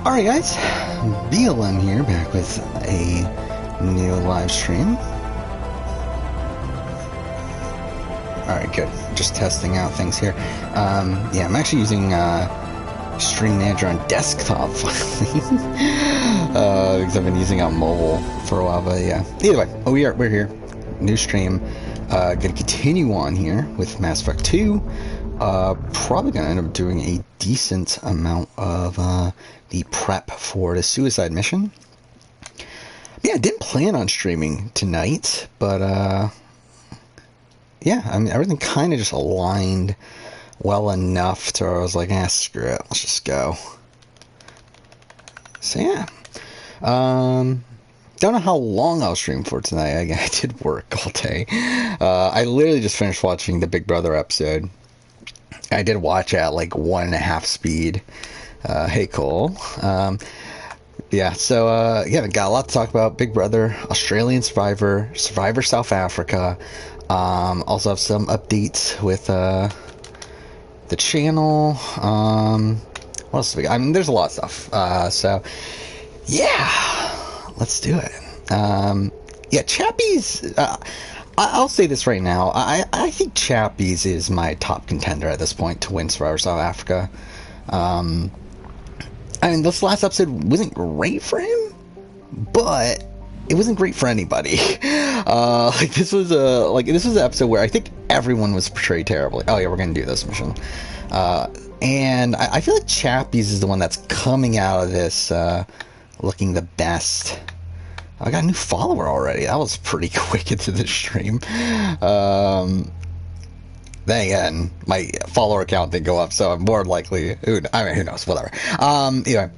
Alright guys, BLM here, back with a new live stream. Alright, good. Just testing out things here. Yeah, I'm actually using Stream Manager on desktop finally. Because I've been using it on mobile for a while, but yeah. Either way, we're here. New stream. Gonna continue on here with Mass Effect 2. Probably gonna end up doing a decent amount of the prep for the suicide mission. Yeah, I didn't plan on streaming tonight, but yeah, I mean, everything kind of just aligned well enough to where I was like, screw it, let's just go. So yeah, don't know how long I'll stream for tonight. I did work all day. I literally just finished watching the Big Brother episode. I did watch at like 1.5 speed. Hey Cole. Yeah, so yeah, got a lot to talk about. Big Brother, Australian Survivor, Survivor South Africa. Also have some updates with the channel. What else do we got? I mean, there's a lot of stuff. So yeah, let's do it. Yeah, Chappies. I'll say this right now. I think Chappies is my top contender at this point to win Survivor South Africa. I mean, this last episode wasn't great for him, but it wasn't great for anybody. Like this was an episode where I think everyone was portrayed terribly. Oh yeah, we're gonna do this mission, and I feel like Chappies is the one that's coming out of this looking the best. I got a new follower already. That was pretty quick into the stream. Then again, my follower count didn't go up, so I'm more likely. Who knows? Whatever. Anyway,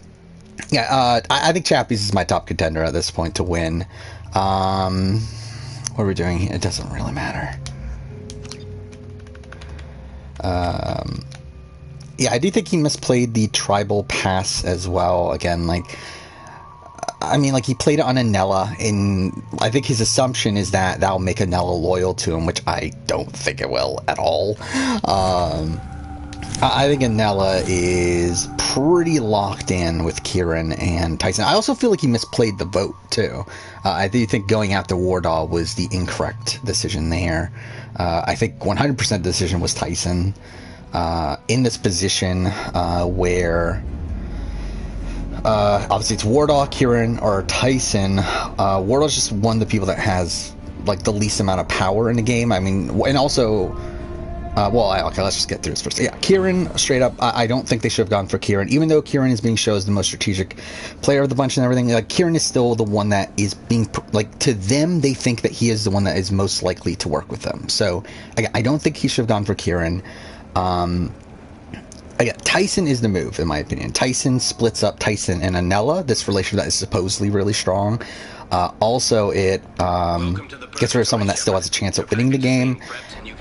yeah. I think Chappies is my top contender at this point to win. What are we doing? It doesn't really matter. Yeah, I do think he misplayed the tribal pass as well. Again, like. I mean, like, he played it on Anela, and I think his assumption is that that'll make Anela loyal to him, which I don't think it will at all. I think Anela is pretty locked in with Kieran and Tyson. I also feel like he misplayed the vote, too. I do think going after Wardall was the incorrect decision there. I think 100% the decision was Tyson. In this position where... obviously it's Wardall, Kieran, or Tyson. Wardall's just one of the people that has like the least amount of power in the game. I mean, and also, okay, let's just get through this first. Yeah, Kieran, straight up, I don't think they should have gone for Kieran, even though Kieran is being shown as the most strategic player of the bunch and everything. Like, Kieran is still the one that is being, like, to them, they think that he is the one that is most likely to work with them. So, I don't think he should have gone for Kieran. Tyson is the move, in my opinion. Tyson splits up Tyson and Anela, this relationship that is supposedly really strong. Also, it gets rid of someone that still has a chance of winning the game,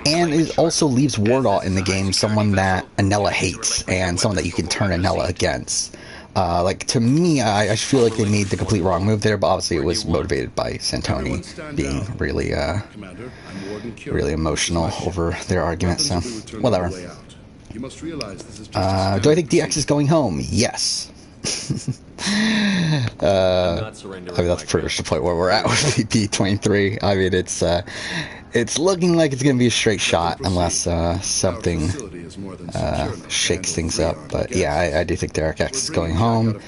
and it also leaves Wardall in the game, someone that Anela hates, and someone that you can turn Anela against. Like, to me, I feel like they made the complete wrong move there, but obviously it was motivated by Santoni being really, really emotional over their argument, so whatever. You must realize this is do I think DX is going home? Yes. I mean, that's pretty much the point where we're at with VP23. I mean, it's looking like it's going to be a straight shot unless something shakes things up. But yeah, I do think Derek X is going home.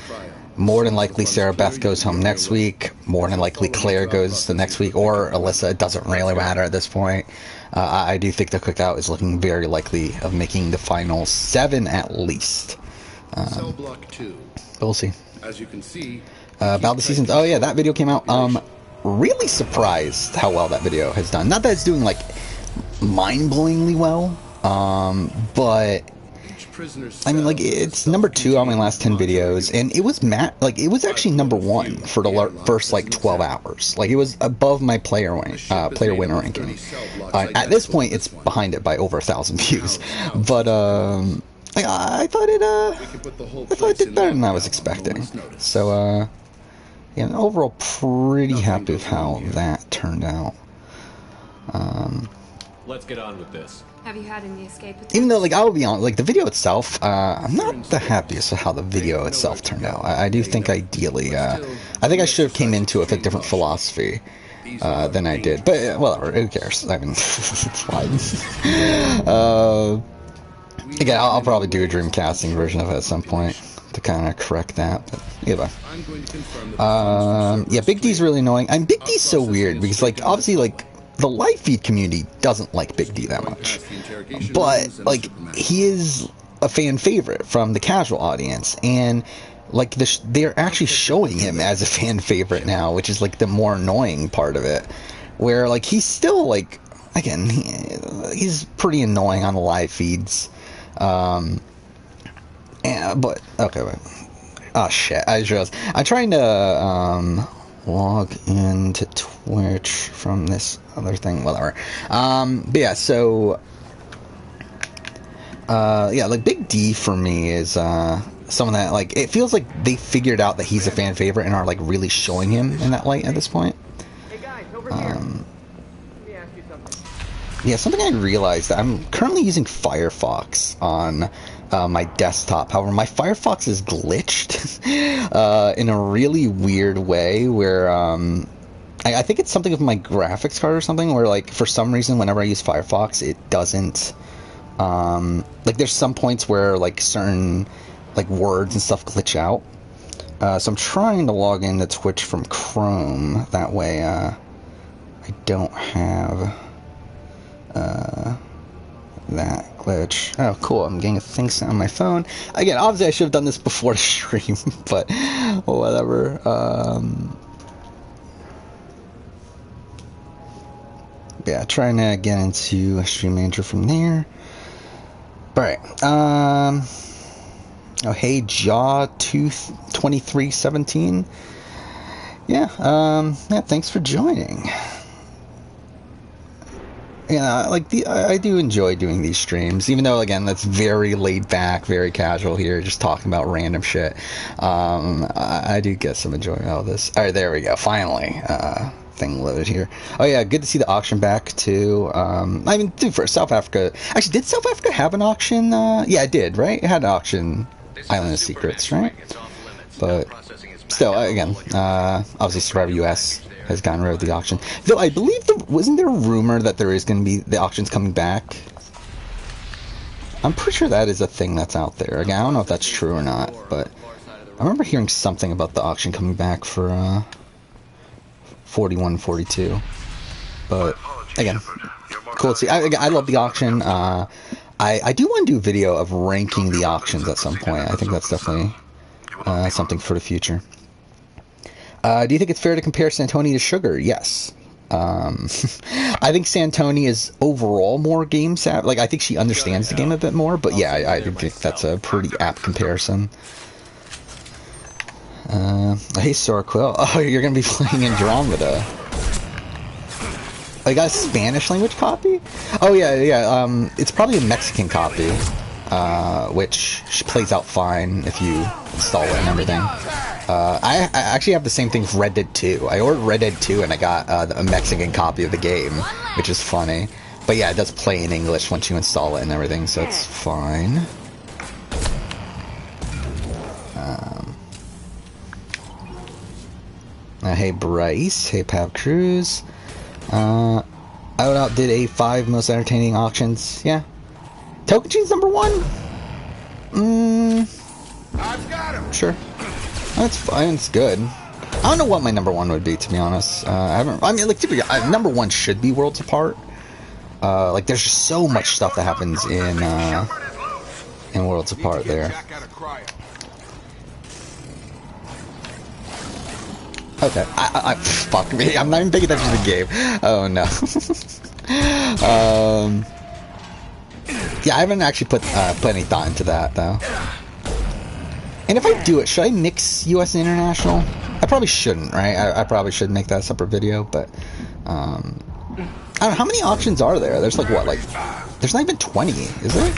More than likely, Sarah Beth goes home next week. More than likely, Claire goes the next week, or Alyssa. It doesn't really matter at this point. I do think the Cookout is looking very likely of making the final 7 at least. Cell block 2. We'll see. As you can see, about the seasons. Oh yeah, that video came out. Really surprised how well that video has done. Not that it's doing like mind-blowingly well, but. I mean, like, it's number 2 on my last 10 videos, and it was it was actually number 1 for the first, like, 12 hours. Like, it was above my player winner ranking. At this point, it's behind it by over 1,000 views. But, I thought it did better than I was expecting. So, yeah, overall, pretty happy with how that turned out. Let's get on with this. Have you had any escape? Even though, like, I will be honest, like, the video itself, I'm not the happiest with how the video itself turned out. I do think ideally, I think I should have came into it with a different philosophy than I did. But, whatever, who cares? I mean, it's fine. Again, I'll probably do a Dreamcasting version of it at some point to kind of correct that. But, yeah, yeah, Big D's really annoying. I mean, Big D's so weird because, like, obviously, like, the live feed community doesn't like Big D that much, but like he is a fan favorite from the casual audience, and like they're actually showing him as a fan favorite now, which is like the more annoying part of it, where like he's still like, again, he's pretty annoying on the live feeds, but okay, wait. Oh shit, I just realized I'm trying to log into Twitch from this other thing, whatever. But yeah, so yeah, like Big D for me is someone that, like, it feels like they figured out that he's a fan favorite and are like really showing him in that light at this point. Hey guys, over here. Let me ask you something. Yeah, something I realized that I'm currently using Firefox on my desktop. However, my Firefox is glitched in a really weird way where I think it's something with my graphics card or something where, like, for some reason whenever I use Firefox it doesn't like, there's some points where like certain like words and stuff glitch out. So I'm trying to log into Twitch from Chrome, that way I don't have that glitch. Oh, cool. I'm getting a thing sent on my phone. Again, obviously I should have done this before the stream, but whatever. Yeah, trying to get into a stream manager from there. Alright. Oh, hey, Jaw2317. Yeah, yeah, thanks for joining. Yeah, like I do enjoy doing these streams, even though, again, that's very laid back, very casual here, just talking about random shit. I do get some enjoyment out of this. All right, there we go. Finally, thing loaded here. Oh yeah, good to see the auction back too. I mean, dude, for South Africa, actually, did South Africa have an auction? Yeah, it did, right? It had an auction, Island of Secrets, right? But still, again, obviously, Survivor US has gotten rid of the auction. Though I believe wasn't there a rumor that there is going to be the auctions coming back? I'm pretty sure that is a thing that's out there. Again, I don't know if that's true or not, but I remember hearing something about the auction coming back for 4142. But again, cool to see. I love the auction. I do want to do a video of ranking the auctions at some point. I think that's definitely something for the future. Do you think it's fair to compare Santoni to Sugar? Yes. I think Santoni is overall more game savvy. Like, I think she understands the game a bit more, but yeah, I think that's a pretty apt comparison. Hey, Sorquill. Oh, you're going to be playing Andromeda. Oh, you got a Spanish language copy? Oh, yeah. It's probably a Mexican copy, which plays out fine if you install it and everything. I actually have the same thing with Red Dead 2. I ordered Red Dead 2 and I got a Mexican copy of the game, which is funny. But yeah, it does play in English once you install it and everything, so it's fine. Hey Bryce, hey Pav Cruz. I outdid a 5 most entertaining auctions. Yeah. Tokuchi's number 1? I've got him. Sure. That's fine, it's good. I don't know what my number 1 would be, to be honest. I mean, like, number 1 should be Worlds Apart. Like, there's just so much stuff that happens in Worlds Apart there. Okay, fuck me, I'm not even paying attention to the game. Oh no. Yeah, I haven't actually put any thought into that, though. And if I do it, should I mix US and international? I probably shouldn't, right? I probably should make that a separate video, but I don't know, how many auctions are there? There's like, what, like, there's not even 20, is there?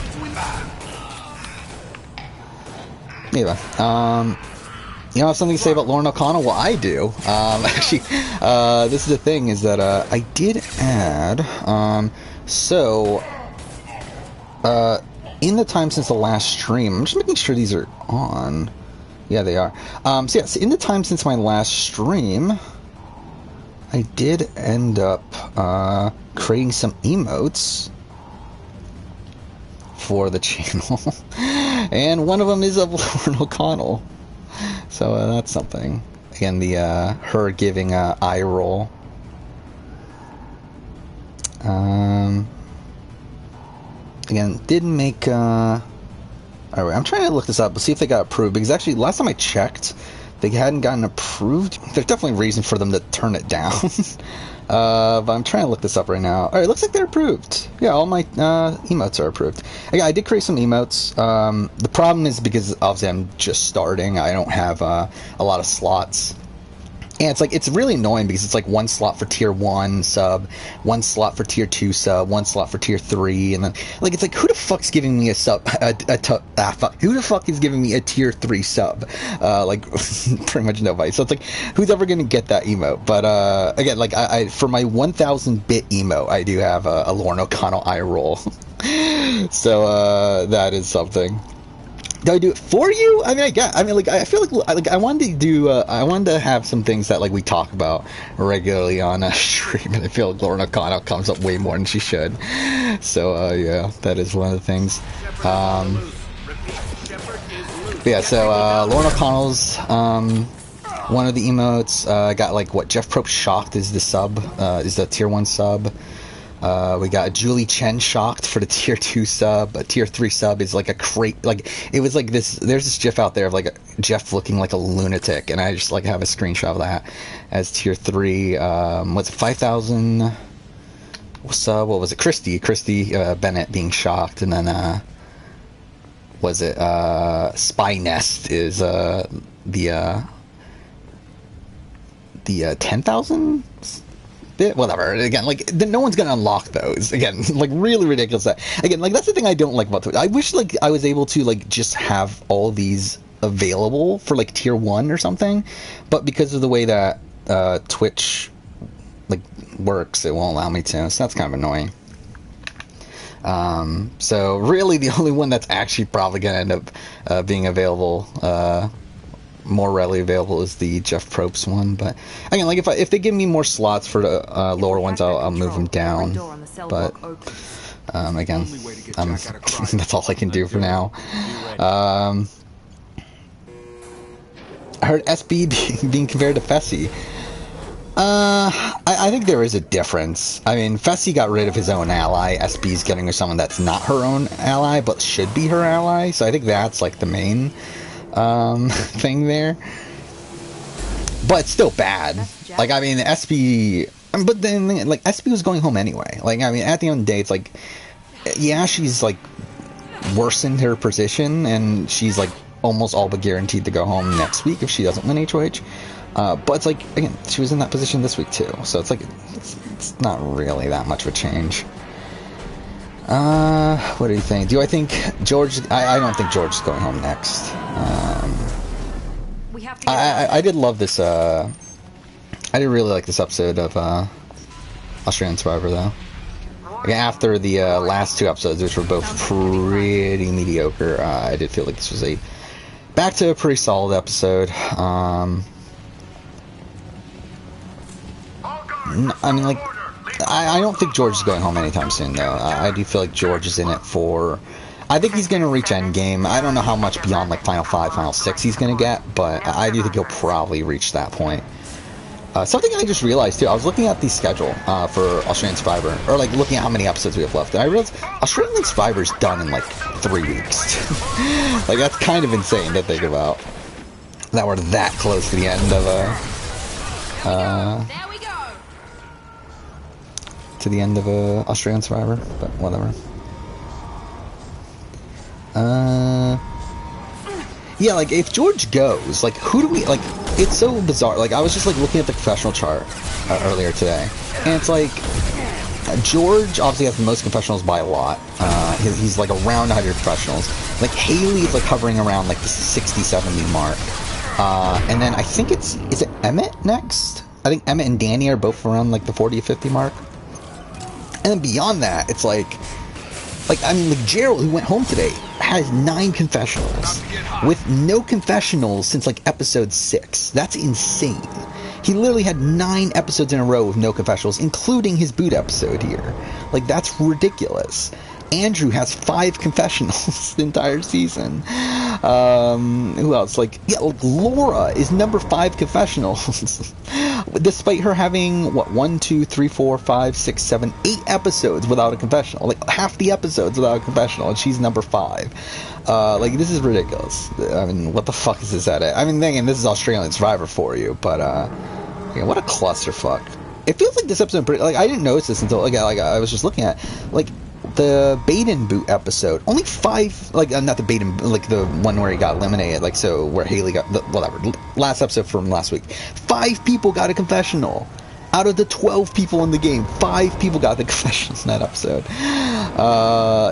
Anyway, you know, I have something to say about Lauren O'Connell? Well, I do. Actually, this is the thing, is that I did add, so in the time since the last stream, I'm just making sure these are on. Yeah, they are. So yes, in the time since my last stream, I did end up creating some emotes for the channel, and one of them is of Lauren O'Connell. So that's something. Again, the her giving a eye roll. Again, did make. Alright, I'm trying to look this up. Let's see if they got approved. Because actually, last time I checked, they hadn't gotten approved. There's definitely a reason for them to turn it down. But I'm trying to look this up right now. Alright, looks like they're approved. Yeah, all my emotes are approved. Again, I did create some emotes. The problem is because obviously I'm just starting. I don't have a lot of slots. And it's like, it's really annoying because it's like one slot for tier 1 sub, one slot for tier 2 sub, one slot for tier 3, and then, like, it's like, who the fuck's giving me a sub, who the fuck is giving me a tier 3 sub? Like, pretty much nobody. So it's like, who's ever gonna get that emote? But, again, like, I for my 1000-bit emote, I do have a Lauren O'Connell eye roll. So, that is something. Do I do it for you? I mean, I feel like I wanted to do. I wanted to have some things that like we talk about regularly on a stream, and I feel like Lauren O'Connell comes up way more than she should. So yeah, that is one of the things. Yeah, so Lauren O'Connell's one of the emotes got like what Jeff Probst shocked is the sub, is the tier 1 sub. We got Julie Chen shocked for the tier 2 sub. A tier 3 sub is like a crate, like it was like this. There's this GIF out there of like Jeff looking like a lunatic, and I just like have a screenshot of that as tier 3. What's it, 5,000 sub? What was it? Christy Bennett being shocked, and then was it Spy Nest is the 10,000. Whatever. Again, like no one's gonna unlock those. Again, like really ridiculous. Again, like that's the thing I don't like about Twitch. I wish like I was able to like just have all these available for like tier 1 or something, but because of the way that Twitch like works, it won't allow me to. So that's kind of annoying. So really, the only one that's actually probably gonna end up being available. More readily available is the Jeff Probst one, but again, like if they give me more slots for the lower ones, I'll move them down. But again, that's all I can do for now. I heard SB being compared to Fessy. I think there is a difference. I mean, Fessy got rid of his own ally. SB's getting her someone that's not her own ally, but should be her ally. So I think that's like the main thing there, but it's still bad. Like, I mean, SB, but then like SB was going home anyway. Like, I mean, at the end of the day, it's like, yeah, she's like worsened her position, and she's like almost all but guaranteed to go home next week if she doesn't win HOH. But it's like, again, she was in that position this week too, so it's like it's not really that much of a change. What do you think? Do I think George? I don't think George is going home next. I did love this. I did really like this episode of Australian Survivor, though. Like, after the last 2 episodes, which were both pretty mediocre, I did feel like this was back to a pretty solid episode. I mean, like, I don't think George is going home anytime soon, though. I do feel like George is in it for... I think he's going to reach endgame. I don't know how much beyond, like, Final 5, Final 6 he's going to get, but I do think he'll probably reach that point. Something I just realized, too, I was looking at the schedule for Australian Survivor, or, like, looking at how many episodes we have left, and I realized Australian Survivor's done in, like, 3 weeks. Like, that's kind of insane to think about. That we're that close to the end of Australian Survivor, but whatever. Yeah, like, if George goes, like, who do we, like, it's so bizarre. Like, I was just, like, looking at the professional chart earlier today, and it's like, George obviously has the most confessionals by a lot. He's, like, around 100 professionals. Like, Haley is, like, hovering around, like, the 60-70 mark. And then I think is it Emmett next? I think Emmett and Danny are both around, like, the 40-50 mark. And then beyond that, it's like, Like, I mean, like, Gerald, who went home today, has 9 confessionals. With no confessionals since, like, episode 6. That's insane. He literally had 9 episodes in a row with no confessionals, including his boot episode here. Like, that's ridiculous. Andrew has 5 confessionals the entire season. Who else? Like, yeah, like Laura is number 5 confessionals. Despite her having, what, 1, 2, 3, 4, 5, 6, 7, 8 episodes without a confessional. Like, half the episodes without a confessional, and she's number 5. Like, this is ridiculous. I mean, what the fuck is this at? I mean, again, this is Australian Survivor for you, but, yeah, what a clusterfuck. It feels like this episode, like, I didn't notice this until, like I was just looking at, like, the Baden boot episode, only 5, like, not the Baden, like, the one where he got eliminated, like, so, where Haley got, whatever, last episode from last week, 5 people got a confessional. Out of the 12 people in the game, 5 people got the confessional in that episode.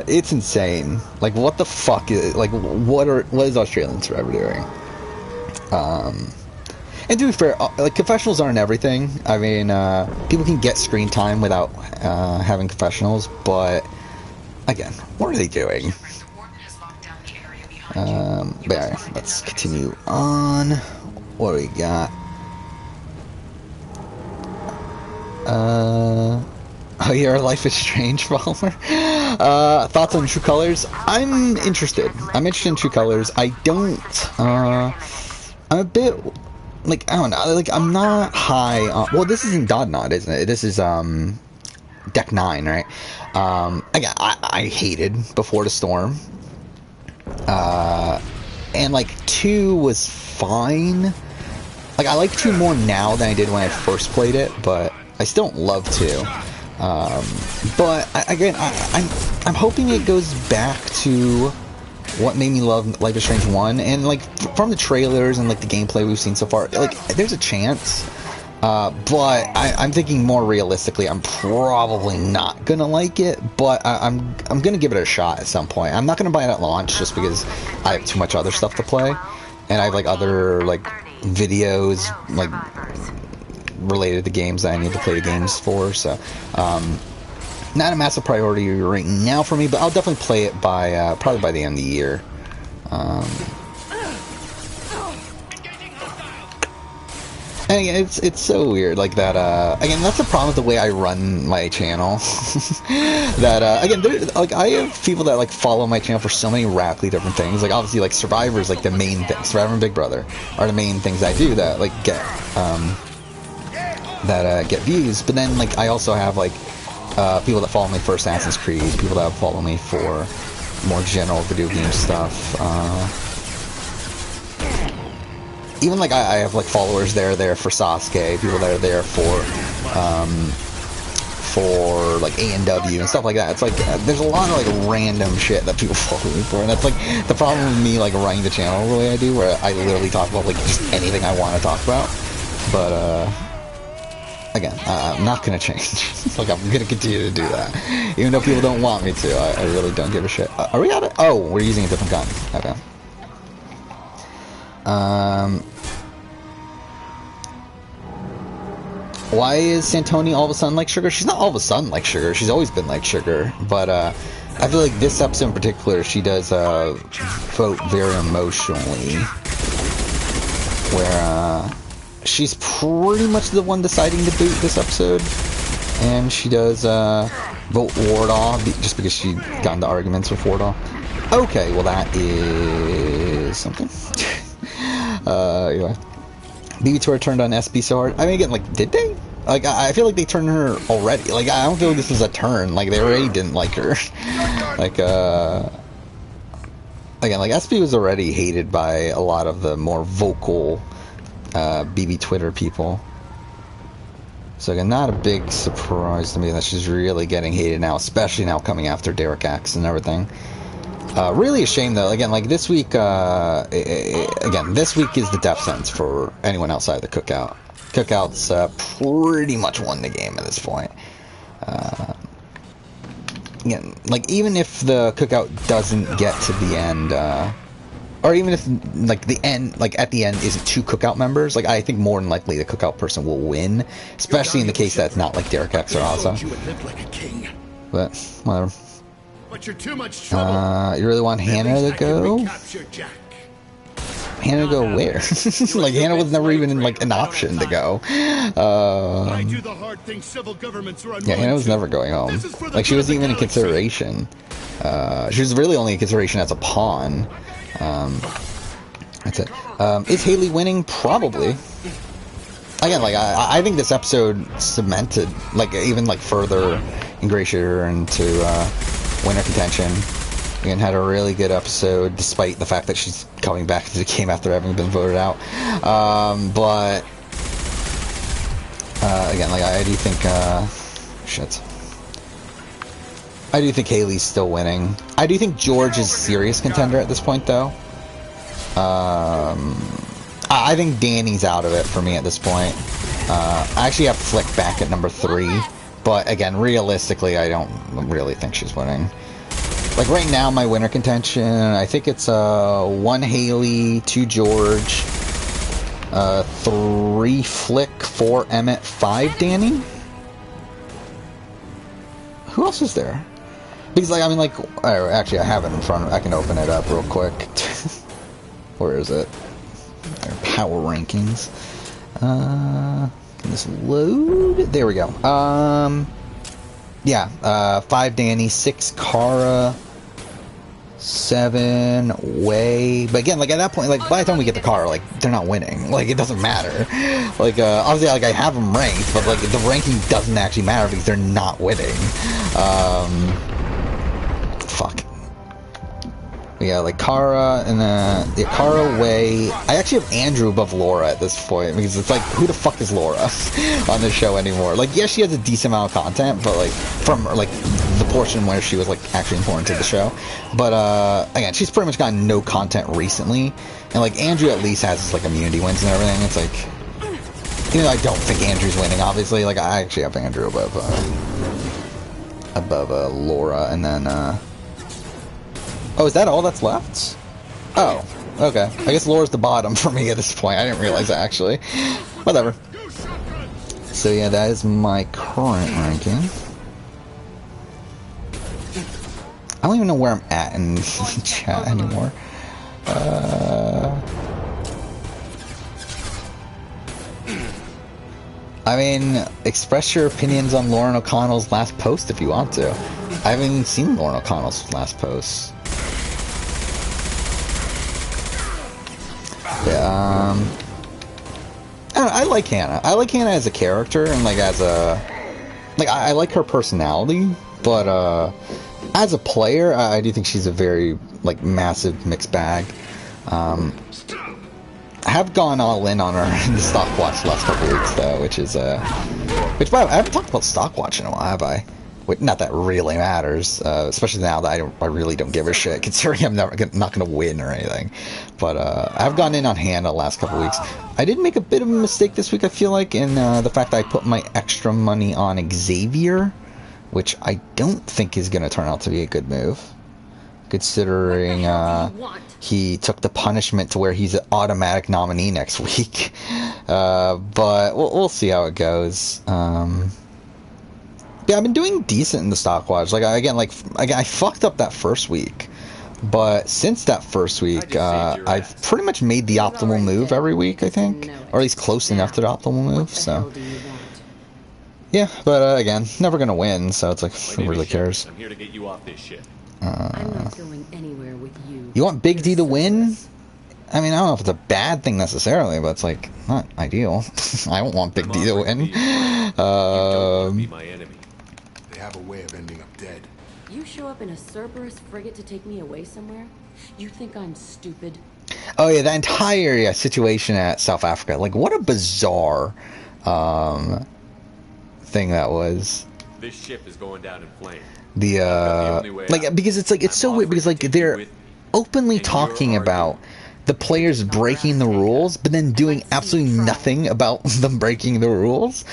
It's insane. Like, what the fuck is, like, what is Australian Survivor doing? And to be fair, like, confessionals aren't everything. I mean, people can get screen time without having confessionals, but again, what are they doing? But yeah, let's continue on. What do we got? Oh, you're a Life is Strange follower. Thoughts on True Colors? I'm interested. I'm interested in True Colors. I don't. I'm a bit. Like, I don't know. Like, I'm not high on. Well, this isn't Dodnod, isn't it? This is Deck 9, right? Again, I hated Before the Storm. And like 2 was fine. Like, I like 2 more now than I did when I first played it, but I still don't love 2. But I'm hoping it goes back to what made me love Life is Strange 1, and like from the trailers and like the gameplay we've seen so far, like there's a chance. But I'm thinking more realistically, I'm probably not gonna like it, but I'm gonna give it a shot at some point. I'm not gonna buy it at launch just because I have too much other stuff to play, and I have like other like videos like related to games that I need to play the games for. So not a massive priority right now for me, but I'll definitely play it by probably by the end of the year. And again, it's so weird, like that, again, that's the problem with the way I run my channel, that, again, like, I have people that, like, follow my channel for so many radically different things, like, obviously, like, Survivor is, like, the main thing, Survivor and Big Brother are the main things I do that, like, get views, but then, like, I also have, like, people that follow me for Assassin's Creed, people that follow me for more general video game stuff, even like I have like followers there for Sasuke, people that are there for like A&W and stuff like that. It's like there's a lot of like random shit that people follow me for, and that's like the problem with me like running the channel the way I do, where I literally talk about like just anything I want to talk about. But again, I'm not gonna change. Like, I'm gonna continue to do that, even though people don't want me to. I really don't give a shit. Are we at it? Oh, we're using a different gun. Okay. Why is Santoni all of a sudden like Sugar? She's not all of a sudden like Sugar. She's always been like Sugar. But I feel like this episode in particular, she does vote very emotionally, where she's pretty much the one deciding to boot this episode, and she does vote Wardall just because she got into arguments with Wardall. Okay, well that is something. Anyway, BB Tour turned on SB so hard. I mean, again, like, did they? Like, I feel like they turned her already. Like, I don't feel like this was a turn. Like, they already didn't like her. Like, again, like, SB was already hated by a lot of the more vocal BB Twitter people. So, again, not a big surprise to me that she's really getting hated now, especially now coming after Derek X and everything. Really a shame, though. Again, like, this week, again, this week is the death sentence for anyone outside the Cookout. Cookout's pretty much won the game at this point. Again, like, even if the Cookout doesn't get to the end, or even if, like, the end, like, at the end isn't 2 Cookout members, like, I think more than likely the Cookout person will win, especially in the case that it's not, like, Derek X or Ozza. But, whatever. but you're too much trouble. You really want Hannah to go? Recapture Jack. Hannah go where? Like, Hannah was never even, like, an option to go. I do the hard thing civil governments are Yeah, Hannah was never going home. Like, she wasn't even in consideration. She was really only in consideration as a pawn. That's it. Is Haley winning? Probably. Again, like, I think this episode cemented, like, even, like, further ingratiated her into winner contention. Again, had a really good episode, despite the fact that she's coming back to the game after having been voted out. But again, like, I do think shit. I do think Haley's still winning. I do think George is a serious contender at this point, though. I think Danny's out of it for me at this point. I actually have Flick back at number 3, but again, realistically, I don't really think she's winning. Like, right now, my winner contention, I think it's 1 Haley, 2 George, 3 Flick, 4 Emmett, 5 Danny? Who else is there? Because, like, I mean, like, actually, I have it in front of me. I can open it up real quick. Where is it? Power rankings. Can this load? There we go. Yeah, 5 Danny, 6 Kara, 7 Way. But again, like, at that point, like, by the time we get to Kara, like, they're not winning. Like, it doesn't matter. Like, obviously, like, I have them ranked, but, like, the ranking doesn't actually matter because they're not winning. Fuck. Yeah, like Kara and yeah, Kara, Way. I actually have Andrew above Laura at this point because it's like, who the fuck is Laura on this show anymore? Like, yes, she has a decent amount of content, but like from like the portion where she was like actually important to the show. But again, she's pretty much gotten no content recently, and like Andrew at least has his like immunity wins and everything. It's like, you know, I don't think Andrew's winning. Obviously, like I actually have Andrew above Laura, and then. Oh, is that all that's left? Oh, okay. I guess Laura's the bottom for me at this point. I didn't realize that, actually. Whatever. So, yeah, that is my current ranking. I don't even know where I'm at in chat anymore. I mean, express your opinions on Lauren O'Connell's last post if you want to. I haven't even seen Lauren O'Connell's last post. Yeah, I like Hannah. I like Hannah as a character and like as a I like her personality, but as a player, I do think she's a very like massive mixed bag. I have gone all in on her in the Stockwatch the last couple weeks though, which is which by the way, I haven't talked about Stockwatch in a while, have I? Not that really matters, especially now that I really don't give a shit, considering I'm not going to win or anything. But I've gone in on Hannah the last couple weeks. I did make a bit of a mistake this week, I feel like, in the fact that I put my extra money on Xavier, which I don't think is going to turn out to be a good move, considering he took the punishment to where he's an automatic nominee next week. But we'll see how it goes. Yeah, I've been doing decent in the Stockwatch. Like, again, I fucked up that first week. But since that first week, I've pretty much made the optimal move every week, I think. Or at least close enough to the optimal move, so. Yeah, but again, never gonna win, so it's like, who really cares? I'm here to get you off this ship. I'm not going anywhere with you. You want Big D to win? I mean, I don't know if it's a bad thing necessarily, but it's like, not ideal. I don't want Big D to win. You don't want to be my enemy. They have a way of ending up dead. You show up in a Cerberus frigate to take me away somewhere? You think I'm stupid? Oh yeah, that entire situation at South Africa. Like, what a bizarre thing that was. This ship is going down in flames. Like, because it's like, it's so weird because like they're openly talking about the players breaking the rules, but then doing absolutely nothing about them breaking the rules.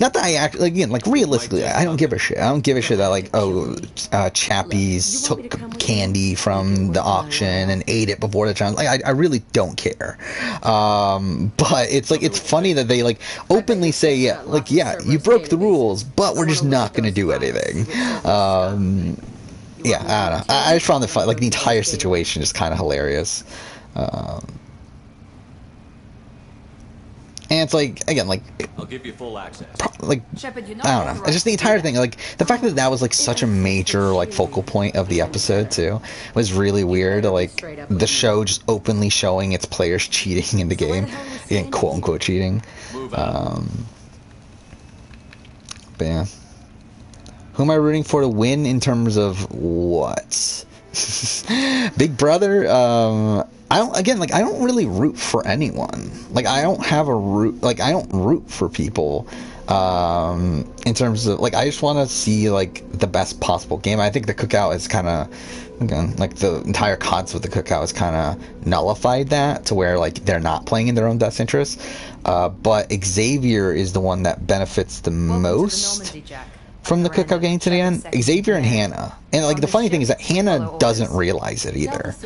Not that I actually, again, like, realistically, I don't give a shit. I don't give a shit that, like, Chappies took candy from the auction and ate it before the challenge. Like, I really don't care. But it's, like, it's funny that they, like, openly say, yeah, like, yeah, you broke the rules, but we're just not going to do anything. yeah, I don't know. I just found the like the entire situation just kind of hilarious. And it's like, again, like, I'll give you full access. like, Shepard, you're not I don't know. It's just the entire thing, like, the fact that that was, like, such a major, like, focal point of the episode, too, was really weird. Like, the show just openly showing its players cheating in the game. Again, quote-unquote cheating. But, yeah. Who am I rooting for to win in terms of what? Big Brother, I don't really root for anyone. Like, I don't have a root, like, I don't root for people, in terms of, like, I just want to see, like, the best possible game. I think the Cookout is kind of, again, like, the entire concept of the Cookout is kind of nullified that, to where, like, they're not playing in their own best interests, but Xavier is the one that benefits the most from the Cookout getting to the end. Xavier and Hannah. And, like, the funny thing is that Hannah doesn't realize it either.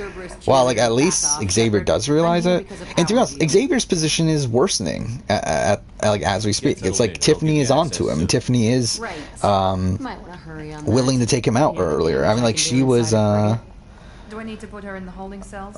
Well, like, at least Xavier does realize it. And to be honest, Xavier's position is worsening like, as we speak. It's like Tiffany is onto him. Tiffany is willing to take him out earlier. I mean, like, she was Do I need to put her in the holding cells?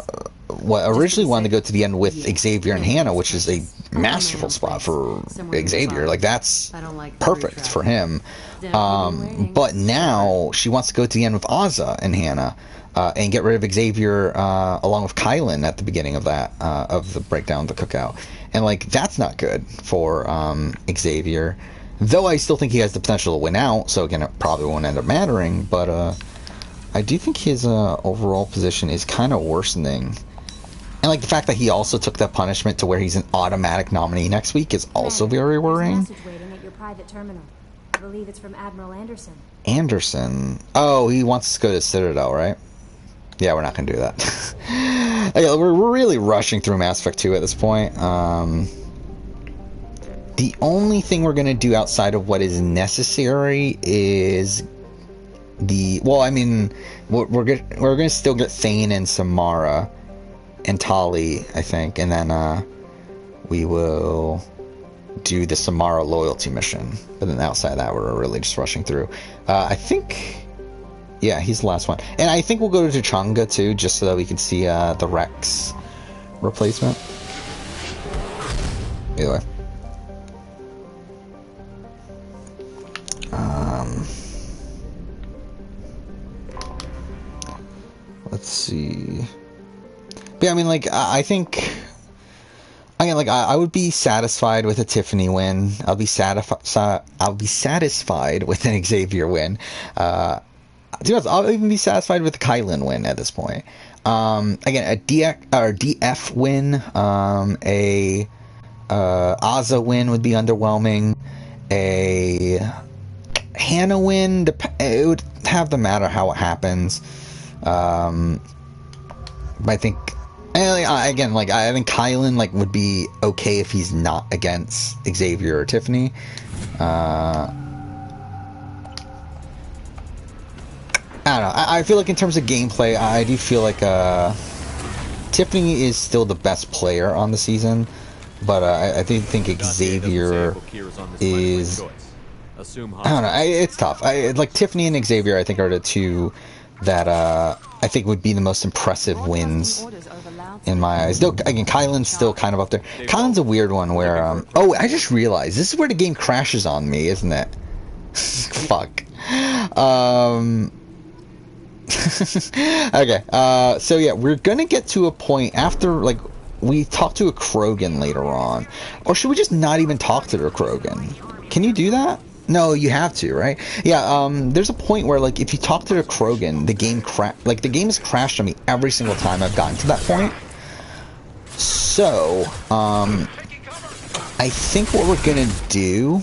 originally wanted to go to the end with Xavier and Hannah, which is a masterful spot for Xavier. Like, that's perfect for him. But now she wants to go to the end with Azza and Hannah, and get rid of Xavier along with Kylan at the beginning of that of the breakdown of the Cookout. And, like, that's not good for Xavier. Though I still think he has the potential to win out, so again, it probably won't end up mattering. But I do think his overall position is kind of worsening. And, like, the fact that he also took that punishment to where he's an automatic nominee next week is also very worrying. Waiting at your private terminal. I believe it's from Admiral Anderson. Anderson? Oh, he wants us to go to Citadel, right? Yeah, we're not going to do that. Okay, we're really rushing through Mass Effect 2 at this point. The only thing we're going to do outside of what is necessary is well, I mean, we're going to still get Thane and Samara and Tali, I think, and then we will do the Samara loyalty mission. But then outside of that, we're really just rushing through. I think, yeah, he's the last one, and I think we'll go to Tuchanga too, just so that we can see the Rex replacement. Either way. Let's see. But yeah, I mean, like, I think, again, like, I would be satisfied with a Tiffany win. I'll be satisfied with an Xavier win. To be honest, I'll even be satisfied with a Kylan win at this point. Again, a DF win, a Azza win would be underwhelming. A Hannah win, it would have to matter how it happens. But I think, again, like, I think Kylan, like, would be okay if he's not against Xavier or Tiffany. I don't know. I feel like in terms of gameplay, I do feel like Tiffany is still the best player on the season, but I do think Xavier is. I don't know. It's tough. Like, Tiffany and Xavier, I think, are the two that I think would be the most impressive wins in my eyes. Though, again, Kylan's still kind of up there. Kylan's a weird one where, oh, I just realized, this is where the game crashes on me, isn't it? Fuck. Okay, so yeah, we're gonna get to a point after, like, we talk to a Krogan later on. Or should we just not even talk to the Krogan? Can you do that? No, you have to, right? Yeah, there's a point where, like, if you talk to the Krogan, the game the game has crashed on me every single time I've gotten to that point. So, I think what we're gonna do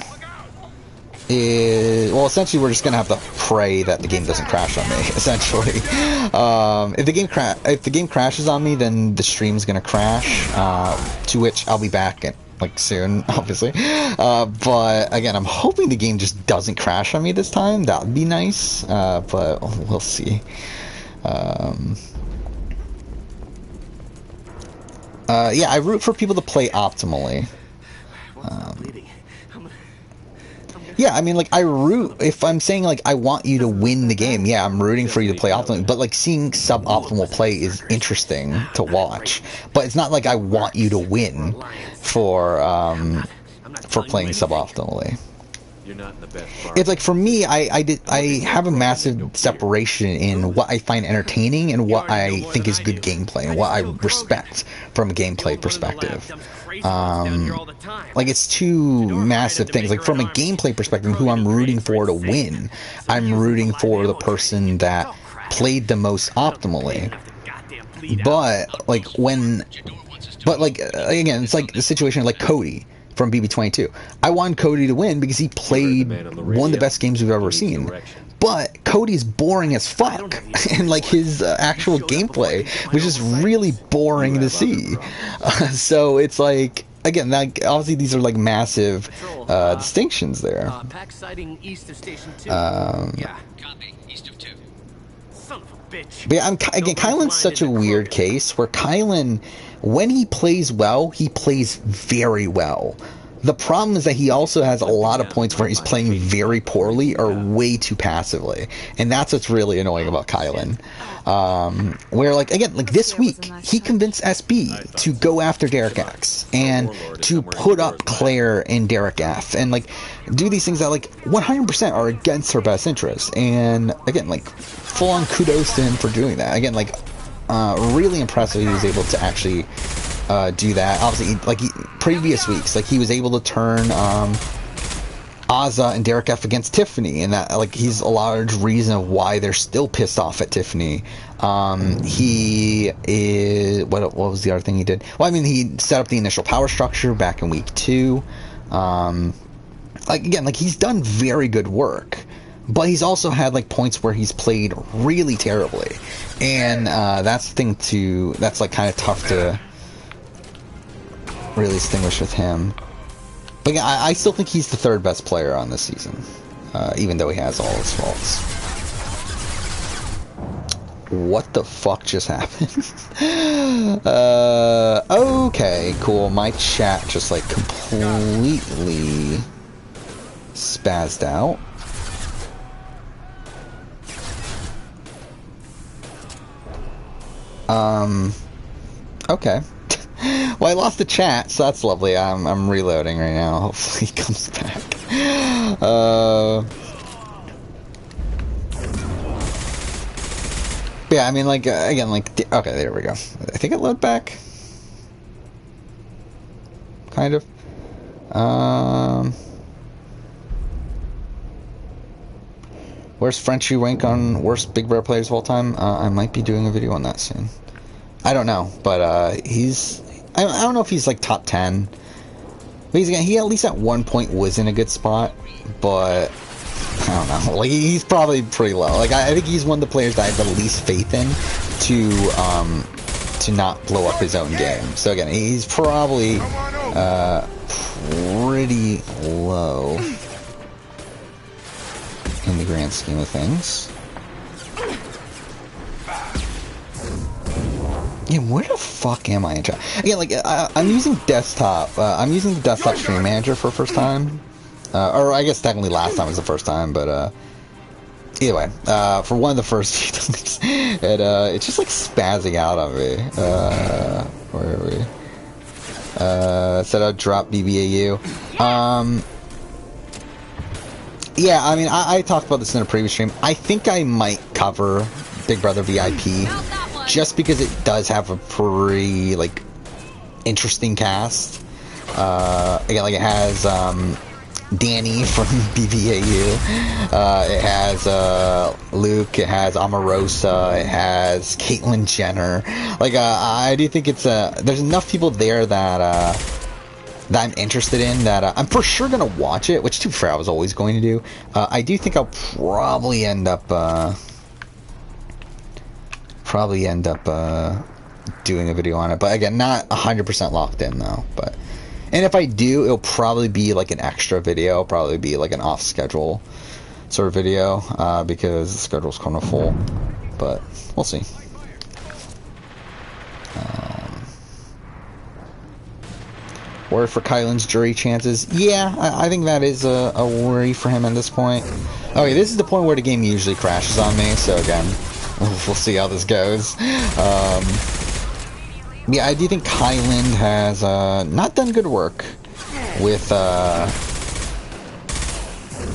is, well, essentially we're just gonna have to pray that the game doesn't crash on me, essentially. If the game crashes on me, then the stream's gonna crash, to which I'll be back at, like, soon, obviously. But again, I'm hoping the game just doesn't crash on me this time. That would be nice, but we'll see. Yeah, I root for people to play optimally. Yeah, I mean, like, I root, if I'm saying, like, I want you to win the game, yeah, I'm rooting for you to play optimally, but, like, seeing suboptimal play is interesting to watch, but it's not like I want you to win for playing suboptimally. You're not in the best part. It's like, for me, I have a massive separation in what I find entertaining and what I think is good gameplay and what I respect from a gameplay perspective. Like, it's two massive things. Like, from a gameplay perspective, who I'm rooting for to win, I'm rooting for the person that played the most optimally. But, like, again, it's like the situation like Cody from BB22. I wanted Cody to win because he played one of the best games we've ever seen. But Cody's boring as fuck, and like his actual gameplay was just really boring to see. So it's like, again, like, obviously these are like massive distinctions there. Pack sighting east of station 2. Yeah, copy. East of 2. Son of a bitch. But yeah, again, Kylan's such a weird case where Kylan, when he plays well, he plays very well. The problem is that he also has a lot of points where he's playing very poorly or way too passively. And that's what's really annoying about Kylan. Where, like, again, like this week, he convinced SB to go after Derek X and to put up Claire and Derek F. And, like, do these things that, like, 100% are against her best interest. And, again, like, full-on kudos to him for doing that. Again, like, really impressive he was able to actually do that. Obviously, like, previous weeks, like, he was able to turn Azza and Derek F against Tiffany, and that, like, he's a large reason of why they're still pissed off at Tiffany. He is, what was the other thing he did? Well, I mean, he set up the initial power structure back in week 2. Like, again, like, he's done very good work, but he's also had, like, points where he's played really terribly, and that's the thing that's, like, kind of tough to really distinguish with him. But yeah, I still think he's the third best player on this season, even though he has all his faults. What the fuck just happened? Okay, cool. My chat just, like, completely spazzed out. Okay. Well, I lost the chat, so that's lovely. I'm reloading right now. Hopefully he comes back. Yeah, I mean, like, again, like, okay, there we go. I think it loaded back. Kind of. Where's Frenchie rank on worst Big Brother players of all time? I might be doing a video on that soon. I don't know, but I don't know if he's like top 10. But he at least at one point was in a good spot, but I don't know. Like, he's probably pretty low. Like, I think he's one of the players that I have the least faith in to not blow up his own game. So again, he's probably pretty low in the grand scheme of things. Yeah, where the fuck am I in chat? Again, like, I'm using desktop. I'm using the desktop stream manager for the first time. Or I guess technically last time was the first time, but either way, for one of the first few times, it's just like spazzing out on me. Where are we? Said I'd drop BBAU. Yeah, I mean, I talked about this in a previous stream. I think I might cover Big Brother VIP. Just because it does have a pretty, like, interesting cast. Again, like, it has Danny from BBAU. It has Luke. It has Omarosa. It has Caitlyn Jenner. Like, I do think it's there's enough people there that that I'm interested in, that I'm for sure gonna watch it. Which, to be fair, I was always going to do. I do think I'll probably end up doing a video on it, but again, not 100% locked in though. But, and if I do, it'll probably be like an extra video. It'll probably be like an off schedule sort of video, because the schedule's kind of full, but we'll see. Or for Kylan's jury chances. Yeah, I think that is a worry for him at this point. Okay, this is the point where the game usually crashes on me, so again, we'll see how this goes. Yeah, I do think Kylan has not done good work with...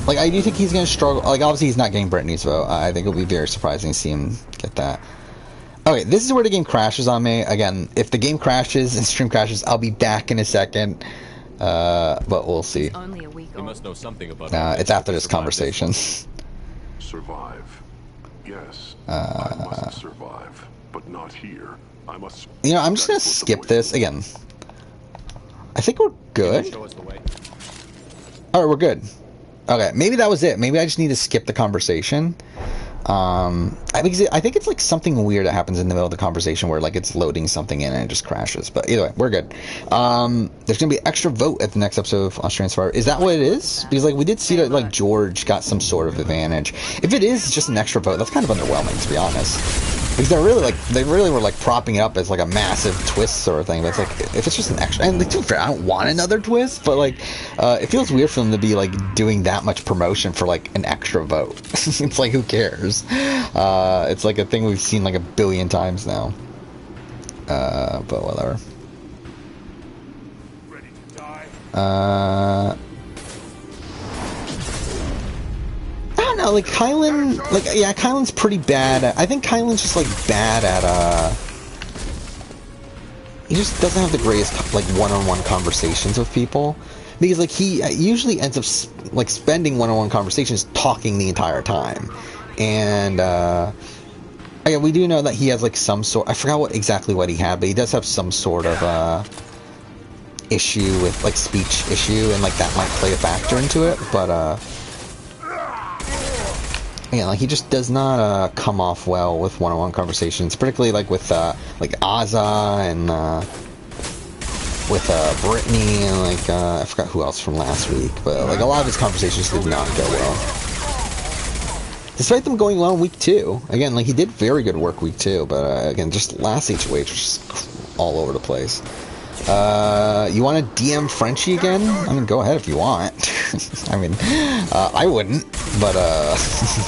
like, I do think he's going to struggle. Like, obviously he's not getting Brittany's vote. I think it'll be very surprising to see him get that. Okay, this is where the game crashes on me. Again, if the game crashes and stream crashes, I'll be back in a second. But we'll see. Only a week You old. must know something about It's after this conversation. Survive. Yes, I must survive, but not here. I must. You know, I'm just going to skip this. Again, I think we're good. Show us the way. Alright, we're good. Okay, maybe that was it. Maybe I just need to skip the conversation. I think it's like something weird that happens in the middle of the conversation where like it's loading something in and it just crashes. But either way, we're good. There's gonna be an extra vote at the next episode of Australian Survivor. Is that what it is? Because like we did see that like George got some sort of advantage. If it is just an extra vote, that's kind of underwhelming, to be honest. Because they really were like propping it up as like a massive twist sort of thing. But it's like if it's just an extra, and like, to be fair, I don't want another twist, but like it feels weird for them to be like doing that much promotion for like an extra vote. It's like, who cares? It's like a thing we've seen like a billion times now. But whatever. Ready to die? I don't know, like Kylan, like, yeah, Kylan's pretty bad at, I think Kylan's just like bad at, he just doesn't have the greatest like one-on-one conversations with people, because like he usually ends up like spending one-on-one conversations talking the entire time. And again, we do know that he has like some sort, I forgot exactly what he had, but he does have some sort of issue with like speech issue, and like that might play a factor into it. But again, like he just does not come off well with one-on-one conversations, particularly like with like Azza and with Brittany, and like I forgot who else from last week, but like a lot of his conversations did not go well. Despite them going well in week 2. Again, like he did very good work week 2, but again, just last HOH was just all over the place. You want to DM Frenchie again? I mean, go ahead if you want. I mean, I wouldn't, but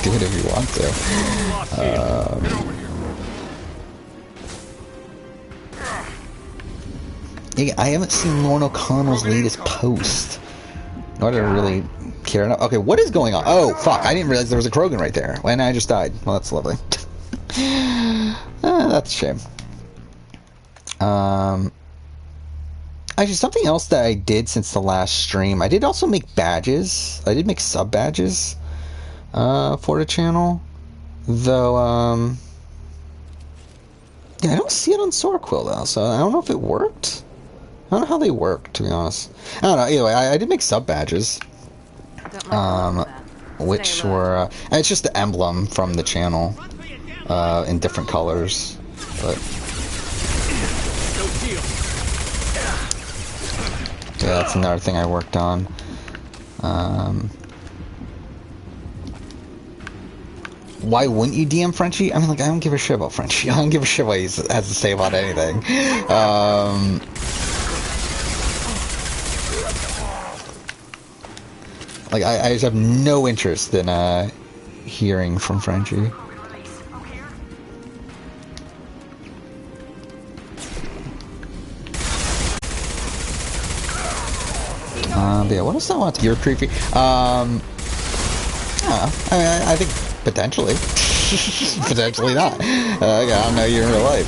do it if you want to. Yeah, I haven't seen Lorne O'Connell's latest post. Nor did I really care enough. Okay, what is going on? Oh, fuck, I didn't realize there was a Krogan right there. And I just died. Well, that's lovely. That's a shame. Actually, something else that I did since the last stream, I did also make badges. I did make sub badges for the channel. Though, yeah, I don't see it on Sorquill, though, so I don't know if it worked. I don't know how they work, to be honest. I don't know. Either way, I did make sub badges, which were and it's just the emblem from the channel in different colors. But yeah, that's another thing I worked on. Why wouldn't you DM Frenchie? I mean, like, I don't give a shit about Frenchie. I don't give a shit what he has to say about anything. Like, I just have no interest in hearing from Frenchie. But yeah, what else do I want to... You're creepy. I mean, I think potentially. Potentially not. I don't know you in real life.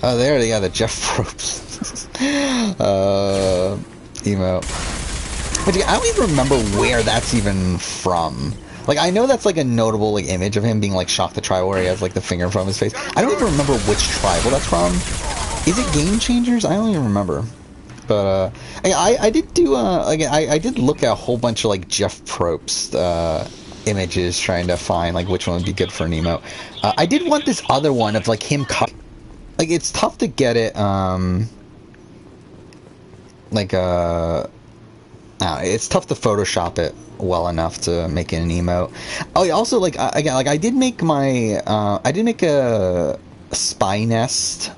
Oh, there they got the Jeff Probst emote. But yeah, I don't even remember where that's even from. Like, I know that's like a notable like image of him being like Shock the Tribe where he has like the finger from his face. I don't even remember which tribal that's from. Is it Game Changers? I don't even remember. But I did do again, I did look at a whole bunch of like Jeff Probst images trying to find like which one would be good for an emote. I did want this other one of like him like it's tough to get it it's tough to Photoshop it well enough to make it an emote. Oh, yeah, also like again, like I did make my I did make a Spy Nest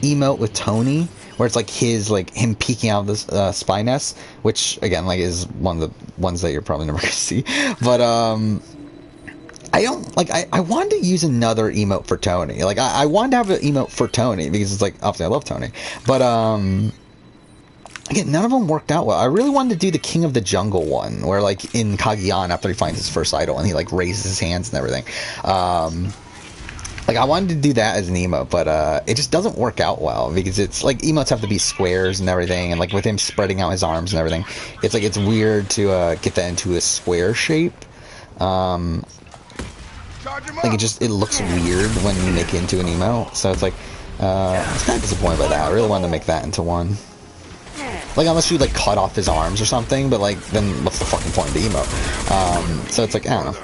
emote with Tony, where it's like him peeking out of this spy nest, which again like is one of the ones that you're probably never gonna see. But I don't like. I wanted to use another emote for Tony. Like I wanted to have an emote for Tony because it's like obviously I love Tony, but again, none of them worked out well. I really wanted to do the King of the Jungle one, where like in Kagiyan after he finds his first idol and he like raises his hands and everything. Like I wanted to do that as an emote, but it just doesn't work out well because it's like emotes have to be squares and everything, and like with him spreading out his arms and everything, it's like it's weird to get that into a square shape. Like it looks weird when you make it into an emote, so it's like I was kind of disappointed by that. I really wanted to make that into one. Like unless you like cut off his arms or something, but like then what's the fucking point of the emote? So it's like I don't know.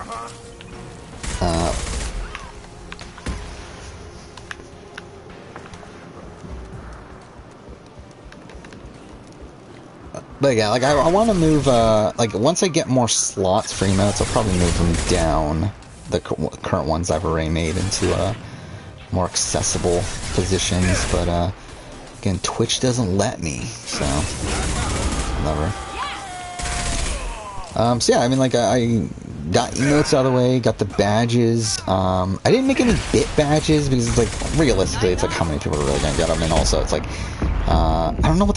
But yeah, like I want to move. Like once I get more slots for emotes, I'll probably move them down. The current ones I've already made into more accessible positions, but again, Twitch doesn't let me, so whatever. So yeah, I mean, like I got emotes out of the way, got the badges. I didn't make any bit badges because it's like realistically, it's like how many people are really gonna get them, and also it's like I don't know what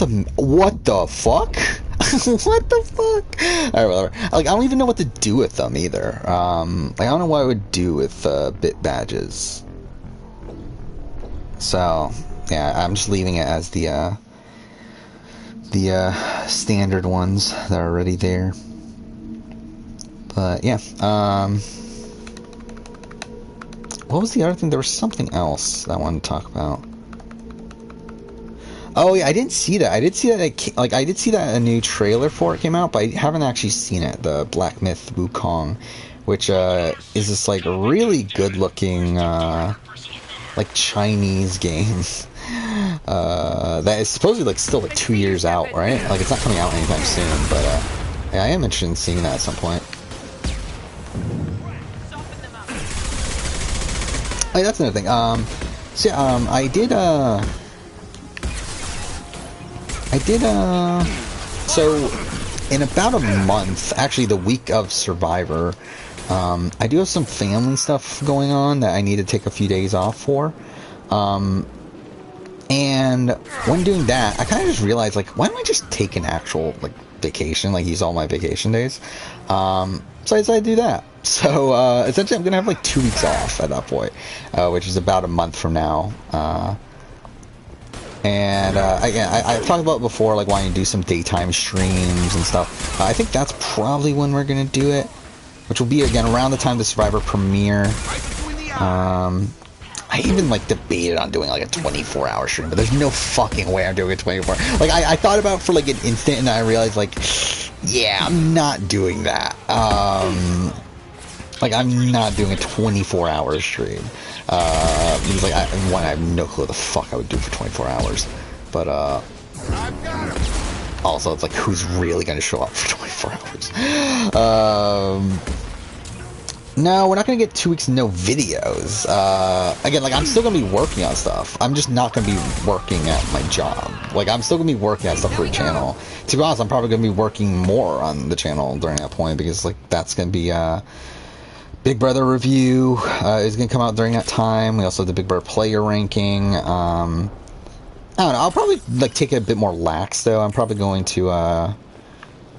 the fuck. What the fuck? Alright, whatever. Like, I don't even know what to do with them either. Like, I don't know what I would do with bit badges. So, yeah, I'm just leaving it as the standard ones that are already there. But, yeah, what was the other thing? There was something else that I wanted to talk about. Oh yeah, I didn't see that. I did see that. I did see that a new trailer for it came out, but I haven't actually seen it. The Black Myth Wukong, which is this like really good-looking, like Chinese game that is supposedly like still like 2 years out, right? Like it's not coming out anytime soon, but yeah, I am interested in seeing that at some point. Oh, yeah, that's another thing. So yeah, I did so in about a month, actually the week of Survivor, I do have some family stuff going on that I need to take a few days off for. And when doing that, I kind of just realized, like, why don't I just take an actual, like, vacation, like, use all my vacation days? So I decided to do that. So, essentially I'm gonna have, like, 2 weeks off at that point, which is about a month from now. And again, I've talked about it before, like wanting to do some daytime streams and stuff. I think that's probably when we're gonna do it, which will be again around the time the Survivor premiere. I even like debated on doing like a 24-hour stream, but there's no fucking way I'm doing a 24. Like I thought about it for like an instant, and I realized like, yeah, I'm not doing that. Like I'm not doing a 24-hour stream. Because like I have no clue what the fuck I would do for 24 hours. But also it's like who's really gonna show up for 24 hours? No, we're not gonna get 2 weeks no videos. Again, like I'm still gonna be working on stuff. I'm just not gonna be working at my job. Like I'm still gonna be working on stuff for the channel. To be honest, I'm probably gonna be working more on the channel during that point because like that's gonna be Big Brother review is going to come out during that time. We also have the Big Brother player ranking. I don't know. I'll probably like take it a bit more lax though. I'm probably going to. I'll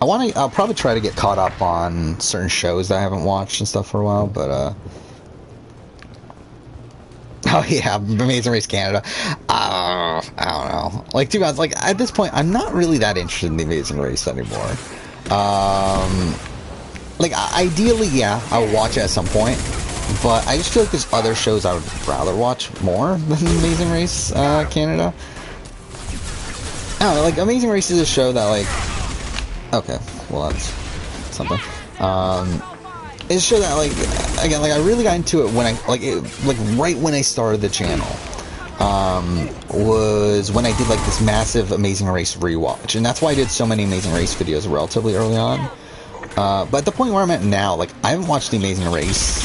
probably try to get caught up on certain shows that I haven't watched and stuff for a while. But oh yeah, Amazing Race Canada. I don't know. Like to be honest, like at this point, I'm not really that interested in the Amazing Race anymore. Like, ideally, yeah, I would watch it at some point, but I just feel like there's other shows I would rather watch more than Amazing Race Canada. I don't know, like, Amazing Race is a show that, like, okay, well, that's something. It's a show that, like, again, like, I really got into it when I, like, right when I started the channel. Was when I did, like, this massive Amazing Race rewatch, and that's why I did so many Amazing Race videos relatively early on. But at the point where I'm at now, like, I haven't watched The Amazing Race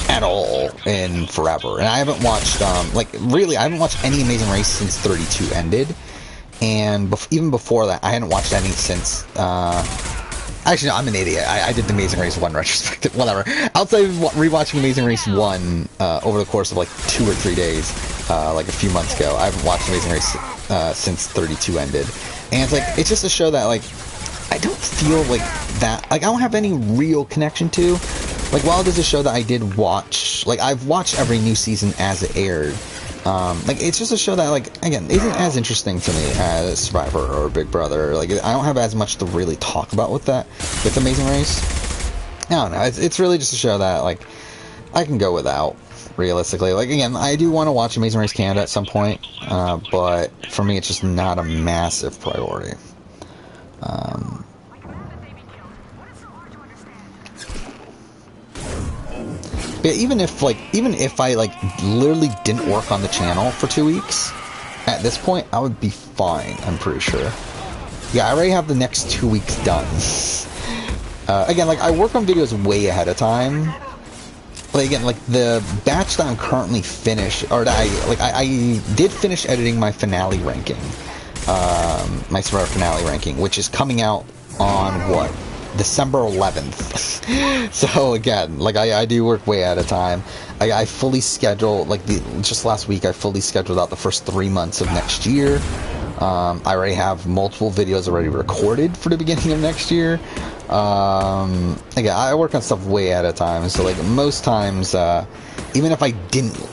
at all in forever. And I haven't watched, like, really, I haven't watched any Amazing Race since 32 ended. And even before that, I hadn't watched any since, actually, no, I'm an idiot. I did the Amazing Race 1 retrospective, whatever. Outside of rewatching Amazing Race 1 over the course of, like, 2 or 3 days, like a few months ago, I haven't watched Amazing Race since 32 ended. And it's like, it's just a show that, like, I don't feel like that, like, I don't have any real connection to. Like, while there's a show that I did watch, like, I've watched every new season as it aired. Like, it's just a show that, like, again, isn't as interesting to me as Survivor or Big Brother. Like, I don't have as much to really talk about with that, with Amazing Race. I don't know, it's really just a show that, like, I can go without, realistically. Like, again, I do want to watch Amazing Race Canada at some point, but for me, it's just not a massive priority. But even if I, like, literally didn't work on the channel for 2 weeks, at this point, I would be fine, I'm pretty sure. Yeah, I already have the next 2 weeks done. Again, like, I work on videos way ahead of time. But again, like, the batch that I'm currently finished, or that I did finish editing my finale ranking. My Survivor finale ranking, which is coming out on, what? December 11th. So again, like, I do work way out of time. I fully scheduled, like, just last week I fully scheduled out the first 3 months of next year. I already have multiple videos already recorded for the beginning of next year. Again, I work on stuff way at a time, so, like, most times, even if I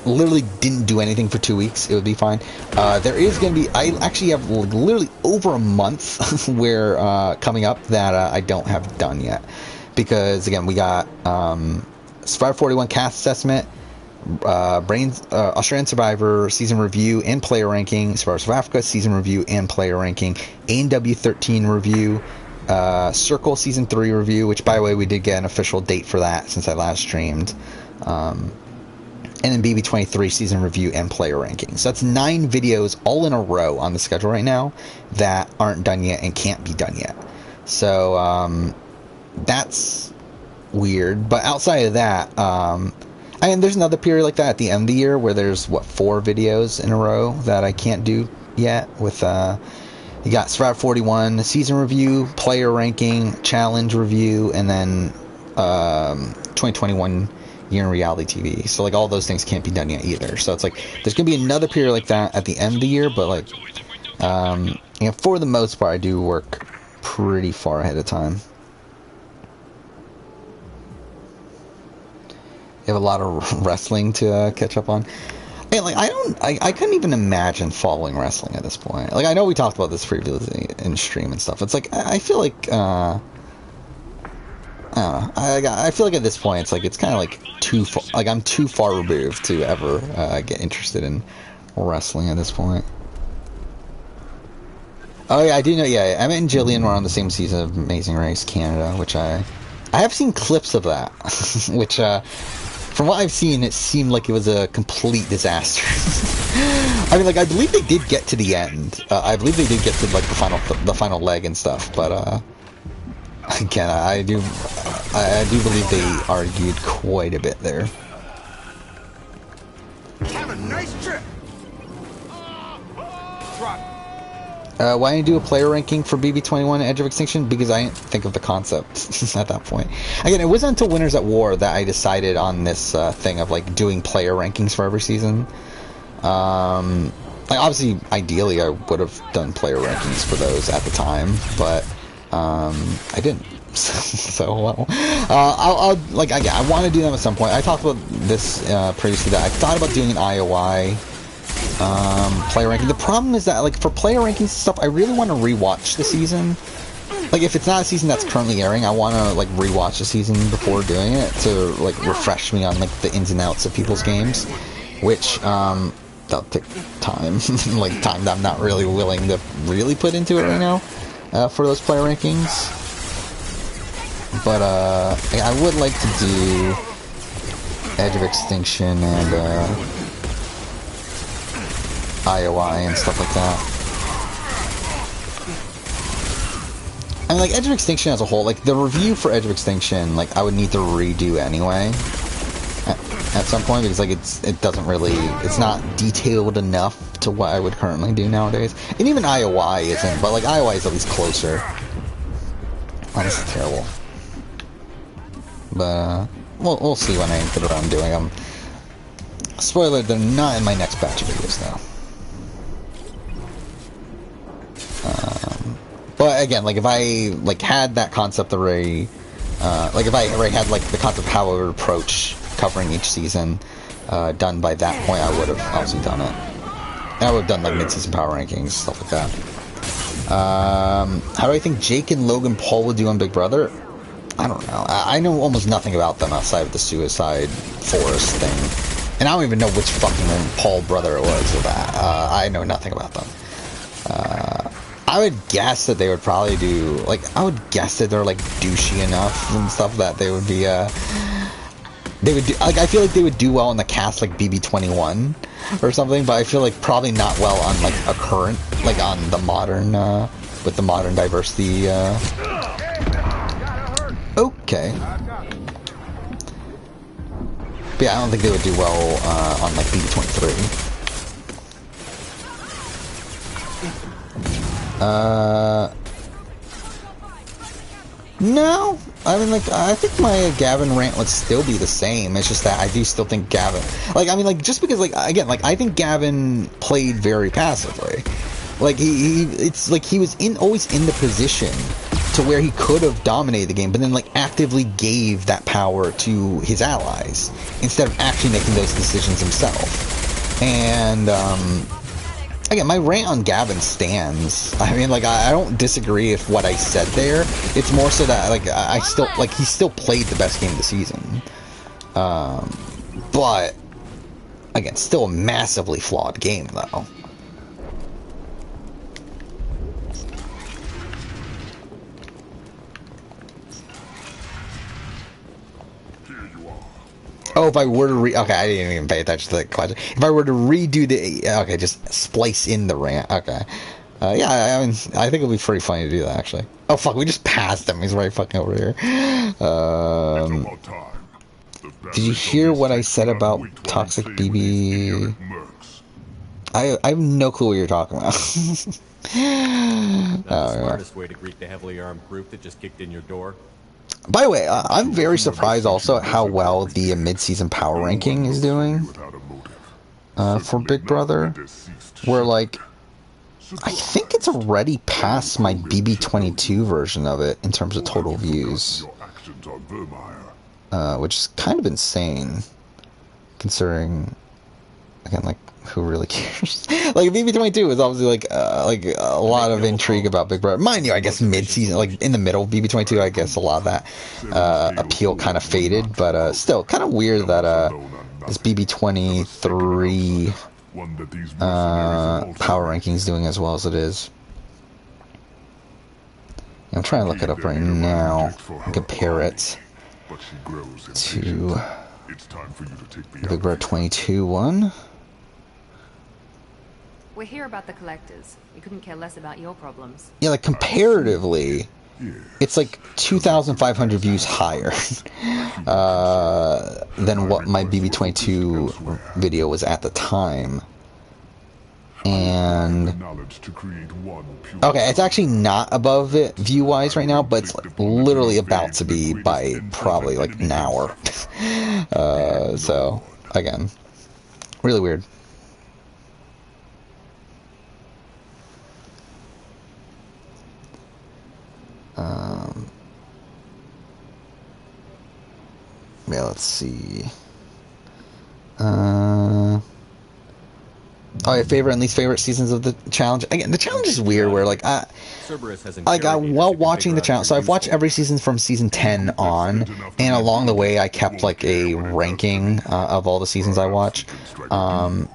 literally didn't do anything for 2 weeks, it would be fine. There is going to be, I actually have, like, literally over a month where, coming up that, I don't have done yet. Because, again, we got, Survivor 41 cast assessment, Australian Survivor season review and player ranking, Survivor South Africa season review and player ranking, A&W 13 review, Circle season 3 review, which, by the way, we did get an official date for that since I last streamed, and then BB23 season review and player ranking. So that's 9 videos all in a row on the schedule right now that aren't done yet and can't be done yet. So that's weird. But outside of that, there's another period like that at the end of the year where there's, 4 videos in a row that I can't do yet. With you got Survivor 41 season review, player ranking, challenge review, and then 2021 year in reality TV. So, like, all those things can't be done yet either. So it's like there's gonna be another period like that at the end of the year. But, like, for the most part, I do work pretty far ahead of time. You have a lot of wrestling to catch up on. And, like, I couldn't even imagine following wrestling at this point. Like, I know we talked about this previously in stream and stuff. It's like, I feel like, I don't know. I feel like at this point, it's like, it's kind of like too far, like, I'm too far removed to ever get interested in wrestling at this point. Oh yeah, I do know. Yeah, Emmett and Jillian were on the same season of Amazing Race Canada, which I have seen clips of that, which from what I've seen, it seemed like it was a complete disaster. I mean, like, I believe they did get to the end. I believe they did get to, like, the final leg and stuff, but again, I do believe they argued quite a bit there. Have a nice trip. Why didn't you do a player ranking for BB21 Edge of Extinction? Because I didn't think of the concept at that point. Again, it wasn't until Winners at War that I decided on this thing of, like, doing player rankings for every season. Like, obviously, ideally, I would have done player rankings for those at the time, but I didn't. So, well, I'll like, I want to do them at some point. I talked about this previously, that I thought about doing an IOI player ranking. The problem is that, like, for player rankings and stuff, I really want to rewatch the season. Like, if it's not a season that's currently airing, I want to, like, rewatch the season before doing it to, like, refresh me on, like, the ins and outs of people's games, which that'll take time. Like, time that I'm not really willing to really put into it right now for those player rankings. But I would like to do Edge of Extinction and IOI and stuff like that. I mean, like, Edge of Extinction as a whole, like, the review for Edge of Extinction, like, I would need to redo anyway. at some point, because like it's not detailed enough to what I would currently do nowadays. And even IOI isn't, but like IOI is at least closer. Oh, this is terrible. But we'll see when I get around doing them. Spoiler, they're not in my next batch of videos though. But again, like if I like had that concept already, like if I already had like the concept of how I would approach covering each season done by that point, I would have obviously done it. And I would have done like mid-season power rankings, stuff like that. How do I think Jake and Logan Paul would do on Big Brother? I don't know. I know almost nothing about them outside of the Suicide Forest thing. And I don't even know which fucking Paul brother it was with that. I know nothing about them. I would guess that they would probably do, like, I would guess that they're, like, douchey enough and stuff that they would be, they would do, like, I feel like they would do well in the cast, like, BB21 or something, but I feel like probably not well on, like, a current, like, on the modern, with the modern diversity, okay. But yeah, I don't think they would do well, on, like, BB23. No, I mean, like, I think my Gavin rant would still be the same. It's just that I do still think Gavin, like, I mean, like, just because, like, again, like, I think Gavin played very passively. Like, it's like he was always in the position to where he could have dominated the game, but then, like, actively gave that power to his allies instead of actually making those decisions himself. And, again, my rant on Gavin stands. I mean, like, I don't disagree with what I said there. It's more so that, like, I still, like, he still played the best game of the season. But, again, still a massively flawed game, though. Oh, if I were to okay, I didn't even pay attention to that question. If I were to redo the, okay, just splice in the rant, okay. Yeah, I mean, I think it'll be pretty funny to do that, actually. Oh, fuck, we just passed him. He's right fucking over here. Did you hear what I said about Toxic BB? I have no clue what you're talking about. Not the smartest way to greet the heavily armed group that just kicked in your door. By the way, I'm very surprised also at how well the mid-season power ranking is doing for Big Brother. Where, like, I think it's already past my BB22 version of it in terms of total views. Which is kind of insane, considering, again, like, who really cares? Like, BB22 is obviously, like a lot of intrigue about Big Brother. Mind you, I guess mid-season, like, in the middle of BB22, I guess a lot of that appeal kind of faded, but still, kind of weird that this BB23 power ranking's doing as well as it is. I'm trying to look it up right now and compare it to Big Brother 22 one. We're here about the collectors. We couldn't care less about your problems. Yeah, like, comparatively, it's like 2,500 views higher than what my BB22 video was at the time. And okay, it's actually not above it view-wise right now, but it's literally about to be by probably like an hour. So again, really weird. Yeah, let's see. Oh, yeah, favorite and least favorite seasons of the challenge. Again, the challenge is weird. Where like, while watching the challenge, so I've watched every season from season 10 on, and along the way, I kept like a ranking of all the seasons I watched. But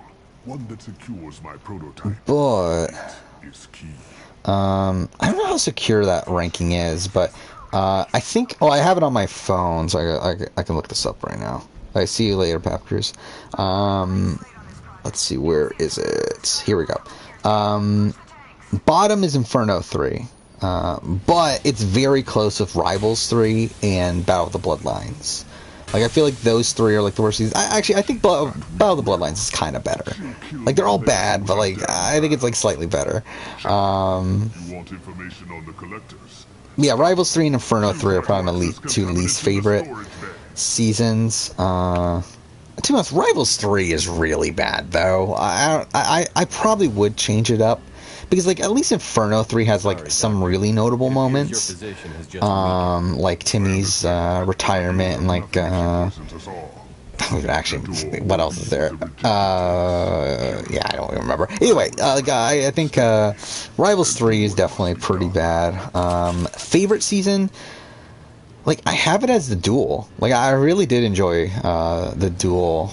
I don't know how secure that ranking is, but I think. Oh, I have it on my phone, so I can look this up right now. I see you later, Pap Cruz. Let's see, where is it? Here we go. Bottom is Inferno 3, but it's very close with Rivals 3 and Battle of the Bloodlines. Like, I feel like those three are like the worst seasons. I think Battle of the Bloodlines is kind of better. Like, they're all bad, but like I think it's like slightly better. You want information on the collectors? Yeah, Rivals 3 and Inferno 3 are probably my two least favorite seasons. To be honest, Rivals 3 is really bad though. I probably would change it up. Because, like, at least Inferno 3 has, like, some really notable moments. Like Timmy's retirement and, like, actually, what else is there? Yeah, I don't even remember. Anyway, I think Rivals 3 is definitely pretty bad. Favorite season? Like, I have it as The Duel. Like, I really did enjoy The Duel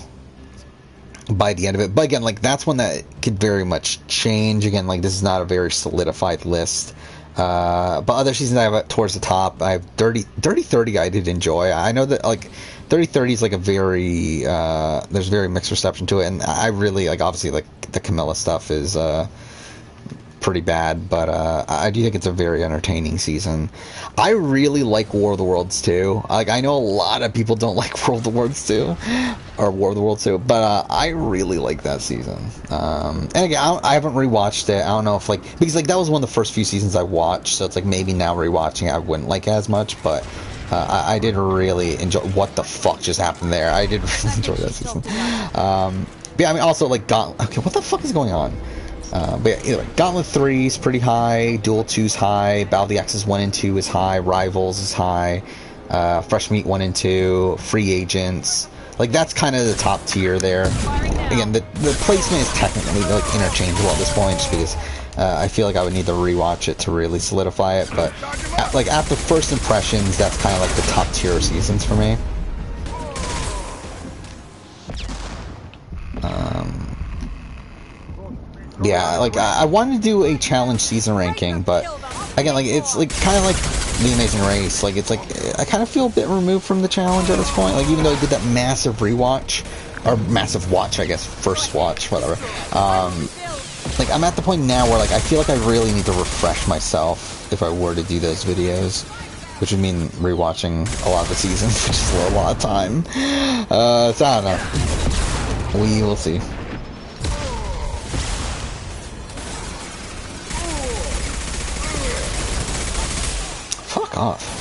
by the end of it, but again, like, that's one that could very much change. Again, like, this is not a very solidified list, but other seasons I have it towards the top. I have Dirty 30 I did enjoy. I know that, like, 30 is like a very there's very mixed reception to it, and I really like, obviously, like, the Camilla stuff is pretty bad, but I do think it's a very entertaining season. I really like War of the Worlds 2. Like, I know a lot of people don't like War of the Worlds 2, or War of the Worlds 2, but I really like that season. And again, I haven't rewatched it. I don't know if, like, because, like, that was one of the first few seasons I watched, so it's like maybe now rewatching it I wouldn't like it as much, but I did really enjoy. What the fuck just happened there? I did really enjoy that season. But yeah, I mean, also, like, okay, what the fuck is going on? But yeah, either way, Gauntlet 3 is pretty high, Duel 2 is high, Battle of the Axis 1 and 2 is high, Rivals is high, Fresh Meat 1 and 2, Free Agents. Like, that's kind of the top tier there. Again, the placement is technically, like, interchangeable at this point, just because I feel like I would need to rewatch it to really solidify it. But, like, after first impressions, that's kind of like the top tier seasons for me. Yeah, like, I wanted to do a challenge season ranking, but again, like, it's like kind of like The Amazing Race. Like, it's like I kind of feel a bit removed from the challenge at this point. Like, even though I did that massive rewatch, or massive watch, I guess, first watch, whatever. Like, I'm at the point now where, like, I feel like I really need to refresh myself if I were to do those videos, which would mean rewatching a lot of the seasons, which is a lot of time. So I don't know. We will see. Fuck off.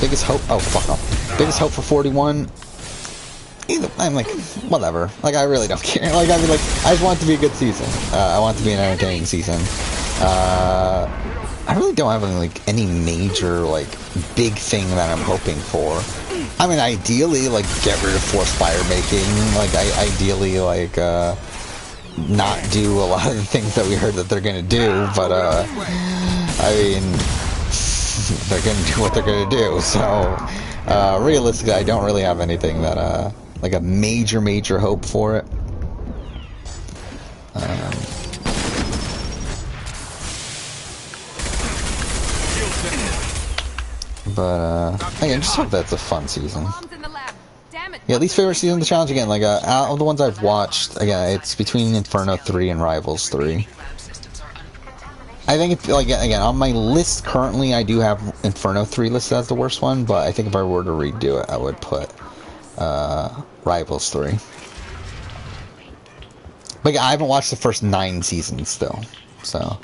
Biggest hope. Oh, fuck off. Biggest hope for 41. I'm like, whatever. Like, I really don't care. Like, I mean, like, I just want it to be a good season. I want it to be an entertaining season. I really don't have any major, like, big thing that I'm hoping for. I mean, ideally, like, get rid of forced fire making. Like, ideally, like, not do a lot of the things that we heard that they're gonna do. But, I mean, they're gonna do what they're gonna do. So, realistically, I don't really have anything that, like, a major hope for it. But, again, just hope that's a fun season. Yeah, least favorite season of the challenge, again, like, out of the ones I've watched, again, it's between Inferno 3 and Rivals 3. I think, if, like, again, on my list currently, I do have Inferno 3 listed as the worst one, but I think if I were to redo it, I would put Rivals 3. But yeah, I haven't watched the first 9 seasons still, so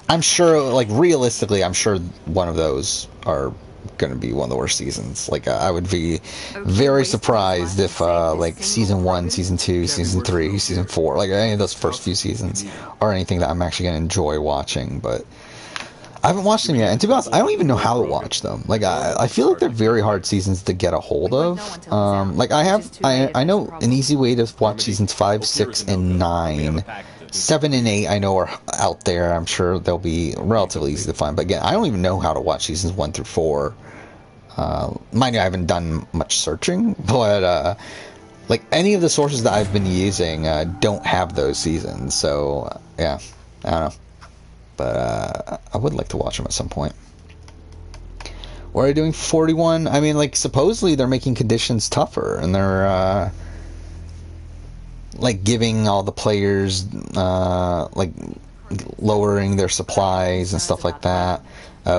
I'm sure, like, realistically, I'm sure one of those are going to be one of the worst seasons. Like, I would be very surprised if, like, Season 1, Season 2, Season 3, Season 4, like, any of those first few seasons are anything that I'm actually going to enjoy watching, but I haven't watched them yet, and to be honest, I don't even know how to watch them. Like, I feel like they're very hard seasons to get a hold of. Like, I know an easy way to watch Seasons 5, 6, and 9. 7 and 8 I know are out there. I'm sure they'll be relatively easy to find. But again, I don't even know how to watch Seasons 1 through 4. Mind you, I haven't done much searching, but like, any of the sources that I've been using don't have those seasons. So, yeah, I don't know. But I would like to watch them at some point. What are they doing for 41? I mean, like, supposedly they're making conditions tougher, and they're like, giving all the players like lowering their supplies and stuff like that.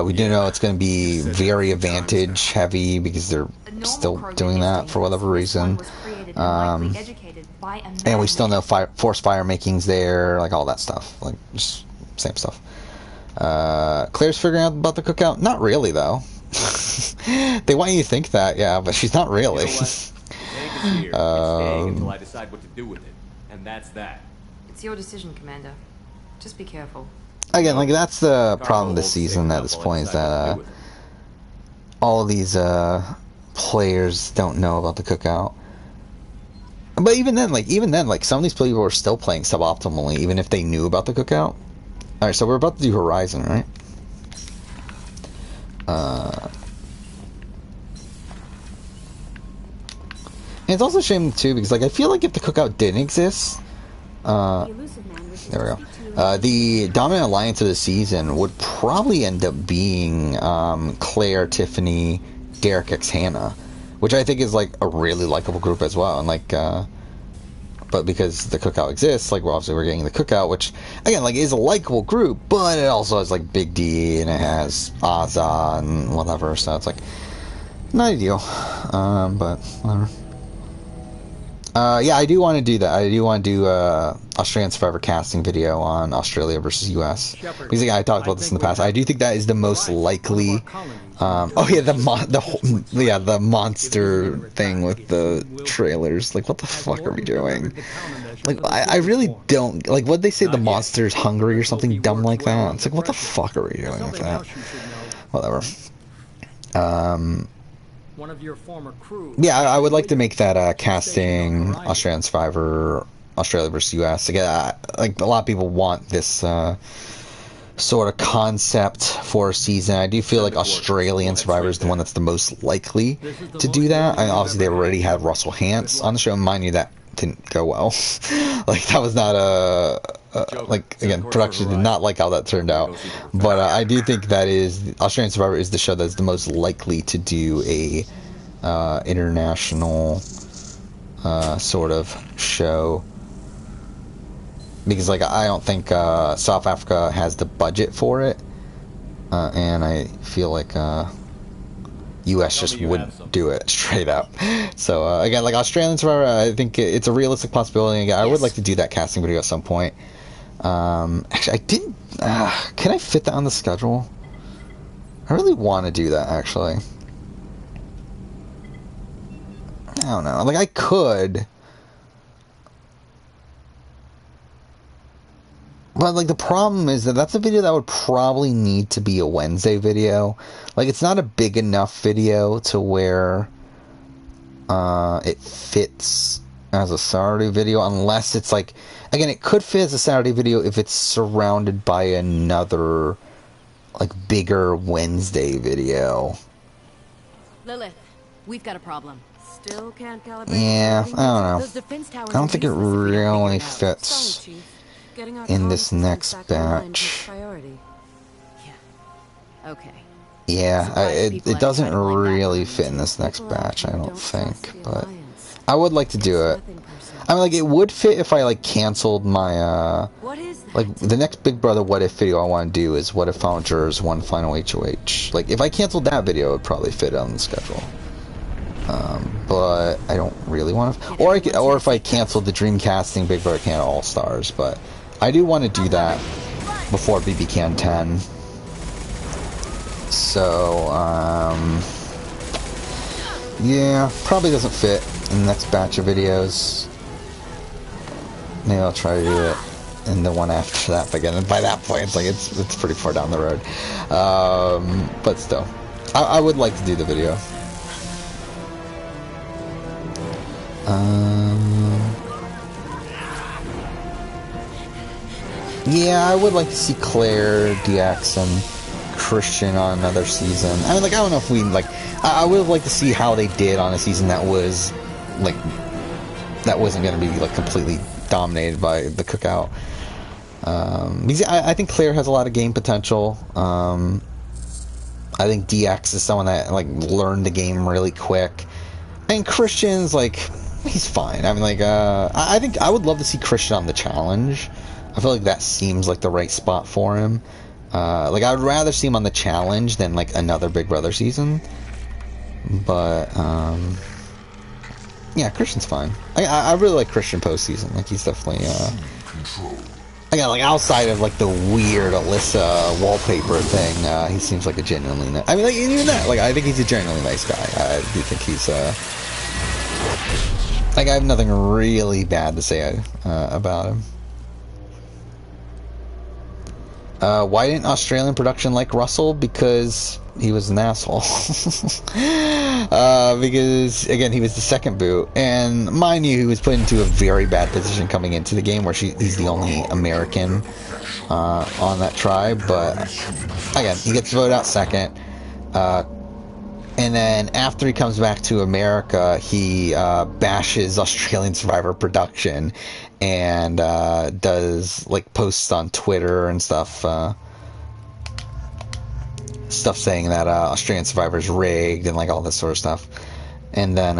We do know it's going to be very advantage heavy because they're still doing that for whatever reason. And we still know forced fire making's there, like all that stuff, like just same stuff. Claire's figuring out about the cookout? Not really, though. They want you to think that, yeah, but she's not really. You know what? The tank is here. It's staying until I decide what to do with it, and that's that. It's your decision, Commander. Just be careful. Again, like, that's the problem this season at this point, is that all of these players don't know about the cookout. But even then, some of these people are still playing suboptimally, even if they knew about the cookout. Alright, so we're about to do Horizon, right? And it's also a shame, too, because, like, I feel like if the cookout didn't exist, there we go. The dominant alliance of the season would probably end up being Claire, Tiffany, Derek X Hannah, which I think is like a really likable group as well. And like, but because the cookout exists, like we're getting the cookout, which again like is a likable group, but it also has like Big D and it has Azza and whatever. So it's like not ideal, but whatever. Yeah, I do want to do that. I do want to do Australian Survivor casting video on Australia versus US. Because again, I talked about this in the past. I do think that is the most likely. Oh yeah, the monster thing with the trailers. Like, what the fuck are we doing? Like, I really don't like. What they say, the monster's hungry or something dumb like that. It's like, what the fuck are we doing with that? Whatever. One of your former crew. Yeah, I would like to make that casting Australian Survivor, Australia versus US. Again, like a lot of people want this sort of concept for a season. I do feel like Australian Survivor is the one that's the most likely to do that. I mean, obviously they already had Russell Hantz on the show. Mind you, that didn't go well. Like that was not like again, production did not like how that turned out. But I do think that is Australian Survivor is the show that's the most likely to do a international sort of show, because like I don't think South Africa has the budget for it, and I feel like US just wouldn't do it straight up. So again, like Australian Survivor, I think it's a realistic possibility. Again, I would like to do that casting video at some point. Actually, I didn't. Can I fit that on the schedule? I really want to do that. Actually, I don't know. Like I could. But, like, the problem is that that's a video that would probably need to be a Wednesday video. Like, it's not a big enough video to where it fits as a Saturday video, unless it's, like... Again, it could fit as a Saturday video if it's surrounded by another, like, bigger Wednesday video. Lilith, we've got a problem. Still can't calibrate. Yeah, I don't know. I don't think it really fits in this next batch. Yeah. Okay. Yeah, it doesn't really fit in this next batch, I don't think, but I would like to do it. I mean, like, it would fit if I, like, canceled my, like, the next Big Brother What If video I want to do is What If Final Jurors One Final HOH. Like, if I canceled that video, it would probably fit on the schedule. But I don't really want to, or if I canceled the Dreamcasting Big Brother Canada All-Stars, but I do want to do that before BB-Can 10. So, yeah, probably doesn't fit in the next batch of videos. Maybe I'll try to do it in the one after that, but again, by that point, it's like, it's pretty far down the road. But still, I would like to do the video. Yeah, I would like to see Claire, DX, and Christian on another season. I mean, like, I don't know if we, like, I would like to see how they did on a season that was, like, that wasn't going to be, like, completely dominated by the cookout. Because I think Claire has a lot of game potential. I think DX is someone that, like, learned the game really quick. And Christian's, like, he's fine. I mean, like, I think I would love to see Christian on the challenge. I I feel like that seems like the right spot for him. Like, I would rather see him on the challenge than, like, another Big Brother season. But, yeah, Christian's fine. I really like Christian postseason. Like, he's definitely, again, like, outside of, like, the weird Alyssa wallpaper thing, he seems like a genuinely nice... I mean, like, even that, like, I think he's a genuinely nice guy. I do think he's, like, I have nothing really bad to say about him. Why didn't Australian production like Russell? Because he was an asshole. Because, again, he was the second boot. And mind you, he was put into a very bad position coming into the game where he's the only American on that tribe. But, again, he gets voted out second. And then after he comes back to America, he bashes Australian Survivor production and does, like, posts on Twitter and stuff saying that Australian Survivor's rigged and, like, all this sort of stuff. And then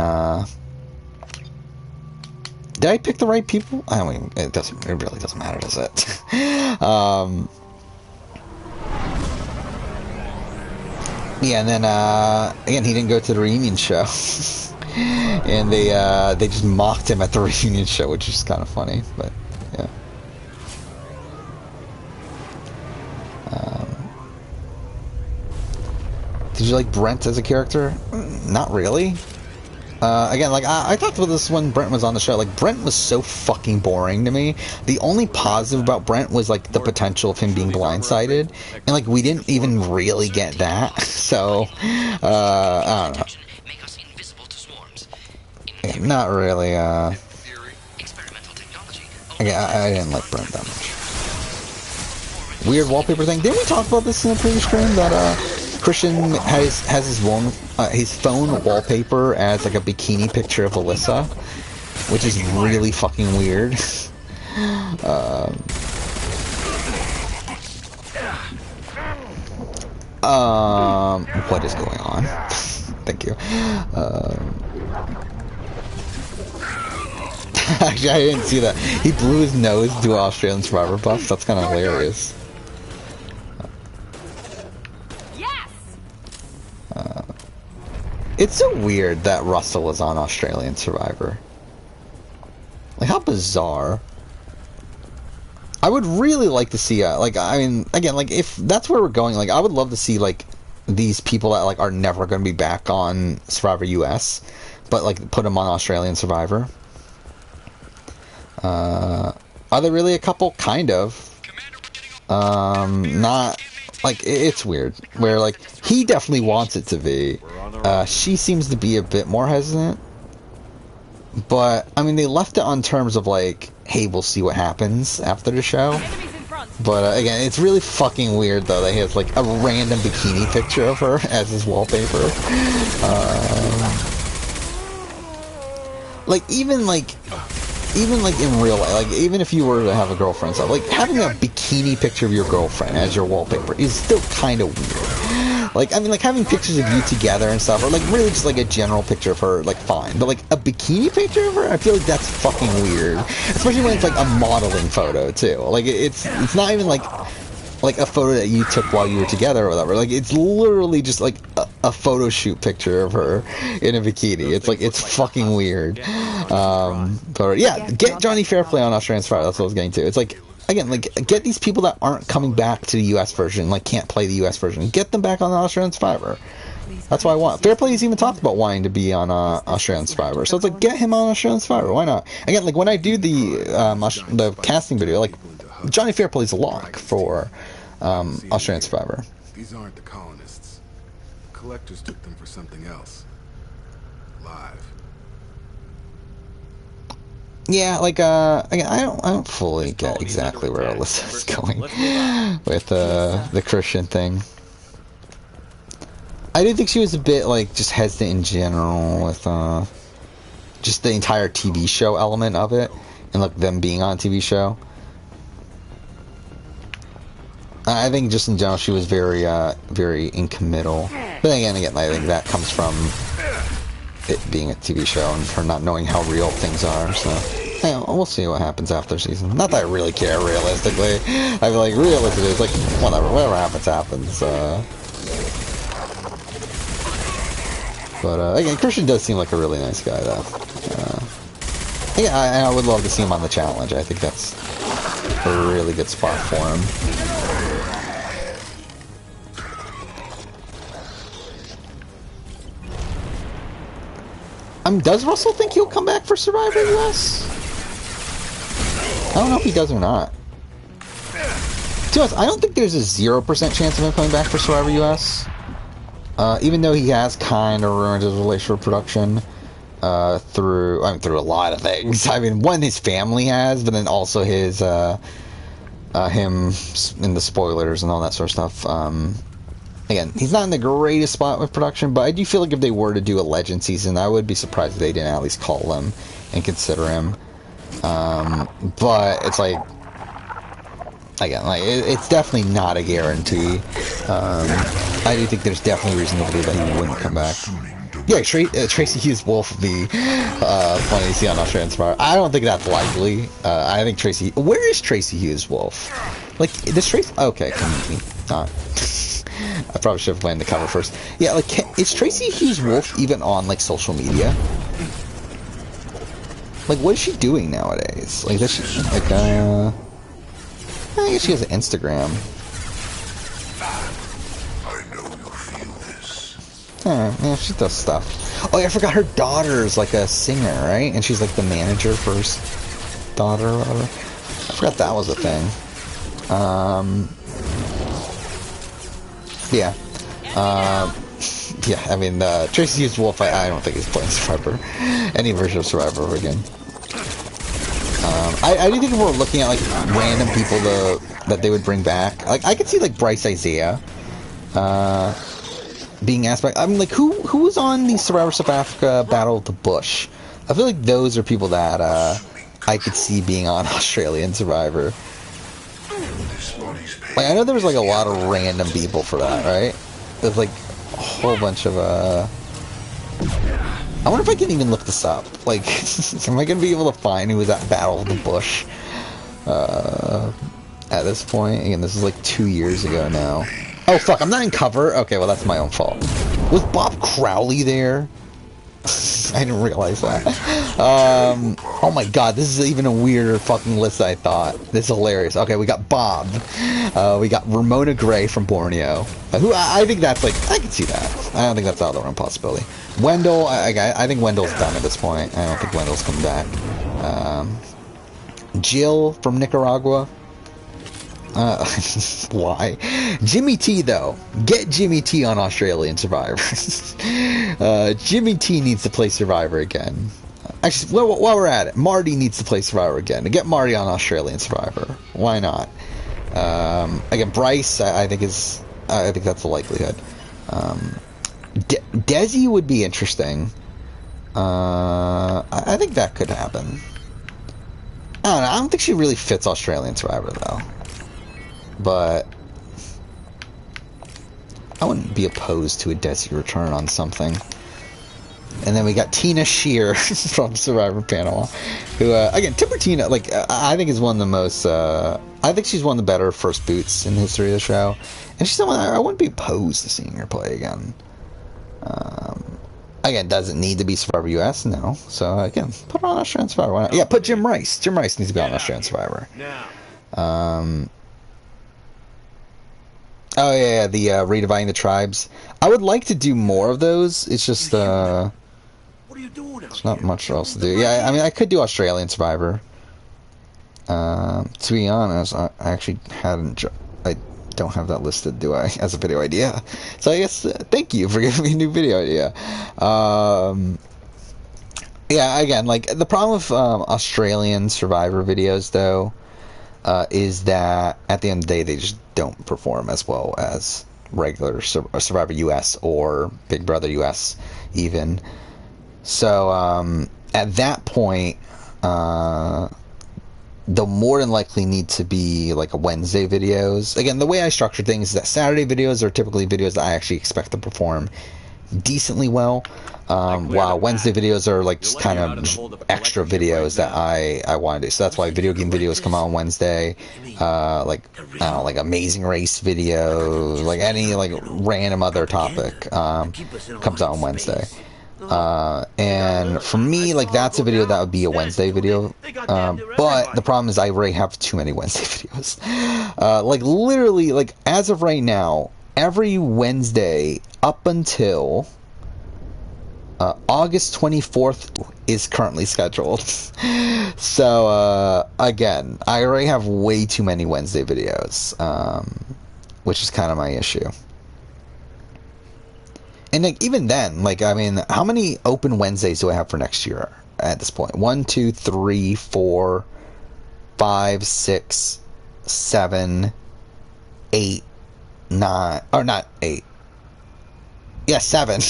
did I pick the right people? I mean, it really doesn't matter, does it? Yeah, and then again, he didn't go to the reunion show. And they just mocked him at the reunion show, which is kind of funny, but yeah. Did you like Brent as a character? Not really. Again, like, I talked about this when Brent was on the show. Like, Brent was so fucking boring to me. The only positive about Brent was, like, the potential of him being blindsided. And, like, we didn't even really get that. So, I don't know. Yeah, not really, again, I didn't like Brent that much. Weird wallpaper thing. Didn't we talk about this in a previous stream? That, Christian has his phone wallpaper as, like, a bikini picture of Alyssa, which is really fucking weird. What is going on? Thank you. Actually, I didn't see that. He blew his nose to an Australian Survivor buff. That's kind of hilarious. It's so weird that Russell is on Australian Survivor. Like, how bizarre. I would really like to see, like, I mean, again, like, if that's where we're going, like, I would love to see, like, these people that, like, are never going to be back on Survivor US, but, like, put them on Australian Survivor. Are they really a couple? Kind of. Not... Like, it's weird. Where, like, he definitely wants it to be. She seems to be a bit more hesitant. But, I mean, they left it on terms of, like, hey, we'll see what happens after the show. But, again, it's really fucking weird, though, that he has, like, a random bikini picture of her as his wallpaper. Like, even, like, in real life, like, even if you were to have a girlfriend, stuff, like, having a bikini picture of your girlfriend as your wallpaper is still kind of weird. Like, I mean, like, having pictures of you together and stuff, or, like, really just, like, a general picture of her, like, fine. But, like, a bikini picture of her, I feel like that's fucking weird. Especially when it's, like, a modeling photo, too. Like, it's not even, like a photo that you took while you were together or whatever. Like, it's literally just, like, a photo shoot picture of her in a bikini. It's, like, it's fucking weird. But, yeah, get Johnny Fairplay on Australian Survivor. That's what I was getting to. It's, like, again, like, get these people that aren't coming back to the US version, like, can't play the US version. Get them back on the Australian Survivor. That's what I want. Fairplay's even talked about wanting to be on Australian Survivor. So it's, like, get him on Australian Survivor. Why not? Again, like, when I do the casting video, like, Johnny Fairplay's a lock for Australian Survivor. These aren't the colonists. The collectors took them for something else. Live. Yeah, like, again, I don't fully get exactly where Alyssa's going with the Christian thing. I do think she was a bit, like, just hesitant in general with just the entire TV show element of it, and, like, them being on a TV show. I think just in general she was very incommittal. But then again, I think that comes from it being a TV show and her not knowing how real things are, so. Yeah, we'll see what happens after season. Not that I really care, realistically. I feel like, realistically, it's like, whatever happens, happens. But, again, Christian does seem like a really nice guy, though. Yeah, I would love to see him on the challenge. I think that's a really good spot for him. Does Russell think he'll come back for Survivor US? I don't know if he does or not. To be honest, I don't think there's a 0% chance of him coming back for Survivor US. Even though he has kind of ruined his relationship with production through a lot of things. I mean, one, his family has, but then also his him in the spoilers and all that sort of stuff. Again, he's not in the greatest spot with production, but I do feel like if they were to do a Legend season, I would be surprised if they didn't at least call him and consider him. But it's like, again, like it's definitely not a guarantee. I do think there's definitely reason to believe that he wouldn't come back. Yeah, Tracy Hughes Wolf would be funny to see on Australian Survivor. I don't think that's likely. I think Tracy... Where is Tracy Hughes Wolf? Like, this Tracy... Okay, I probably should have planned the cover first. Yeah, like, is Tracy Hughes Wolf even on, like, social media? Like, what is she doing nowadays? Like, does she... Like, I guess she has an Instagram. Yeah, she does stuff. Oh yeah, I forgot her daughter's like a singer, right? And she's like the manager for her daughter or whatever. I forgot that was a thing. Yeah. Yeah, I mean, Tracy Hughes Wolf, I don't think he's playing Survivor. Any version of Survivor again. I do think we're looking at like random people that they would bring back. Like, I could see like Bryce Isaiah. Being asked by, I mean, like, who was on the Survivor South Africa Battle of the Bush? I feel like those are people that I could see being on Australian Survivor. Like, I know there was like a lot of random people for that, right? There's like a whole bunch of I wonder if I can even look this up. Like, am I gonna be able to find who was at Battle of the Bush at this point? Again, this is like 2 years ago now. Oh fuck, I'm not in cover? Okay, well that's my own fault. Was Bob Crowley there? I didn't realize that. Oh my god, this is even a weirder fucking list than I thought. This is hilarious. Okay, we got Bob. We got Ramona Gray from Borneo. Who I think that's like, I can see that. I don't think that's out of the realm possibility. Wendell, I think Wendell's done at this point. I don't think Wendell's coming back. Jill from Nicaragua. Why? Jimmy T, though. Get Jimmy T on Australian Survivor. Jimmy T needs to play Survivor again. Actually, while we're at it, Marty needs to play Survivor again. Get Marty on Australian Survivor. Why not? Again, Bryce, I think that's a likelihood. Desi would be interesting. I think that could happen. I don't know. I don't think she really fits Australian Survivor, though. But I wouldn't be opposed to a Desi return on something. And then we got Tina Shear from Survivor Panama, who, again, Timbertina, like, I think is one of the most, I think she's one of the better first boots in the history of the show. And she's someone I wouldn't be opposed to seeing her play again. Again, does it need to be Survivor US? No. So, again, put her on Australian Survivor. Why not? Yeah, put Jim Rice. Jim Rice needs to be on Australian Survivor. Oh yeah, the redividing the tribes. I would like to do more of those. It's just there's not much else to do. Yeah, I mean, I could do Australian Survivor. To be honest, I actually hadn't. I don't have that listed, do I? As a video idea. So I guess thank you for giving me a new video idea. Yeah, again, like the problem with Australian Survivor videos, though. Is that at the end of the day they just don't perform as well as regular Survivor US or Big Brother US even. So at that point they'll more than likely need to be like a Wednesday videos. Again, the way I structure things is that Saturday videos are typically videos that I actually expect to perform decently well. While Wednesday videos are like just kind of extra videos that I want to do. So that's why video game videos come out on Wednesday. Like I don't know, like Amazing Race video, like any like random other topic comes out on Wednesday. And for me, like that's a video that would be a Wednesday video. But the problem is I already have too many Wednesday videos. Like literally, like as of right now, every Wednesday up until August 24th is currently scheduled. So, again, I already have way too many Wednesday videos, which is kind of my issue. And like, even then, like, I mean, how many open Wednesdays do I have for next year at this point? 1, 2, 3, 4, 5, 6, 7, 8, 9, or not 8. Yeah, 7.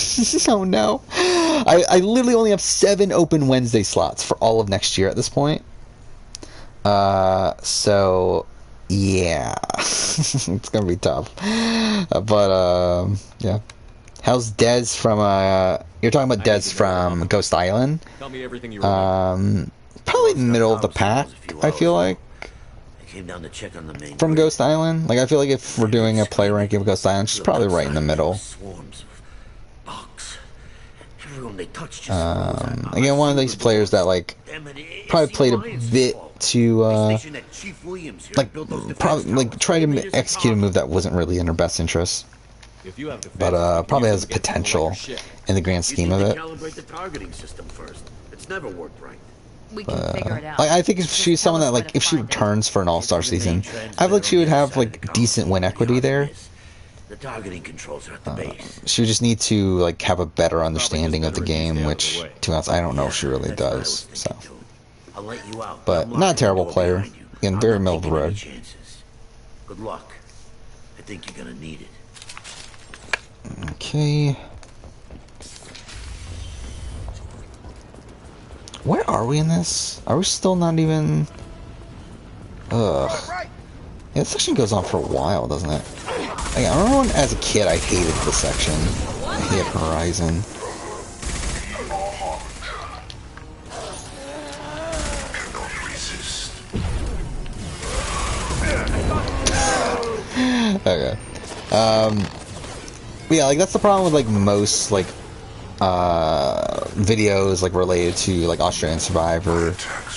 Oh no. I literally only have 7 open Wednesday slots for all of next year at this point. So yeah. It's gonna be tough. But yeah. How's Dez from you're talking about Dez from Ghost Island? Tell me everything you remember. Probably middle of the pack, I feel like. Came down to check on the main from Ghost Island. Like I feel like if we're doing a player ranking of Ghost Island, she's probably right in the middle. Swarms of bugs. Everyone they touch just again, one of these players that like probably played a bit to like probably like try to execute a move that wasn't really in her best interest. But probably has potential in the grand scheme of it. Calibrate the targeting system first. It's never worked right. We can figure it out. Like, I think if she's someone that, like, if she returns for an all-star season, I feel like she would have, like, decent win equity there. The targeting controls are at the base. She would just need to, like, have a better understanding of the game, which, to be honest, I don't know if she really does, so. But, not a terrible player. Again, very middle of the road. Good luck. I think you're gonna need it. Okay. Where are we in this? Are we still not even... Ugh. Yeah, this section goes on for a while, doesn't it? Like, I remember when, as a kid, I hated this section. I hated Horizon. Okay. But yeah, like, that's the problem with, like, most, like, videos like related to like Australian Survivor,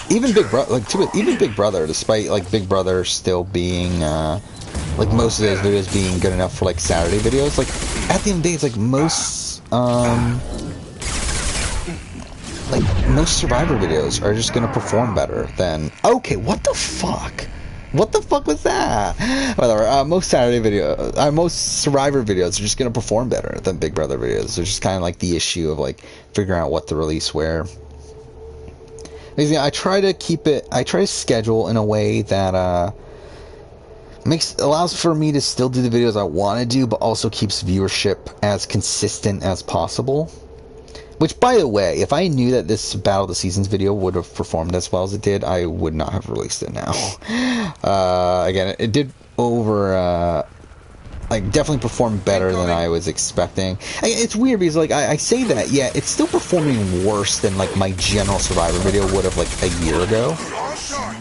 even Big Brother, like even Big Brother, despite like Big Brother still being like most of those videos being good enough for like Saturday videos. Like at the end of the day, it's like most Survivor videos are just gonna perform better than. Okay, what the fuck? What the fuck was that? Whatever. Most Survivor videos are just gonna perform better than Big Brother videos. It's just kind of like the issue of like figuring out what to release where. Basically, I try to schedule in a way that allows for me to still do the videos I want to do, but also keeps viewership as consistent as possible. Which, by the way, if I knew that this Battle of the Seasons video would have performed as well as it did, I would not have released it now. Again, it did like, definitely performed better than I was expecting. It's weird because, like, I say that, yeah, it's still performing worse than, like, my general Survivor video would have, like, a year ago.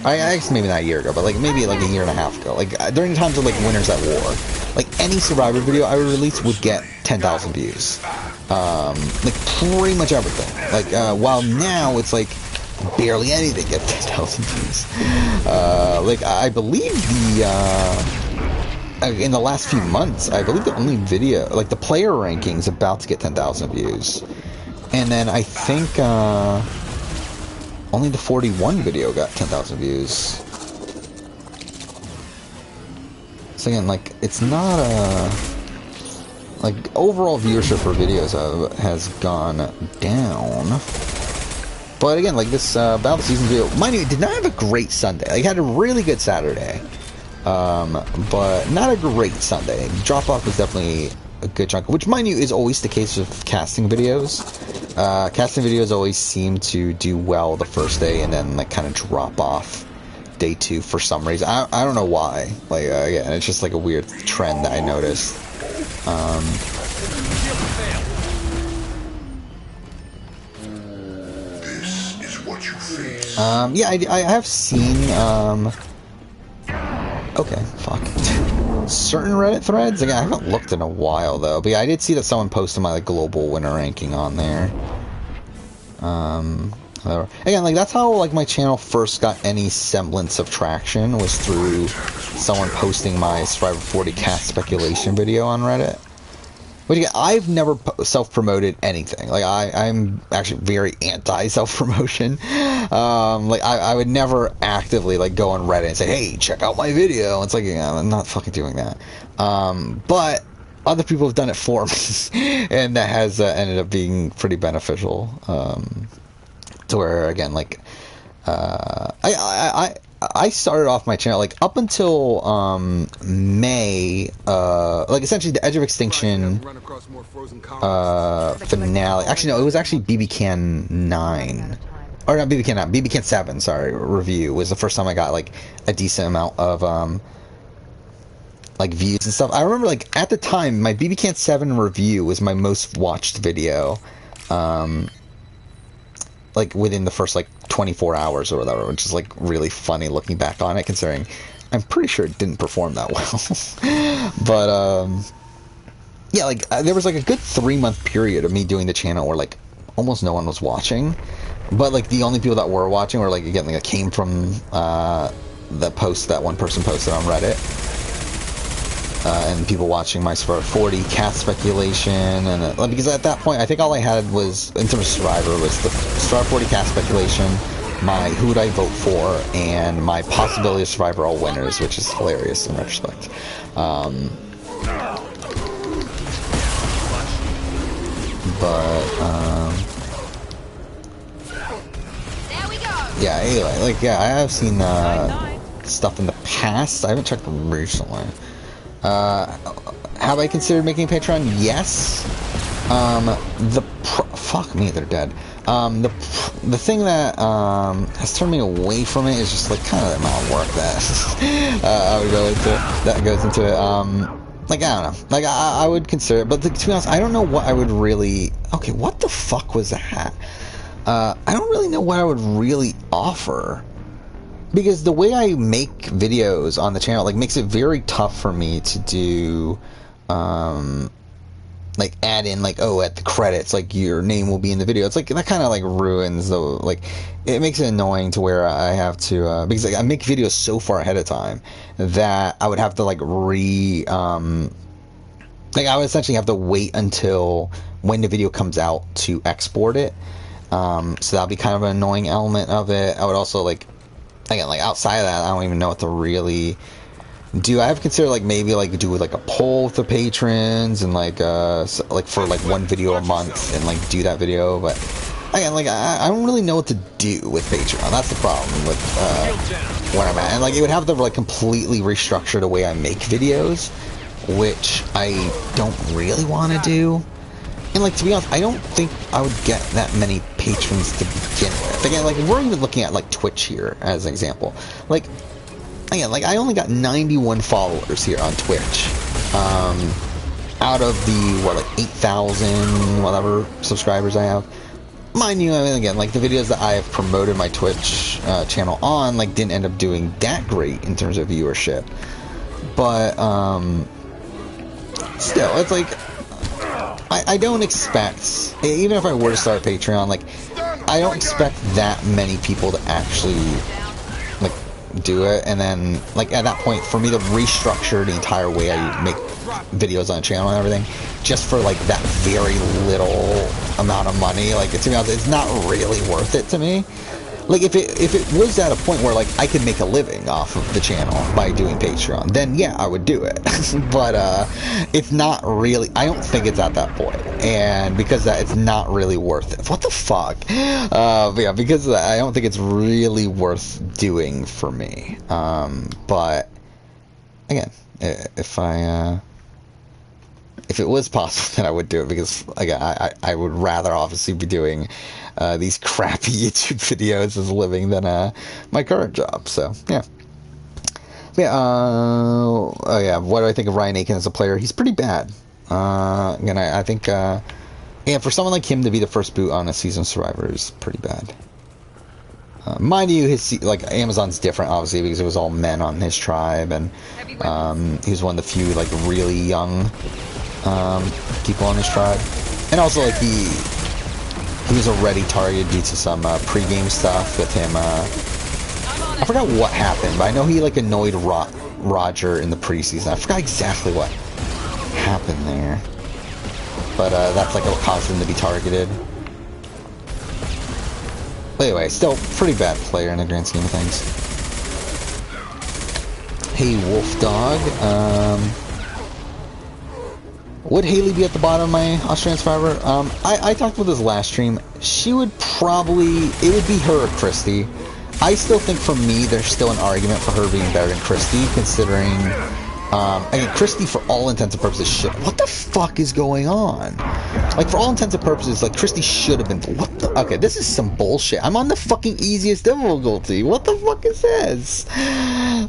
I guess maybe not a year ago, but, like, maybe, like, a year and a half ago. Like, during the times of, like, Winners at War, like, any Survivor video I would release would get 10,000 views. Like, pretty much everything. Like, while now it's, like, barely anything gets 10,000 views. Like, I believe in the last few months, I believe the only video, like, the player rankings is about to get 10,000 views. And then I think, only the 41 video got 10,000 views. So again, like, it's not like, overall viewership for videos has gone down. But again, like, this Battle of the Season video, mind you, it did not have a great Sunday. Like, it had a really good Saturday. But not a great Sunday. Drop-off was definitely a good chunk, which, mind you, is always the case with casting videos. Casting videos always seem to do well the first day and then, like, kind of drop off day 2 for some reason. I don't know why. Like, yeah, it's just, like, a weird trend that I noticed. Yeah, I have seen, okay, fuck. Certain Reddit threads? Again, I haven't looked in a while, though. But yeah, I did see that someone posted my, like, global winner ranking on there. Again, like, that's how, like, my channel first got any semblance of traction, was through someone posting my Survivor 40 cast speculation video on Reddit. But again, I've never self-promoted anything. Like, I'm actually very anti-self-promotion. Like, I would never actively, like, go on Reddit and say, hey, check out my video. It's like, yeah, I'm not fucking doing that. But other people have done it for me, and that has ended up being pretty beneficial. To where, again, like, I started off my channel, like, up until May, like, essentially the Edge of Extinction finale. Actually, no, it was actually BB Can 9. Or not BB Can 9, BB Can 7, sorry, review was the first time I got, like, a decent amount of, like, views and stuff. I remember, like, at the time, my BB Can 7 review was my most watched video, like, within the first, like, 24 hours or whatever, which is, like, really funny looking back on it, considering I'm pretty sure it didn't perform that well. But, yeah, like, there was, like, a good 3-month period of me doing the channel where, like, almost no one was watching. But, like, the only people that were watching were, like, again, like, it came from, the post that one person posted on Reddit. And people watching my Survivor 40 cast speculation, and because at that point, I think all I had was, in terms of Survivor, was the Survivor 40 cast speculation, my who would I vote for, and my possibility of Survivor all winners, which is hilarious in retrospect. Yeah, anyway, like, yeah, I have seen stuff in the past. I haven't checked recently. Have I considered making Patreon? Yes. Fuck me, they're dead. The thing that has turned me away from it is just, like, kind of the amount of work that I would go into. That goes into it. Like, I don't know. Like, I would consider it, but to be honest, I don't know what I would really. Okay, what the fuck was that? I don't really know what I would really offer. Because the way I make videos on the channel, like, makes it very tough for me to do, like, add in, like, oh, at the credits, like, your name will be in the video. It's like, that kind of, like, ruins the, like, it makes it annoying to where I have to, because, like, I make videos so far ahead of time that I would have to, like, like, I would essentially have to wait until when the video comes out to export it. So that'll be kind of an annoying element of it. I would also, like, again, like, outside of that, I don't even know what to really do. I have considered, like, maybe, like, do, like, a poll with the patrons and, like, like, for, like, one video a month and, like, do that video. But again, like, I don't really know what to do with Patreon. That's the problem with where I'm at. And, like, it would have to, like, completely restructure the way I make videos, which I don't really want to do. And, like, to be honest, I don't think I would get that many patrons to begin with. Again, like, we're even looking at, like, Twitch here as an example. Like, again, like, I only got 91 followers here on Twitch. Out of the, what, like, 8,000, whatever, subscribers I have. Mind you, I mean, again, like, the videos that I have promoted my Twitch channel on, like, didn't end up doing that great in terms of viewership. But, still, it's like, I don't expect, even if I were to start Patreon, like, I don't expect that many people to actually, like, do it. And then, like, at that point, for me to restructure the entire way I make videos on the channel and everything, just for, like, that very little amount of money, like, to be honest, it's not really worth it to me. Like, if it was at a point where, like, I could make a living off of the channel by doing Patreon, then yeah, I would do it. But it's not really, I don't think it's at that point. And because that, it's not really worth it. What the fuck? But yeah, because of that, I don't think it's really worth doing for me. But again, if it was possible, then I would do it, because, again, I would rather obviously be doing these crappy YouTube videos as a living than my current job. So yeah. Yeah. Oh yeah. What do I think of Ryan Aiken as a player? He's pretty bad. Again, I think, and for someone like him to be the first boot on a season Survivor is pretty bad. Mind you, his like Amazon's different, obviously, because it was all men on his tribe, and he was one of the few like really young people on his tribe, and also like he was already targeted due to some pre-game stuff with him. I forgot what happened, but I know he like annoyed Roger in the preseason. I forgot exactly what happened there, but that's like what caused him to be targeted. But anyway, still pretty bad player in the grand scheme of things. Hey, Wolf Dog. Would Haley be at the bottom of my Australian Survivor? I talked about this last stream. She would probably... It would be her or Christy. I still think for me, there's still an argument for her being better than Christy, considering... again, Christy, for all intents and purposes, should... What the fuck is going on? Like, for all intents and purposes, like, Christy should have been... What the... Okay, this is some bullshit. I'm on the fucking easiest difficulty. What the fuck is this?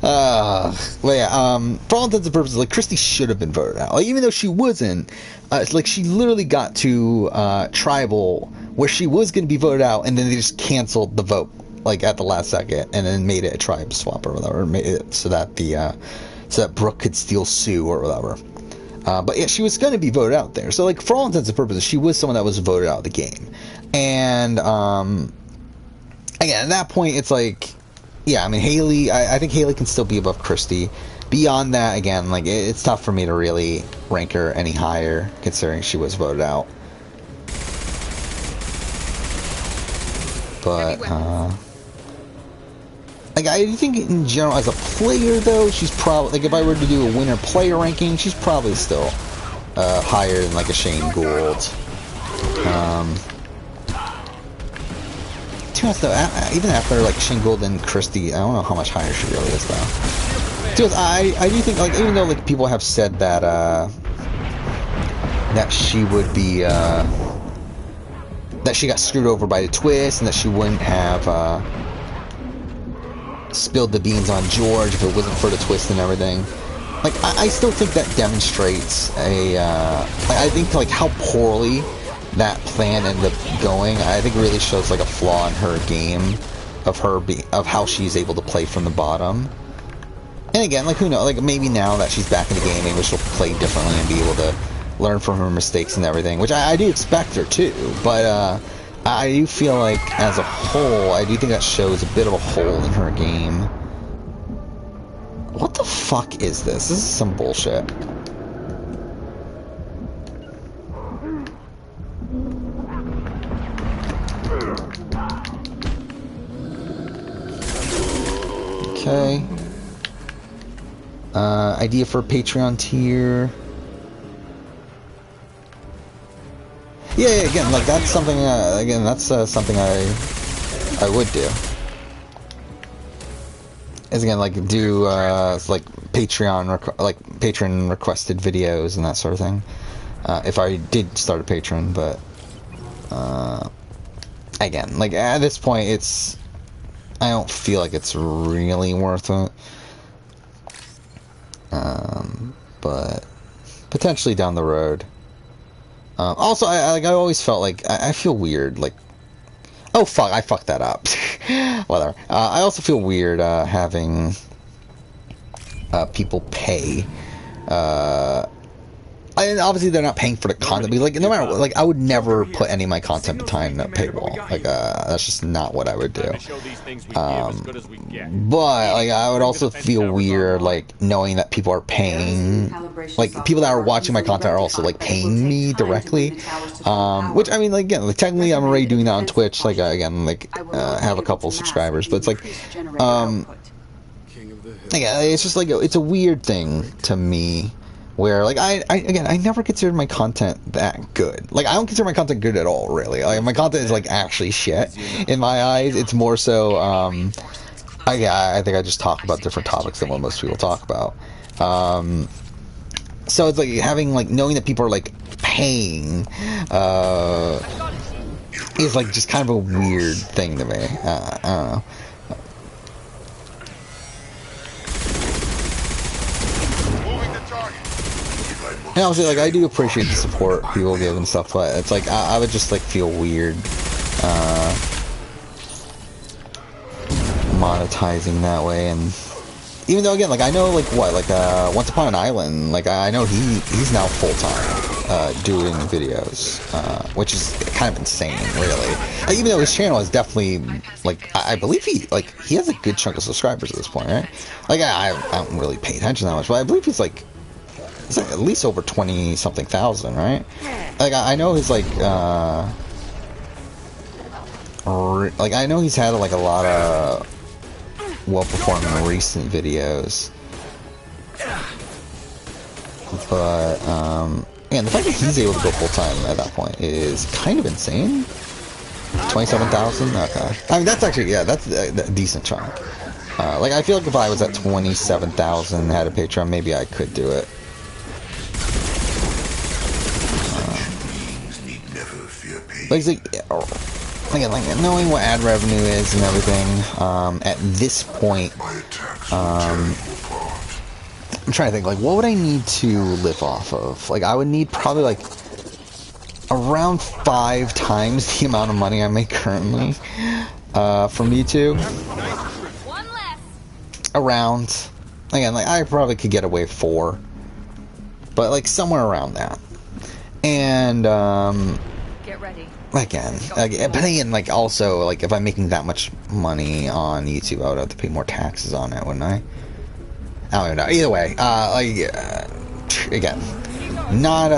Well, yeah, for all intents and purposes, like, Christy should have been voted out. Like, even though she wasn't, like, she literally got to, Tribal, where she was going to be voted out, and then they just canceled the vote, like, at the last second, and then made it a tribe swap or whatever, made it so that the, so that Brooke could steal Sue or whatever. But yeah, she was going to be voted out there. So, like, for all intents and purposes, she was someone that was voted out of the game. And, again, at that point, it's like, yeah, I mean, Haley, I think Haley can still be above Christy. Beyond that, again, like, it's tough for me to really rank her any higher, considering she was voted out. But, like, I think in general, as a player, though, she's probably, like, if I were to do a winner player ranking, she's probably still higher than, like, a Shane Gould. To be honest, though, even after, like, Shane Gould and Christy, I don't know how much higher she really is, though. To be honest, I do think, like, even though, like, people have said that, that she would be, that she got screwed over by the twist, and that she wouldn't have, spilled the beans on George if it wasn't for the twist and everything. Like, I still think that demonstrates a, I think, like, how poorly that plan ended up going. I think it really shows, like, a flaw in her game of her of how she's able to play from the bottom. And again, like, who knows, like, maybe now that she's back in the game, maybe she'll play differently and be able to learn from her mistakes and everything, which I do expect her to, but, I do feel like, as a whole, I do think that shows a bit of a hole in her game. What the fuck is this? This is some bullshit. Okay. Idea for a Patreon tier. Yeah, again, like, that's something, again, that's something I would do. Is, again, like, do, like, patron requested videos and that sort of thing. If I did start a Patreon, but, again, like, at this point, I don't feel like it's really worth it. But, potentially down the road. Also, I always felt like, I feel weird, like, oh fuck, I fucked that up. Whatever. I also feel weird, having, people pay, and obviously they're not paying for the content, but, like, no matter what, like, I would never put any of my content behind a paywall. Like, that's just not what I would do. But, like, I would also feel weird, like, knowing that people are paying, like, people that are watching my content are also, like, paying me directly, which, I mean, like, again, like, technically I'm already doing that on Twitch, like, again, like, have a couple subscribers, but it's like, yeah, it's just, like, it's a weird thing to me, where, like, I never considered my content that good. Like, I don't consider my content good at all, really. Like, my content is, like, actually shit in my eyes. It's more so, I think I just talk about different topics than what most people talk about. So it's, like, having, like, knowing that people are, like, paying, is, like, just kind of a weird thing to me. I don't know. And obviously, like, I do appreciate the support people give and stuff, but it's like, I would just, like, feel weird, monetizing that way. And even though, again, like I know, like what, like Once Upon an Island, like I know he's now full-time doing videos, which is kind of insane, really. Even though his channel is definitely, like, I believe he has a good chunk of subscribers at this point, right? Like I don't really pay attention that much, but I believe it's like at least over 20-something thousand, right? Like I know his like I know he's had like a lot of well-performing recent videos, but and the fact that he's able to go full-time at that point is kind of insane. 27,000. Okay, I mean that's actually, yeah, that's a decent chunk. Like I feel like if I was at 27,000 and had a Patreon, maybe I could do it. Again, like knowing what ad revenue is and everything, at this point, I'm trying to think, like, what would I need to live off of? Like, I would need probably, like, around 5 times the amount of money I make currently, from YouTube. One less. Around. Again, like, I probably could get away with 4. But, like, somewhere around that. And, Get ready. Again, but again, like, also, like, if I'm making that much money on YouTube, I would have to pay more taxes on it, wouldn't I? I don't even know. Either way, again, not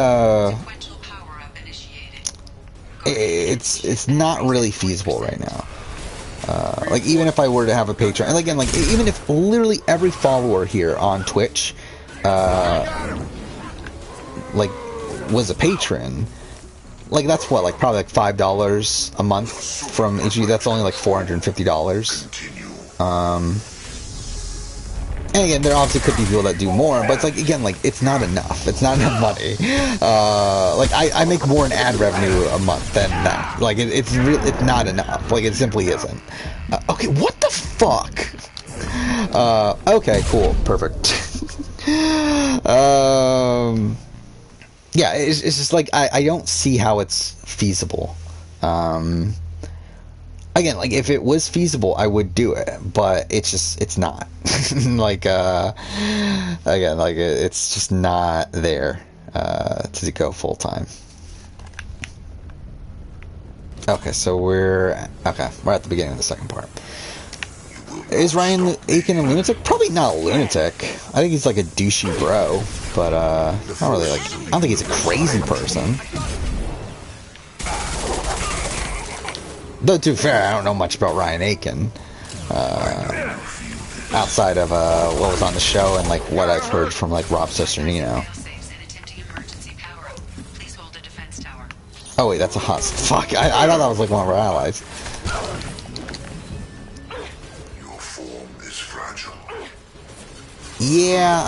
it's not really feasible right now. Like, even if I were to have a Patreon, and again, like, even if literally every follower here on Twitch, like, was a patron, like, that's what, like, probably like $5 a month from HG. That's only like $450. And again, there obviously could be people that do more, but it's like, again, like, it's not enough. It's not enough money. Like, I make more in ad revenue a month than that. Like, it's not enough. Like, it simply isn't. Okay, what the fuck? Okay, cool, perfect. Yeah, it's just like, I don't see how it's feasible. Again, like, if it was feasible, I would do it, but it's not. Like, again, like, it's just not there, to go full-time. Okay, so we're at the beginning of the second part. Is Ryan Aiken a lunatic? Probably not a lunatic. I think he's like a douchey bro, but not really, like, I don't think he's a crazy person. Though, to be fair, I don't know much about Ryan Aiken, outside of what was on the show and like what I've heard from like Rob Cesternino. Oh wait, that's a hot fuck. I thought that was like one of our allies. Yeah,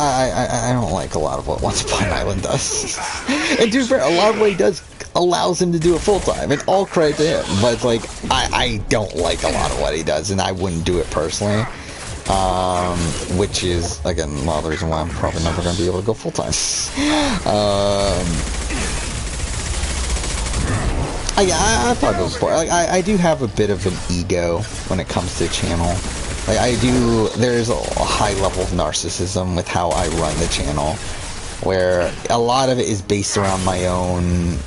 I don't like a lot of what Once Upon an Island does. And to be fair, a lot of what he does allows him to do it full time, and all credit to him. But it's like, I don't like a lot of what he does, and I wouldn't do it personally. Which is, again, a lot of the reason why I'm probably never going to be able to go full time. I probably go for it. Like, I do have a bit of an ego when it comes to the channel. Like, there's a high level of narcissism with how I run the channel, where a lot of it is based around my own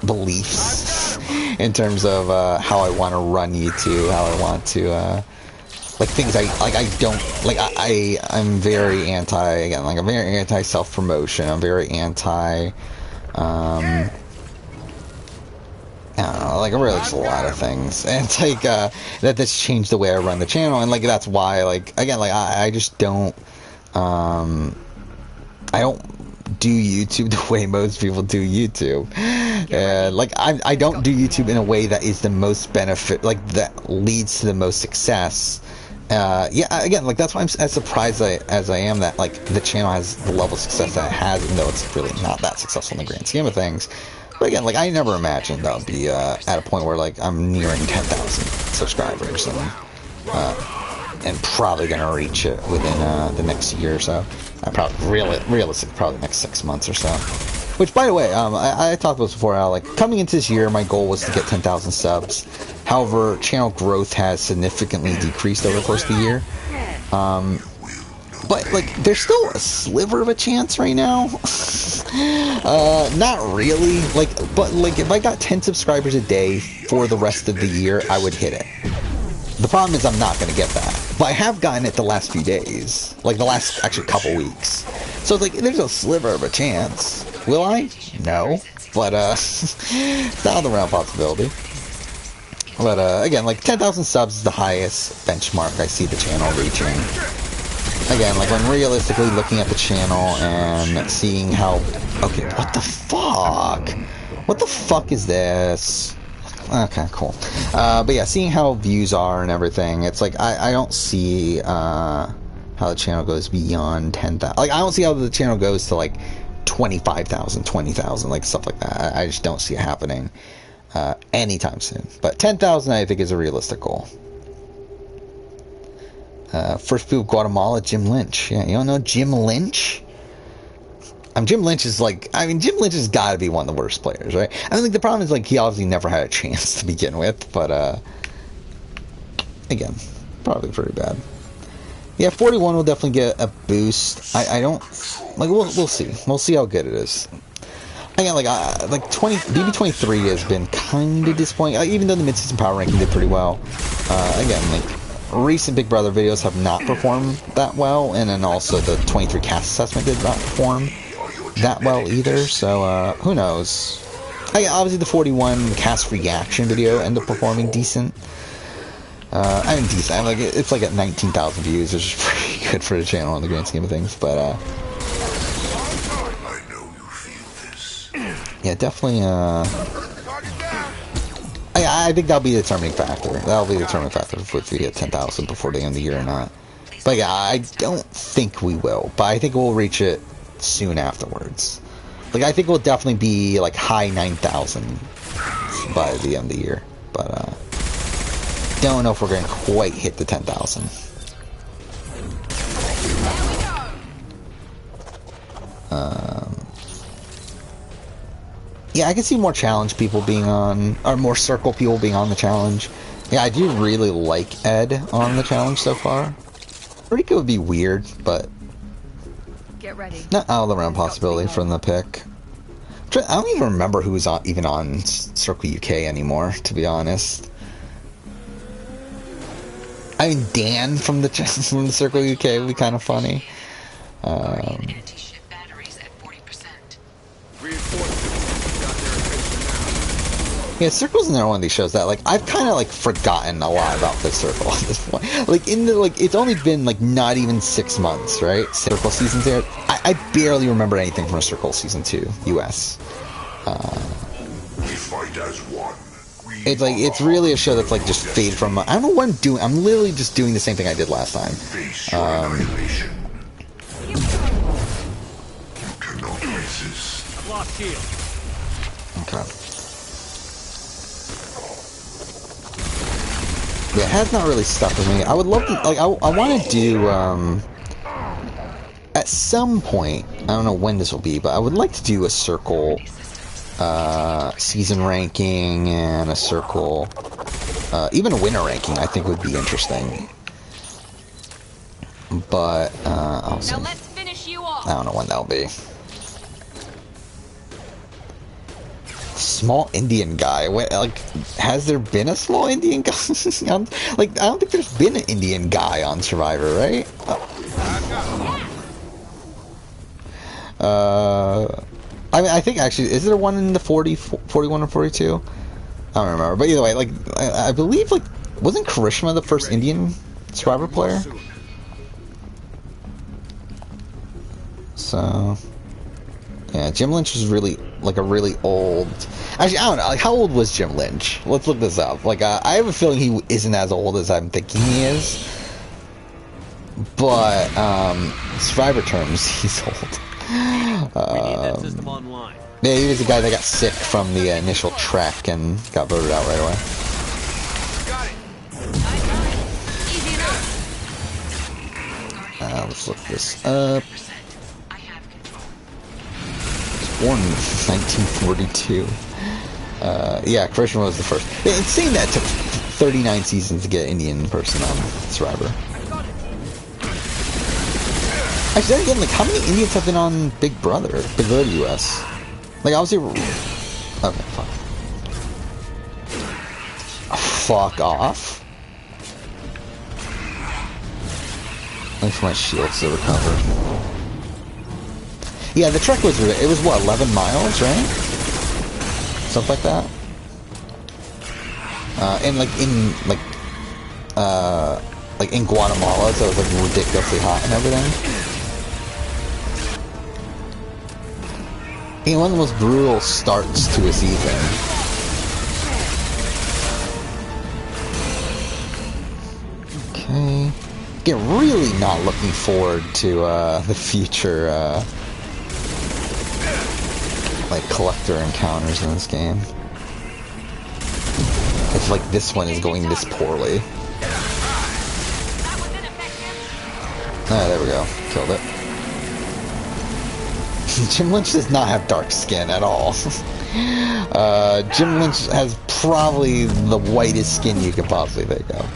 beliefs in terms of how I want to run YouTube, how I want to, like, things I'm very I'm very anti self-promotion, I'm very anti, I don't know, like, really just a lot of things, and it's like, that's changed the way I run the channel, and like, that's why, like, again, like, I just don't, I don't do YouTube the way most people do YouTube, and like, I don't do YouTube in a way that is the most benefit, like, that leads to the most success. Yeah, again, like, that's why I'm as surprised as I am that, like, the channel has the level of success that it has, even though it's really not that successful in the grand scheme of things. But again, like, I never imagined that I'd be at a point where, like, I'm nearing 10,000 subscribers, and probably gonna reach it within the next year or so. I'm probably realistically probably the next 6 months or so. Which, by the way, I talked about this before. How, like, coming into this year, my goal was to get 10,000 subs. However, channel growth has significantly decreased over the course of the year. But, like, there's still a sliver of a chance right now. Not really. Like, but, like, if I got 10 subscribers a day for the rest of the year, I would hit it. The problem is I'm not going to get that. But I have gotten it the last few days. Like, the last, actually, couple weeks. So, like, there's a sliver of a chance. Will I? No. But, it's not the realm possibility. But, again, like, 10,000 subs is the highest benchmark I see the channel reaching. Again, like, when realistically looking at the channel and seeing how... Okay, what the fuck? What the fuck is this? Okay, cool. But yeah, seeing how views are and everything, it's like, I don't see, how the channel goes beyond 10,000. Like, I don't see how the channel goes to, like, 25,000, 20,000, like, stuff like that. I just don't see it happening, anytime soon. But 10,000, I think, is a realistic goal. First people, Guatemala, Jim Lynch. Yeah, you don't know Jim Lynch? Jim Lynch is like, I mean, Jim Lynch has got to be one of the worst players, right? I think the problem is, like, he obviously never had a chance to begin with, but, again, probably pretty bad. Yeah, 41 will definitely get a boost. I don't, like, we'll see. We'll see how good it is. Again, like BB23 has been kind of disappointing, even though the mid-season power ranking did pretty well. Again, like, recent Big Brother videos have not performed that well, and then also the 23 cast assessment did not perform that well either, so who knows. Obviously the 41 cast reaction video ended up performing decent. I mean decent, like, it's like at 19,000 views, which is pretty good for the channel in the grand scheme of things, but yeah, definitely I think that'll be the determining factor. That'll be the determining factor if we get 10,000 before the end of the year or not. But yeah, I don't think we will. But I think we'll reach it soon afterwards. Like, I think we'll definitely be, like, high 9,000 by the end of the year. But, don't know if we're going to quite hit the 10,000. Yeah, I can see more challenge people being on, or more circle people being on the challenge. Yeah, I do really like Ed on the challenge so far. Rika would be weird, but get ready. Not out of the realm possibility from the pick. I don't even remember who's even on Circle UK anymore, to be honest. I mean, Dan from the Circle UK would be kind of funny. Yeah, Circle's another one of these shows that, like, I've kind of, like, forgotten a lot about this Circle at this point. Like, it's only been, like, not even 6 months, right? Circle season's there. I barely remember anything from a Circle season 2, US. We fight as one. It's like, it's really a show that's, like, just fade from, I don't know what I'm doing. I'm literally just doing the same thing I did last time. You cannot resist. I've lost shield. Okay. Yeah, it has not really stuck with me. I would love to, like, I want to do, at some point, I don't know when this will be, but I would like to do a Circle, season ranking, and a Circle, even a winner ranking, I think would be interesting. But, I'll see. Now let's finish you off. I don't know when that'll be. Small Indian guy. Wait, like, has there been a small Indian guy? Like, I don't think there's been an Indian guy on Survivor, right? I mean, I think actually, is there one in the 41 or 42? I don't remember. But either way, like, I believe, like, wasn't Karishma the first Indian Survivor player? So, yeah, Jim Lynch is really, like, a really old... Actually, I don't know. Like, how old was Jim Lynch? Let's look this up. Like, I have a feeling he isn't as old as I'm thinking he is. But, Survivor terms, he's old. That system online. Yeah, he was the guy that got sick from the initial trek and got voted out right away. Let's look this up. born in 1942. Yeah, Christian was the first. It's saying that it took 39 seasons to get an Indian person on Survivor. Actually, then again, like, how many Indians have been on Big Brother US? Like, obviously... Okay, fuck. Fuck off. Wait for my shields to recover. Yeah, the trek was... It was, what, 11 miles, right? Something like that. And, like, in Guatemala, so it was, like, ridiculously hot and everything. And one of the most brutal starts to a season. Okay. Again, really not looking forward to the future like collector encounters in this game. If like this one is going this poorly. Ah, there we go. Killed it. Jim Lynch does not have dark skin at all. Jim Lynch has probably the whitest skin you could possibly think of.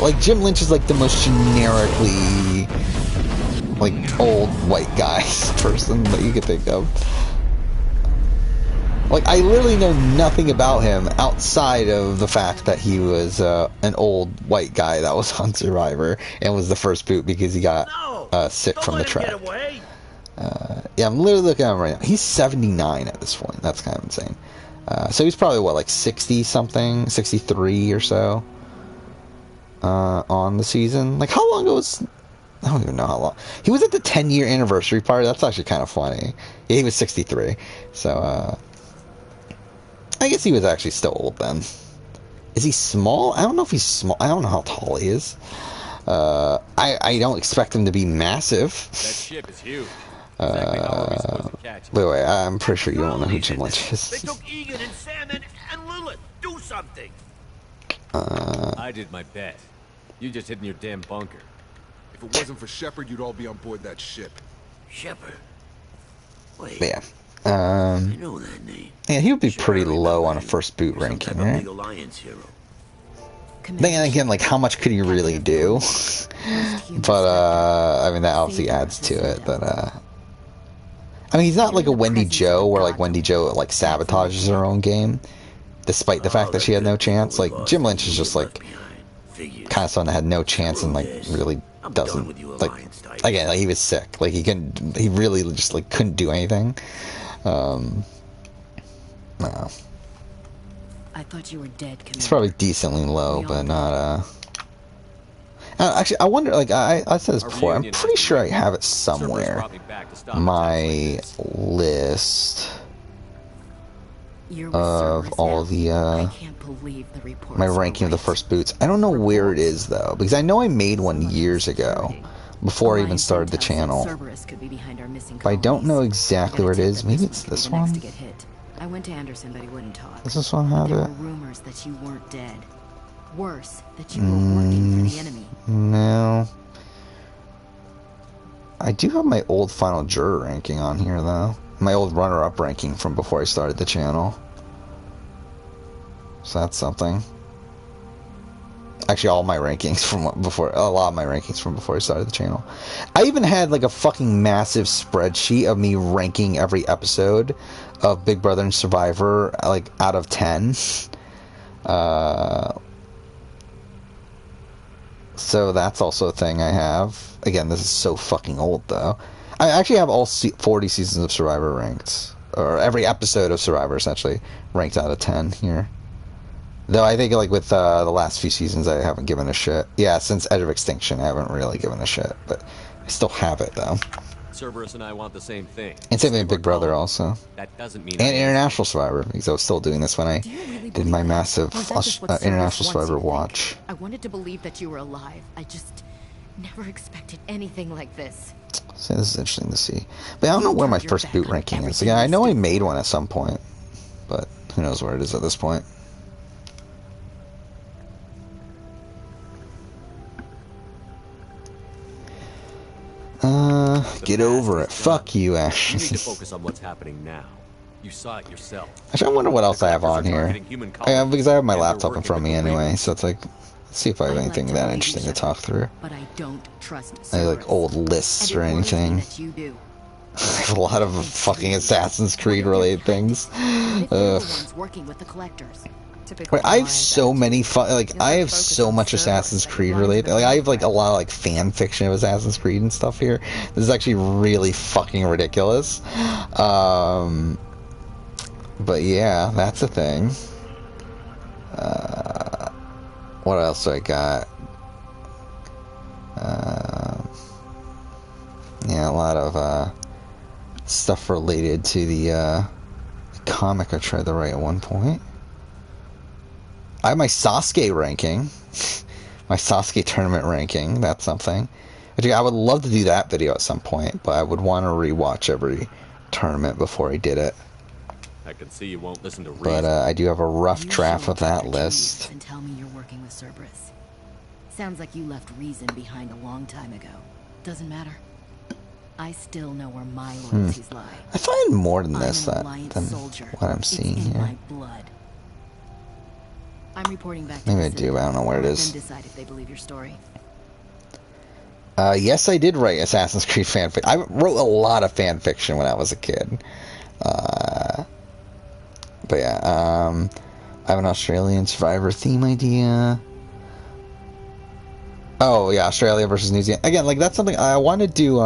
Like, Jim Lynch is like the most generically, like, old white guy person that you could think of. Like, I literally know nothing about him outside of the fact that he was an old white guy that was on Survivor and was the first boot because he got sick from the track. Yeah, I'm literally looking at him right now. He's 79 at this point. That's kind of insane. So he's probably, what, like 60-something? 63 or so? On the season. Like, how long ago was... I don't even know how long. He was at the 10-year anniversary party. That's actually kind of funny. Yeah, he was 63. So, I guess he was actually still old then. Is he small? I don't know if he's small. I don't know how tall he is. I don't expect him to be massive. That ship is huge. Wait, I'm pretty sure you don't know who Jim Lynch is. They took Egan and Sam and Lilith. Do something. I did my best. You just hid in your damn bunker. If it wasn't for Shepard, you'd all be on board that ship. Shepard? Wait. But yeah. I know that name. Yeah, he would be pretty low on a first boot ranking, right? Then again, like, how much could he really do? But, I mean, that obviously adds to it, but, I mean, he's not like a Wendy Jo, where, like, Wendy Jo, like, sabotages her own game, despite the fact that she had no chance. Like, Jim Lynch is just, like, kind of someone that had no chance and, like, really doesn't, like, again, like, he was sick. Like, he really just, like, couldn't do anything. No. I thought you were dead, Commander. It's probably decently low, but not, actually, I wonder, like, I said this before, I'm pretty sure I have it somewhere. My list of all the, my ranking of the first boots. I don't know where it is, though, because I know I made one years ago, before I even started the channel. But I don't know exactly where it is. Maybe it's this one? I went to Anderson, but he wouldn't talk. Does this one have it? There were rumors that you weren't dead. Worse, that you were working for the enemy. No. I do have my old Final Juror ranking on here, though. My old runner-up ranking from before I started the channel. So that's something. Actually, all my rankings from before, a lot of my rankings from before I started the channel. I even had like a fucking massive spreadsheet of me ranking every episode of Big Brother and Survivor, like, out of 10. So that's also a thing I have. Again, this is so fucking old, though. I actually have all 40 seasons of Survivor ranked. Or every episode of Survivor, essentially, ranked out of 10 here. Though I think, like, with the last few seasons, I haven't given a shit. Yeah, since Edge of Extinction, I haven't really given a shit. But I still have it, though. Cerberus and I want the same thing. And same thing with Big Brother, also. That doesn't mean... And International Survivor, because I was still doing this when I did my massive International Survivor watch. I wanted to believe that you were alive. I just never expected anything like this. So this is interesting to see. But I don't know where my first boot ranking is. Again, I know I made one at some point. But who knows where it is at this point. Get over it. Fuck you, Ash. You need to focus on what's happening now. You saw it yourself. Actually, I wonder what else I have on here. Yeah, because I have my laptop in front of me anyway, so it's like, let's see if I have anything that interesting to talk through. But I don't trust Any like old lists or anything. I have a lot of fucking Assassin's Creed related things. Working with the collectors. Wait, I have so many I have so much Assassin's Creed related. Like, I have like a lot of like fan fiction of Assassin's Creed and stuff here. This is actually really fucking ridiculous. But yeah, that's a thing. What else do I got? Yeah, a lot of stuff related to the comic I tried to write at one point. I have my Sasuke ranking. My Sasuke tournament ranking. That's something. I would love to do that video at some point, but I would want to rewatch every tournament before I did it. I can see you won't listen to reason. But I do have a rough draft of that list. And tell me you're working with Cerberus. Sounds like you left reason behind a long time ago. Doesn't matter. I still know where my loyalties lie. I find more than this than soldier. what I'm seeing here. My blood. I'm reporting back. Maybe I do, but I don't know where it is. Decide if they believe your story. Yes, I did write Assassin's Creed fanfic. I wrote a lot of fan fiction when I was a kid. But yeah, I have an Australian Survivor theme idea. Oh yeah, Australia versus New Zealand. Again, like that's something I want to do.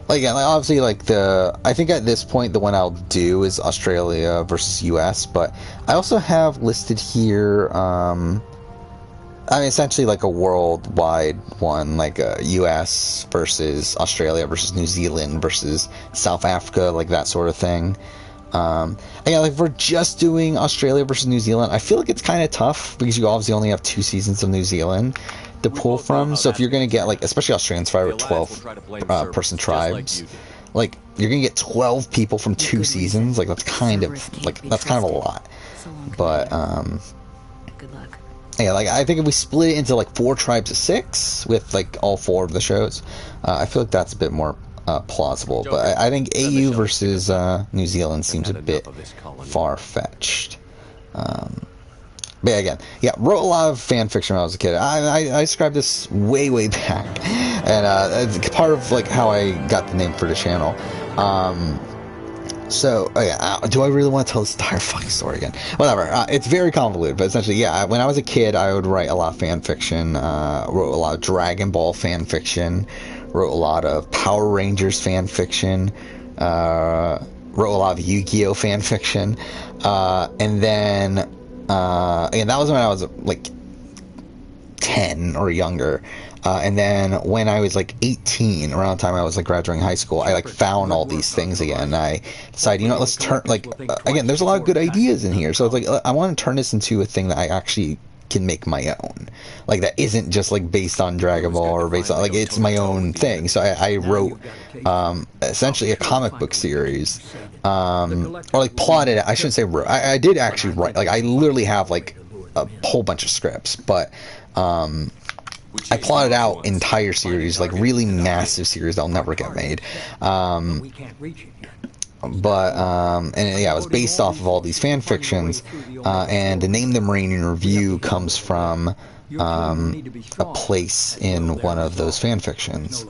Like obviously, like I think at this point the one I'll do is Australia versus US. But I also have listed here. I mean, essentially like a worldwide one, like US versus Australia versus New Zealand versus South Africa, like that sort of thing. Again, like if we're just doing Australia versus New Zealand, I feel like it's kind of tough because you obviously only have 2 seasons of New Zealand to pull from. So if you're going to get, like, especially Australian Survivor, 12 person tribes, like, you're going to get 12 people from 2 seasons. Like, that's kind of, that's kind of a lot. But, yeah, like, I think if we split it into, like, 4 tribes of 6 with, like, all 4 of the shows, I feel like that's a bit more plausible. But I think AU versus New Zealand seems a bit far-fetched. But yeah, again, yeah, wrote a lot of fan fiction when I was a kid. I described this way back, and it's part of like how I got the name for the channel. So, oh yeah, do I really want to tell this entire fucking story again? Whatever, it's very convoluted, but essentially, yeah, when I was a kid, I would write a lot of fan fiction, wrote a lot of Dragon Ball fan fiction, wrote a lot of Power Rangers fan fiction, wrote a lot of Yu-Gi-Oh fan fiction, and then, and that was when I was like 10 or younger. And then when I was like 18, around the time I was like graduating high school, I like found all these things again. And I decided, you know, let's turn like again. There's a lot of good ideas in here, so it's like I want to turn this into a thing that I actually can make my own, like that isn't just like based on Dragon Ball or based on like it's my own thing. So I wrote essentially a comic book series, or like plotted it. I shouldn't say wrote. I did actually write. Like I literally have like a whole bunch of scripts, but I plotted out entire series, like really massive series that'll never get made. And yeah, it was based off of all these fan fictions, and the name The Marinian Review comes from a place in one of those fan fictions.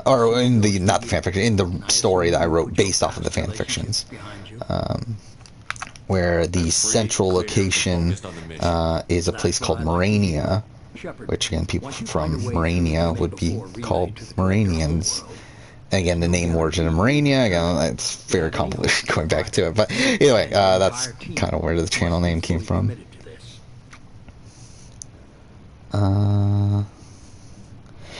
Or in the, not the fan fiction, in the story that I wrote based off of the fan fictions. Where the central location is a place called Morania, which again, people from Morania would be called Moranians. And again, the name origin of Morania, again, it's very complicated going back to it. But anyway, that's kind of where the channel name came from.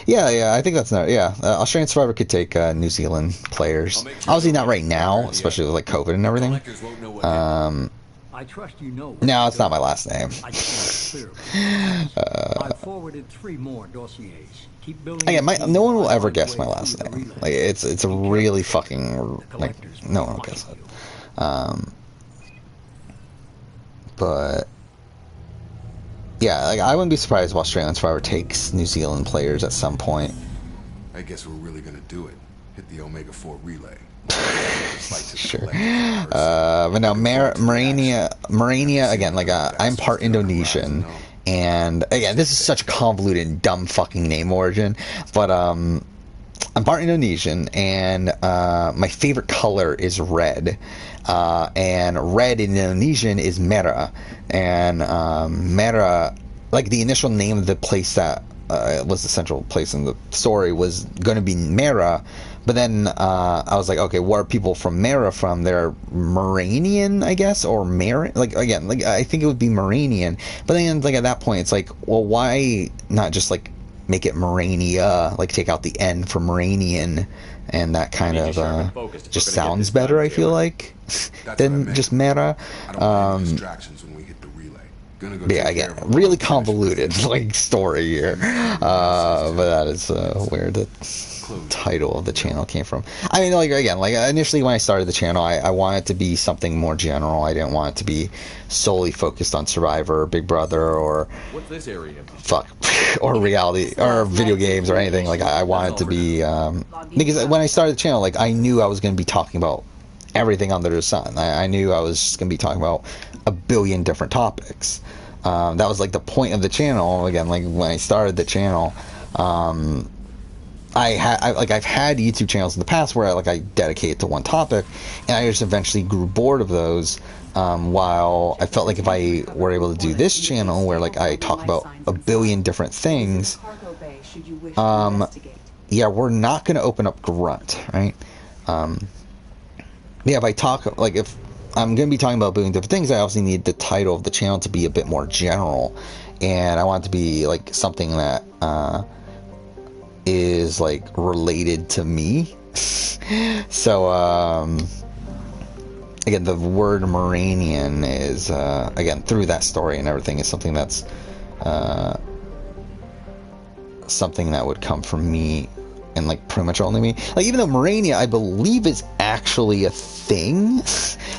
Yeah, I think that's not, yeah. Australian Survivor could take New Zealand players. Obviously not right now, especially with like COVID and everything. I trust you know. No, it's not my last name. I forwarded 3 more dossiers. Keep building. Again, no one will ever guess my last name. Like it's a really fucking like no one will guess it. But yeah, like I wouldn't be surprised if Australian Survivor takes New Zealand players at some point. I guess we're really gonna do it. Hit the Omega-4 relay. Sure. But no, Marania, again, like, I'm part Indonesian, and again, this is such a convoluted and dumb fucking name origin, but I'm part Indonesian, and my favorite color is red, and red in Indonesian is merah, and merah, like, the initial name of the place that was the central place in the story was going to be Merah, but then I was like, okay, where are people from Merah from? They're Maranian, I guess, or like, again, like, I think it would be Maranian, but then, like, at that point, it's like, well, why not just, like, make it Marania, like, take out the N for Maranian, and that kind of just sounds better, I feel like, than just Merah. Yeah, again, really convoluted, like, story here, but that is where the title of the channel came from. I mean, like, again, like, initially when I started the channel, I wanted it to be something more general. I didn't want it to be solely focused on Survivor, or Big Brother, or what's this area? Fuck, or reality, or video games, or anything. Like, I wanted it to be, because when I started the channel, like, I knew I was going to be talking about everything under the sun. I knew I was going to be talking about a billion different topics. That was, like, the point of the channel. Again, like, when I started the channel, I've had YouTube channels in the past where I dedicate to one topic, and I just eventually grew bored of those. While I felt like if I were able to do this channel where, like, I talk about a billion different things, yeah, we're not going to open up Grunt, right? Yeah, if I talk, like, if I'm going to be talking about a billion different things, I obviously need the title of the channel to be a bit more general, and I want it to be, like, something that is, like, related to me. So, again, the word Maranian is, again, through that story and everything, is something that's something that would come from me, and, like, pretty much only me. Like, even though Marania, I believe, is actually a thing.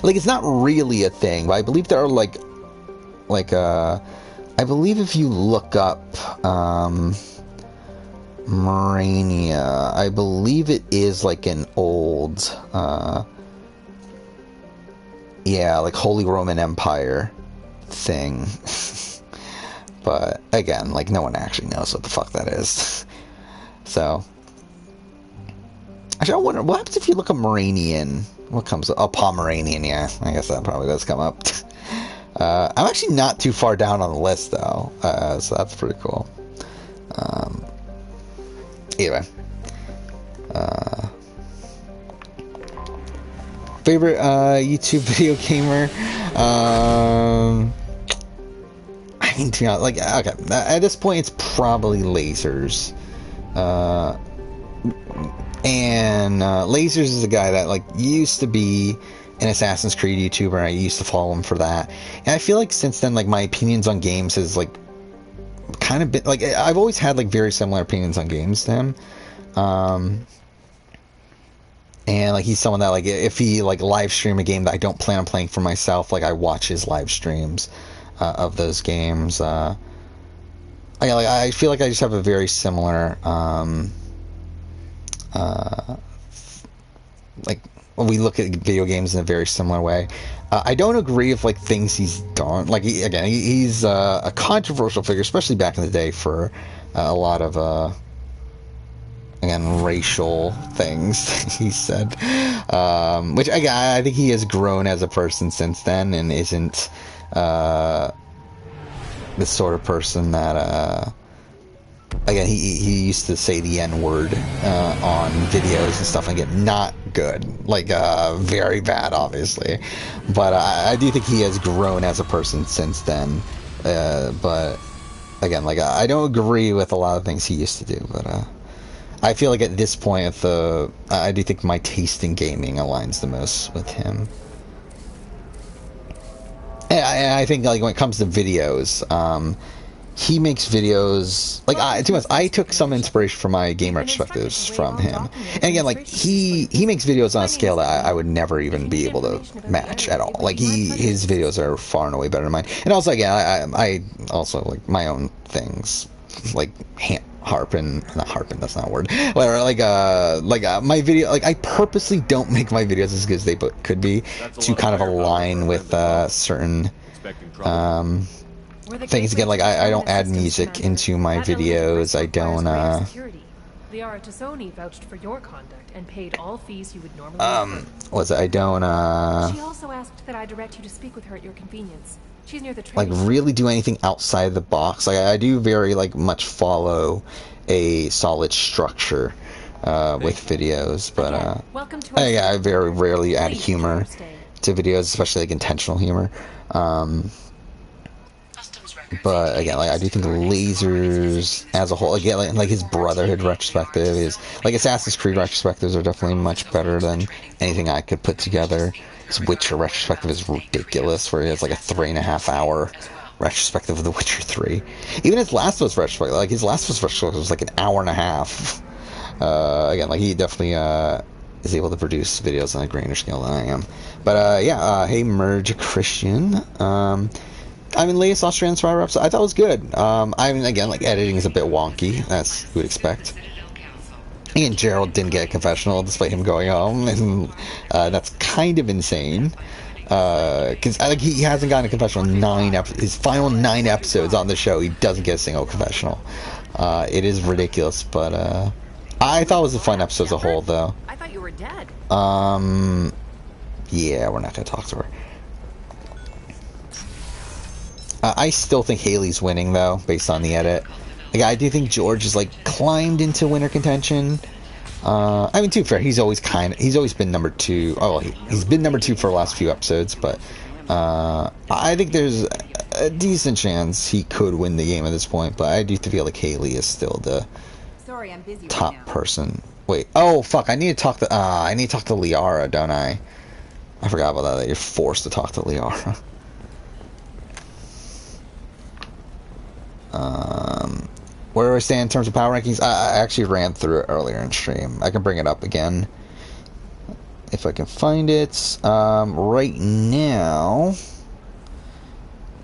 Like, it's not really a thing, but I believe there are, like, I believe if you look up, Marania, I believe it is, like, an old, yeah, like, Holy Roman Empire thing. But, again, like, no one actually knows what the fuck that is. So, actually, I wonder, what happens if you look up Maranian? What comes up? Oh, Pomeranian, yeah. I guess that probably does come up. I'm actually not too far down on the list, though. So that's pretty cool. Anyway. Favorite YouTube video gamer? I mean, to be honest, like, okay, at this point, it's probably Lasers. And Lasers is a guy that, like, used to be an Assassin's Creed YouTuber. I used to follow him for that, and I feel like since then, like, my opinions on games has, like, kind of been, like, I've always had, like, very similar opinions on games to him. And, like, he's someone that, like, if he, like, live stream a game that I don't plan on playing for myself, like, I watch his live streams of those games. I feel like I just have a very similar like, we look at video games in a very similar way. I don't agree with, like, things he's done. Like, he's a controversial figure, especially back in the day, for a lot of again, racial things he said, which I think he has grown as a person since then, and isn't the sort of person that again, he used to say the N-word on videos and stuff, and again, not good, like, very bad, obviously, but I do think he has grown as a person since then, but again, like, I don't agree with a lot of things he used to do, but I feel like at this point, I do think my taste in gaming aligns the most with him. And I think, like, when it comes to videos, he makes videos, like, to be honest, I took some inspiration from my game retrospectives from him. And again, like, he makes videos on a scale that I would never even be able to match at all. Like, his videos are far and away better than mine. And also, again, I also, like, my own things, like, harping, not harping, that's not a word, or my video, like I purposely don't make my videos as good as they could be to kind of align with certain things. Again, like I don't add music into my videos. I don't Liara Tassoni vouched for your conduct and paid all fees you would normally was it, I don't She also asked that I direct you to speak with her at your convenience. She's near the train like really do anything outside the box. Like I do very like much follow a solid structure with videos, but I very rarely add humor to videos, especially like intentional humor. But again, like I do think Lasers as a whole, again, like his Brotherhood retrospective is like Assassin's Creed retrospectives are definitely much better than anything I could put together. His Witcher retrospective is ridiculous, where he has like a 3.5 hour retrospective of The Witcher 3. Even his Last of Us retrospective, like his Last of Us retrospective was like an hour and a half. Again, like he definitely is able to produce videos on a grander scale than I am. But hey, Merge Christian. I mean, latest Australian Survivor episode I thought was good. I mean, again, like editing is a bit wonky, as you would expect. And Gerald didn't get a confessional despite him going home, and that's kind of insane. Because like he hasn't gotten a confessional his final 9 episodes on the show, he doesn't get a single confessional. It is ridiculous, but I thought it was a fun episode as a whole, though. I thought you were dead. Yeah, we're not gonna talk to her. I still think Haley's winning, though, based on the edit. Like, I do think George is like climbed into winner contention. I mean, to be fair, he's always been number 2. Oh, he's been number 2 for the last few episodes, but I think there's a decent chance he could win the game at this point. But I do feel like Haley is still the top person. Wait, oh fuck! I need to talk to Liara, don't I? I forgot about that. That you're forced to talk to Liara. Where do I stand in terms of power rankings? I actually ran through it earlier in stream. I can bring it up again if I can find it. Right now,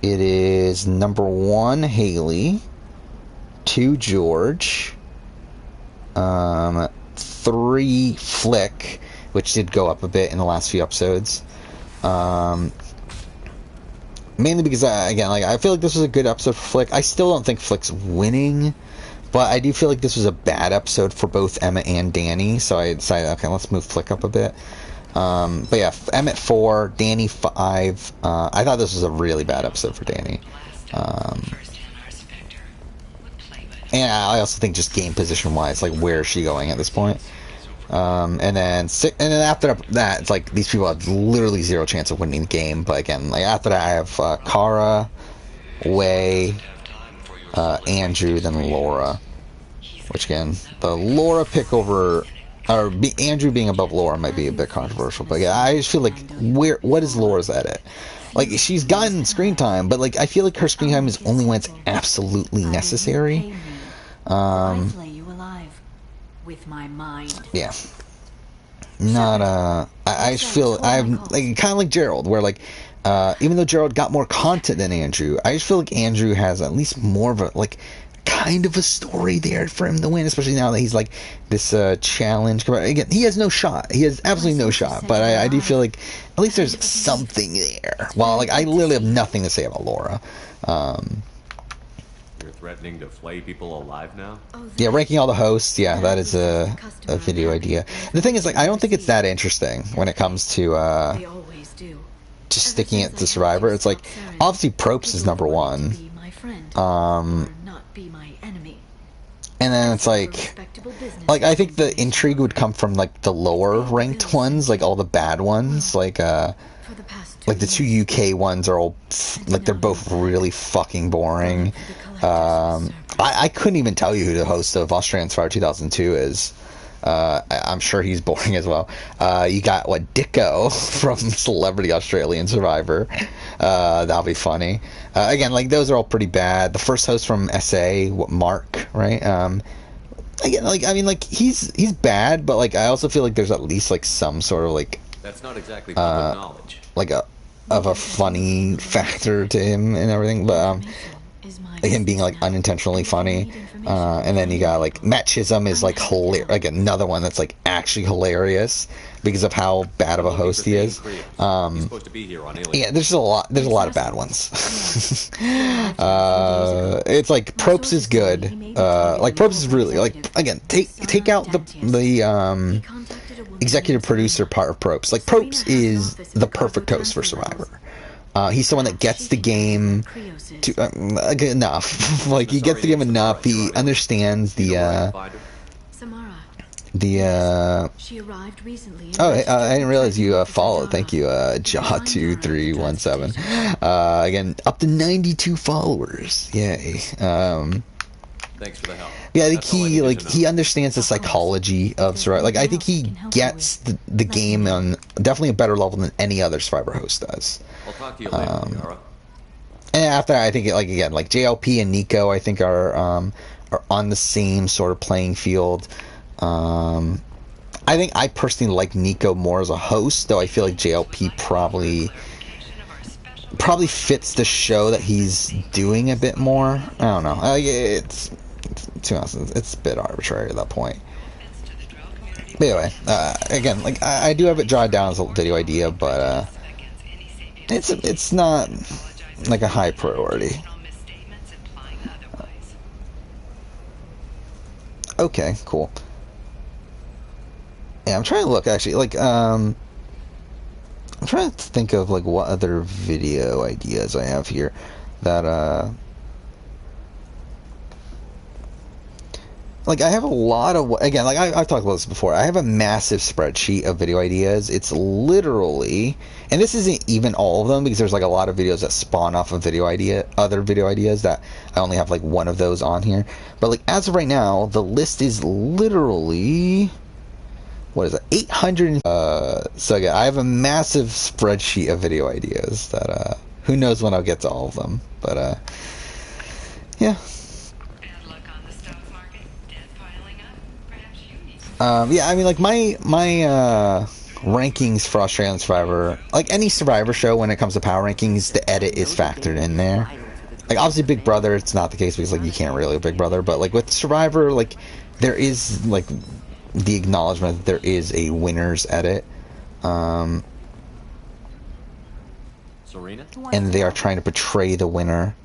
it is number 1 Haley, 2 George, 3 Flick, which did go up a bit in the last few episodes. Mainly because, again, like I feel like this was a good episode for Flick. I still don't think Flick's winning, but I do feel like this was a bad episode for both Emma and Danny, so I decided, okay, let's move Flick up a bit. But yeah, Emmett 4, Danny 5. I thought this was a really bad episode for Danny. And I also think just game position-wise, like where is she going at this point? And then after that, it's like these people have literally 0 chance of winning the game. But again, like after that, I have Kara, Wei, Andrew, then Laura. Which again, the Laura pick over, Andrew being above Laura might be a bit controversial. But yeah, I just feel like what is Laura's edit? Like she's gotten screen time, but like I feel like her screen time is only when it's absolutely necessary. With my mind. Yeah. Not I just feel I'm like kind of like Gerald, where like even though Gerald got more content than Andrew, I just feel like Andrew has at least more of a like kind of a story there for him to win, especially now that he's like this challenge. Again, he has no shot. He has absolutely no shot. But I do feel like at least there's something there. Well, like I literally have nothing to say about Laura. You're threatening to flay people alive now? Yeah, ranking all the hosts. Yeah, that is a video idea. The thing is, like, I don't think it's that interesting when it comes to just sticking it to Survivor. It's like obviously Probst is number 1. And then it's like I think the intrigue would come from like the lower ranked ones, like all the bad ones, like the 2 UK ones are all like they're both really fucking boring. I couldn't even tell you who the host of Australian Survivor 2002 is. I'm sure he's boring as well. You got Dicko from Celebrity Australian Survivor. That'll be funny. Again, like those are all pretty bad. The first host from SA, Mark, right? Again, like I mean, like he's bad, but like I also feel like there's at least like some sort of like that's not exactly public knowledge. Like a funny factor to him and everything, but him being like unintentionally funny, and then you got like Matt Chisholm is like hilarious, like another one that's like actually hilarious because of how bad of a host he is. Yeah, there's a lot of bad ones. It's like Probst is good. Like Probst is really like, again, take out the executive producer part of Probst. Like Probst is the perfect host for Survivor. He's someone that gets the game to enough. Like he gets the game enough. He understands the She arrived recently. I didn't realize you followed. Thank you, Jaw2317. Again, up to 92 followers. Yay. Thanks for the help. Yeah, I think he understands the psychology of Survivor. Like I think he gets the game on definitely a better level than any other Survivor host does. I'll talk to you later, Yara. And after that, I think like again, like JLP and Nico, I think are on the same sort of playing field. I think I personally like Nico more as a host, though I feel like JLP probably fits the show that he's doing a bit more. I don't know. It's to be honest, it's a bit arbitrary at that point. But anyway, again, like I do have it jotted down as a video idea, but it's not like a high priority. Okay, cool. Yeah, I'm trying to look actually, like I'm trying to think of like what other video ideas I have here that like I have a lot of, again, like I've talked about this before, I have a massive spreadsheet of video ideas. It's literally, and this isn't even all of them because there's like a lot of videos that spawn off of other video ideas that I only have like one of those on here. But like as of right now, the list is literally, what is it, 800. So yeah, I have a massive spreadsheet of video ideas that who knows when I'll get to all of them, but yeah. Yeah, I mean, like my rankings for Australian Survivor, like any Survivor show, when it comes to power rankings, the edit is factored in there. Like obviously Big Brother, it's not the case because like you can't really Big Brother, but like with Survivor, like there is like the acknowledgement that there is a winner's edit, and they are trying to portray the winner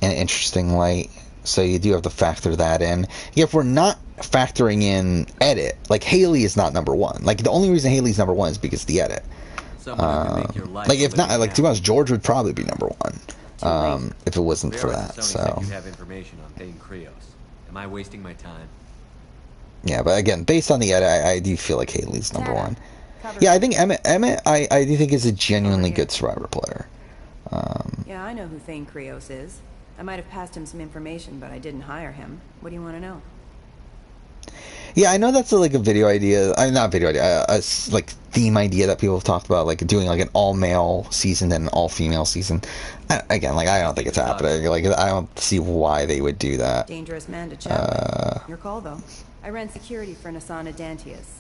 in an interesting light. So you do have to factor that in. If we're not factoring in edit, like Haley is not number one. Like the only reason Haley's number one is because of the edit. Like if not, like to be honest, George would probably be number one if it wasn't for that. So. You have information on paying Krios. Am I wasting my time? Yeah, but again, based on the edit, I do feel like Haley's number one. Yeah, I think Emmett I do think is a genuinely good Survivor player. Yeah, I know who Thane Krios is. I might have passed him some information, but I didn't hire him. What do you want to know? Yeah, I know that's like a video idea. Not video idea. A like theme idea that people have talked about, like doing like an all-male season and an all-female season. Again, like I don't think it's happening. Like I don't see why they would do that. Dangerous man to chat with. Your call, though. I ran security for Nasana Dantius.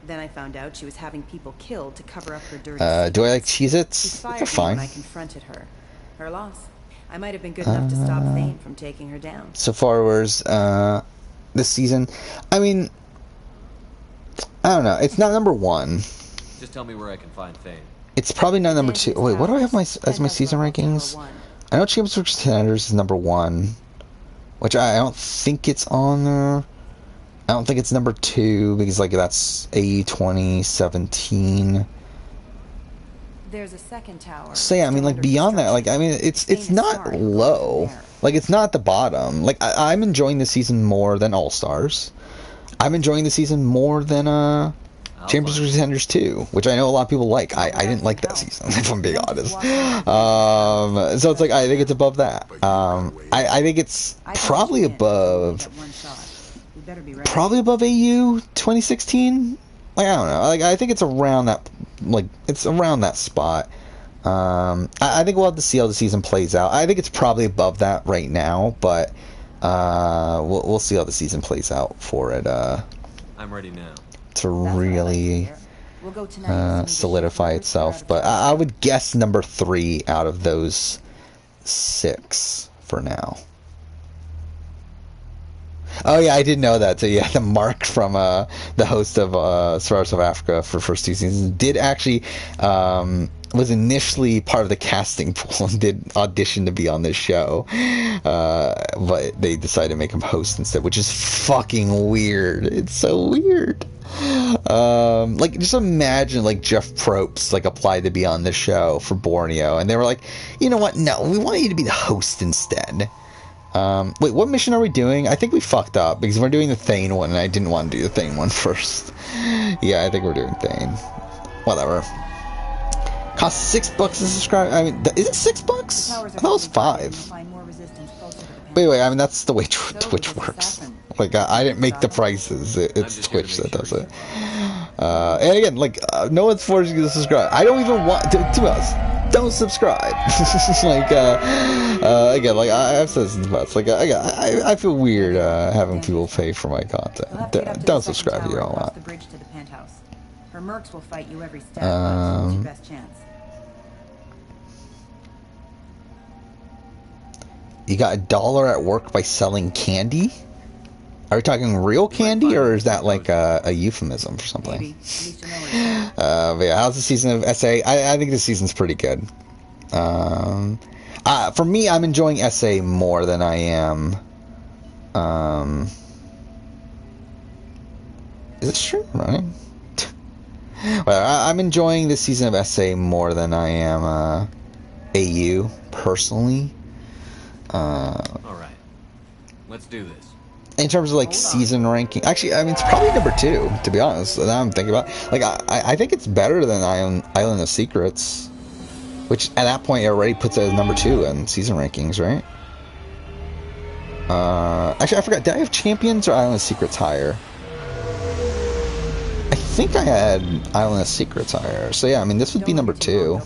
Then I found out she was having people killed to cover up her dirty do I like Cheez-Its? They're fine. I confronted her. Her loss. I might have been good enough to stop Thane from taking her down. So far as this season, I mean, I don't know. It's not number one. Just tell me where I can find Thane. It's probably not number two. Wait, what do I have as my season rankings? I know Champions vs. Contenders is number one, which I don't think it's on there. I don't think it's number two because like that's AE 2017. There's a second tower. So yeah, I mean, like beyond that, like I mean, it's not low. Like it's not at the bottom. Like I'm enjoying the season more than All Stars. I'm enjoying the season more than Champions vs. Contenders 2, which I know a lot of people like. I didn't like that season, if I'm being honest. So it's like I think it's above that. I think it's probably above AU 2016. Like I don't know. Like I think it's around that. Like it's around that spot. I think we'll have to see how the season plays out. I think it's probably above that right now, but we'll see how the season plays out for it. I'm ready now. To really solidify itself. But I would guess number 3 out of those 6 for now. Oh yeah, I did know that. So yeah, the Mark from the host of Survivor South Africa for first 2 seasons did actually was initially part of the casting pool and did audition to be on this show, but they decided to make him host instead, which is fucking weird. It's so weird. Like, just imagine like Jeff Probst like applied to be on this show for Borneo, and they were like, you know what? No, we want you to be the host instead. Wait, what mission are we doing? I think we fucked up because we're doing the Thane one, and I didn't want to do the Thane one first. Yeah, I think we're doing Thane. Whatever. Costs $6 to subscribe. I mean, is it $6? I thought it was $5. Wait, I mean, that's the way Twitch works. Like, I didn't make the prices. It's Twitch that does it. And again, like, no one's forcing you to subscribe. I don't even want to be honest. Don't subscribe. Like, again, like I've said this in the past. Like, I feel weird having people pay for my content. Don't subscribe if you don't want. Her mercs will fight you every step. That's your best chance. You got $1 at work by selling candy? Are we talking real candy, or is that like a euphemism for something? But yeah, how's the season of SA? I think this season's pretty good. For me, I'm enjoying SA more than I am. Is it stream running? Well, I'm enjoying this season of SA more than I am AU personally. Alright, let's do this. In terms of like season ranking, actually, I mean, it's probably number 2, to be honest. Now I'm thinking about it. Like, I think it's better than Island of Secrets, which at that point it already puts it as number 2 in season rankings, right? Actually, I forgot. Did I have Champions or Island of Secrets higher? I think I had Island of Secrets higher. So yeah, I mean, this would be number 2.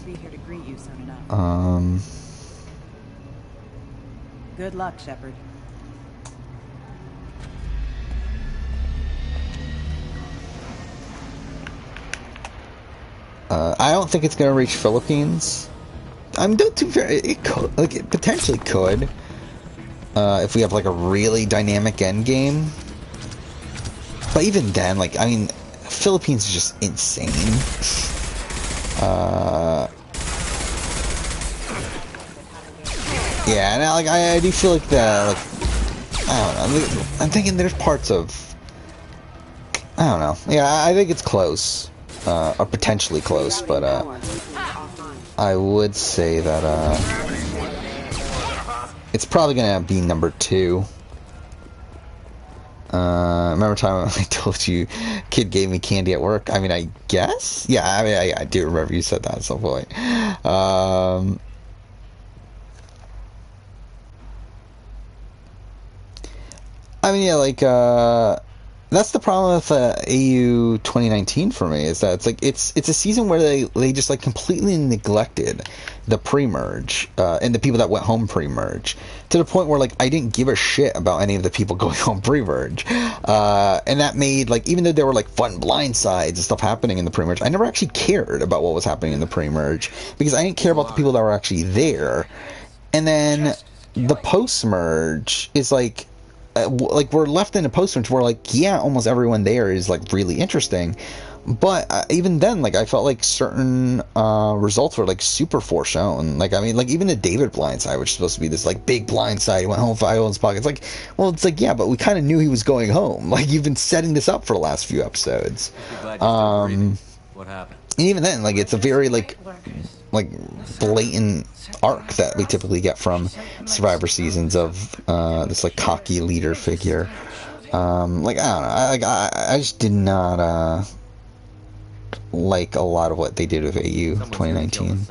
Good luck, Shepard. I don't think it's gonna reach Philippines. I'm not too fair. It could, like, it potentially could, if we have like a really dynamic end game. But even then, like, I mean, Philippines is just insane. Yeah, and like I do feel like like, I don't know. I'm thinking there's parts of, I don't know. Yeah, I think it's close. Or potentially close, but I would say that it's probably gonna be number 2. Remember the time I told you kid gave me candy at work? I mean, I guess? Yeah, I mean, I do remember you said that at some point. I mean, yeah, like, that's the problem with AU 2019 for me, is that it's like it's a season where they just like completely neglected the pre-merge and the people that went home pre-merge, to the point where like I didn't give a shit about any of the people going home pre-merge, and that made, like, even though there were like fun blindsides and stuff happening in the pre-merge, I never actually cared about what was happening in the pre-merge because I didn't care about the people that were actually there. And then the post-merge is like we're left in a post-merge where, like, yeah, almost everyone there is like really interesting, but even then, like, I felt like certain results were like super foreshown. Like, I mean, like, even the David blindside, which is supposed to be this like big blindside, he went home for Island's pockets. Like, well, it's like, yeah, but we kind of knew he was going home. Like, you've been setting this up for the last few episodes. What happened? And even then, like, it's a very like blatant arc that we typically get from Survivor seasons of this like cocky leader figure. Like, I don't know, I just did not like a lot of what they did with AU 2019.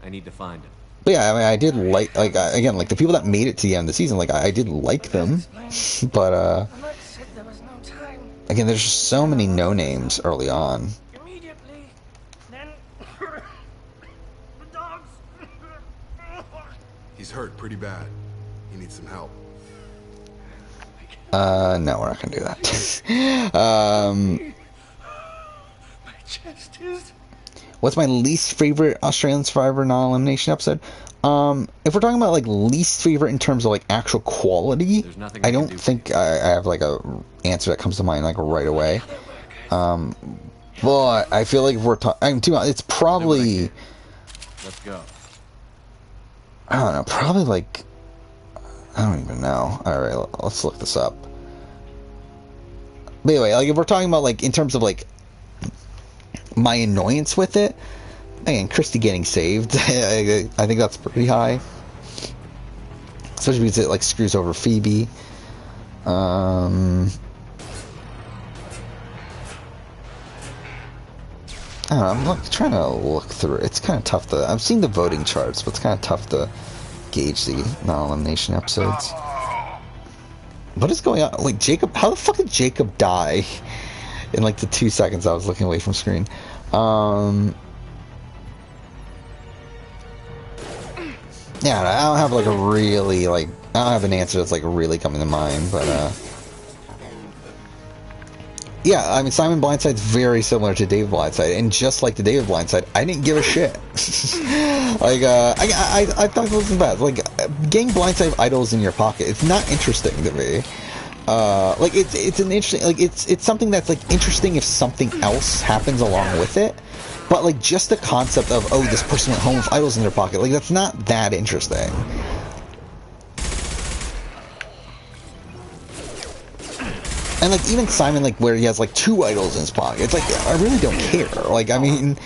I need to find him. But yeah, I mean, I did like again, like, the people that made it to the end of the season, like, I did like them, but again, there's just so many no names early on. He's hurt pretty bad. He needs some help. No, we're not gonna do that. My chest is... what's my least favorite Australian Survivor non-elimination episode? If we're talking about like least favorite in terms of like actual quality, I don't think I have like a answer that comes to mind like right away. But I feel like if we're talking, it's probably, let's go. I don't know, probably like, I don't even know. All right, let's look this up. But anyway, like if we're talking about like in terms of like my annoyance with it, again, Christy getting saved, I think that's pretty high. Especially because it like screws over Phoebe. I don't know, I'm trying to look through it. It's kind of tough to... I've seen the voting charts, but it's kind of tough to gauge the non-elimination episodes. What is going on? Like, Jacob... How the fuck did Jacob die in, like, the 2 seconds I was looking away from screen? Yeah, I don't have, like, a really, like... I don't have an answer that's, like, really coming to mind, but, yeah, I mean, Simon Blindside's very similar to David Blindside, and just like the David Blindside, I didn't give a shit. Like, I thought it wasn't bad. Like, getting Blindside idols in your pocket, it's not interesting to me. Like, it's an interesting, like, it's something that's, like, interesting if something else happens along with it, but, like, just the concept of, oh, this person went home with idols in their pocket, like, that's not that interesting. And, like, even Simon, like, where he has, like, 2 idols in his pocket, it's like, I really don't care. Like, I mean,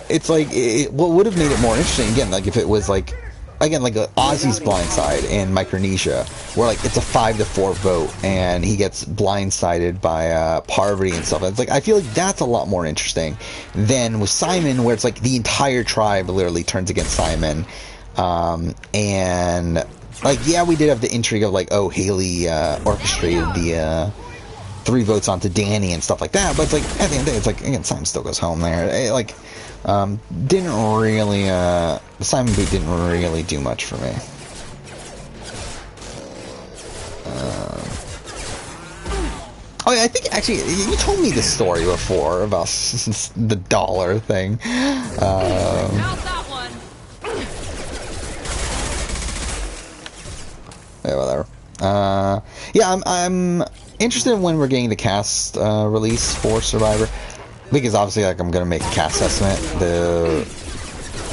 it's like, what would have made it more interesting, again, like, if it was, like, again, like, Ozzy's Blindside in Micronesia, where, like, it's a 5-4 vote, and he gets blindsided by, Parvati and stuff. It's like, I feel like that's a lot more interesting than with Simon, where it's, like, the entire tribe literally turns against Simon, and... Like, yeah, we did have the intrigue of, like, oh, Haley orchestrated the 3 votes onto Danny and stuff like that, but it's like, at the end of the day, it's like, again, Simon still goes home there. It, like, didn't really, the Simon boot didn't really do much for me. Oh, yeah, I think, actually, you told me this story before about the dollar thing. Yeah, whatever. Yeah, I'm interested in when we're getting the cast release for Survivor, because obviously, like, I'm gonna make a cast estimate the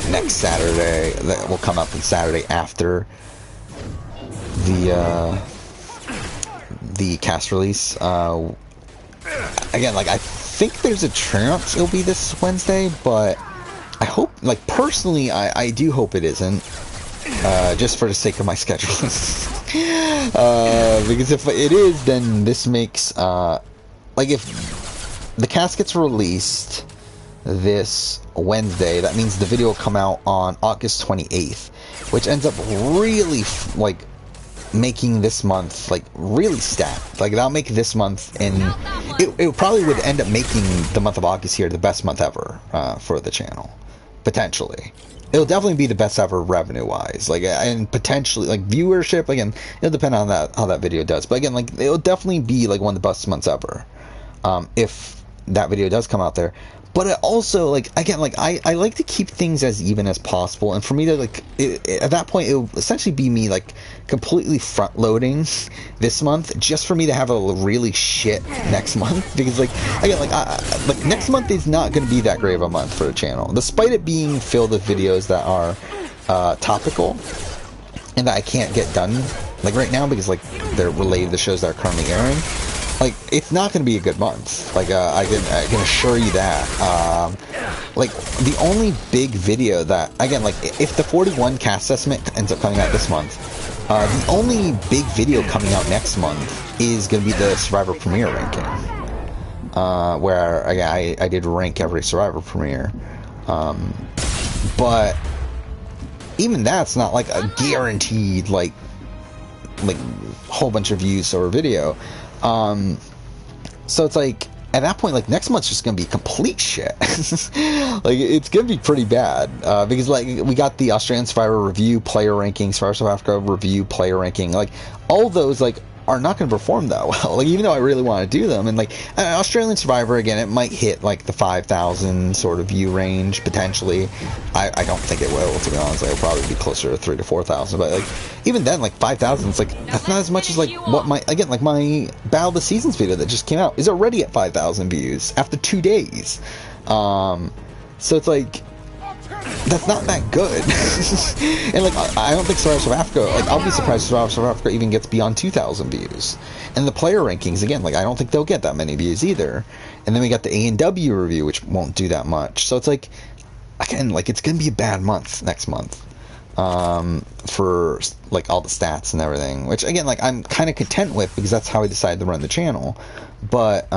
next Saturday. That will come up on Saturday after the cast release. Again, like, I think there's a chance it'll be this Wednesday, but I hope, like, personally, I do hope it isn't. Just for the sake of my schedule. Because if it is, then this makes, like, if the cast gets released this Wednesday, that means the video will come out on August 28th, which ends up really, like, making this month, like, really stacked. Like, that'll make this month, and it probably would end up making the month of August here the best month ever, for the channel. Potentially. It'll definitely be the best ever revenue-wise, like, and potentially, like, viewership, again, it'll depend on that, how that video does, but again, like, it'll definitely be, like, one of the best months ever, if that video does come out there. But it also, like, again, like, I like to keep things as even as possible, and for me to, like, at that point, it'll essentially be me, like, completely front-loading this month, just for me to have a really shit next month, because, like, again, like, like, next month is not going to be that great of a month for the channel, despite it being filled with videos that are, topical, and that I can't get done, like, right now, because, like, they're related to the shows that are currently airing. Like, it's not going to be a good month. Like, I can assure you that. Like, the only big video that, again, like, if the 41 cast estimate ends up coming out this month, the only big video coming out next month is going to be the Survivor Premiere ranking. Where, again, I did rank every Survivor Premiere. But even that's not, like, a guaranteed, like, whole bunch of views or video. So it's like, at that point, like, next month's just gonna be complete shit. Like, it's gonna be pretty bad, because, like, we got the Australian Survivor review player ranking, Survivor South Africa review player ranking, like, all those, like, are not going to perform that well. Like, even though I really want to do them, and like Australian Survivor, again, it might hit like the 5,000 sort of view range potentially. I don't think it will, to be honest. It'll probably be closer to 3,000 to 4,000. But like, even then, like 5,000, it's like that's not as much as like what my Battle of the Seasons video that just came out is already at 5,000 views after 2 days. So it's like, that's not that good. And like, I don't think Survivor South Africa, like, I'll be surprised if Survivor South Africa even gets beyond 2,000 views. And the player rankings, again, like, I don't think they'll get that many views either. And then we got the A&W review, which won't do that much. So it's like, again, like, it's gonna be a bad month next month, for like all the stats and everything, which again, like, I'm kind of content with, because that's how I decided to run the channel. But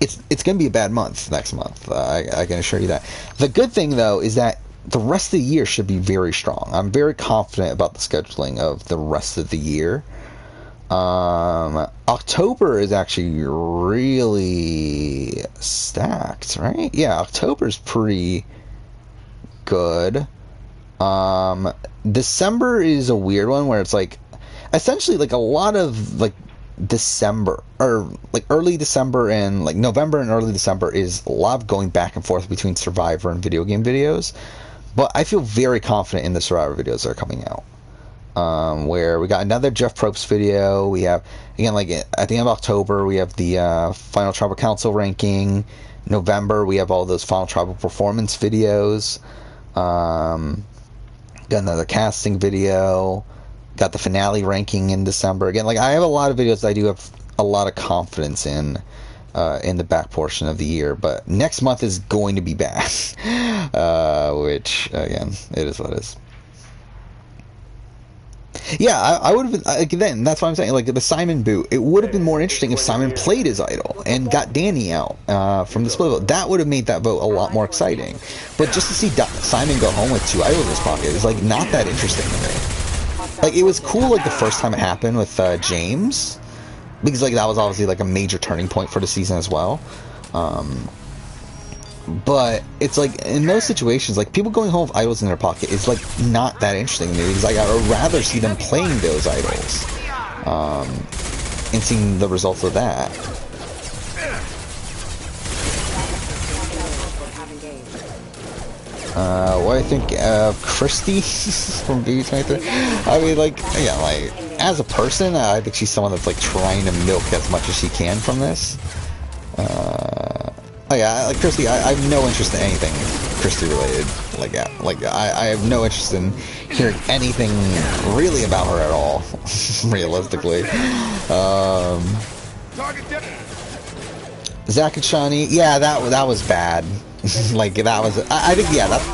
it's going to be a bad month next month. I can assure you that. The good thing, though, is that the rest of the year should be very strong. I'm very confident about the scheduling of the rest of the year. October is actually really stacked, right? Yeah, October's pretty good. December is a weird one where it's like, essentially, like, a lot of, like, December, or like early December and like November and early December is a lot of going back and forth between Survivor and video game videos. But I feel very confident in the Survivor videos that are coming out. Where we got another Jeff Probst video. We have, again, like at the end of October, we have the Final Tribal Council ranking. November, we have all those Final Tribal Performance videos. Got another casting video. Got the finale ranking in December. Again, like, I have a lot of videos that I do have a lot of confidence in the back portion of the year, but next month is going to be bad. Which, again, it is what it is. Yeah, I would have been, again, that's what I'm saying, like, the Simon boot, it would have been more interesting if Simon played his idol and got Danny out from the split vote. That would have made that vote a lot more exciting. But just to see Simon go home with 2 idols in his pocket is, like, not that interesting to me. Like, it was cool, like, the first time it happened with James, because, like, that was obviously, like, a major turning point for the season as well. But it's, like, in those situations, like, people going home with idols in their pocket is, like, not that interesting to me, because, like, I would rather see them playing those idols, and seeing the results of that. What I think of Christy from BB23. I mean, like, yeah, like, as a person, I think she's someone that's, like, trying to milk as much as she can from this. Oh yeah, like, Christy, I have no interest in anything Christy related. Like, yeah, like, I have no interest in hearing anything really about her at all, realistically. Zach and Shani, yeah, that was bad. Like, that was, I think, yeah, that's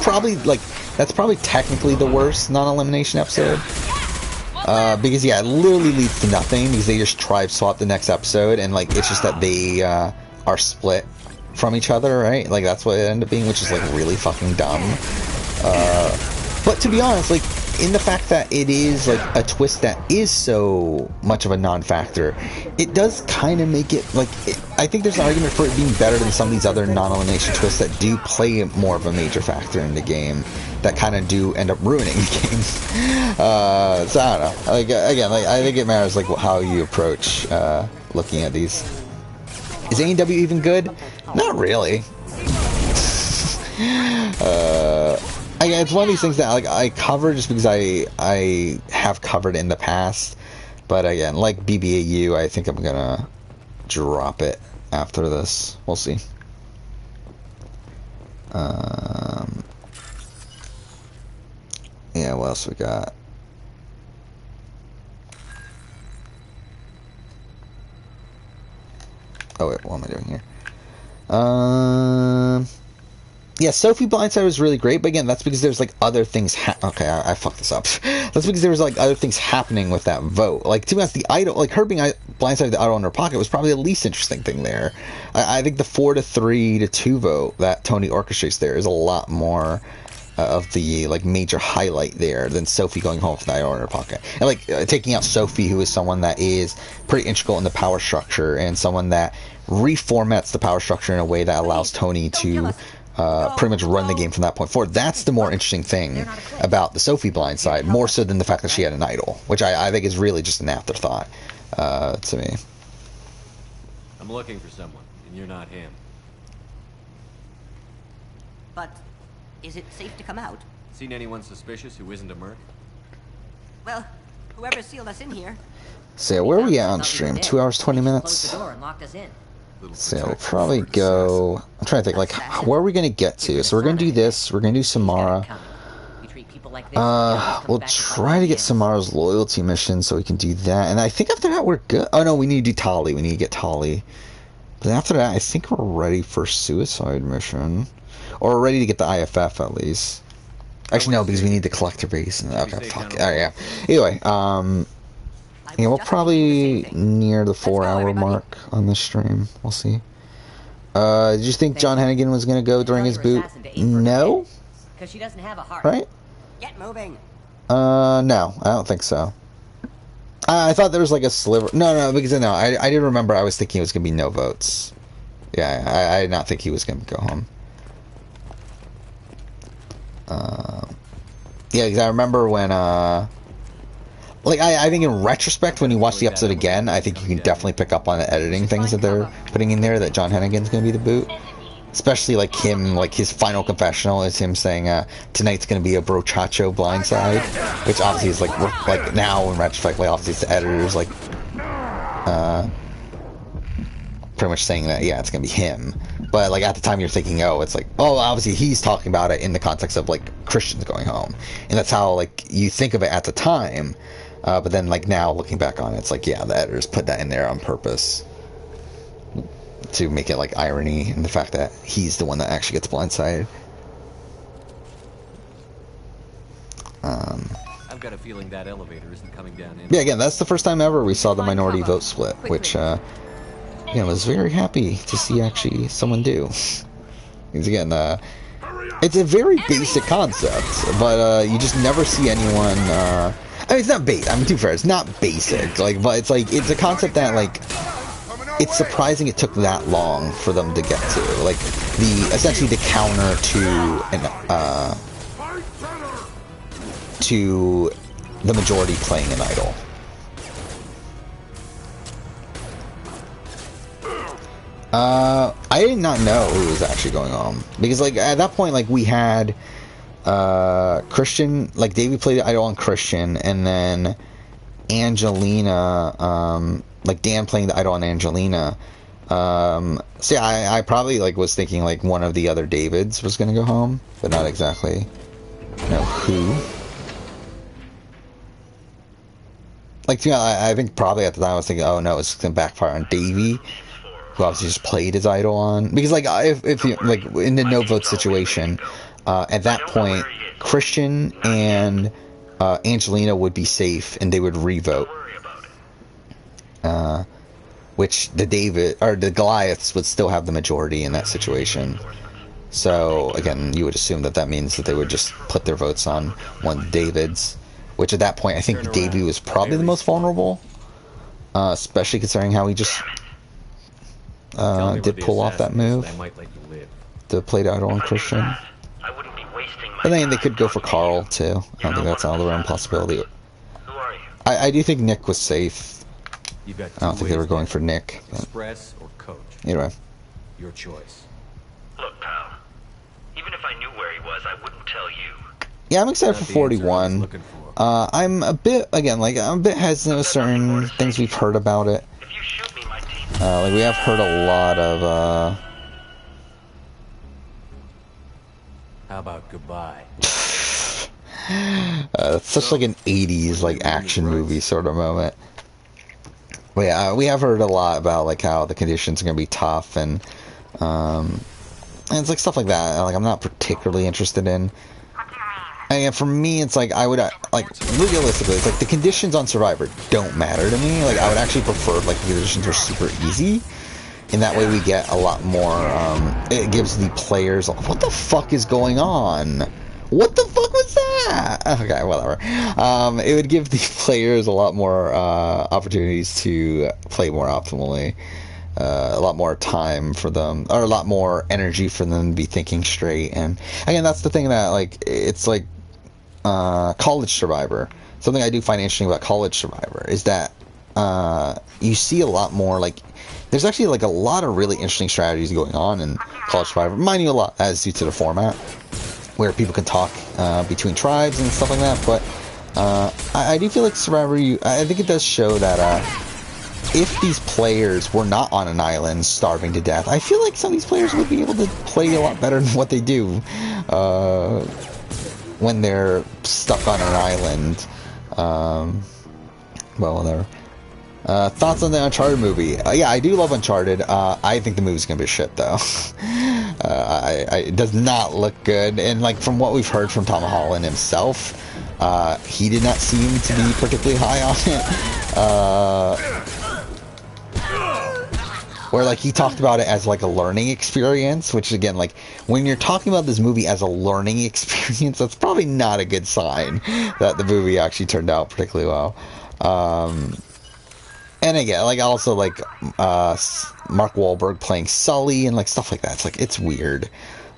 probably technically the worst non-elimination episode. Because, yeah, it literally leads to nothing, because they just tribe swap the next episode, and, like, it's just that they are split from each other, right? Like, that's what it ended up being, which is, like, really fucking dumb. But to be honest, like, in the fact that it is, like, a twist that is so much of a non-factor, it does kind of make it, like, I think there's an argument for it being better than some of these other non-elimination twists that do play more of a major factor in the game, that kind of do end up ruining the game. So I don't know. Like, again, like, I think it matters, like, how you approach looking at these. Is A&W even good? Not really. It's one of these things that, like, I cover just because I have covered in the past, but again, like BBAU, I think I'm gonna drop it after this. We'll see. Yeah, what else we got? Oh wait, what am I doing here? Yeah, Sophie Blindside was really great, but again, that's because there's, like, other things okay, I fucked this up. That's because there was, like, other things happening with that vote. Like, to be honest, the idol, like, her being blindsided the idol in her pocket was probably the least interesting thing there. I think the 4-3-2 vote that Tony orchestrates there is a lot more of the, like, major highlight there than Sophie going home with the idol in her pocket. And, like, taking out Sophie, who is someone that is pretty integral in the power structure, and someone that reformats the power structure in a way that allows Tony to pretty much run the game from that point forward. That's the more interesting thing about the Sophie blindside, more so than the fact that she had an idol, which I think is really just an afterthought to me. I'm looking for someone, and you're not him. But is it safe to come out? Seen anyone suspicious who isn't a merc? Well, whoever sealed us in here. So where are we at on stream? 2 hours 20 Closed minutes. the door and locked us in. So we'll probably go. I'm trying to think, like, where are we gonna get to? So we're gonna do this. We're gonna do Samara. We'll try to get Samara's loyalty mission so we can do that. And I think after that we're good. Oh no, we need to do Tali. We need to get Tali. But after that, I think we're ready for suicide mission, or we're ready to get the IFF at least. Actually, no, because we need the collector base. Okay, fuck. Oh yeah. Anyway, yeah, we'll probably near the 4-hour mark on this stream. We'll see. Did you think John Hennigan was gonna go during his boot? No. Because she doesn't have a heart. Right? Get moving. No, I don't think so. I thought there was like a sliver. No, because no, I did remember. I was thinking it was gonna be no votes. Yeah, I did not think he was gonna go home. Yeah, because I remember when like I think in retrospect, when you watch the episode again, I think you can definitely pick up on the editing things that they're putting in there, that John Hennigan's gonna be the boot. Especially like him, like his final confessional is him saying tonight's gonna be a brochacho blindside, which obviously is like now in retrospect, like obviously it's the editors like pretty much saying that yeah, it's gonna be him. But like at the time you're thinking, oh, it's like, oh, obviously he's talking about it in the context of like Christians going home, and that's how like you think of it at the time. But then like now looking back on it, it's like yeah, the editors put that in there on purpose to make it like irony in the fact that he's the one that actually gets blindsided. I've got a feeling that elevator isn't coming down in. Yeah, again, that's the first time ever we saw the minority vote split, which yeah, I was very happy to see actually someone do. Because again, it's a very basic concept, but you just never see anyone. I mean, it's not basic. I'm too fair. It's not basic, like, but it's like it's a concept that like. It's surprising it took that long for them to get to, like essentially the counter to the majority playing an idol. I did not know who was actually going on, because like at that point, like we had Christian, like Davey played the idol on Christian, and then Angelina, like Dan playing the idol on Angelina. So yeah, I probably like was thinking like one of the other Davids was gonna go home, but not exactly know who. Like yeah, I think probably at the time I was thinking, oh no, it's gonna backfire on Davey, who obviously just played his idol on, because like if you like in the no vote situation, at that point Christian and Angelina would be safe and they would re-vote. Which the Goliaths would still have the majority in that situation. So again, you would assume that means that they would just put their votes on one of the Davids, which at that point I think Davey was probably the most vulnerable, especially considering how he just did pull off that move to play the idol on Christian. But then they could go for Carl too. I don't think that's out of their own possibility. I do think Nick was safe. I don't think they were going for Nick. Express or coach. Anyway. Your choice. Look, pal. Even if I knew where he was, I wouldn't tell you. Yeah, I'm excited for 41. I'm a bit, again, like, I'm a bit hesitant with certain things we've heard about it. Like, we have heard a lot of, How about goodbye? It's such like an 80s, like, action movie sort of moment. But yeah, we have heard a lot about like how the conditions are gonna be tough, and it's like stuff like that. Like I'm not particularly interested in. And for me, it's like I would like realistically, it's like the conditions on Survivor don't matter to me. Like I would actually prefer like the conditions are super easy. In that way, we get a lot more. It gives the players like, what the fuck is going on? What the fuck was that? Okay, whatever. It would give the players a lot more opportunities to play more optimally. a lot more time for them, or a lot more energy for them to be thinking straight. And again, that's the thing that, like, it's like College Survivor. Something I do find interesting about College Survivor is that you see a lot more, like, there's actually like a lot of really interesting strategies going on in College Survivor. Mind you, a lot as due to the format, where people can talk between tribes and stuff like that. But I do feel like Survivor, I think it does show that if these players were not on an island starving to death, I feel like some of these players would be able to play a lot better than what they do when they're stuck on an island. Well, whatever. Thoughts on the Uncharted movie? Yeah, I do love Uncharted. I think the movie's gonna be shit, though. It does not look good, and like from what we've heard from Tom Holland himself, he did not seem to be particularly high on it. Where like he talked about it as like a learning experience, which again, like when you're talking about this movie as a learning experience, that's probably not a good sign that the movie actually turned out particularly well. And again, like also like Mark Wahlberg playing Sully and like stuff like that. It's like it's weird.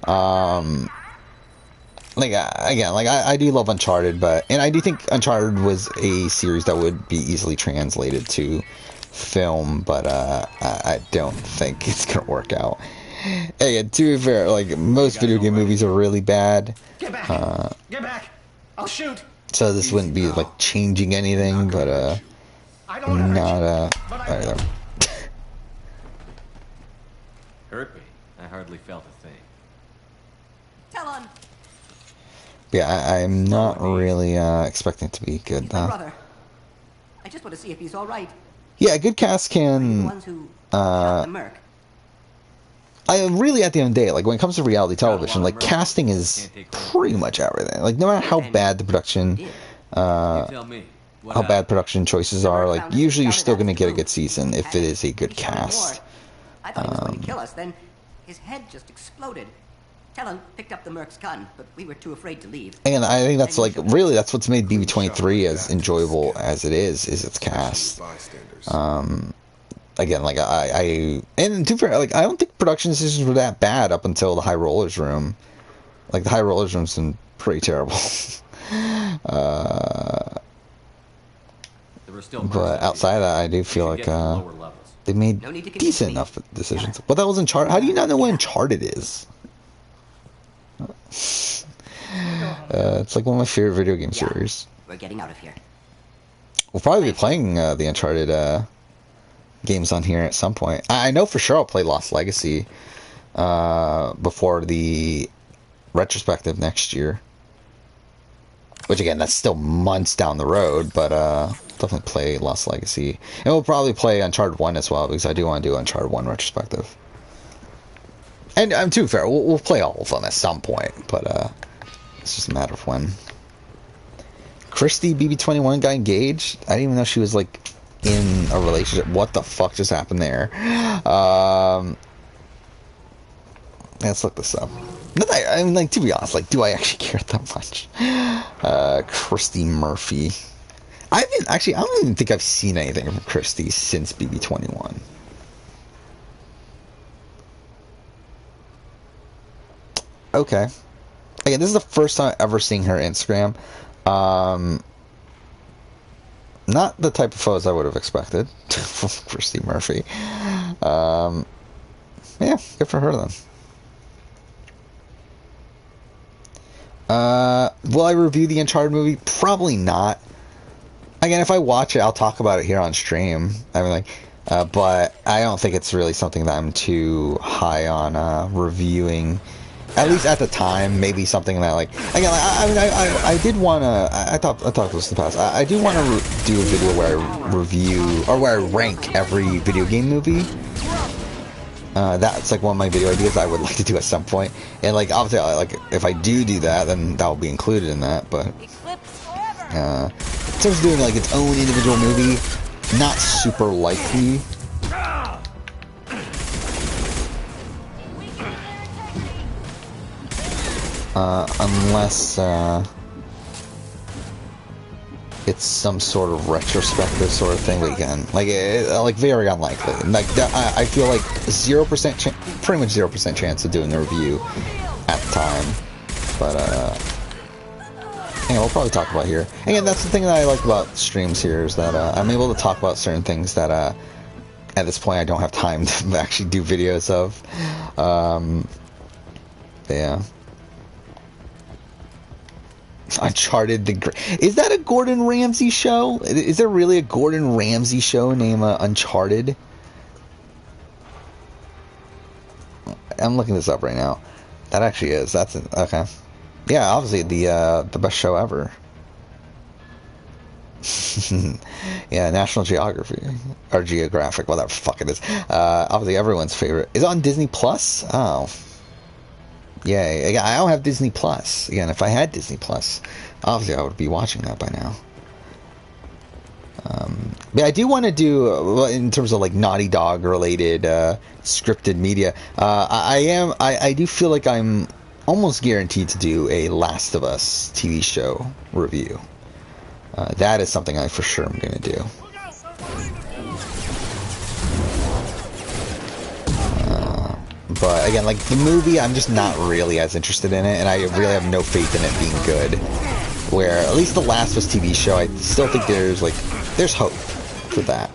Like again, like I do love Uncharted, and I do think Uncharted was a series that would be easily translated to film, but I don't think it's gonna work out. Again, to be fair, like most video game movies are really bad. Get back! Get back! I'll shoot. So this wouldn't be like changing anything, but not either. Hurt me. I hardly felt a thing. Talon. Yeah, I'm not really expecting it to be good, though. Brother. I just want to see if he's all right. Yeah, a good cast can. I really, at the end of the day, like when it comes to reality television, like casting is pretty much everything. Like no matter how bad the production, how bad production choices are, like usually you're still going to get a good season if it is a good cast. I thought he was going to kill us. Then his head just exploded. Talon picked up the Merc's gun, but we were too afraid to leave. And I think that's like really that's what's made BB-23 as enjoyable as it is its cast. Again, like and to be fair, like I don't think production decisions were that bad up until the High Rollers Room. Like the High Rollers Room's been pretty terrible. But outside of that, I do feel like they made decent enough decisions. But that was Uncharted. How do you not know what Uncharted is? It's like one of my favorite video game series. We're getting out of here. We'll probably be playing the Uncharted games on here at some point. I know for sure I'll play Lost Legacy before the retrospective next year. Which again, that's still months down the road, but definitely play Lost Legacy. And we'll probably play Uncharted 1 as well, because I do want to do Uncharted 1 retrospective. And I'm too fair, we'll play all of them at some point, but it's just a matter of when. Christy, BB-21 got engaged? I didn't even know she was like in a relationship. What the fuck just happened there? Let's look this up. I mean, like, to be honest, like, do I actually care that much? Christy Murphy. I don't even think I've seen anything from Christy since BB-21. Okay. Again, this is the first time I've ever seen her Instagram. Not the type of photos I would have expected from Christy Murphy. Yeah, good for her then. Will I review the Uncharted movie? Probably not. Again, if I watch it, I'll talk about it here on stream. I mean, like, but I don't think it's really something that I'm too high on reviewing. At least at the time, maybe something that, like, again, I did want to. I talked about this in the past. I do want to do a video where I review or where I rank every video game movie. That's like one of my video ideas I would like to do at some point. And like obviously, like if I do that, then that will be included in that. But in terms of doing like its own individual movie, not super likely. Unless it's some sort of retrospective sort of thing, but again, like very unlikely. Like I feel like 0%, pretty much 0% chance of doing a review at the time. But yeah, we'll probably talk about here. Again, that's the thing that I like about streams here is that I'm able to talk about certain things that at this point I don't have time to actually do videos of. Yeah. Uncharted is that a Gordon Ramsay show? Is there really a Gordon Ramsay show named Uncharted? I'm looking this up right now. That actually is. That's okay. Yeah, obviously the best show ever. Yeah, National Geography or Geographic, whatever the fuck it is. Obviously everyone's favorite. Is it on Disney Plus? Oh. Yay. I don't have Disney Plus. Again, if I had Disney Plus, obviously I would be watching that by now. But I do want to do, in terms of like Naughty Dog related scripted media, I do feel like I'm almost guaranteed to do a Last of Us TV show review. That is something I for sure am going to do. But again, like the movie, I'm just not really as interested in it, and I really have no faith in it being good. Where at least the Last of Us TV show, I still think there's hope for that.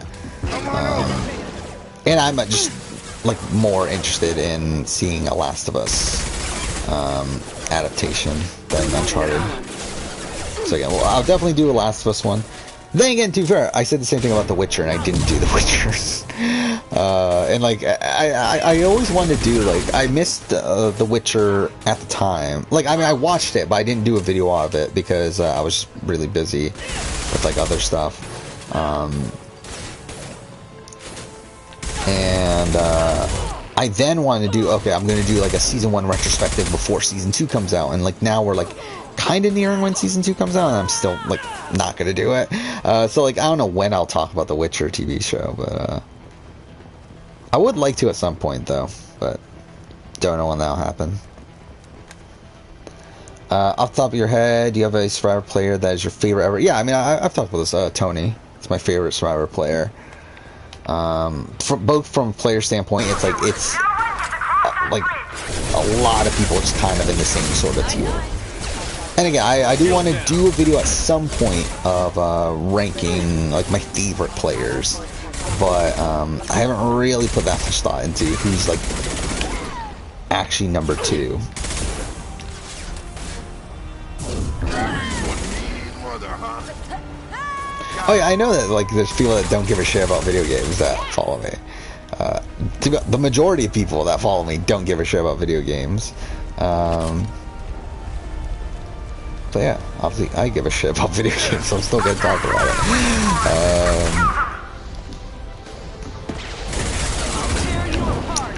And I'm just like more interested in seeing a Last of Us adaptation than Uncharted. So again, well, I'll definitely do a Last of Us one. Then again, to be fair, I said the same thing about The Witcher, and I didn't do The Witcher. And like, I always wanted to do, like, I missed The Witcher at the time. Like, I mean, I watched it, but I didn't do a video of it because I was just really busy with like other stuff. And I then wanted to do, okay, I'm going to do like a season 1 retrospective before season 2 comes out, and like now we're like kind of nearing when season 2 comes out, and I'm still like not gonna do it. So like I don't know when I'll talk about the Witcher TV show, but I would like to at some point though, but don't know when that'll happen. Off the top of your head, do you have a Survivor player that is your favorite ever? Yeah, I mean I've talked about this. Tony, it's my favorite Survivor player. Both from a player standpoint, it's like like a lot of people just kind of in the same sort of tier. And again, I do want to do a video at some point of ranking like my favorite players, but I haven't really put that much thought into who's like actually number 2. Oh yeah, I know that like there's people that don't give a shit about video games that follow me. The majority of people that follow me don't give a shit about video games. But yeah, obviously I give a shit about video games, so I'm still gonna talk about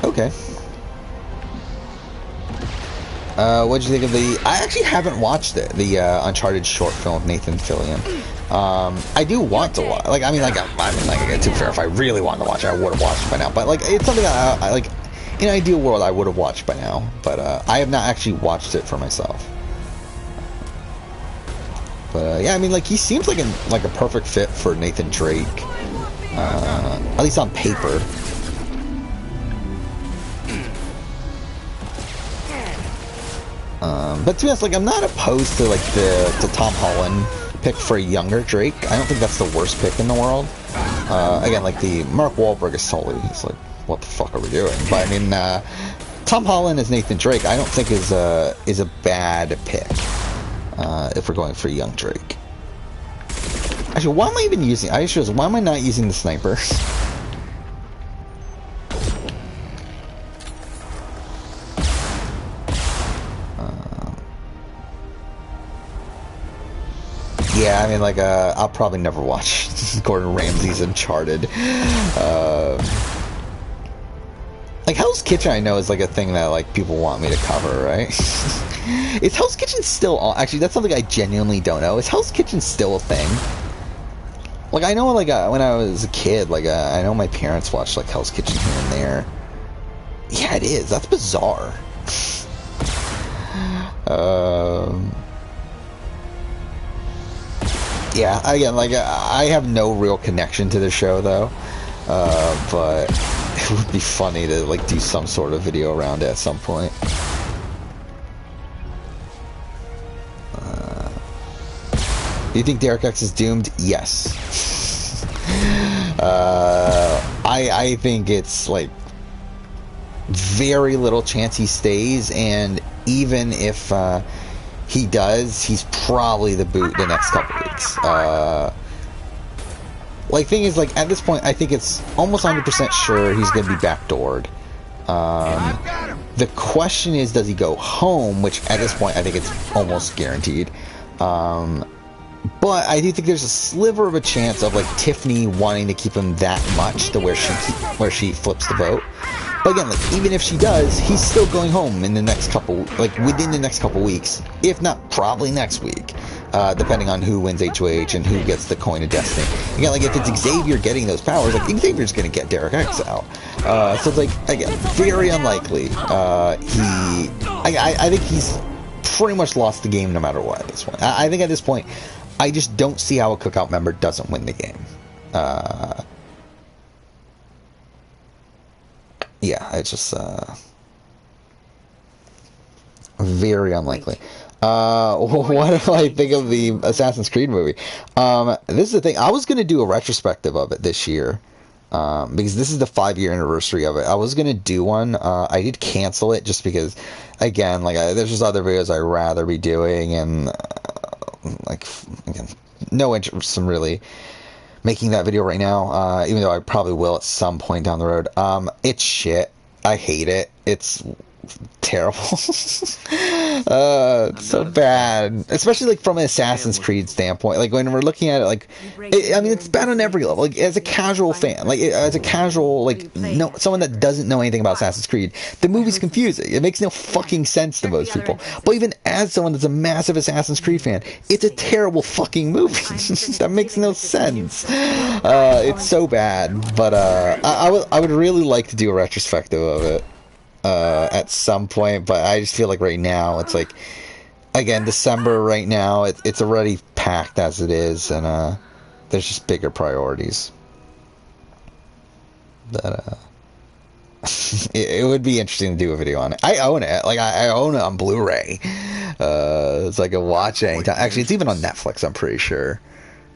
it. Okay. What did you think of the... I actually haven't watched it, the Uncharted short film with Nathan Fillion. I do want to watch... Like, I mean, to be fair, if I really wanted to watch it, I would have watched it by now. But, like, it's something I like... In an ideal world, I would have watched by now. But, I have not actually watched it for myself. But yeah, I mean, like he seems like a perfect fit for Nathan Drake, at least on paper. But to be honest, like I'm not opposed to like the Tom Holland pick for a younger Drake. I don't think that's the worst pick in the world. Again, like the Mark Wahlberg is totally, he's like, what the fuck are we doing? But I mean, Tom Holland as Nathan Drake, I don't think is a bad pick. If we're going for young Drake. Actually, why am I even using... why am I not using the sniper? Yeah, I mean, like, I'll probably never watch Gordon Ramsay's Uncharted. Like, Hell's Kitchen, I know, is like a thing that, like, people want me to cover, right? Is Hell's Kitchen still on? Actually, that's something I genuinely don't know. Is Hell's Kitchen still a thing? Like, I know, like, when I was a kid, like, I know my parents watched, like, Hell's Kitchen here and there. Yeah, it is. That's bizarre. Yeah, again, like, I have no real connection to the show, though. But it would be funny to, like, do some sort of video around it at some point. Do you think Derek X is doomed? Yes. I think it's, like, very little chance he stays, and even if he does, he's probably the boot the next couple weeks. Like, thing is, like, at this point, I think it's almost 100% sure he's going to be backdoored. The question is, does he go home? Which, at this point, I think it's almost guaranteed. But I do think there's a sliver of a chance of, like, Tiffany wanting to keep him that much to where she flips the vote. But again, like, even if she does, he's still going home in the next couple, like, within the next couple weeks, if not probably next week, depending on who wins HOH and who gets the Coin of Destiny. Again, like, if it's Xavier getting those powers, like, Xavier's gonna get Derek X out. So it's like, again, very unlikely. I think he's pretty much lost the game no matter what at this point. I think at this point, I just don't see how a Cookout member doesn't win the game. Yeah, it's just very unlikely. What do I think of the Assassin's Creed movie? This is the thing. I was going to do a retrospective of it this year because this is the 5-year anniversary of it. I was going to do one. I did cancel it just because, again, like there's just other videos I'd rather be doing, and like, again, no interest in really making that video right now, even though I probably will at some point down the road. It's shit. I hate it. It's terrible. It's so bad, especially like from an Assassin's Creed standpoint. Like when we're looking at it, like I mean, it's bad on every level. Like as a casual fan, like as a casual, like someone that doesn't know anything about Assassin's Creed, the movie's confusing. It makes no fucking sense to most people. But even as someone that's a massive Assassin's Creed fan, it's a terrible fucking movie. That makes no sense. It's so bad. But I would really like to do a retrospective of it at some point, but I just feel like right now it's like, again, December right now, it's already packed as it is, and there's just bigger priorities. But it would be interesting to do a video on it. I own it. Like I own it on Blu-ray. It's like a watch anytime. Actually, it's even on Netflix, I'm pretty sure.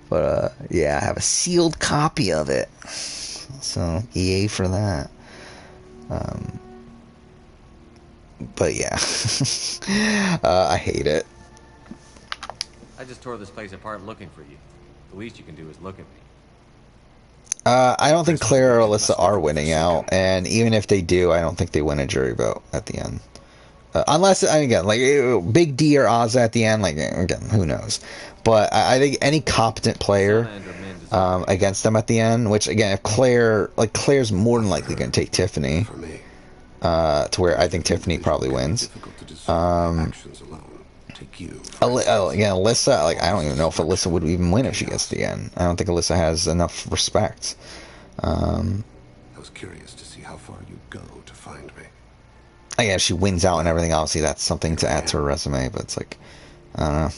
But yeah, I have a sealed copy of it. So EA for that. But yeah, I hate it. I just tore this place apart looking for you. The least you can do is look at me. I don't think Claire or Alyssa are winning out, and even if they do, I don't think they win a jury vote at the end. Unless, again, like Big D or Oz at the end, like again, who knows? But I think any competent player against them at the end, which again, if Claire's more than likely going to take Tiffany. To where I think Tiffany probably wins. Again, Alyssa, like I don't even know if Alyssa would even win if she gets to the end. I don't think Alyssa has enough respect. I was curious to see how far you'd go to find me. Again, if she wins out and everything, obviously that's something to add to her resume, but it's like, I don't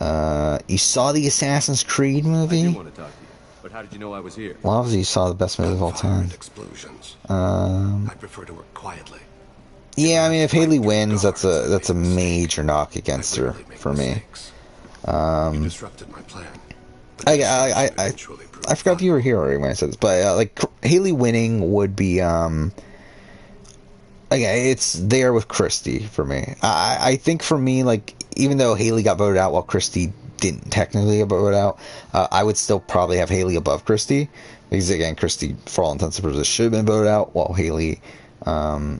know. You saw the Assassin's Creed movie? I do want to talk to you, but how did you know I was here? Well, obviously you saw the best movie of all time. Explosions. I prefer to work quietly. Yeah, I mean, if Haley wins, that's a major knock against her for me. You disrupted my plan. I forgot if you were here already when I said this, but like Haley winning would be again, it's there with Christy for me. I think for me, like even though Haley got voted out while Christy didn't technically get voted out, I would still probably have Haley above Christy because again, Christy for all intents and purposes should have been voted out while Haley. And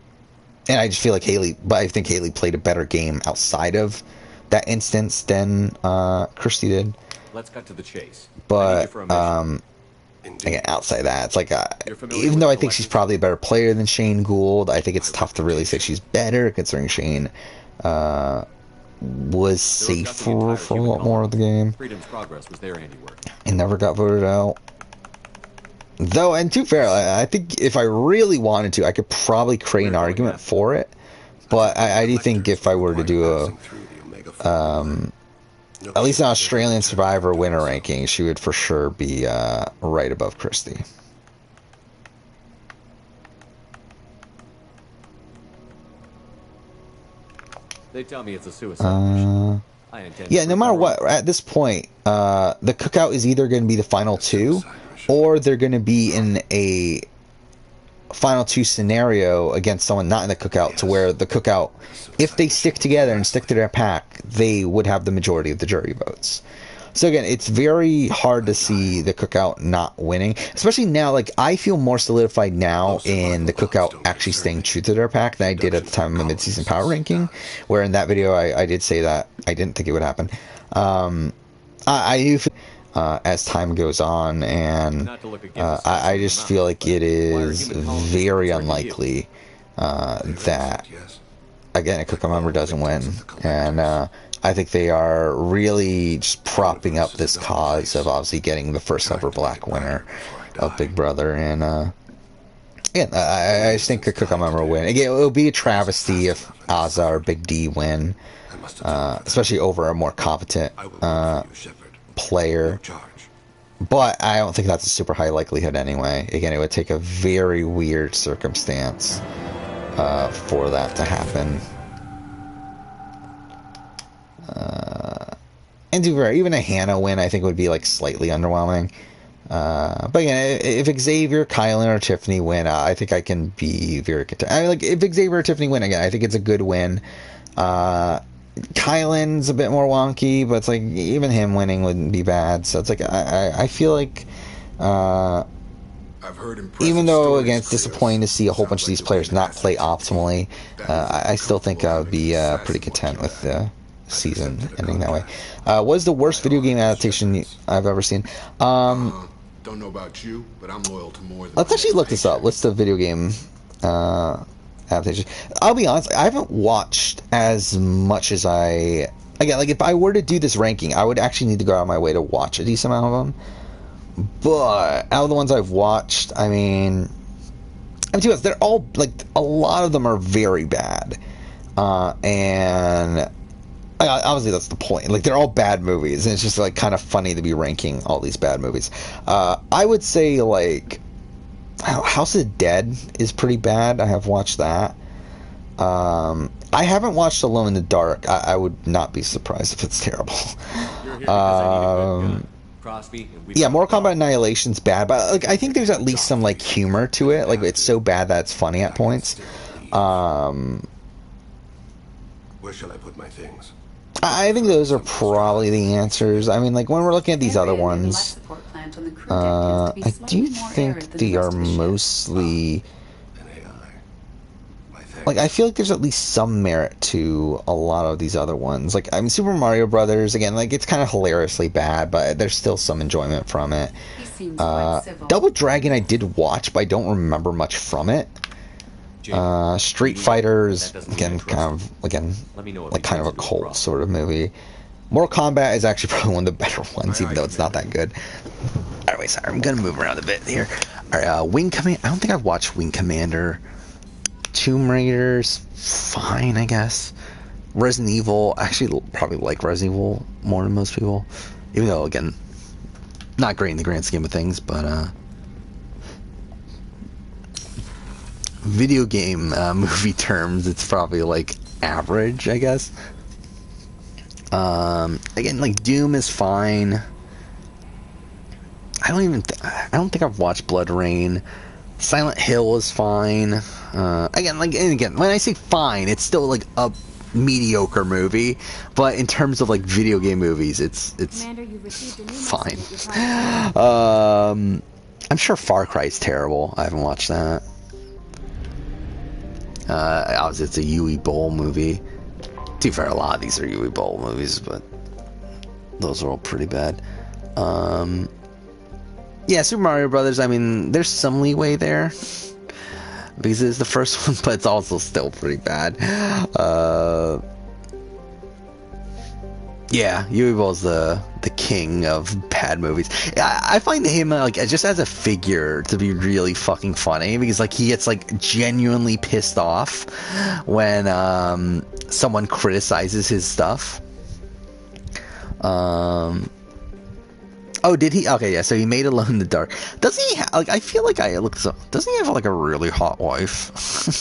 I just feel like but I think Haley played a better game outside of that instance than Christy did. Let's cut to the chase. But again, outside of that, it's like even though I think she's probably a better player than Shane Gould, I think it's tough to really say she's better considering Shane was safer for a lot more of the game. Freedom's Progress was their handiwork. And never got voted out. Though, and to be fair, I think if I really wanted to, I could probably create an argument for it. But I do think if I were to do at least in Australian Survivor winner ranking, she would for sure be right above Christy. They tell me it's a suicide mission. I intend yeah, no matter what, at this point, the cookout is either going to be the final two, or they're going to be in a final two scenario against someone not in the cookout, to where the cookout, if they stick together and stick to their pack, they would have the majority of the jury votes. So again, it's very hard to see the cookout not winning, especially now. Like, I feel more solidified now in the cookout actually staying true to their pack than I did at the time of my mid-season power ranking, where in that video I did say that I didn't think it would happen. I do feel, as time goes on, and I just feel like it is very unlikely that, again, a cookout member doesn't win, and I think they are really just propping up this cause of obviously getting the first ever black winner of Big Brother, and yeah, I just think a cookout member will win. Again, it will be a travesty if Azah or Big D win, especially over a more competent player. But I don't think that's a super high likelihood anyway. Again, it would take a very weird circumstance for that to happen. And to be fair, even a Hannah win, I think, would be like slightly underwhelming. But again, if Xavier, Kylan, or Tiffany win, I think I can be very content. I mean, like, if Xavier or Tiffany win, again, I think it's a good win. Kylan's a bit more wonky, but it's like even him winning wouldn't be bad. So it's like I feel like even though, again, it's disappointing to see a whole bunch of these players not play optimally, I still think I would be pretty content with the season ending that way. What is the worst video game adaptation I've ever seen? Don't know about you, but I'm loyal to more than let's actually look this up. List of video game adaptations. I'll be honest, I haven't watched as much as again, like, if I were to do this ranking, I would actually need to go out of my way to watch a decent amount of them. But out of the ones I've watched, I mean, to be honest, they're all, like, a lot of them are very bad. And obviously that's the point. Like, they're all bad movies, and it's just, like, kind of funny to be ranking all these bad movies. I would say, like, House of the Dead is pretty bad. I have watched that. I haven't watched Alone in the Dark. I would not be surprised if it's terrible. Yeah, Mortal Kombat Annihilation's bad, but, like, I think there's at least some, like, humor to it. Like, it's so bad that it's funny at points. Where shall I put my things? I think those are probably the answers. I mean, like, when we're looking at these other ones, I do think they are mostly, like, I feel like there's at least some merit to a lot of these other ones. Like, I mean, Super Mario Brothers, again, like, it's kind of hilariously bad, but there's still some enjoyment from it. Double Dragon I did watch, but I don't remember much from it. Street Fighter is, again, kind of a cult sort of movie. Mortal Kombat is actually probably one of the better ones, even though it's not that good. Anyway, sorry, I'm gonna move around a bit here. Alright, Wing Commander. I don't think I've watched Wing Commander. Tomb Raider's fine, I guess. Resident Evil, I actually probably like Resident Evil more than most people, even though, again, not great in the grand scheme of things, but video game movie terms, it's probably like average, I guess. Again, like, Doom is fine. I don't think I've watched Blood Rain. Silent Hill is fine. Again, when I say fine, it's still like a mediocre movie, but in terms of, like, video game movies, it's fine. I'm sure Far Cry is terrible. I haven't watched that. Obviously, it's a Yui Bowl movie. To be fair, a lot of these are Yui Bowl movies, but those are all pretty bad. Yeah, Super Mario Brothers, I mean, there's some leeway there, because it's the first one, but it's also still pretty bad. Yeah, Yui Bowl's the king of bad movies. I find him, like, just as a figure to be really fucking funny, because, like, he gets, like, genuinely pissed off when someone criticizes his stuff. Oh, did he? Okay, yeah. So he made Alone in the Dark. Doesn't he? Like, I feel like I looked up. Doesn't he have like a really hot wife?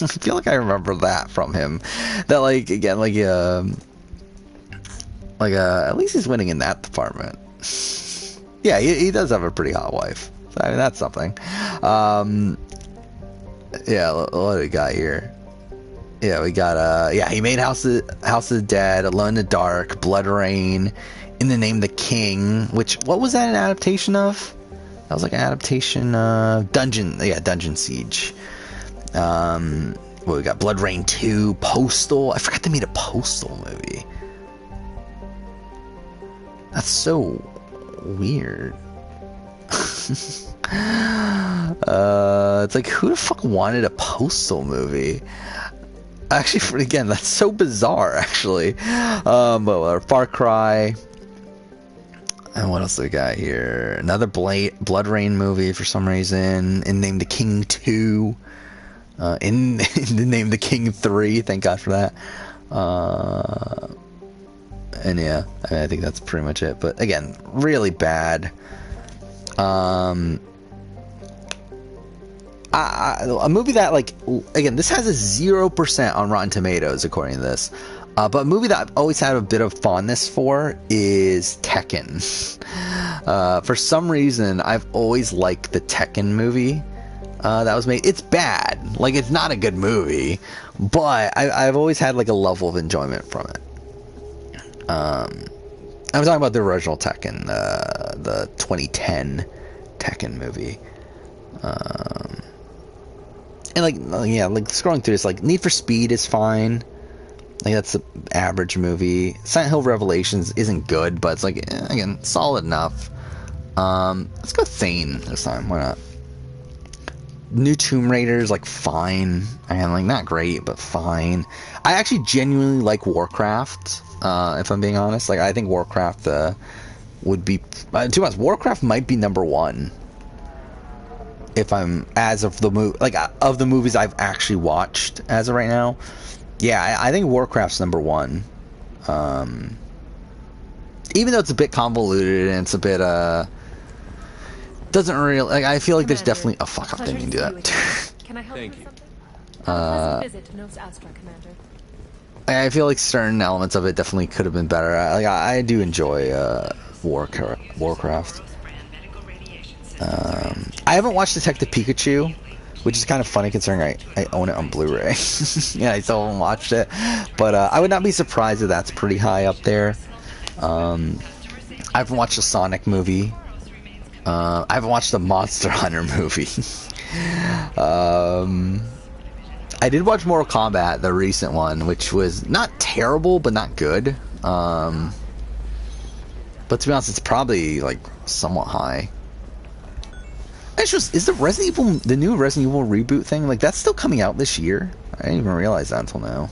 I feel like I remember that from him. That like again, at least he's winning in that department. Yeah, he does have a pretty hot wife. So, I mean, that's something. Yeah, what do we got here? Yeah, we got he made House of the Dead, Alone in the Dark, Blood Rain, In the Name of the King, which, what was that an adaptation of? That was like an adaptation of Dungeon Siege. What we got? Blood Rain 2, Postal. I forgot they made a Postal movie. That's so weird. It's like, who the fuck wanted a Postal movie? Actually, again, that's so bizarre, actually. But Far Cry. And what else do we got here? Another Blood Rain movie for some reason. In Name the King 2. In the Name the King 3. Thank God for that. And yeah, I mean, I think that's pretty much it. But again, really bad. A movie that, like, again, this has a 0% on Rotten Tomatoes according to this. But a movie that I've always had a bit of fondness for is Tekken. For some reason, I've always liked the Tekken movie that was made. It's bad, like, it's not a good movie, but I've always had like a level of enjoyment from it. I'm talking about the original Tekken, the 2010 Tekken movie. And like, yeah, like scrolling through this, like Need for Speed is fine. Like, that's an average movie. Silent Hill Revelations isn't good, but it's like, again, solid enough. Let's go Thane this time. Why not? New Tomb Raider's like fine. Again, like not great, but fine. I actually genuinely like Warcraft. If I'm being honest, like I think Warcraft would be. To be honest, Warcraft might be number one. If I'm as of the of the movies I've actually watched as of right now, yeah, I think Warcraft's number one. Even though it's a bit convoluted and it's a bit doesn't really like. I feel like there's definitely a fuck up. Didn't mean to do that. Can I help you with something? Visit to Nos Astra, Commander. I feel like certain elements of it definitely could have been better. I do enjoy Warcraft. I haven't watched Detective Pikachu, which is kind of funny considering I own it on Blu-ray. Yeah, I still haven't watched it, but I would not be surprised if that's pretty high up there. I haven't watched the Sonic movie. I haven't watched the Monster Hunter movie. I did watch Mortal Kombat, the recent one, which was not terrible, but not good. But to be honest, it's probably like somewhat high. Is the new Resident Evil reboot thing, like, that's still coming out this year? I didn't even realize that until now.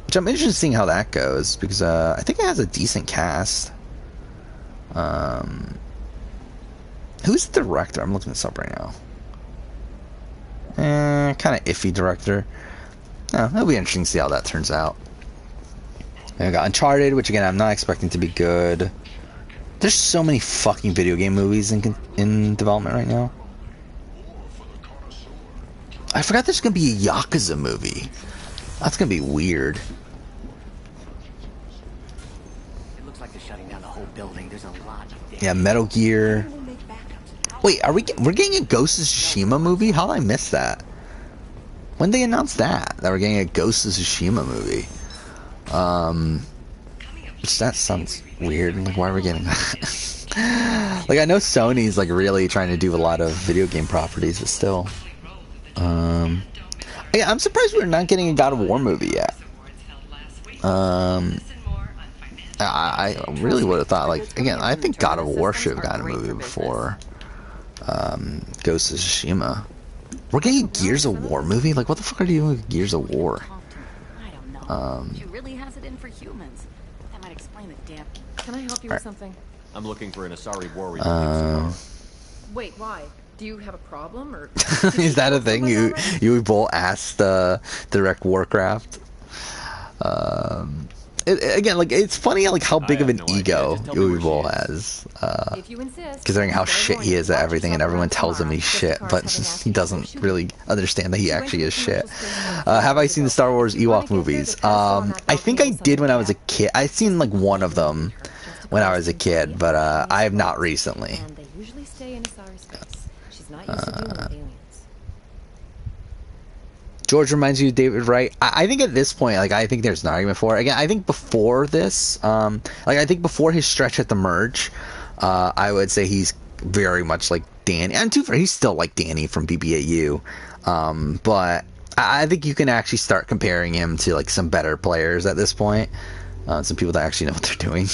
Which I'm interested in seeing how that goes, because I think it has a decent cast. Who's the director? I'm looking this up right now. Kind of iffy director. It'll be interesting to see how that turns out. And we got Uncharted, which again I'm not expecting to be good. There's so many fucking video game movies in development right now. I forgot there's gonna be a Yakuza movie. That's gonna be weird. It looks like they're shutting down the whole building. There's a lot of damage. Yeah, Metal Gear. Wait, we're getting a Ghost of Tsushima movie? How did I miss that? When did they announce that we're getting a Ghost of Tsushima movie? Which that sounds weird. Like, why are we getting that? Like, I know Sony's like really trying to do a lot of video game properties, but still. Yeah, I'm surprised we're not getting a God of War movie yet. I really would have thought, like, again, I think God of War should have gotten a movie before Ghost of Tsushima. We're getting a Gears of War movie? Like, what the fuck are you doing with Gears of War? I don't know. She really has it in for humans. That might explain the damn. Can I help you with something? I'm looking for an Asari warrior. Wait, why? Do you have a problem, or is that a thing? You both asked direct Warcraft. again, like it's funny like how big of an ego Uwe has, considering how shit he is at everything, and everyone tells him he's shit, but he doesn't really understand that he actually is shit. Have I seen the Star Wars Ewok movies? I think I did when I was a kid. I've seen like one of them when I was a kid, but I have not recently. George reminds you of David Wright. I think at this point, like, I think there's an argument for it. Again, I think before this, like, I think before his stretch at the Merge, I would say he's very much like Danny. And too far, he's still like Danny from BBAU. But I think you can actually start comparing him to, like, some better players at this point. Some people that actually know what they're doing.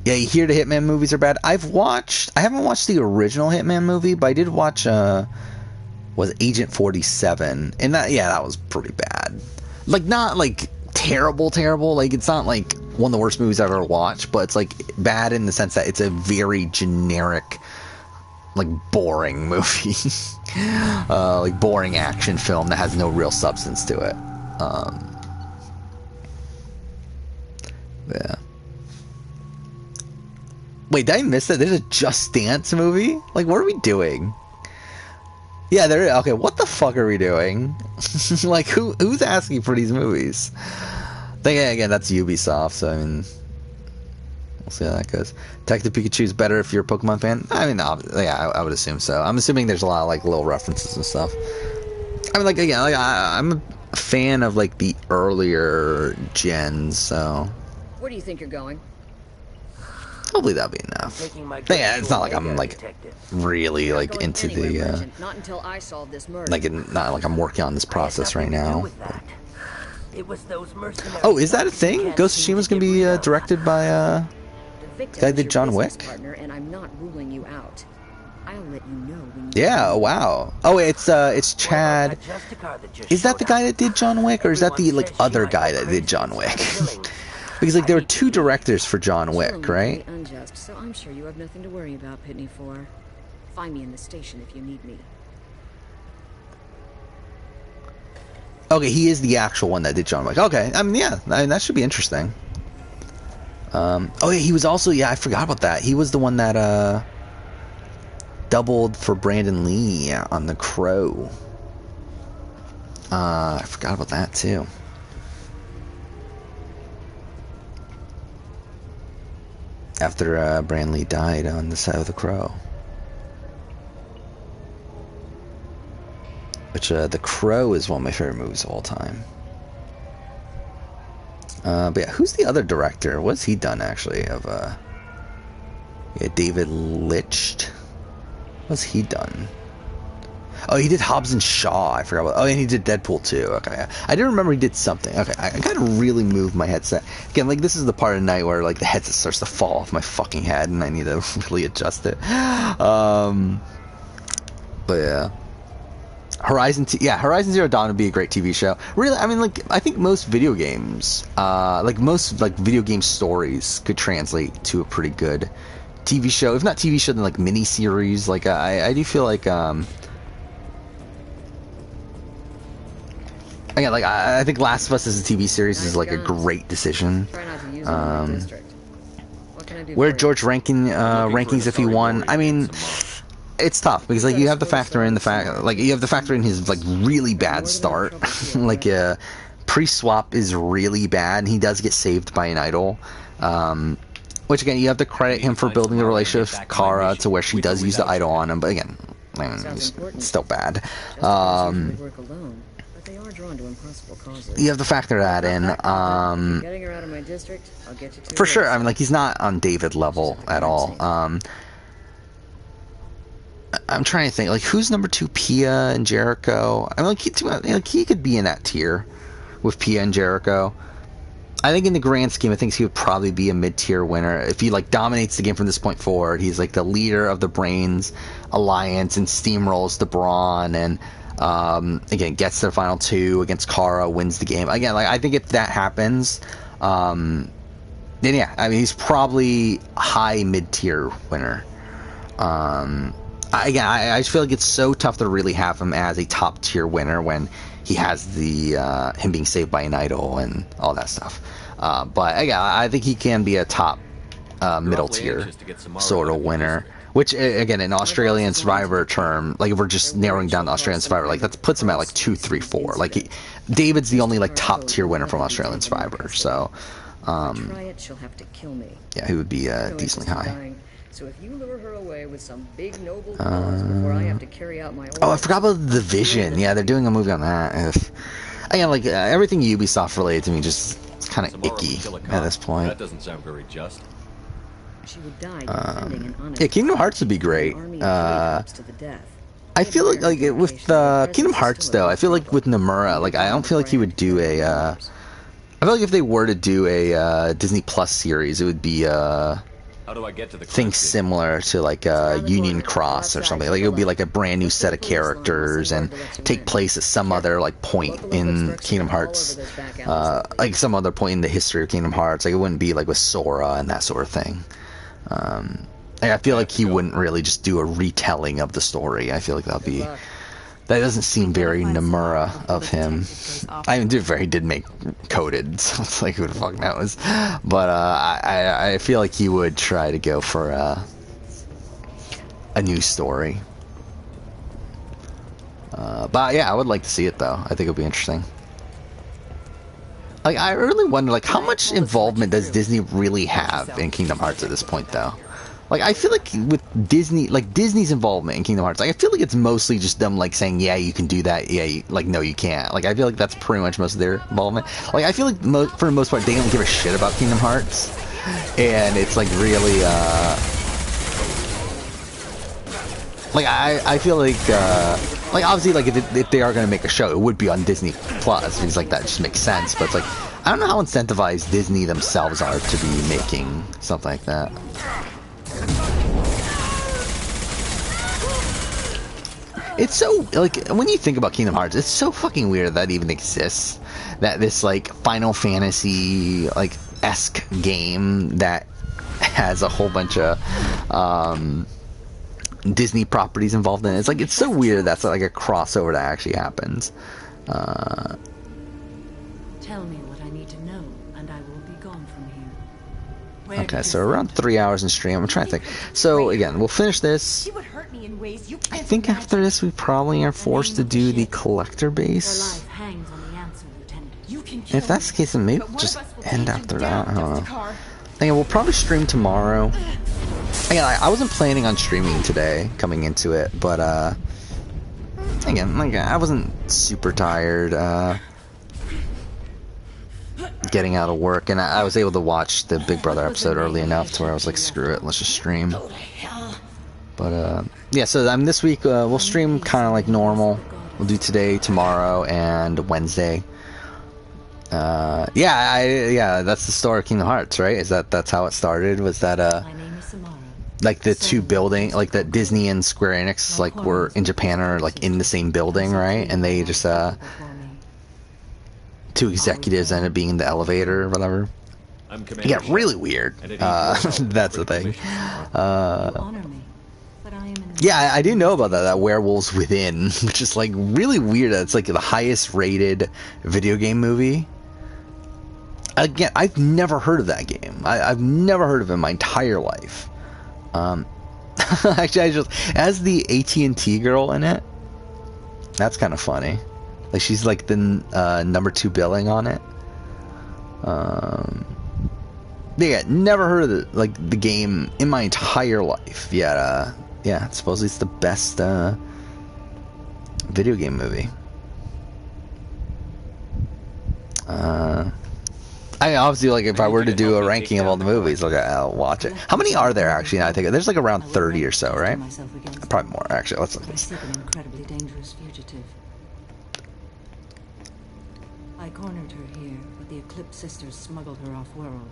Yeah, you hear the Hitman movies are bad. I haven't watched the original Hitman movie, but I did watch, was Agent 47, and that was pretty bad. Like, not like terrible, like it's not like one of the worst movies I've ever watched, but it's like bad in the sense that it's a very generic, like, boring movie. Like boring action film that has no real substance to it. Yeah. Wait, did I miss that? There's a Just Dance movie? Like, what are we doing? Yeah, there. Okay, what the fuck are we doing? Like, who's asking for these movies? Again, that's Ubisoft, so I mean, we'll see how that goes. Detective Pikachu is better if you're a Pokemon fan. I mean, yeah, I would assume so. I'm assuming there's a lot of like little references and stuff. I mean, like, again, like, I'm a fan of like the earlier gens, so. Where do you think you're going? Hopefully that'll be enough. Yeah, it's not like I'm like really like into the not until I solve this murder. like not like I'm working on this process right now. It was those mercenaries. Oh, is that a thing? Ghost of Tsushima's gonna be directed by the guy that did John Wick? Partner, and I'm not ruling you out. I'll let you know when you Yeah, wow. Oh, it's Chad. Is that the guy that did John Wick, or is that the like other guy that did John Wick? Because like there were two directors for John Wick, right? Unjust, so I'm sure you have nothing to worry about, Pitney 4. Find me in the station if you need me. Okay, he is the actual one that did John Wick. Okay, I mean, yeah, that should be interesting. Oh yeah, he was also, I forgot about that. He was the one that doubled for Brandon Lee on The Crow. I forgot about that too. After Brandon Lee died on the set of The Crow. Which, The Crow is one of my favorite movies of all time. But yeah, who's the other director? What's he done, actually, of, yeah, David Leitch? What's he done? Oh, he did Hobbs and Shaw. I forgot what. Oh, and he did Deadpool too. Okay, I didn't remember he did something. Okay, I gotta really move my headset again. Like, this is the part of the night where like the headset starts to fall off my fucking head, and I need to really adjust it. But yeah, Horizon Zero Dawn would be a great TV show. Really, I mean, like, I think most video games, like most like video game stories, could translate to a pretty good TV show. If not TV show, then like mini series. Like I do feel like again, like I think Last of Us as a TV series is like a great decision. Where George rankings if he won? I mean, it's tough because like you have to factor in his like really bad start. Like pre-swap is really bad, and he does get saved by an idol. Which again, you have to credit him for building a relationship with Kara to where she does use the idol on him. But again, I mean, it's still bad. You have to factor that in. For sure. I mean, like, he's not on David level at all. I'm trying to think, like, who's number 2? Pia and Jericho. I mean, like, he could be in that tier with Pia and Jericho. I think in the grand scheme of things, he would probably be a mid-tier winner. If he, like, dominates the game from this point forward, he's, like, the leader of the Brains Alliance and steamrolls the Brawn and, again, gets to the final 2 against Kara, wins the game. Again, like, I think if that happens, then yeah, I mean, he's probably high mid-tier winner. I just feel like it's so tough to really have him as a top-tier winner when he has the him being saved by an idol and all that stuff. But again, I think he can be a top middle tier sort of winner. Which, again, in Australian Survivor term, like if we're just narrowing down the Australian Survivor, like that puts him at like 2, 3, 4. Like David's the only like top tier winner from Australian Survivor. So, try it, she'll have to kill me. yeah, he would be decently high. So if you lure her away with some big noble cause before I have to carry out my Oh, I forgot about The Vision. Yeah, they're doing a movie on that. Again, like everything Ubisoft related to me just kind of icky at this point. That doesn't sound very just. She would die defending an honest yeah, Kingdom Hearts would be great. I feel like with Kingdom Hearts though, I feel like with Nomura, like I don't feel like he would do a. I feel like if they were to do a Disney Plus series, it would be How do I get to the things similar to like Union Cross or something. Like it would be like a brand new set of characters and take place at some other like point in Kingdom Hearts, like some other point in the history of Kingdom Hearts. Like it wouldn't be like with Sora and that sort of thing. I feel like he wouldn't really just do a retelling of the story. I feel like that doesn't seem very Nomura of him. I mean, he did make Coded, so it's like who the fuck knows. But I feel like he would try to go for a new story. But yeah, I would like to see it though. I think it would be interesting. Like, I really wonder, like, how much involvement does Disney really have in Kingdom Hearts at this point, though? Like, I feel like with Disney, like, Disney's involvement in Kingdom Hearts, like, I feel like it's mostly just them, like, saying, yeah, you can do that, yeah, like, no, you can't. Like, I feel like that's pretty much most of their involvement. Like, I feel like, for the most part, they don't give a shit about Kingdom Hearts. And it's, like, really, like, I feel like obviously, like, if they are going to make a show, it would be on Disney Plus. Things like that just makes sense. But it's like, I don't know how incentivized Disney themselves are to be making something like that. It's so, like, when you think about Kingdom Hearts, it's so fucking weird that even exists. That this, like, Final Fantasy, like, esque game that has a whole bunch of, Disney properties involved in it. It's like, it's so weird that's like a crossover that actually happens. Tell me what I need to know, and I will be gone from here. Okay, so around 3 hours in stream. I'm trying to think. So again, we'll finish this. I think after this we probably are forced to do the collector base. If that's the case, then maybe we'll just end after that. I don't know. Again, we'll probably stream tomorrow. Again, I wasn't planning on streaming today, coming into it, but, again, like, I wasn't super tired, getting out of work, and I was able to watch the Big Brother episode early enough to where I was like, screw it, let's just stream. But, yeah, so, this week, we'll stream kind of like normal. We'll do today, tomorrow, and Wednesday. Yeah, that's the story of Kingdom Hearts, right? That's how it started? Was that, like the two building, like that Disney and Square Enix, like, were in Japan or like in the same building, right? And they just, two executives ended up being in the elevator or whatever. Yeah, really weird. That's the thing. Yeah, I do know about that Werewolves Within, which is like really weird. It's like the highest rated video game movie. Again, I've never heard of that game. I've never heard of it in my entire life. Actually, as the AT&T girl in it, that's kind of funny. Like, she's like the number 2 billing on it. Yeah, never heard of the game in my entire life. Yet, yeah, supposedly it's the best video game movie. I obviously, like, if I were to do a ranking of all the movies, like, I'll watch it. How many are there, actually? Now I think there's like around 30 or so, right? Probably more, actually. Let's look at this. An incredibly dangerous fugitive. I cornered her here, but the Eclipse sisters smuggled her off-world.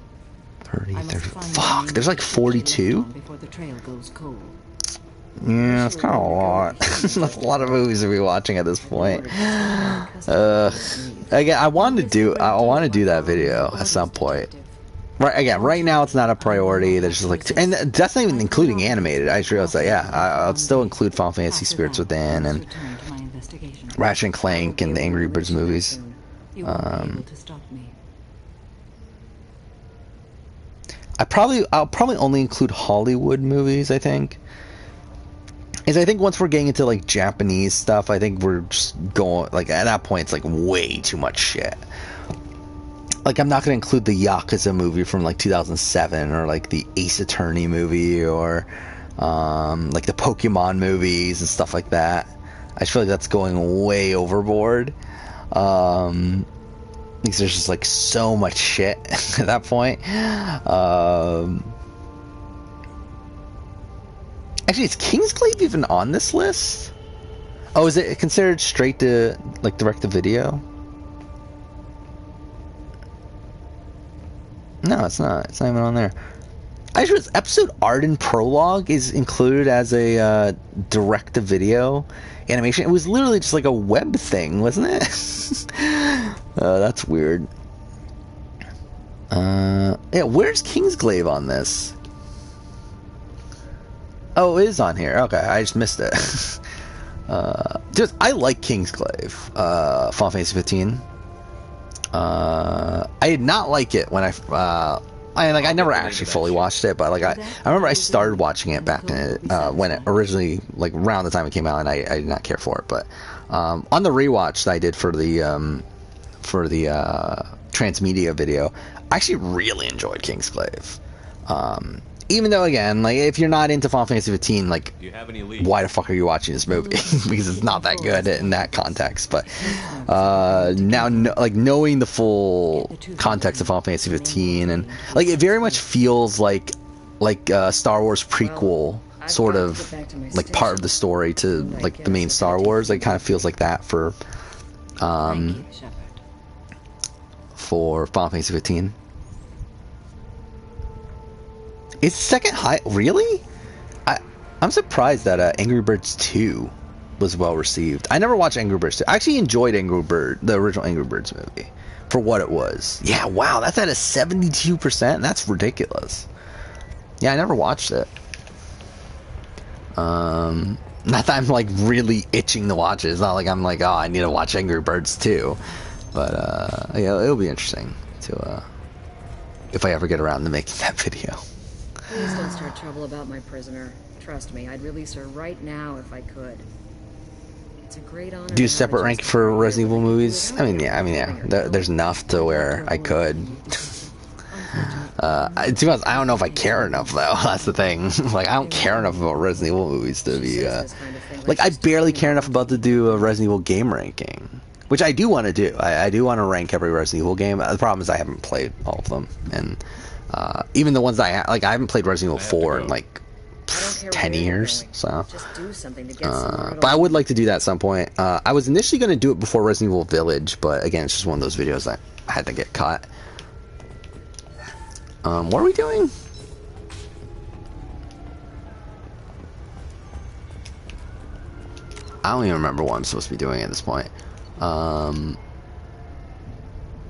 30. Fuck, there's like 42? Before the trail goes cold. Yeah, that's kind of a lot. That's a lot of movies to be watching at this point. Again, I want to do that video at some point. Right now it's not a priority. There's just like, and that's not even including animated. I just realized that. Yeah, I'll still include Final Fantasy Spirits Within, and Ratchet and Clank and the Angry Birds movies. You won't be able to stop me. I'll probably only include Hollywood movies, I think. Is I think once we're getting into like Japanese stuff, I think we're just going like at that point it's like way too much shit. Like I'm not gonna include the Yakuza movie from like 2007 or like the Ace Attorney movie or like the Pokemon movies and stuff like that. I just feel like that's going way overboard. Because there's just like so much shit at that point. Actually, is Kingsglaive even on this list? Oh, is it considered straight to like direct to video? No, it's not. It's not even on there. I just realized episode art and prologue is included as a direct to video animation. It was literally just like a web thing, wasn't it? That's weird. Yeah, where's Kingsglaive on this? Oh, it is on here. Okay, I just missed it. Just I like Kingsglaive, Final Fantasy 15. I did not like it when I never actually fully watched it, but like I remember I started watching it back in it, when it originally, like around the time it came out, and I did not care for it. But on the rewatch that I did for the Transmedia video, I actually really enjoyed Kingsglaive. Even though, again, like if you're not into Final Fantasy 15, like why the fuck are you watching this movie? Because it's not that good in that context. But now, like knowing the full context of Final Fantasy 15, and like it very much feels like Star Wars prequel, sort of like part of the story to like the main Star Wars. Like, it kind of feels like that for Final Fantasy 15. It's second high, really? I'm surprised that Angry Birds 2 was well received. I never watched Angry Birds 2. I actually enjoyed the original Angry Birds movie, for what it was. Yeah, wow, that's at a 72%. That's ridiculous. Yeah, I never watched it. Not that I'm like really itching to watch it. It's not like I'm like, oh, I need to watch Angry Birds 2. But yeah, it'll be interesting to if I ever get around to making that video. Please don't start trouble about my prisoner. Trust me, I'd release her right now if I could. It's a great honor. Do a separate rank for Resident Evil movies? I mean, yeah. There's enough to where I could. To be honest, I don't know if I care enough though. That's the thing. Like, I don't care enough about Resident Evil movies to be. Like, I barely care enough about to do a Resident Evil game ranking, which I do want to do. I do want to rank every Resident Evil game. The problem is I haven't played all of them, and even the ones that I haven't played Resident Evil 4 in like 10 years. So, but I would like to do that at some point. I was initially going to do it before Resident Evil Village, but again, it's just one of those videos that I had to get cut. What are we doing? I don't even remember what I'm supposed to be doing at this point. Oh,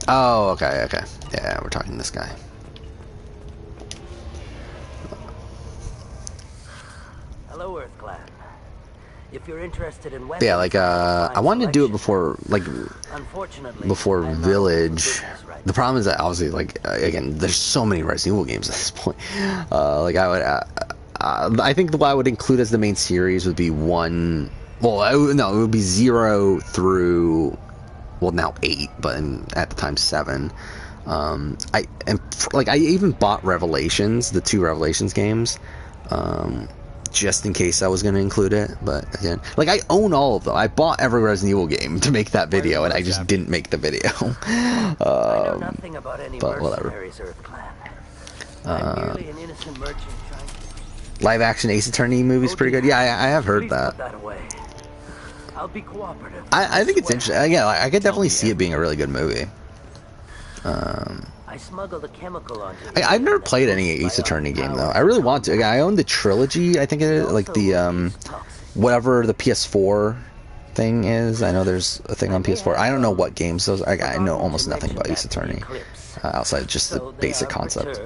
okay. Yeah, we're talking to this guy. Hello, Earth Clan. If you're interested in weapons, yeah, like I wanted to do it before, like, before Village. The problem is that obviously, like, again, there's so many Resident Evil games at this point. Like, I think what I would include as the main series would be 1. Well, no, it would be 0 through, well, now 8, but at the time 7. I even bought Revelations, the 2 Revelations games, just in case I was going to include it. But again, like, I own all of them. I bought every Resident Evil game to make that video, and I just didn't make the video. I know nothing about any but whatever. Earth Clan. I'm merely an innocent merchant trying to... Live action Ace Attorney movie's pretty good. Yeah, I have heard that. I'll be cooperative. I think it's interesting. Yeah, I could definitely see it being a really good movie. I smuggled a chemical onto I've never played any Ace Attorney game though. I really want to. I own the trilogy. I think it is, like the whatever the PS4 thing is. I know there's a thing on PS4. I don't know what games those. I know almost nothing about Ace Attorney outside just the basic concept.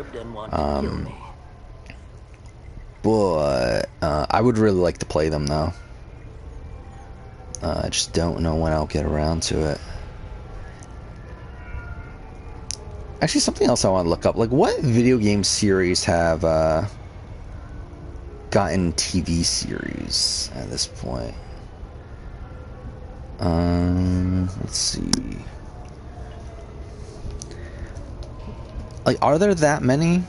But I would really like to play them though. I just don't know when I'll get around to it. Actually, something else I want to look up. Like, what video game series have gotten TV series at this point? Let's see. Like, are there that many?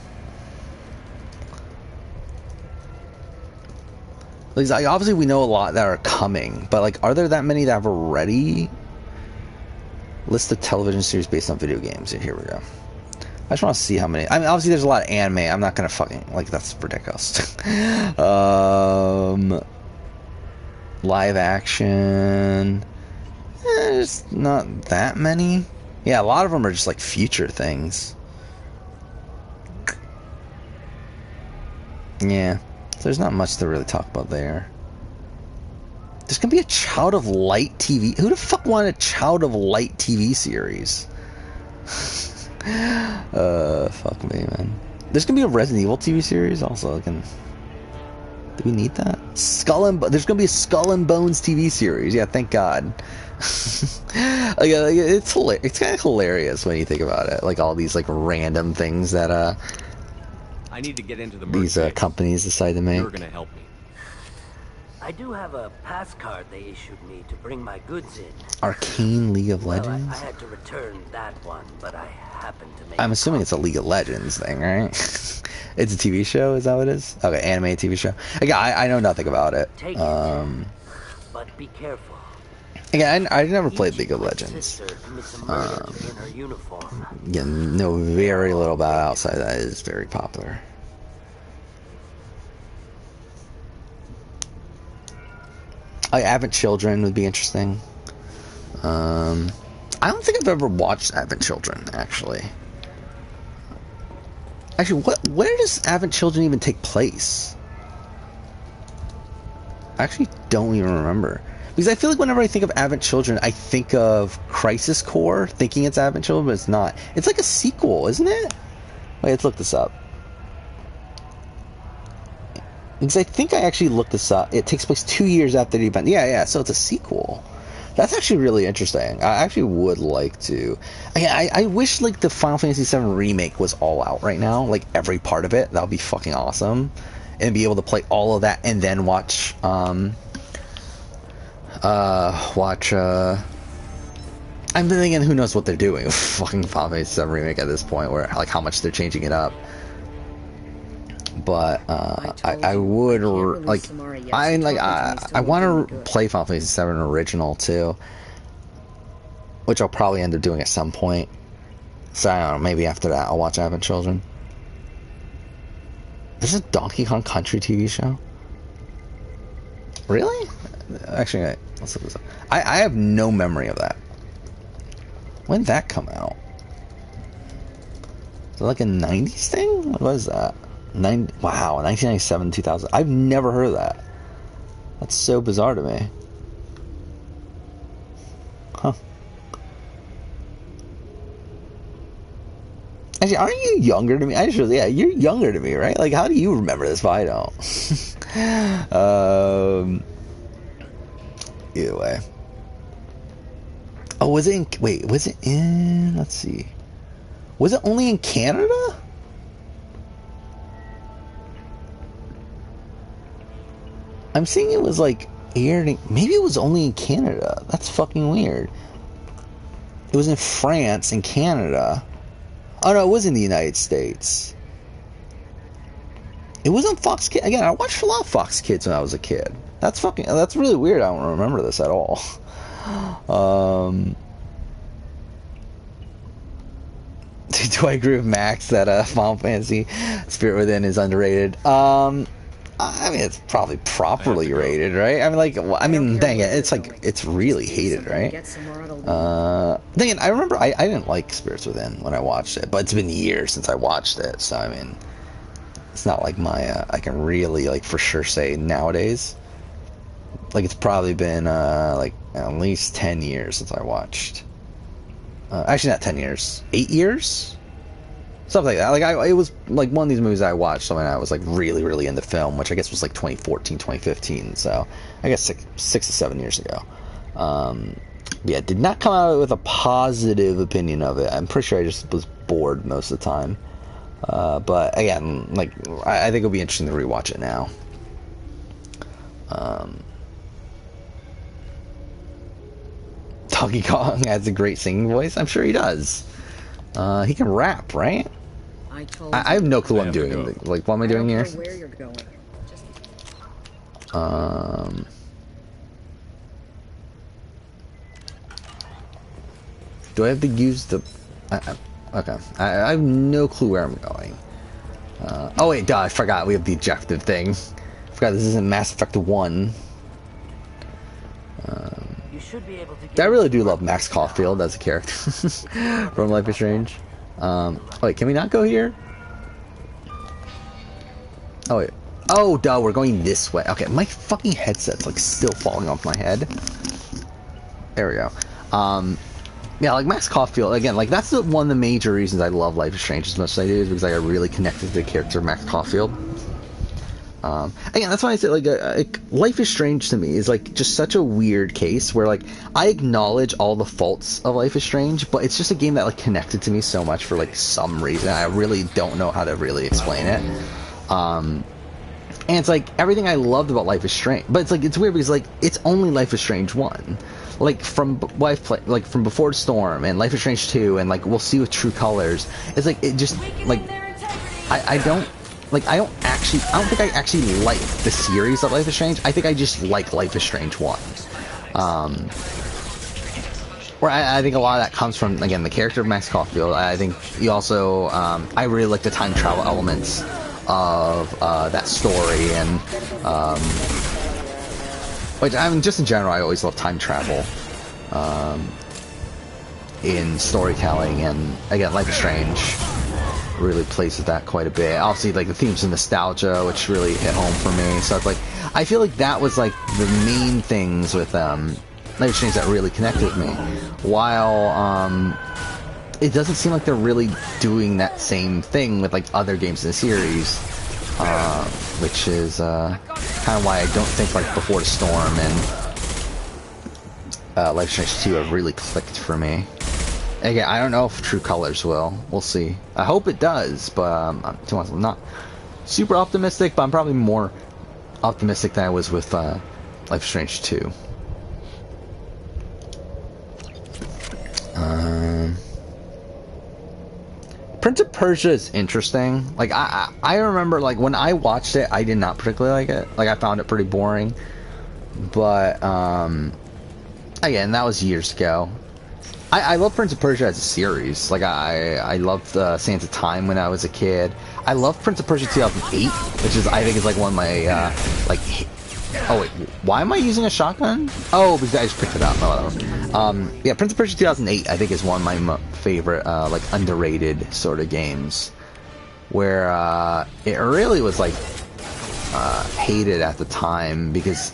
Like, obviously we know a lot that are coming, but like, are there that many that have already? List of television series based on video games. Here we go. I just want to see how many. I mean, obviously there's a lot of anime. I'm not gonna fucking, like, that's ridiculous. Live action. There's not that many. Yeah, a lot of them are just like future things. Yeah, there's not much to really talk about there. There's gonna be a Child of Light TV. Who the fuck wanted a Child of Light TV series? Fuck me, man. There's gonna be a Resident Evil TV series also. Do we need that? There's gonna be a Skull and Bones TV series. Yeah, thank God. It's kind of hilarious when you think about it. Like, all these like random things that I need to get into the these companies decide to make. You're gonna help me. I do have a pass card they issued me to bring my goods in. Arcane League of Legends? Well, I had to return that one, but I happened to make. I'm assuming it's a League of Legends thing, right? It's a TV show, is that what it is? Okay, anime TV show. Again, I know nothing about it. Take it, but be careful. Again, I never played League of Legends. Yeah, know very little about it outside that. It is very popular. Advent Children would be interesting. I don't think I've ever watched Advent Children, actually. Actually, where does Advent Children even take place? I actually don't even remember. Because I feel like whenever I think of Advent Children, I think of Crisis Core, thinking it's Advent Children, but it's not. It's like a sequel, isn't it? Wait, let's look this up. Because I think I actually looked this up. It takes place 2 years after the event. Yeah, so it's a sequel. That's actually really interesting. I actually would like to. I wish, like, the Final Fantasy VII Remake was all out right now. Like, every part of it. That would be fucking awesome. And be able to play all of that and then watch, I'm thinking, who knows what they're doing with fucking Final Fantasy VII Remake at this point, where, like, how much they're changing it up. But I would like I want to play Final Fantasy VII Original too, which I'll probably end up doing at some point. So I don't know, maybe after that I'll watch Advent Children. There's a Donkey Kong Country TV show. Really? Actually, let's look this up. I have no memory of that. When did that come out? Is it like a 90s thing? What was that? Wow, 1997, 2000. I've never heard of that. That's so bizarre to me. Huh. Actually, aren't you younger to me? Yeah, you're younger to me, right? Like, how do you remember this if I don't? Either way. Oh, was it in, let's see. Was it only in Canada? I'm seeing it was like aired in, maybe it was only in Canada. That's fucking weird. It was in France and Canada. Oh no, it was in the United States. It was on Fox Kids. Again, I watched a lot of Fox Kids when I was a kid. That's really weird. I don't remember this at all. Do I agree with Max that Final Fantasy Spirit Within is underrated? I mean, it's probably properly rated, right? I mean, like, dang it, it's really hated, right? Dang it, I remember I didn't like Spirits Within when I watched it, but it's been years since I watched it, so I mean, it's not like I can really, like, for sure say nowadays. Like, it's probably been, like, at least 10 years since I watched. Actually, not 10 years. 8 years? Something like that. Like, it was like one of these movies I watched when I was like really, really into film, which I guess was like 2014, 2015. So I guess 6 to 7 years ago. Yeah, did not come out with a positive opinion of it. I'm pretty sure I just was bored most of the time. But again, like, I think it'll be interesting to rewatch it now. Donkey Kong has a great singing voice. I'm sure he does. He can rap, right? I have no clue what I'm doing. Like, what am I doing here? Where you're going. Do I have to use the... okay. I have no clue where I'm going. Oh wait, duh, I forgot we have the objective thing. I forgot this isn't Mass Effect 1. I really do love Max Caulfield as a character from Life is Strange. Wait, can we not go here? Oh wait. Oh, duh, we're going this way. Okay, my fucking headset's like still falling off my head. There we go. Yeah, like Max Caulfield, again, like that's one of the major reasons I love Life is Strange as much as I do, is because I got really connected to the character of Max Caulfield. Again, that's why I say, like, Life is Strange to me is, like, just such a weird case where, like, I acknowledge all the faults of Life is Strange, but it's just a game that, like, connected to me so much for, like, some reason. I really don't know how to really explain it. And it's, like, everything I loved about Life is Strange, but it's, like, it's weird because, like, it's only Life is Strange 1. Like, from what I've played, like, from Before the Storm and Life is Strange 2 and, like, we'll see with True Colors, it's, like, it just, like, I don't think I actually like the series of Life is Strange. I think I just like Life is Strange 1. Where I think a lot of that comes from, again, the character of Max Caulfield. I think you also, I really like the time travel elements of that story, and which, I mean, just in general, I always love time travel in storytelling, and again, Life is Strange really plays with that quite a bit. Obviously, like, the themes of nostalgia, which really hit home for me. So it's like, I feel like that was like the main things with Life is Strange that really connected with me. While it doesn't seem like they're really doing that same thing with, like, other games in the series, which is kind of why I don't think, like, Before the Storm and Life is Strange 2 have really clicked for me. Again, I don't know if True Colors will. We'll see. I hope it does, but I'm not super optimistic, but I'm probably more optimistic than I was with Life is Strange 2. Prince of Persia is interesting. Like, I remember, like, when I watched it, I did not particularly like it. Like, I found it pretty boring. But, again, that was years ago. I love Prince of Persia as a series. Like, I loved Sands of Time when I was a kid. I love Prince of Persia 2008, which is, I think, is like one of my like. Oh wait, why am I using a shotgun? Oh, because I just picked it up. Oh, yeah, Prince of Persia 2008, I think, is one of my favorite like underrated sort of games, where it really was like hated at the time because.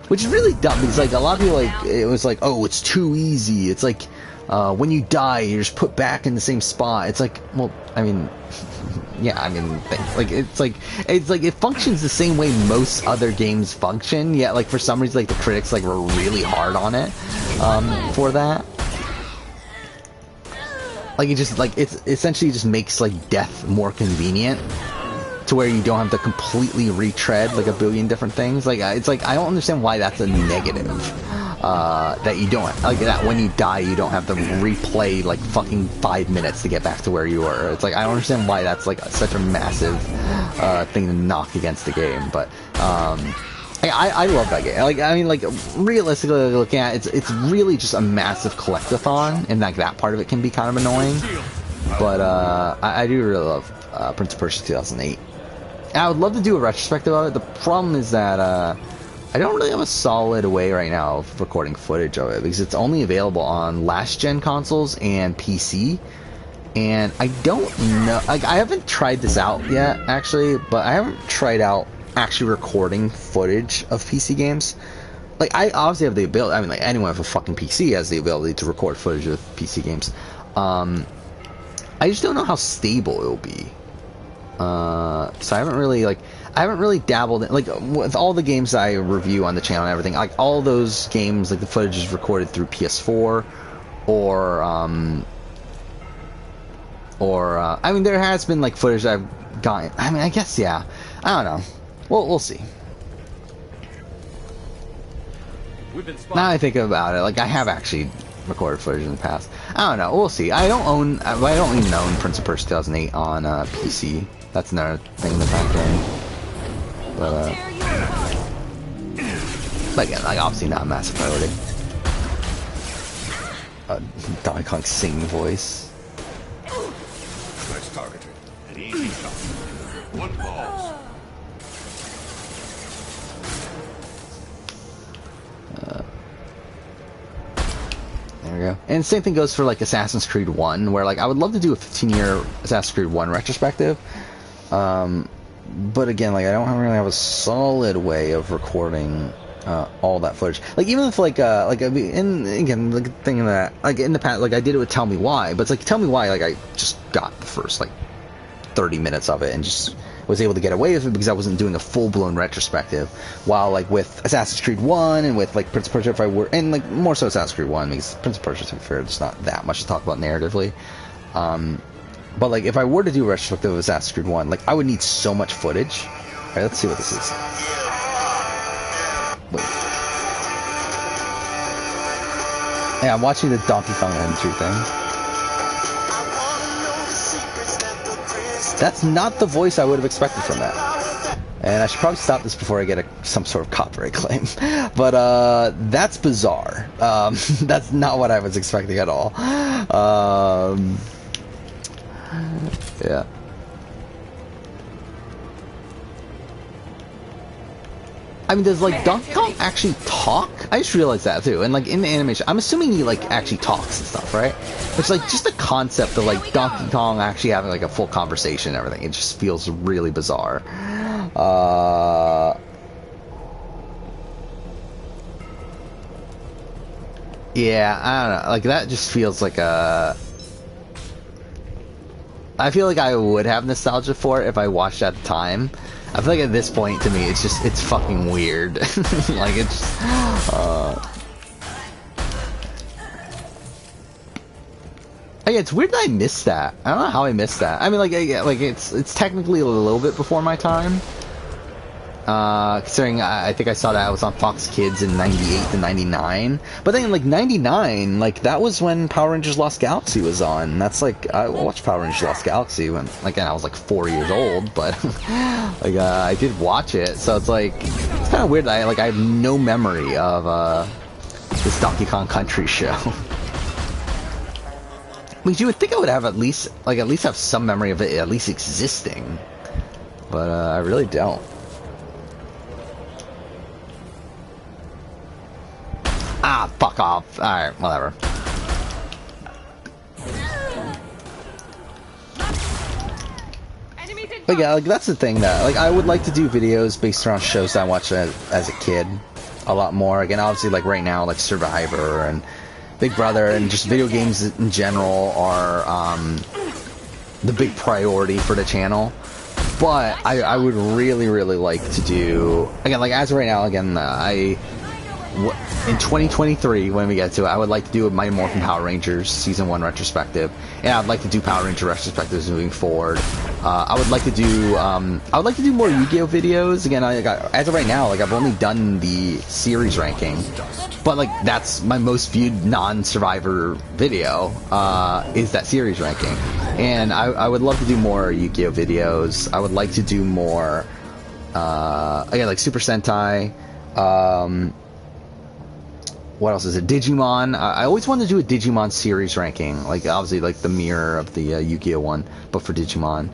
Which is really dumb, because, like, a lot of people, like, it was like, oh, it's too easy. It's like, when you die, you're just put back in the same spot. It's like, well, I mean, yeah, I mean, like, it's like, it functions the same way most other games function, yet, like, for some reason, like, the critics, like, were really hard on it, for that. Like, it just, like, it essentially just makes, like, death more convenient, to where you don't have to completely retread like a billion different things. Like, it's like, I don't understand why that's a negative. That you don't, like, that when you die you don't have to replay like fucking 5 minutes to get back to where you were. It's like, I don't understand why that's like such a massive thing to knock against the game. But I love that game. Like, I mean, like, realistically looking at it, it's really just a massive collectathon, and like that part of it can be kind of annoying. But I do really love Prince of Persia 2008. I would love to do a retrospective of it. The problem is that I don't really have a solid way right now of recording footage of it, because it's only available on last-gen consoles and PC. And I don't know, like, I haven't tried this out yet, actually, but I haven't tried out actually recording footage of PC games. Like, I obviously have the ability, I mean, like, anyone with a fucking PC has the ability to record footage of PC games. I just don't know how stable it'll be. So I haven't really, like, I haven't really dabbled in, like, with all the games I review on the channel and everything, like, all those games, like, the footage is recorded through PS4, or, I mean, there has been, like, footage that I've gotten, I mean, I guess, yeah, I don't know, we'll see. Now I think about it, like, I have actually recorded footage in the past. I don't know, we'll see. I don't even own Prince of Persia 2008 on, PC. That's another thing to factor in. But again, like, obviously not a massive priority. Donkey Kong singing voice. Nice targeting. An easy shot. One pause. There we go. And same thing goes for, like, Assassin's Creed 1, where, like, I would love to do a 15-year Assassin's Creed 1 retrospective. But again, like, I don't really have a solid way of recording all that footage. Like, even if, like I mean, and again, like, thinking that, like, in the past, like, I did it with Tell Me Why, but it's like, Tell Me Why, like, I just got the first, like, 30 minutes of it and just was able to get away with it because I wasn't doing a full-blown retrospective. While, like, with Assassin's Creed 1 and with, like, Prince of Persia, if I were, and, like, more so Assassin's Creed 1, because Prince of Persia, to be fair, there's not that much to talk about narratively. But, like, if I were to do a retrospective of Assassin's Creed 1, like, I would need so much footage. Alright, let's see what this is. Wait. Yeah, I'm watching the Donkey Kong entry thing. That's not the voice I would have expected from that. And I should probably stop this before I get some sort of copyright claim. But, that's bizarre. That's not what I was expecting at all. Yeah. I mean, does, like, Donkey Kong actually talk? I just realized that, too. And, like, in the animation, I'm assuming he, like, actually talks and stuff, right? It's, like, just the concept of, like, Donkey Kong actually having, like, a full conversation and everything. It just feels really bizarre. Yeah, I don't know. Like, that just feels like a... I feel like I would have nostalgia for it if I watched it at the time. I feel like at this point, to me, it's just, it's fucking weird. Like, it's... Yeah, it's weird that I missed that. I don't know how I missed that. I mean, like, yeah, like, it's technically a little bit before my time. Considering I think I saw that I was on Fox Kids in 98 to 99. But then, like, 99, like, that was when Power Rangers Lost Galaxy was on. That's, like, I watched Power Rangers Lost Galaxy when, like, I was, like, 4 years old, but, like, I did watch it. So it's, like, it's kind of weird that I have no memory of, this Donkey Kong Country show. Because you would think I would have at least have some memory of it at least existing. But, I really don't. Ah, fuck off. Alright, whatever. But yeah, like, that's the thing that, like, I would like to do videos based around shows that I watched as a kid a lot more. Again, obviously, like, right now, like, Survivor and Big Brother and just video games in general are, the big priority for the channel. But I would really, really like to do, again, like, as of right now, again, in 2023, when we get to it, I would like to do a Mighty Morphin Power Rangers Season 1 retrospective, and I'd like to do Power Ranger retrospectives moving forward. I would like to do more Yu-Gi-Oh videos. Again, as of right now, like, I've only done the series ranking, but, like, that's my most viewed non-Survivor video, is that series ranking. And I would love to do more Yu-Gi-Oh videos. I would like to do more, again, like, Super Sentai, what else is it? Digimon. I always wanted to do a Digimon series ranking, like, obviously, like, the mirror of the Yu-Gi-Oh one, but for Digimon.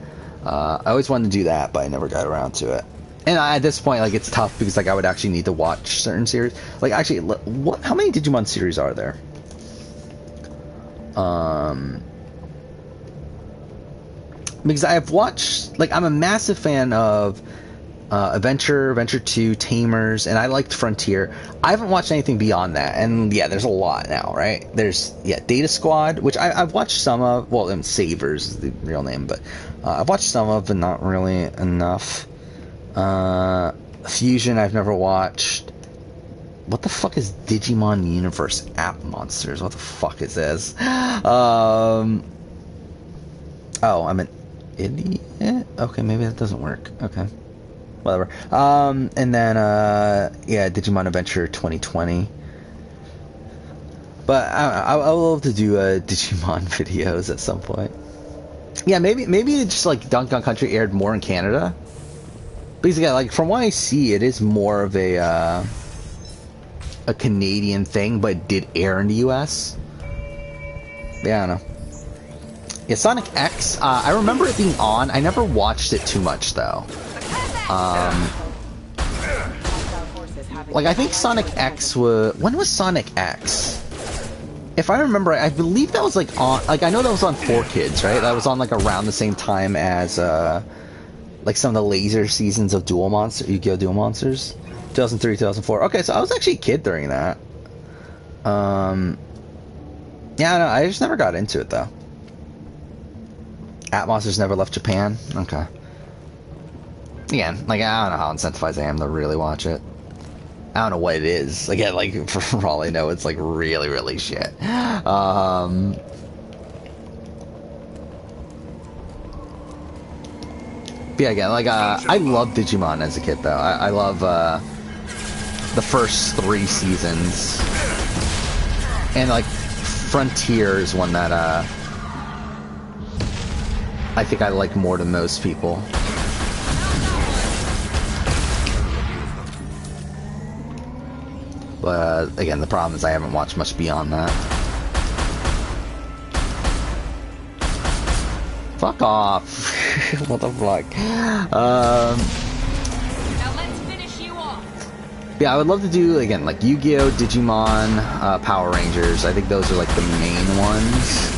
I always wanted to do that, but I never got around to it. And at this point, like, it's tough because, like, I would actually need to watch certain series. Like, actually, how many Digimon series are there? Because I've watched, like, I'm a massive fan of Adventure 2, Tamers, and I liked Frontier. I haven't watched anything beyond that, and yeah, there's a lot now, right? There's, yeah, Data Squad, which I've watched some of, well, Savers is the real name, but I've watched some of, but not really enough. Fusion I've never watched. What the fuck is Digimon Universe App Monsters? What the fuck is this? Oh, I'm an idiot? Okay, maybe that doesn't work. Okay. Whatever. And then, yeah, Digimon Adventure 2020. But I would love to do Digimon videos at some point. Yeah, maybe just like Donkey Kong Country aired more in Canada. Because again, like from what I see, it is more of a Canadian thing, but it did air in the US. Yeah, I don't know. Yeah, Sonic X. I remember it being on. I never watched it too much though. Like I think Sonic X was. When was Sonic X? If I remember, I believe that was like on. Like I know that was on 4Kids, right? That was on like around the same time as like some of the laser seasons of Yu-Gi-Oh! Duel Monsters, 2003, 2004. Okay, so I was actually a kid during that. Yeah, no, I just never got into it though. App Monsters never left Japan. Okay. Again, like I don't know how incentivized I am to really watch it. I don't know what it is. Again, like for all I know, it's like really, really shit. But yeah, again, like I loved Digimon as a kid, though. I love the first 3 seasons, and like Frontier is one that I think I like more than most people. But again, the problem is I haven't watched much beyond that. Fuck off. What the fuck? Now let's finish you off. Yeah, I would love to do, again, like Yu-Gi-Oh!, Digimon, Power Rangers. I think those are like the main ones.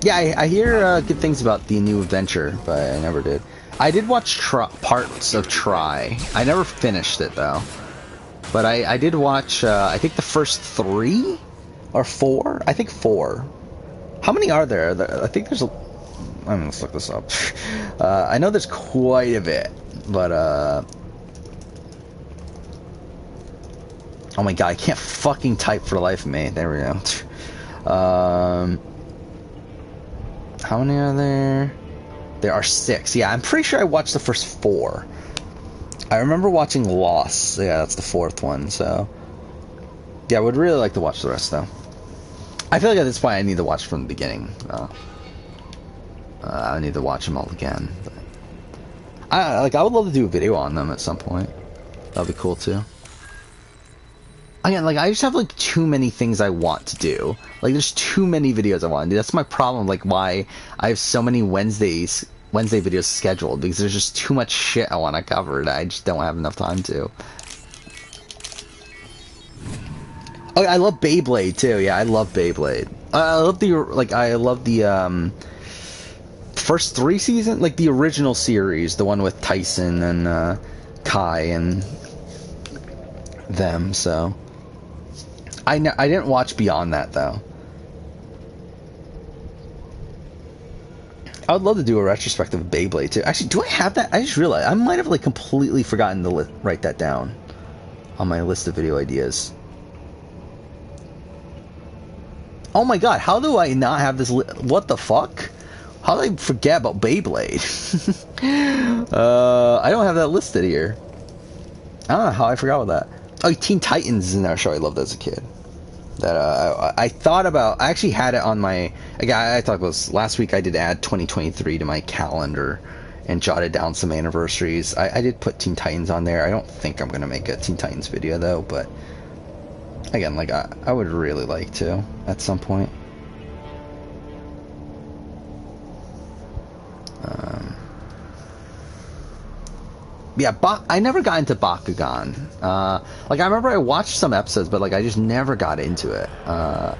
Yeah, I hear good things about the new adventure, but I never did. I did watch parts of Try. I never finished it, though. But I did watch, I think the first 3 or 4? I think 4. How many are there? I think there's a... let's look this up. I know there's quite a bit, but, oh my god, I can't fucking type for the life of me. There we go. How many are there? There are 6. Yeah, I'm pretty sure I watched the first 4. I remember watching Lost. Yeah, that's the 4th one, so... Yeah, I would really like to watch the rest, though. I feel like at this point I need to watch from the beginning. I need to watch them all again. But I would love to do a video on them at some point. That'd be cool, too. Again, like, I just have, like, too many things I want to do. Like, there's too many videos I want to do. That's my problem, like, why I have so many Wednesday videos scheduled, because there's just too much shit I want to cover that I just don't have enough time to. Oh, I love Beyblade, too. Yeah, I love Beyblade. I love the first 3 seasons, like, the original series, the one with Tyson and, Kai and them, so... I didn't watch beyond that, though. I would love to do a retrospective of Beyblade, too. Actually, do I have that? I just realized. I might have, like, completely forgotten to write that down on my list of video ideas. Oh my god, how do I not have this what the fuck? How did I forget about Beyblade? I don't have that listed here. I don't know how I forgot about that. Oh, Teen Titans is another show I loved as a kid. That I thought about. I actually had it on my. I thought it was last week. I did add 2023 to my calendar and jotted down some anniversaries. I did put Teen Titans on there. I don't think I'm gonna make a Teen Titans video though. But again, like I would really like to at some point. Yeah, I never got into Bakugan. Like, I remember I watched some episodes, but, like, I just never got into it. I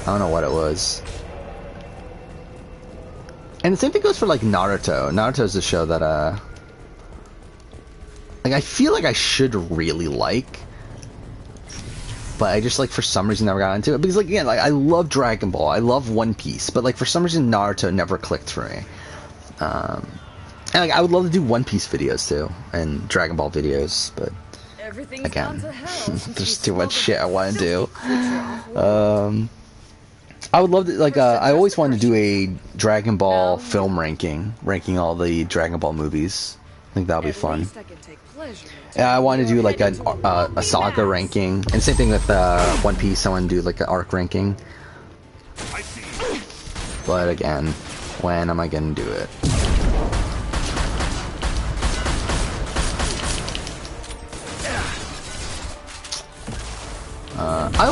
don't know what it was. And the same thing goes for, like, Naruto. Naruto's a show that, like, I feel like I should really like. but I just like for some reason never got into it because like again, like I love Dragon Ball, I love One Piece, but like for some reason Naruto never clicked for me. And like I would love to do One Piece videos too and Dragon Ball videos, but again, there's too much shit I want to do. I would love to, like, I always wanted to do a Dragon Ball film ranking all the Dragon Ball movies. I think that would be fun. Yeah, I want to do, like, a saga ranking. And same thing with One Piece, I want to do, like, an arc ranking. But, again, when am I going to do it? I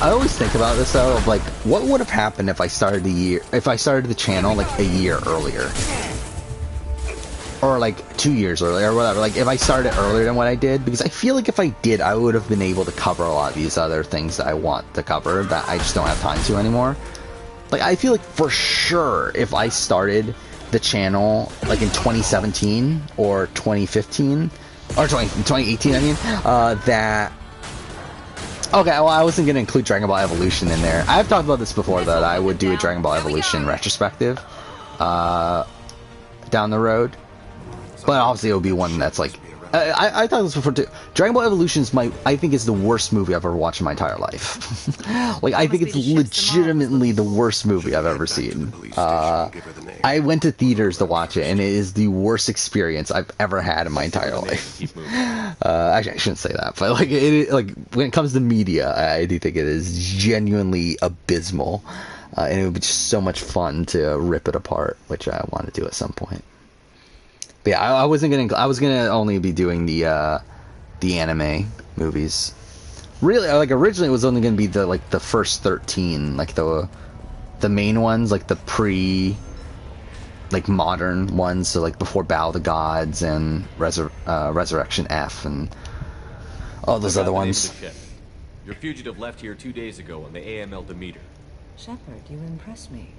always think about this though, of like, what would have happened if I started the channel like a year earlier, or like 2 years earlier, or whatever. Like if I started earlier than what I did, because I feel like if I did, I would have been able to cover a lot of these other things that I want to cover that I just don't have time to anymore. Like I feel like for sure, if I started the channel like in 2017 or 2015 or 2018, I mean, that. Okay, well, I wasn't going to include Dragon Ball Evolution in there. I've talked about this before, that I would do a Dragon Ball Evolution retrospective down the road. But obviously it would be one that's like... I thought this before too. DragonAll Evolution is I think is the worst movie I've ever watched in my entire life. Like, I think it's legitimately the worst movie I've ever seen. I went to theaters to watch it, and it is the worst experience I've ever had in my entire life. Actually, I shouldn't say that, but like when it comes to media, I do think it is genuinely abysmal, and it would be just so much fun to rip it apart, which I want to do at some point. But yeah, I was gonna only be doing the anime movies. Really, like originally it was only gonna be the first 13, like the main ones, like the modern ones, so like before Battle of the Gods and Resurrection F and all those other ones. Your fugitive left here 2 days ago on the AML Demeter. Shepard, you impress me.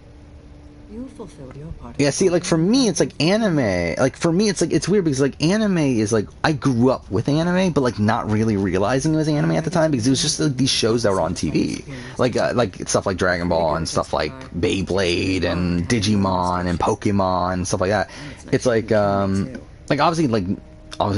You fulfilled your part. Yeah, see, like for me, it's like anime. Like for me, it's like it's weird because like anime is like I grew up with anime, but like not really realizing it was anime at the time because it was just like these shows that were on TV, like stuff like Dragon Ball and stuff like Beyblade and Digimon and Pokemon and stuff like that. It's like obviously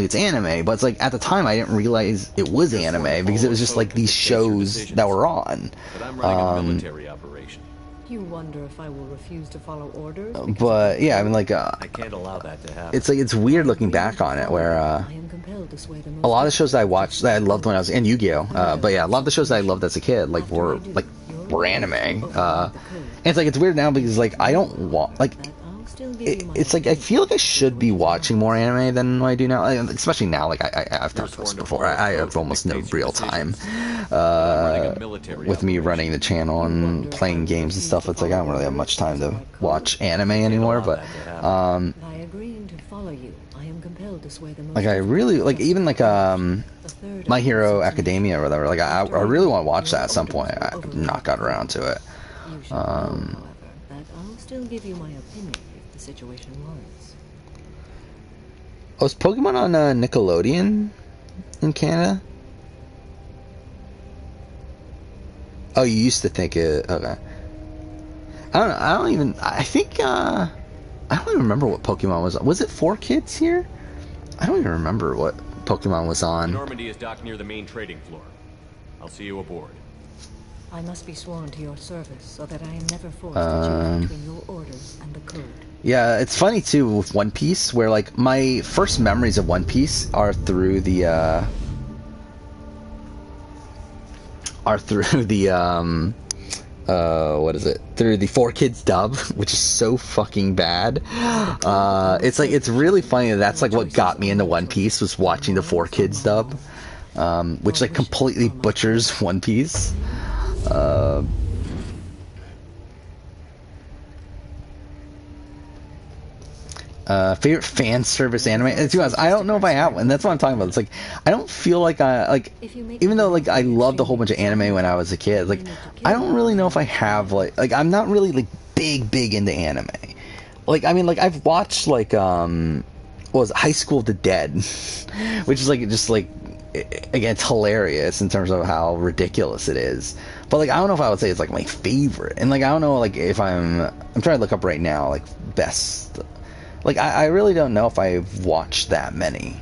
it's anime, but it's like at the time I didn't realize it was anime because it was just like these shows that were on. But I'm running a military operation. You wonder if I will refuse to follow orders? But yeah, I mean, like I can't allow that to happen. It's like it's weird looking back on it, where a lot of the shows that I watched that I loved when I was in Yu-Gi-Oh. But yeah, a lot of the shows that I loved as a kid were anime. And it's like it's weird now because like I don't want it's like I feel like I should be watching more anime than I do now, especially now. Like I've talked about this before. I have almost no real time with me running the channel and playing games and stuff. It's like I don't really have much time to watch anime anymore. But by agreeing to follow you, I am compelled to sway the most. like I really like even like My Hero Academia or whatever. Like I really want to watch that at some point. I've not got around to it. I'll still give you my opinion. Situation warrants. Oh, is Pokemon on Nickelodeon in Canada? Oh, you used to think it. Okay. I don't even remember what Pokemon was on. Was it 4Kids here? I don't even remember what Pokemon was on. Normandy is docked near the main trading floor. I'll see you aboard. I must be sworn to your service so that I am never forced to choose between your orders and the code. Yeah, it's funny too with One Piece, where like my first memories of One Piece are through the through the 4Kids dub, which is so fucking bad. It's really funny that's like what got me into One Piece, was watching the 4Kids dub, which like completely butchers One Piece. Favorite fan service anime? And to be honest, I don't know if I have one. That's what I'm talking about. It's like I don't feel like even though like I loved a whole bunch of anime when I was a kid, like I don't really know if I have like I'm not really like big into anime. Like I mean like I've watched like what was it, High School of the Dead, which is like just like again, it's hilarious in terms of how ridiculous it is. But like, I don't know if I would say it's like my favorite. And like, I don't know, like, if I'm trying to look up right now, like, best. Like, I really don't know if I've watched that many.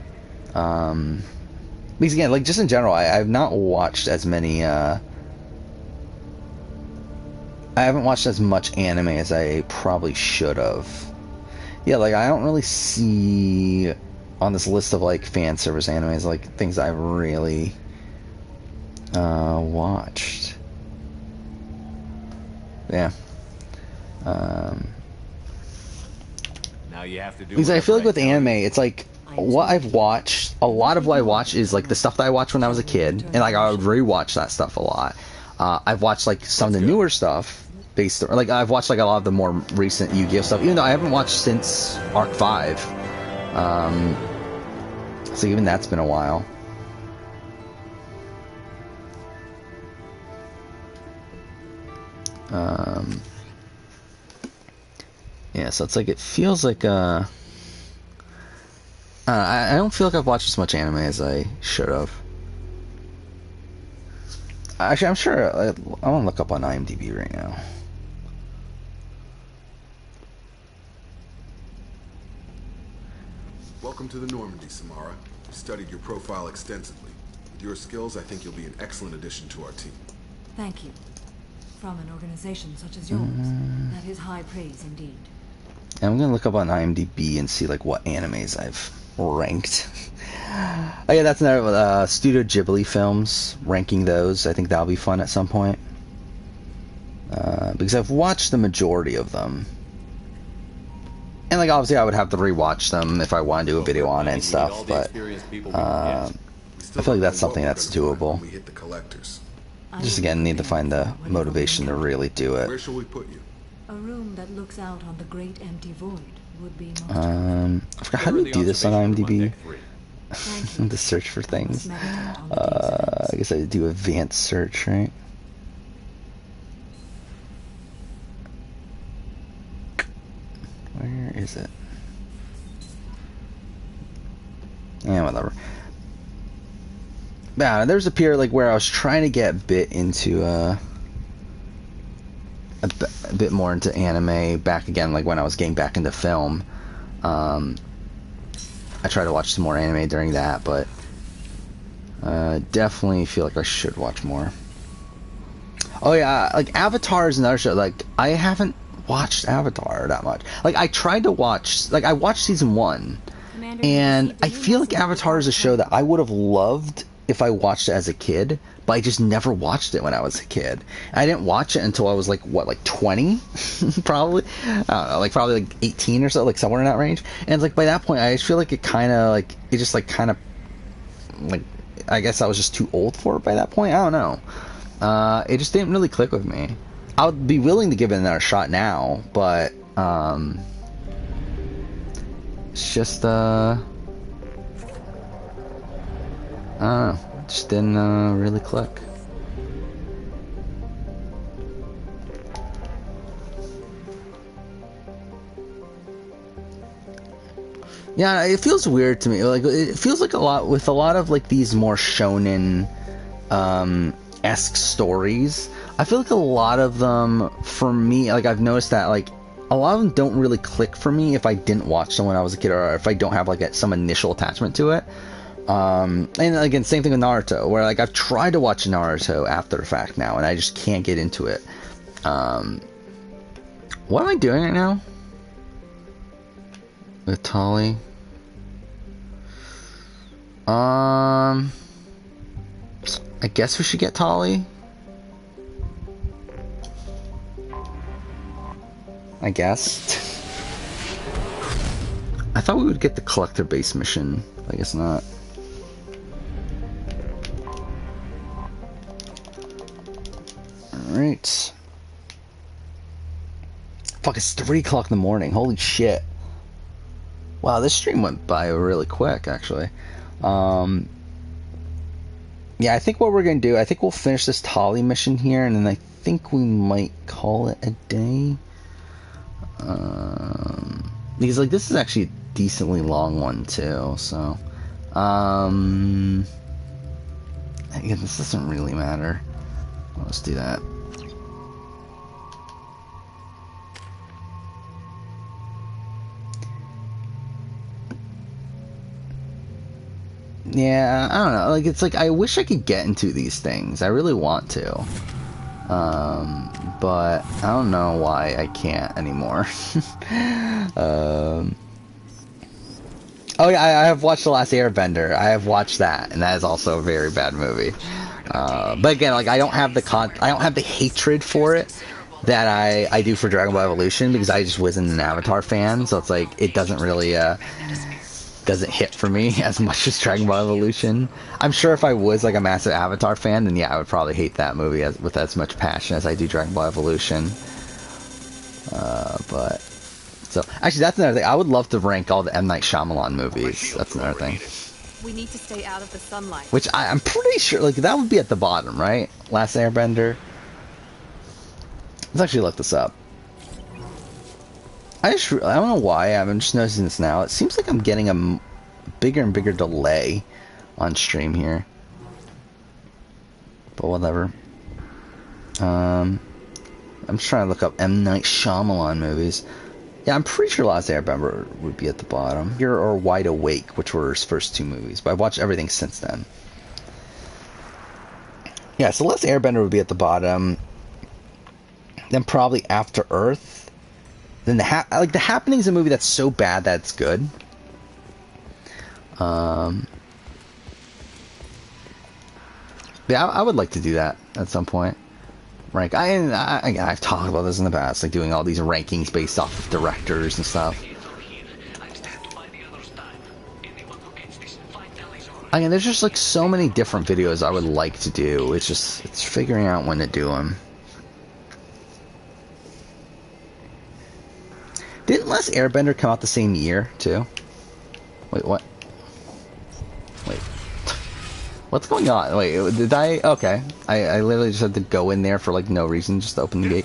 Because again, like, just in general, I've not watched as many, I haven't watched as much anime as I probably should have. Yeah, like, I don't really see on this list of, like, fan service animes, like, things I've really watched. Yeah. Now you have to do because I feel like with anime, it's like, what I've watched, a lot of what I watch is, like, the stuff that I watched when I was a kid, and, like, I would rewatch that stuff a lot. I've watched, like, some of the newer stuff, based on, like, I've watched, like, a lot of the more recent Yu-Gi-Oh! Stuff, even though I haven't watched since Arc 5. So even that's been a while. Yeah, so it's like, it feels like, I don't feel like I've watched as much anime as I should have. Actually, I'm sure, I want to look up on IMDb right now. Welcome to the Normandy, Samara. I've studied your profile extensively. With your skills, I think you'll be an excellent addition to our team. Thank you. From an organization such as yours, that is high praise indeed. I'm gonna look up on IMDb and see, like, what animes I've ranked. Oh yeah, that's another Studio Ghibli films, ranking those. I think that'll be fun at some point. Because I've watched the majority of them. And, like, obviously I would have to rewatch them if I want to do a video on it and stuff, but I feel like that's something that's doable. Just again, need to find the motivation to really do it. Where shall we put you? A room that looks out on the great empty void would be most I forgot, how do you do this on IMDb? The search for things. I guess I do advanced search, right? Where is it? Yeah, whatever. Yeah, there's a period, like, where I was trying to get a bit into a bit more into anime back again, like when I was getting back into film. I tried to watch some more anime during that, but definitely feel like I should watch more. Oh yeah, like Avatar is another show. Like, I haven't watched Avatar that much. Like, I tried to watch, like, I watched season 1, and I feel like Avatar is a show that I would have loved if I watched it as a kid, but I just never watched it when I was a kid. I didn't watch it until I was like, what, like 20? Probably? I don't know, like probably like 18 or so, like somewhere in that range. And it's like, by that point, I just feel like it kind of, like, it just like kind of, like, I guess I was just too old for it by that point. I don't know. It just didn't really click with me. I would be willing to give it another shot now, but, it's just, I don't know, it just didn't really click. Yeah, it feels weird to me. Like, it feels like a lot with a lot of, like, these more shonen esque stories. I feel like a lot of them, for me, like, I've noticed that, like, a lot of them don't really click for me if I didn't watch them when I was a kid, or if I don't have, like, some initial attachment to it. And again, same thing with Naruto, where, like, I've tried to watch Naruto after the fact now, and I just can't get into it. What am I doing right now? With Tali? I guess we should get Tali. I guess. I thought we would get the collector base mission. I guess not. Alright. Fuck, it's 3 o'clock in the morning. Holy shit. Wow, this stream went by really quick, actually. Yeah, I think what we're going to do, I think we'll finish this Tali mission here, and then I think we might call it a day. Because, like, this is actually a decently long one, too, so. Again, this doesn't really matter. Let's do that. Yeah, I don't know. Like, it's like, I wish I could get into these things. I really want to. But I don't know why I can't anymore. Oh yeah, I have watched The Last Airbender. I have watched that, and that is also a very bad movie. But again, like, I don't have the hatred for it that I do for Dragon Ball Evolution, because I just wasn't an Avatar fan, so it's like, it doesn't really, doesn't hit for me as much as Dragon Ball Evolution. I'm sure if I was like a massive Avatar fan, then yeah, I would probably hate that movie with as much passion as I do Dragon Ball Evolution. But so actually, that's another thing. I would love to rank all the M. Night Shyamalan movies. That's another thing. We need to stay out of the sunlight. Which I'm pretty sure, like, that would be at the bottom, right? Last Airbender. Let's actually look this up. I don't know why, I'm just noticing this now. It seems like I'm getting a bigger and bigger delay on stream here. But whatever. I'm just trying to look up M. Night Shyamalan movies. Yeah, I'm pretty sure Last Airbender would be at the bottom. Here, or Wide Awake, which were his first two movies. But I've watched everything since then. Yeah, so Last Airbender would be at the bottom. Then probably After Earth. Then The Happening is a movie that's so bad that it's good. Yeah, I would like to do that at some point. Rank. I've talked about this in the past, like doing all these rankings based off of directors and stuff. Again, there's just like so many different videos I would like to do. It's figuring out when to do them. Didn't Last Airbender come out the same year too? Wait, what? Wait. What's going on? Wait, did I? Okay. I literally just had to go in there for like no reason, just to open the gate.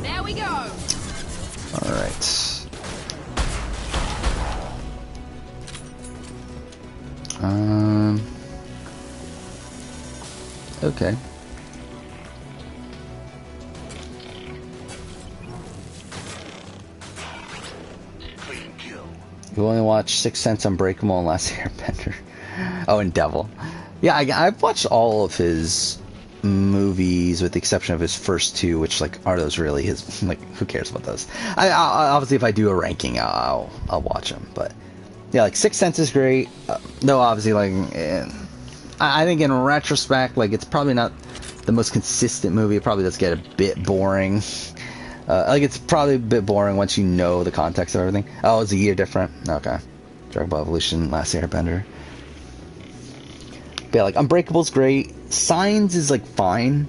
There we go. Alright. Okay. You only watched Sixth Sense, Unbreakable, and Last Airbender. Oh, and Devil. Yeah, I've watched all of his movies with the exception of his first two, which, like, are those really his? Like, who cares about those? I obviously, if I do a ranking, I'll watch them. But yeah, like, Sixth Sense is great. No, obviously, like, I think in retrospect, like, it's probably not the most consistent movie. It probably does get a bit boring. Like, it's probably a bit boring once you know the context of everything. Oh, it's a year different. Okay. Dragon Ball Evolution, Last Airbender. But yeah, like, Unbreakable's great. Signs is, like, fine.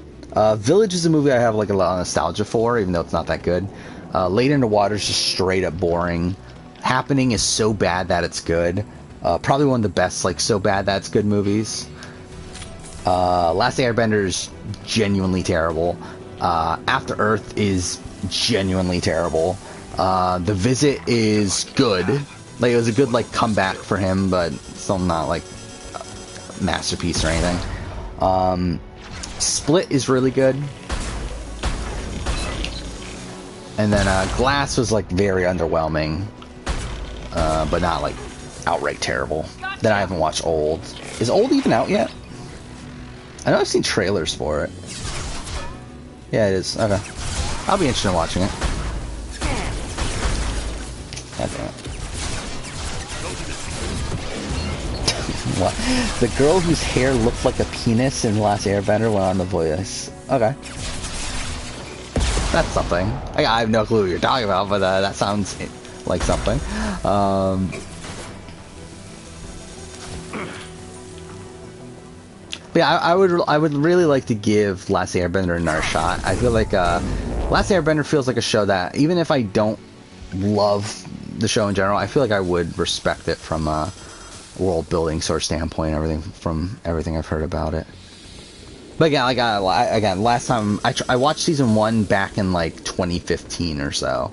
Village is a movie I have, like, a lot of nostalgia for, even though it's not that good. Late Underwater is just straight up boring. Happening is so bad that it's good. Probably one of the best, like, so bad that it's good movies. Last Airbender is genuinely terrible. After Earth is genuinely terrible. The Visit is good. Like, it was a good, like, comeback for him, but still not, like, a masterpiece or anything. Split is really good. And then Glass was, like, very underwhelming, but not, like, outright terrible. Then I haven't watched Old. Is Old even out yet? I know I've seen trailers for it. Yeah, it is. Okay. I'll be interested in watching it. God damn it. What? The girl whose hair looked like a penis in The Last Airbender went on The Voice. Okay. That's something. I have no clue what you're talking about, but that sounds like something. But yeah, I would really like to give Last Airbender another shot. I feel like Last Airbender feels like a show that, even if I don't love the show in general, I feel like I would respect it from a world building sort of standpoint, from everything I've heard about it. But again, like again, last time I watched season 1 back in like 2015 or so,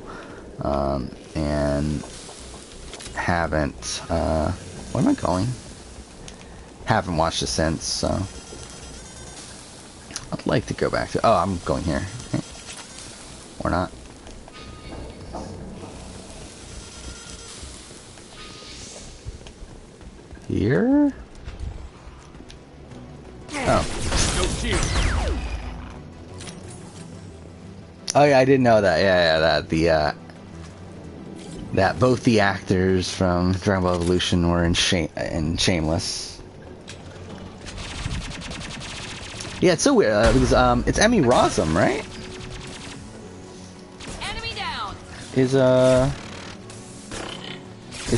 and and haven't, where am I going? Haven't watched it since, so I'd like to go back to, oh, I'm going here. Okay. Or not. Here? Oh. Oh yeah, I didn't know that. Yeah, that that both the actors from Dragon Ball Evolution were in Shameless. Yeah, it's so weird because it's Emmy Rossum, right? Enemy down. Is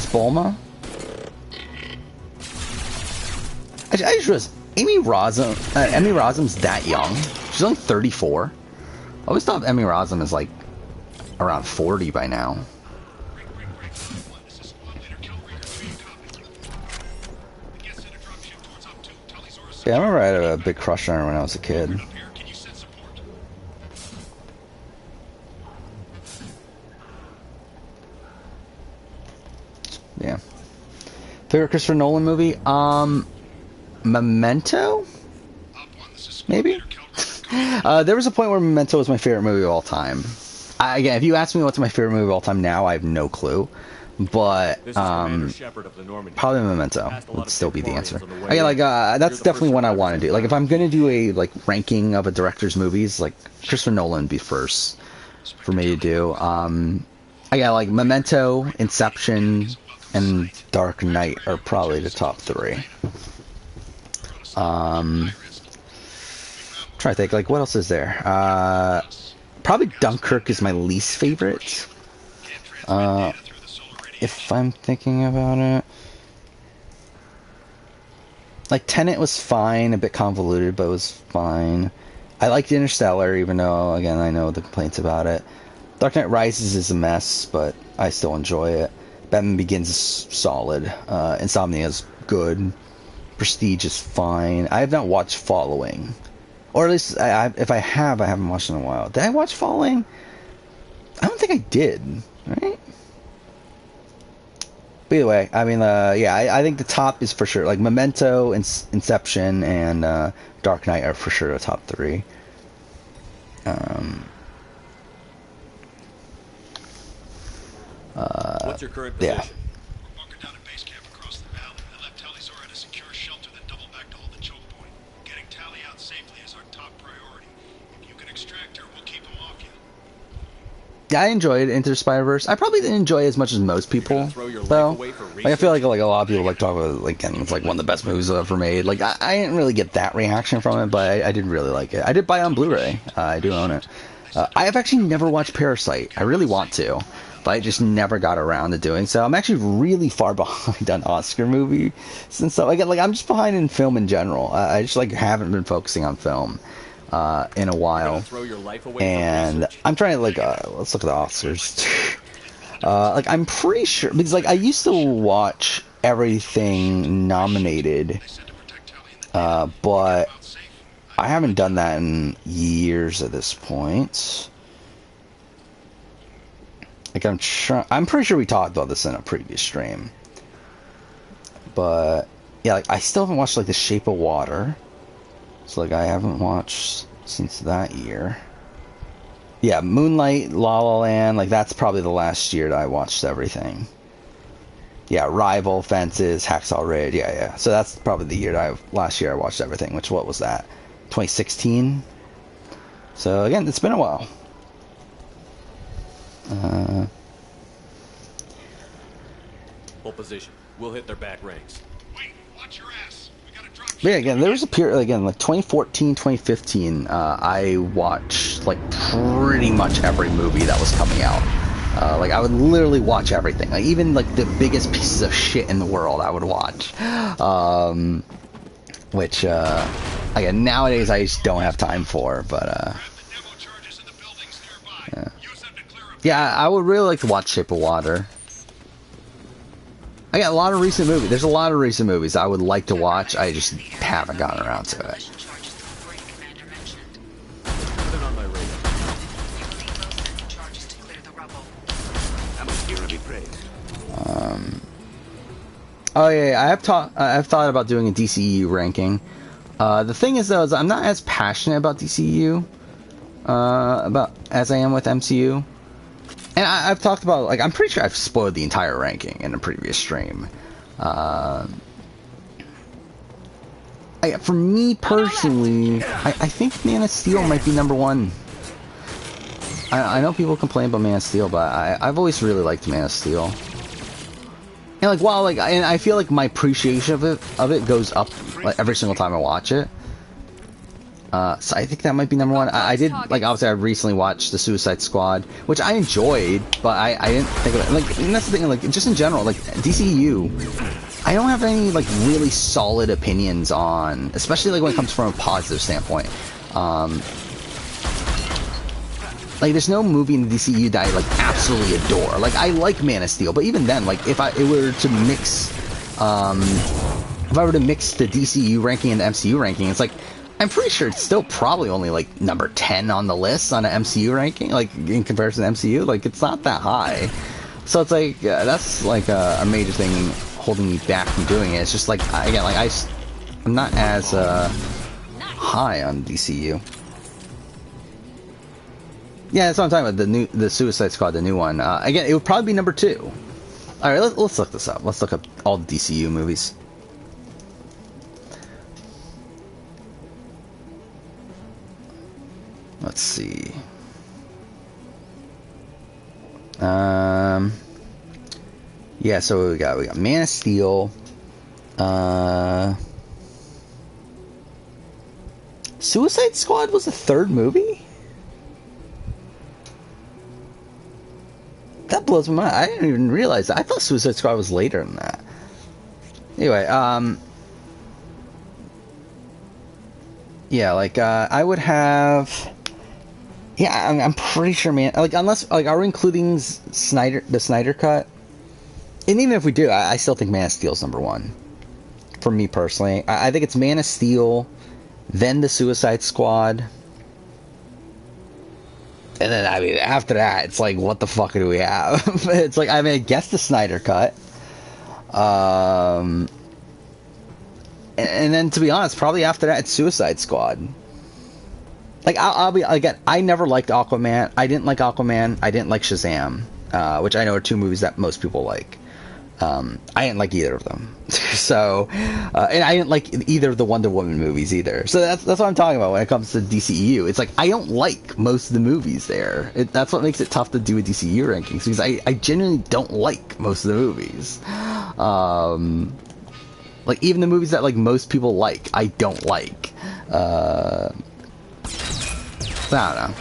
Bulma? I just realized Emmy Rossum's that young. She's only 34. I always thought Emmy Rossum is like around 40 by now. Yeah, I remember I had a big crush on her when I was a kid. Yeah. Favorite Christopher Nolan movie? Memento? Maybe? There was a point where Memento was my favorite movie of all time. Again, if you ask me what's my favorite movie of all time now, I have no clue. But, probably Memento would still be the answer. Again, like, that's definitely one I want to do. Like, if I'm gonna do a, like, ranking of a director's movies, like, Christopher Nolan would be first for me to do. Again, like, Memento, Inception, and Dark Knight are probably the top three. Try to think, like, what else is there? Probably Dunkirk is my least favorite. If I'm thinking about it. Like, Tenet was fine, a bit convoluted, but it was fine. I liked Interstellar, even though, again, I know the complaints about it. Dark Knight Rises is a mess, but I still enjoy it. Batman Begins is solid. Insomnia is good. Prestige is fine. I have not watched Following. Or at least, if I haven't watched it in a while. Did I watch Following? I don't think I did. Right? But either way, I mean, yeah, I think the top is for sure. Like, Memento, Inception, and Dark Knight are for sure the top three. What's your current position? Yeah. We're bunkered down at base camp across the valley. I left Tali'Zorah at a secure shelter, then doubled back to hold the choke point. Getting Tali out safely is our top priority. If you can extract her, we'll keep him off you. Yeah, I enjoyed Into the Spider-Verse. I probably didn't enjoy it as much as most people, though. Like, I feel like a lot of people like talk about it, like, and it's like one of the best movies ever made. Like, I didn't really get that reaction from it, but I did really like it. I did buy it on Blu-ray. I do own it. I have actually never watched Parasite. I really want to, but I just never got around to doing so. I'm actually really far behind on Oscar movie since so. Like, I'm just behind in film in general. I just like haven't been focusing on film in a while, and I'm trying to like let's look at the Oscars. Like, I'm pretty sure because like I used to watch everything nominated, but I haven't done that in years at this point. Like, I'm pretty sure we talked about this in a previous stream. But yeah, like, I still haven't watched like The Shape of Water. So like I haven't watched since that year. Yeah, Moonlight, La La Land, like that's probably the last year that I watched everything. Yeah, Rival, Fences, Hacksaw Ridge, yeah. So that's probably the year last year I watched everything, which what was that? 2016? So again, it's been a while. Full position. We'll hit their back ranks. Wait, watch your ass. We gotta drop. Yeah, again, there was a period, again, like 2014, 2015, I watched, like, pretty much every movie that was coming out. Like, I would literally watch everything. Like, even, like, the biggest pieces of shit in the world, I would watch. Which, again, nowadays I just don't have time for, but, yeah. Yeah, I would really like to watch Shape of Water. I got a lot of recent movies. There's a lot of recent movies I would like to watch. I just haven't gotten around to it. Atmosphere of Oh yeah, I've thought about doing a DCEU ranking. The thing is though, is I'm not as passionate about DCEU as I am with MCU. And I've talked about, like, I'm pretty sure I've spoiled the entire ranking in a previous stream. For me personally, I think Man of Steel might be number one. I know people complain about Man of Steel, but I've always really liked Man of Steel. And like, while and I feel like my appreciation of it goes up like every single time I watch it. So I think that might be number one. I did, like, obviously I recently watched the Suicide Squad, which I enjoyed, but I didn't think of it. Like, and that's the thing, like, just in general, like, DCEU, I don't have any, like, really solid opinions on, especially, like, when it comes from a positive standpoint. Like, there's no movie in the DCEU that I, like, absolutely adore. Like, I like Man of Steel, but even then, like, if I were to mix the DCEU ranking and the MCU ranking, it's like, I'm pretty sure it's still probably only like number 10 on the list on an MCU ranking, like in comparison to MCU. Like, it's not that high. So it's like, that's like a major thing holding me back from doing it. It's just like, again, like I'm not as high on DCU. Yeah, that's what I'm talking about. The Suicide Squad, the new one. Again, it would probably be number 2. All right, let's look this up. Let's look up all the DCU movies. Let's see. Yeah, so we got Man of Steel. Suicide Squad was the 3rd movie? That blows my mind. I didn't even realize that. I thought Suicide Squad was later than that. Anyway, yeah, like, I would have... Yeah, I'm pretty sure, man. Like, unless, like, are we including the Snyder Cut? And even if we do, I still think Man of Steel is number 1. For me personally, I think it's Man of Steel, then the Suicide Squad, and then, I mean, after that, it's like, what the fuck do we have? It's like, I mean, I guess the Snyder Cut. And then, to be honest, probably after that, it's Suicide Squad. Like, I'll be, again, I never liked Aquaman. I didn't like Aquaman. I didn't like Shazam, which I know are 2 movies that most people like. I didn't like either of them. So, and I didn't like either of the Wonder Woman movies either. So that's what I'm talking about when it comes to DCEU. It's like, I don't like most of the movies there. That's what makes it tough to do a DCEU rankings, because I genuinely don't like most of the movies. Like, even the movies that, like, most people like, I don't like. I don't know.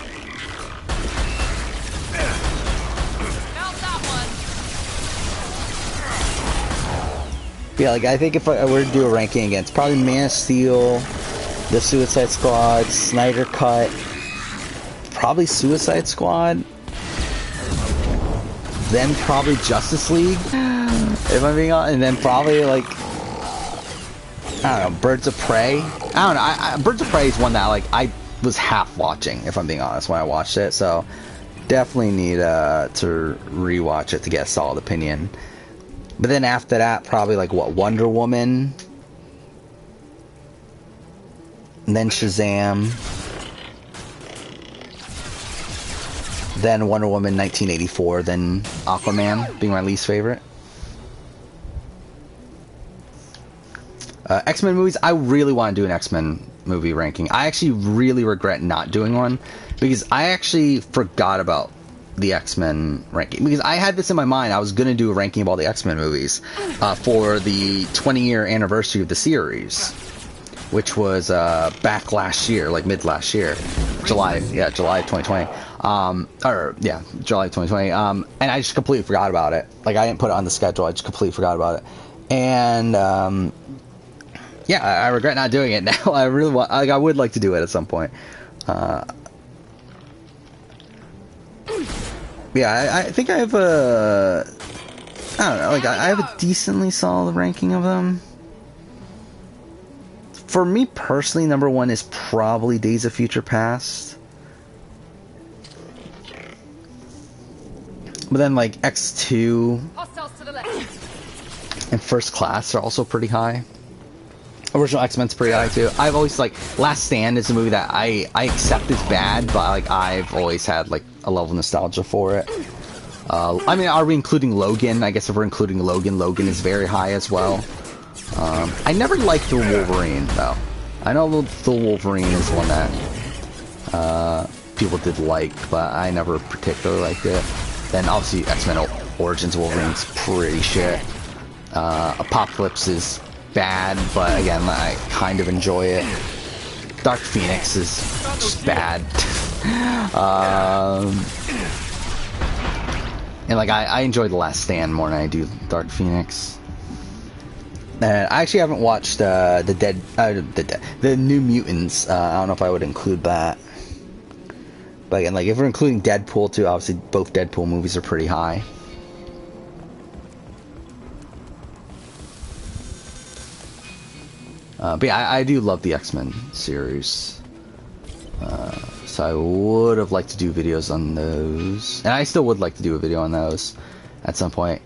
Yeah, like, I think if I were to do a ranking again, it's probably Man of Steel, the Suicide Squad, Snyder Cut, probably Suicide Squad, then probably Justice League, if I'm being honest, and then probably, like, I don't know, Birds of Prey. I don't know, Birds of Prey is one that, like, I was half watching, if I'm being honest, when I watched it, so definitely need to rewatch it to get a solid opinion. But then after that, probably, like, what, Wonder Woman, and then Shazam, then Wonder Woman 1984, then Aquaman being my least favorite. X-Men movies, I really want to do an X-Men movie ranking. I actually really regret not doing one, because I actually forgot about the X-Men ranking, because I had this in my mind. I was going to do a ranking of all the X-Men movies for the 20-year anniversary of the series, which was back last year, like mid last year, July 2020. July 2020. And I just completely forgot about it. Like, I didn't put it on the schedule. I just completely forgot about it. And yeah, I regret not doing it now. I really want, like, I would like to do it at some point. Yeah, I think I have a, I don't know, like, I have a decently solid ranking of them. For me personally, number 1 is probably Days of Future Past. But then, like, X2. Hostiles to the left. and First Class are also pretty high. Original X-Men's pretty high too. I've always like Last Stand is a movie that I accept is bad, but like I've always had like a level of nostalgia for it. I mean, are we including Logan? I guess if we're including Logan, Logan is very high as well. I never liked the Wolverine though. I know the Wolverine is one that people did like, but I never particularly liked it. Then obviously X-Men Origins Wolverine's pretty shit. Apocalypse is bad, but again, I kind of enjoy it. Dark Phoenix is just bad. And like I enjoy The Last Stand more than I do Dark Phoenix. I actually haven't watched the New Mutants. I don't know if I would include that. But again, like if we're including Deadpool too, obviously both Deadpool movies are pretty high. But yeah, I do love the X-Men series. So I would have liked to do videos on those. And I still would like to do a video on those at some point.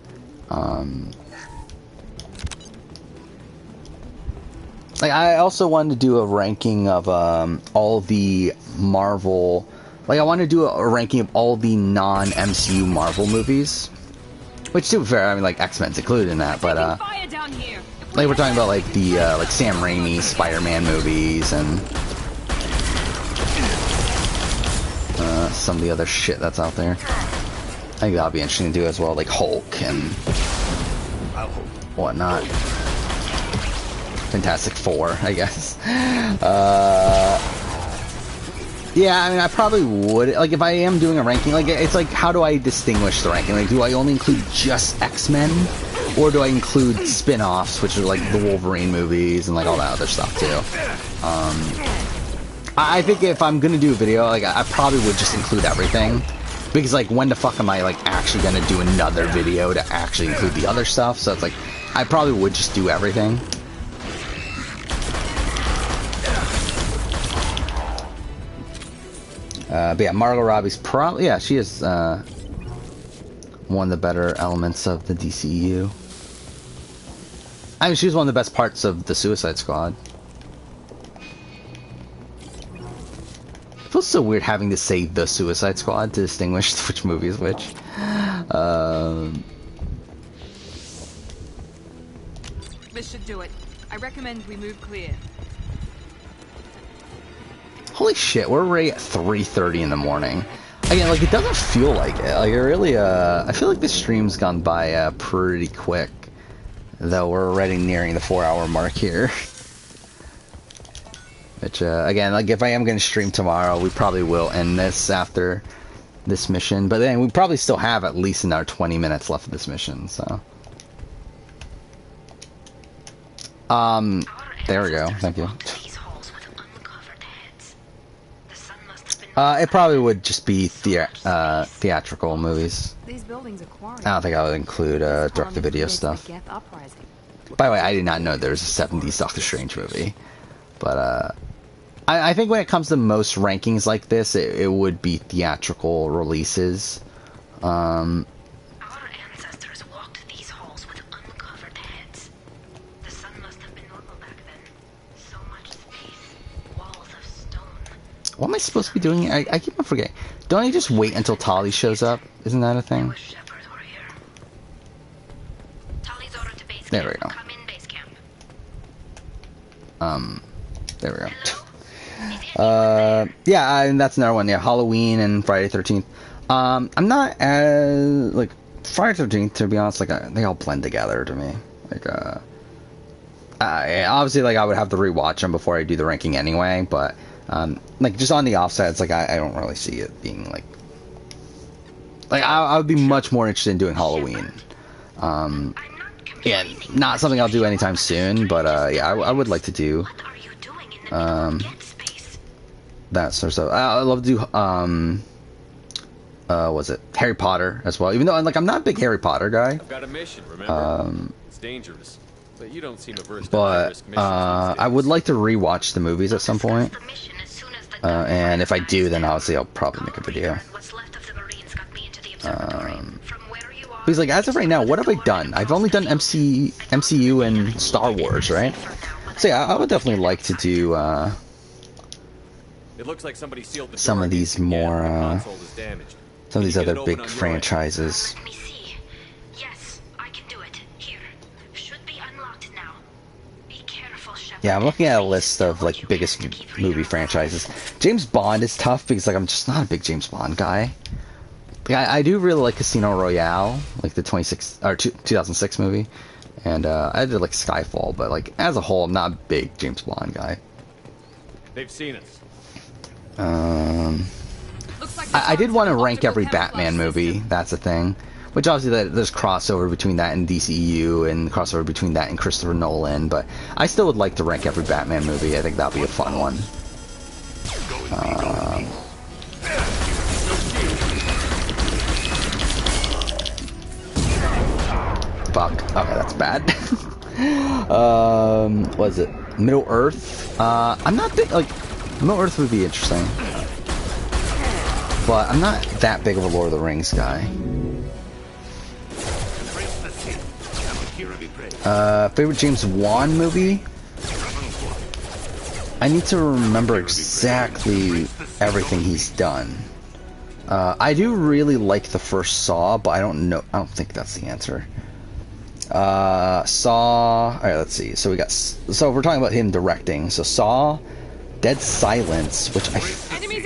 Like I also wanted to do a ranking of all the Marvel... Like I want to do a ranking of all the non-MCU Marvel movies. Which, to be fair, I mean, like X-Men's included in that, but like we're talking about like the like Sam Raimi Spider-Man movies and some of the other shit that's out there. I think that'll be interesting to do as well, like Hulk and whatnot. Fantastic Four, I guess. Yeah, I mean, I probably would. Like, if I am doing a ranking, like, it's like, how do I distinguish the ranking? Like, do I only include just X-Men? Or do I include spin-offs, which are, like, the Wolverine movies and, like, all that other stuff, too? I think if I'm gonna do a video, like, I probably would just include everything. Because, like, when the fuck am I, like, actually gonna do another video to actually include the other stuff? So it's like, I probably would just do everything. But yeah, Margot Robbie's probably, yeah, she is one of the better elements of the DCEU. I mean, she's one of the best parts of the Suicide Squad. It feels so weird having to say the Suicide Squad to distinguish which movie is which. This should do it. I recommend we move clear. Holy shit, we're already at 3:30 in the morning. Again, like, it doesn't feel like it. Like, it really, I feel like this stream's gone by, pretty quick. Though we're already nearing the 4-hour mark here. Which, again, like, if I am going to stream tomorrow, we probably will end this after this mission. But then we probably still have at least another 20 minutes left of this mission, so. There we go. Thank you. It probably would just be theatrical movies. These buildings are quarried. I don't think I would include direct-to-video stuff. By the way, I did not know there was a 70s Doctor Strange movie. But I think when it comes to most rankings like this, it would be theatrical releases. What am I supposed to be doing? I keep on forgetting. Don't I just wait until Tali shows up? Isn't that a thing? There we go. There we go. Yeah, and that's another one. Yeah, Halloween and Friday 13th. I'm not as like Friday 13th, to be honest. Like they all blend together to me. Like obviously, like I would have to rewatch them before I do the ranking anyway, but. Like just on the offset, it's like I don't really see it being like I would be much more interested in doing Halloween. Yeah, not something I'll do anytime soon, but yeah, I would like to do that sort of stuff. I love to do was it Harry Potter as well? Even though like I'm not a big Harry Potter guy. I've got a mission, remember? It's dangerous. But you don't seem averse to but I would like to rewatch the movies at some point. And if I do, then obviously I'll probably make a video. Because like as of right now, what have I done? I've only done MCU and Star Wars, right? So yeah, I would definitely like to do It looks like somebody sealed the some door of these again. more The console is damaged. some of these Can you other get it open big on your end? franchises. Yeah, I'm looking at a list of like biggest movie franchises. James Bond is tough because like I'm just not a big James Bond guy. Like, I do really like Casino Royale, like the 2006 movie, and I did like Skyfall, but like as a whole, I'm not a big James Bond guy. They've seen us. I did want to rank every Batman movie. That's a thing. Which obviously there's crossover between that and DCEU and crossover between that and Christopher Nolan, but I still would like to rank every Batman movie. I think that'd be a fun one. Fuck. Okay, that's bad. What is it? Middle Earth? I'm not big, like, Middle Earth would be interesting. But I'm not that big of a Lord of the Rings guy. Favorite James Wan movie? I need to remember exactly everything he's done. I do really like the first Saw, but I don't think that's the answer. Saw. Alright, let's see. So we're talking about him directing. So Saw, Dead Silence, which I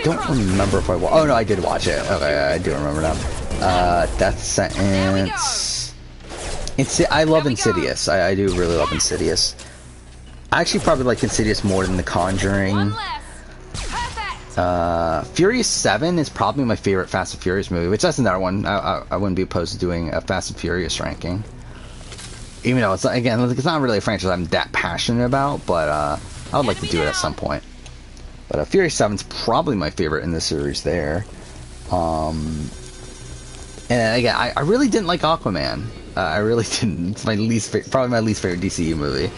don't remember if I watched. Oh no, I did watch it. Okay, I do remember now. Death Sentence. I love Insidious. I do really love Insidious. I actually probably like Insidious more than The Conjuring. Furious 7 is probably my favorite Fast and Furious movie, which that's another one. I wouldn't be opposed to doing a Fast and Furious ranking. Even though, it's not really a franchise I'm that passionate about, but I would like to do it at some point. But Furious 7 is probably my favorite in the series there. And again, I really didn't like Aquaman. I really didn't. It's probably my least favorite DCU movie.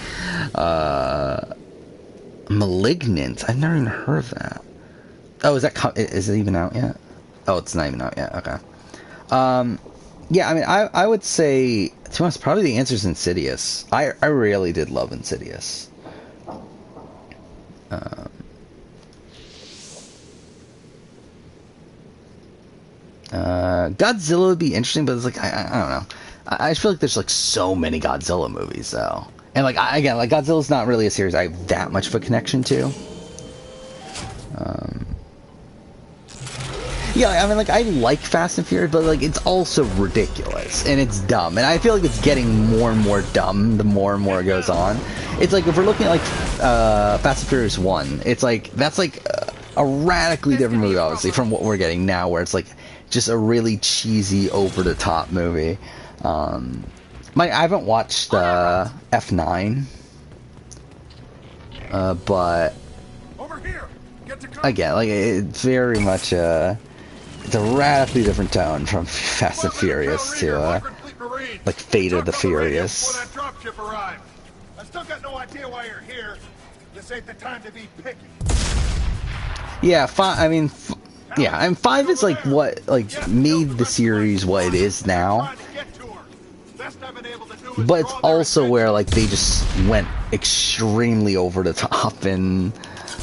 Malignant. I've never even heard of that. Oh, is it even out yet? Oh, it's not even out yet. Okay. Yeah, I mean, I would say, to be honest, probably the answer is Insidious. I really did love Insidious. Godzilla would be interesting, but it's like I don't know. I feel like there's like so many Godzilla movies though, and like again, like Godzilla's not really a series I have that much of a connection to. Yeah, I mean, like I like Fast and Furious, but like it's also ridiculous and it's dumb, and I feel like it's getting more and more dumb the more and more it goes on. It's like if we're looking at like Fast and Furious 1, it's like that's like a radically different movie, obviously, from what we're getting now, where it's like just a really cheesy, over-the-top movie. I haven't watched F9, but again, like it's very much it's a radically different tone from Fast and Furious to like Fate of the Furious. I still got no idea why you're here. This ain't the time to be picky. Yeah, yeah, and 5 is like what made the series what it is now. But it's also where like they just went extremely over the top, and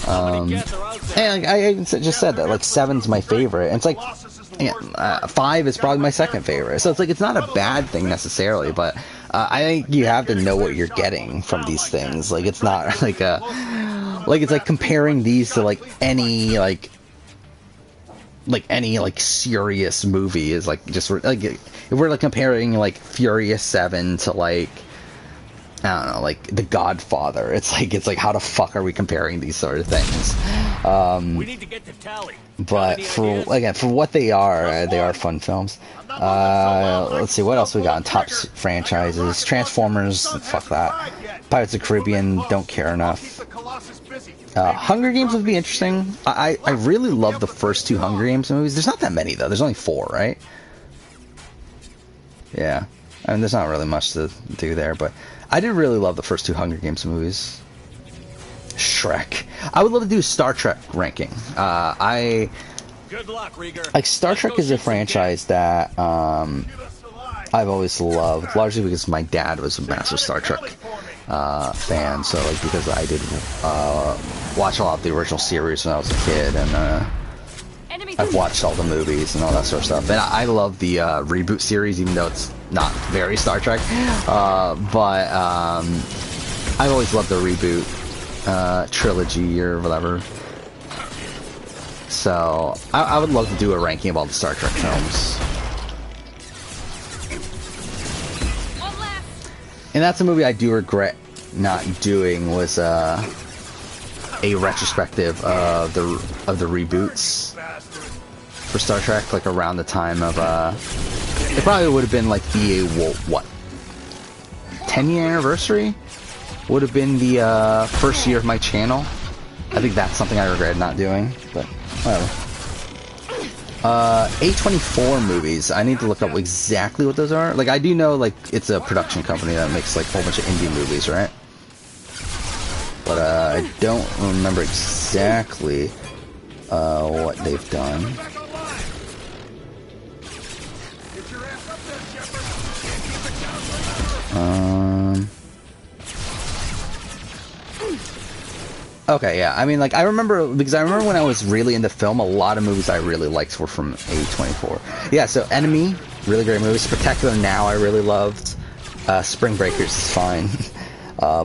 I just said that like 7's my favorite, and it's like 5 is probably my second favorite. So it's like it's not a bad thing necessarily, but I think you have to know what you're getting from these things. Like it's not like it's like comparing these to like any serious movie is like just like if we're like comparing like Furious 7 to like I don't know, like The Godfather, it's like how the fuck are we comparing these sort of things? We need to get to Tally. But for what they are fun films. Let's see what else we got on top franchises. Transformers, fuck that. Pirates of the Caribbean, don't care enough. Hunger Games would be interesting. I really love the first 2 Hunger Games movies. There's not that many though. There's only 4, right? Yeah. I mean, there's not really much to do there, but I did really love the first 2 Hunger Games movies. Shrek. I would love to do Star Trek ranking. Good luck, Rieger. Like Star Trek is a franchise that I've always loved, largely because my dad was a massive Star Trek fan, so like because I did watch a lot of the original series when I was a kid, and I've watched all the movies and all that sort of stuff. And I love the reboot series, even though it's not very Star Trek, but I've always loved the reboot trilogy or whatever. So I would love to do a ranking of all the Star Trek films. And that's a movie I do regret not doing, was a retrospective of the reboots for Star Trek, like around the time of it probably would have been like the what 10-year anniversary would have been the first year of my channel. I think that's something I regret not doing, but whatever. A24 movies, I need to look up exactly what those are. Like, I do know, like, it's a production company that makes, like, a whole bunch of indie movies, right? But, I don't remember exactly, what they've done. Okay, yeah. I mean, like, I remember when I was really into film, a lot of movies I really liked were from A24. Yeah, so Enemy, really great movie. Spectacular Now, I really loved. Spring Breakers is fine.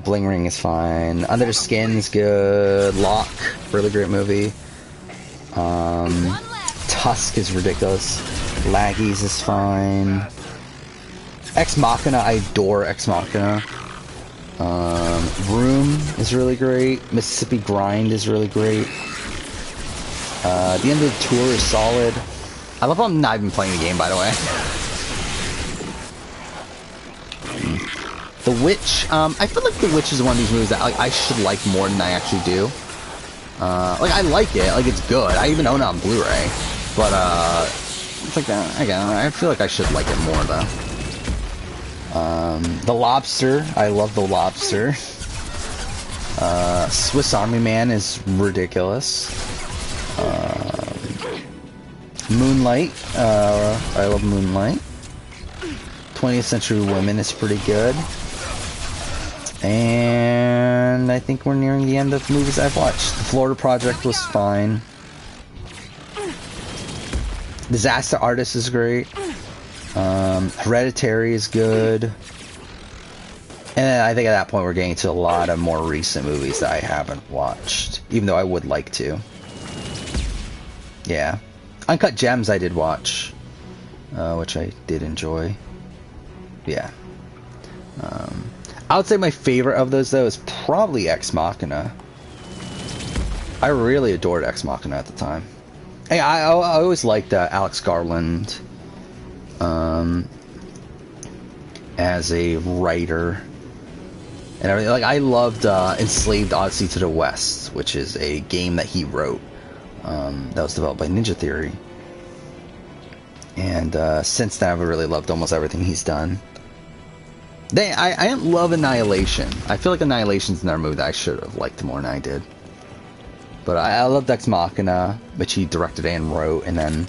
Bling Ring is fine. Under the Skin's good. Locke, really great movie. Tusk is ridiculous. Laggies is fine. Ex Machina, I adore Ex Machina. Room is really great. Mississippi Grind is really great. The End of the Tour is solid. I love how I'm not even playing the game, by the way. The Witch, I feel like The Witch is one of these movies that like I should like more than I actually do. Like, I like it, like, it's good. I even own it on Blu-ray. But, it's like, again, I feel like I should like it more, though. The Lobster, I love The Lobster. Swiss Army Man is ridiculous. Moonlight, I love Moonlight. 20th Century Women is pretty good. And I think we're nearing the end of movies I've watched. The Florida Project was fine. Disaster Artist is great. Hereditary is good. And I think at that point we're getting to a lot of more recent movies that I haven't watched, even though I would like to. Yeah. Uncut Gems I did watch, which I did enjoy. Yeah. I would say my favorite of those, though, is probably Ex Machina. I really adored Ex Machina at the time. Hey, I always liked Alex Garland as a writer and everything. Like, I loved Enslaved Odyssey to the West, which is a game that he wrote that was developed by Ninja Theory. And since then, I've really loved almost everything he's done. I didn't love Annihilation. I feel like Annihilation's another movie that I should have liked more than I did. But I loved Ex Machina, which he directed and wrote, and then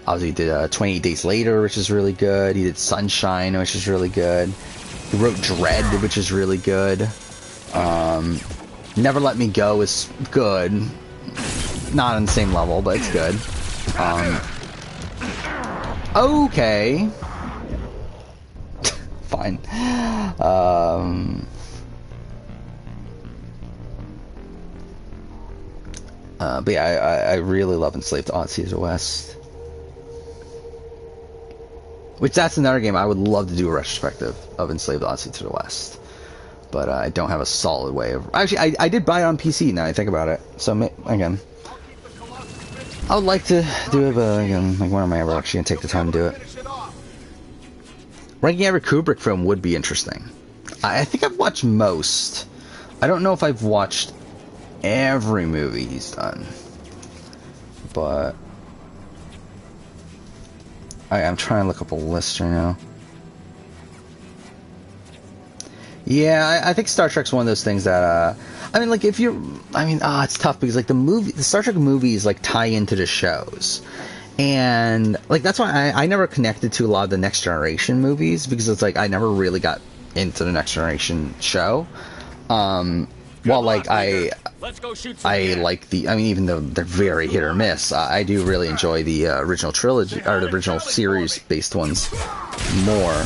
obviously he did 28 Days Later, which is really good. He did Sunshine, which is really good. He wrote Dread, which is really good. Never Let Me Go is good. Not on the same level, but it's good. Okay. Fine. But yeah, I really love Enslaved Odyssey to the West. Which, that's another game I would love to do a retrospective of Enslaved Odyssey to the West. But I don't have a solid way of... Actually, I did buy it on PC now I think about it. So, again, I would like to do it, but again, like, when am I ever actually going to take the time to do it? Ranking every Kubrick film would be interesting. I think I've watched most. I don't know if I've watched every movie he's done. But I'm trying to look up a list right now. Yeah, I think Star Trek's one of those things that, I mean, like, it's tough because, like, the Star Trek movies, like, tie into the shows. And like that's why I never connected to a lot of the Next Generation movies, because it's like I never really got into the Next Generation show. While like I like even though they're very hit or miss, I do really enjoy the original trilogy or the original series based ones more.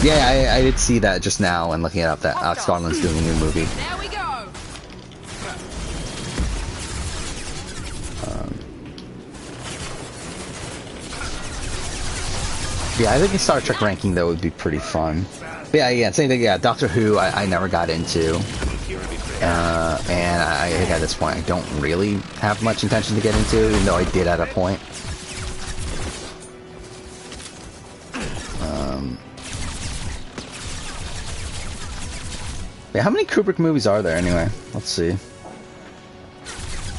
Yeah, I did see that just now and looking it up that Alex Garland's doing a new movie. There we go. Yeah, I think a Star Trek ranking though would be pretty fun. But yeah, same thing. Yeah, Doctor Who I never got into, and I think at this point I don't really have much intention to get into, even though I did at a point. Yeah, how many Kubrick movies are there anyway? Let's see.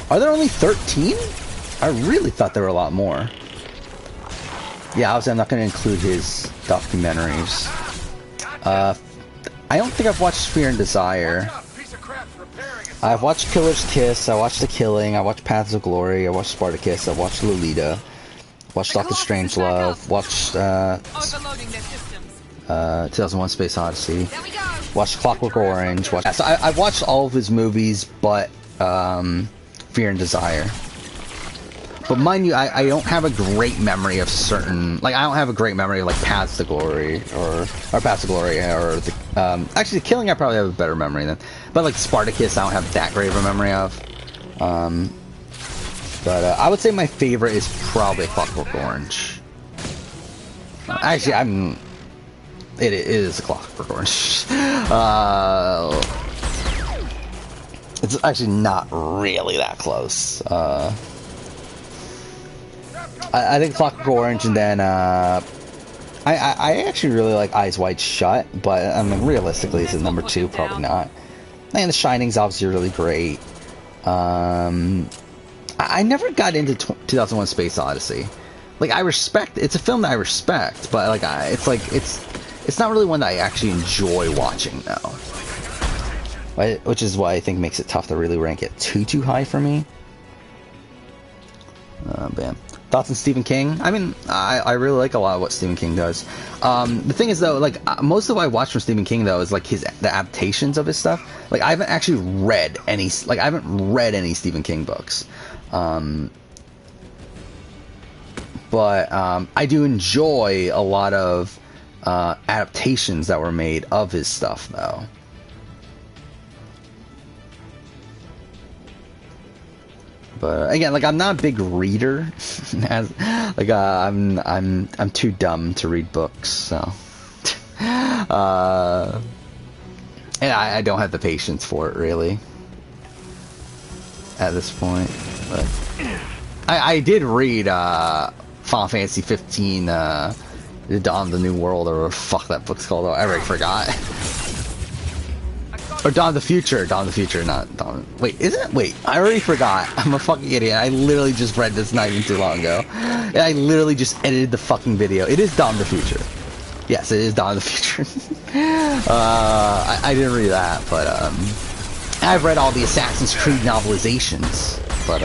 Are there only 13? I really thought there were a lot more. Yeah, obviously I'm not going to include his documentaries. I don't think I've watched Fear and Desire. I've watched Killer's Kiss, I watched The Killing, I watched Paths of Glory, I watched Spartacus, I watched Lolita, watched Doctor Strangelove, watched 2001 Space Odyssey, watched Clockwork Orange, so I've watched all of his movies but Fear and Desire. But mind you, I don't have a great memory of certain, like I don't have a great memory of like Paths to Glory or Paths to Glory or the, actually The Killing I probably have a better memory than, but like Spartacus I don't have that great of a memory of. But I would say my favorite is probably Clockwork Orange. Actually, it is Clockwork Orange. It's actually not really that close. I think Clockwork Orange, and then I actually really like Eyes Wide Shut, but I mean realistically, is it number 2? Probably not. And The Shining's obviously really great. I never got into 2001: Space Odyssey. Like I respect, it's a film that I respect, but like it's not really one that I actually enjoy watching though. Which is why I think makes it tough to really rank it too high for me. Bam. Thoughts on Stephen King? I mean, I really like a lot of what Stephen King does. The thing is though, like most of what I watch from Stephen King though is like the adaptations of his stuff. Like I haven't actually read any Stephen King books. But I do enjoy a lot of adaptations that were made of his stuff though. But again, like I'm not a big reader, I'm too dumb to read books, so and I don't have the patience for it really at this point. But I did read Final Fantasy 15, The Dawn of the New World, or fuck that book's called. I already forgot. Or Dawn of the Future, not Dawn. Wait, is it? Wait, I already forgot. I'm a fucking idiot. I literally just read this not even too long ago. And I literally just edited the fucking video. It is Dawn of the Future. Yes, it is Dawn of the Future. I didn't read that, but I've read all the Assassin's Creed novelizations, but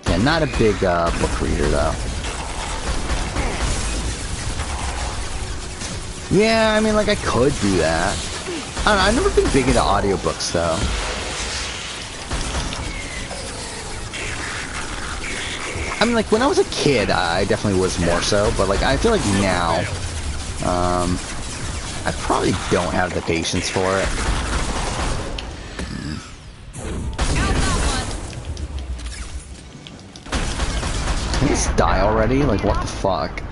yeah, not a big book reader though. Yeah, I mean, like, I could do that. I don't know, I've never been big into audiobooks, though. I mean, like, when I was a kid, I definitely was more so, but, like, I feel like now, I probably don't have the patience for it. Can this die already? Like, what the fuck?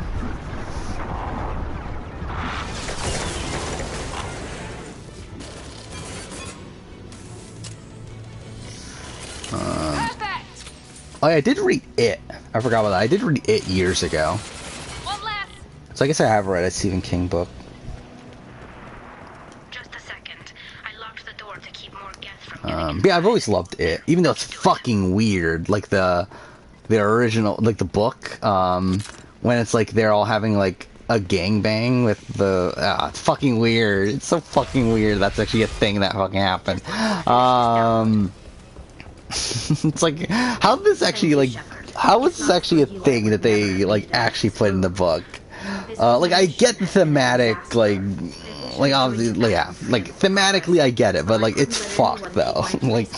Oh yeah, I did read It. I forgot about that. I did read It years ago. So I guess I have read a Stephen King book. Just a second. I locked the door to keep more guests from But yeah, I've always loved It, even though it's fucking weird. Like the original, like the book, when it's like they're all having like a gangbang with the it's fucking weird. It's so fucking weird. That's actually a thing that fucking happened. It's like, how is this actually like? How is this actually a thing that they like actually put in the book? Like I get the thematic, like obviously, like, yeah, like thematically I get it, but like it's fucked though. Like,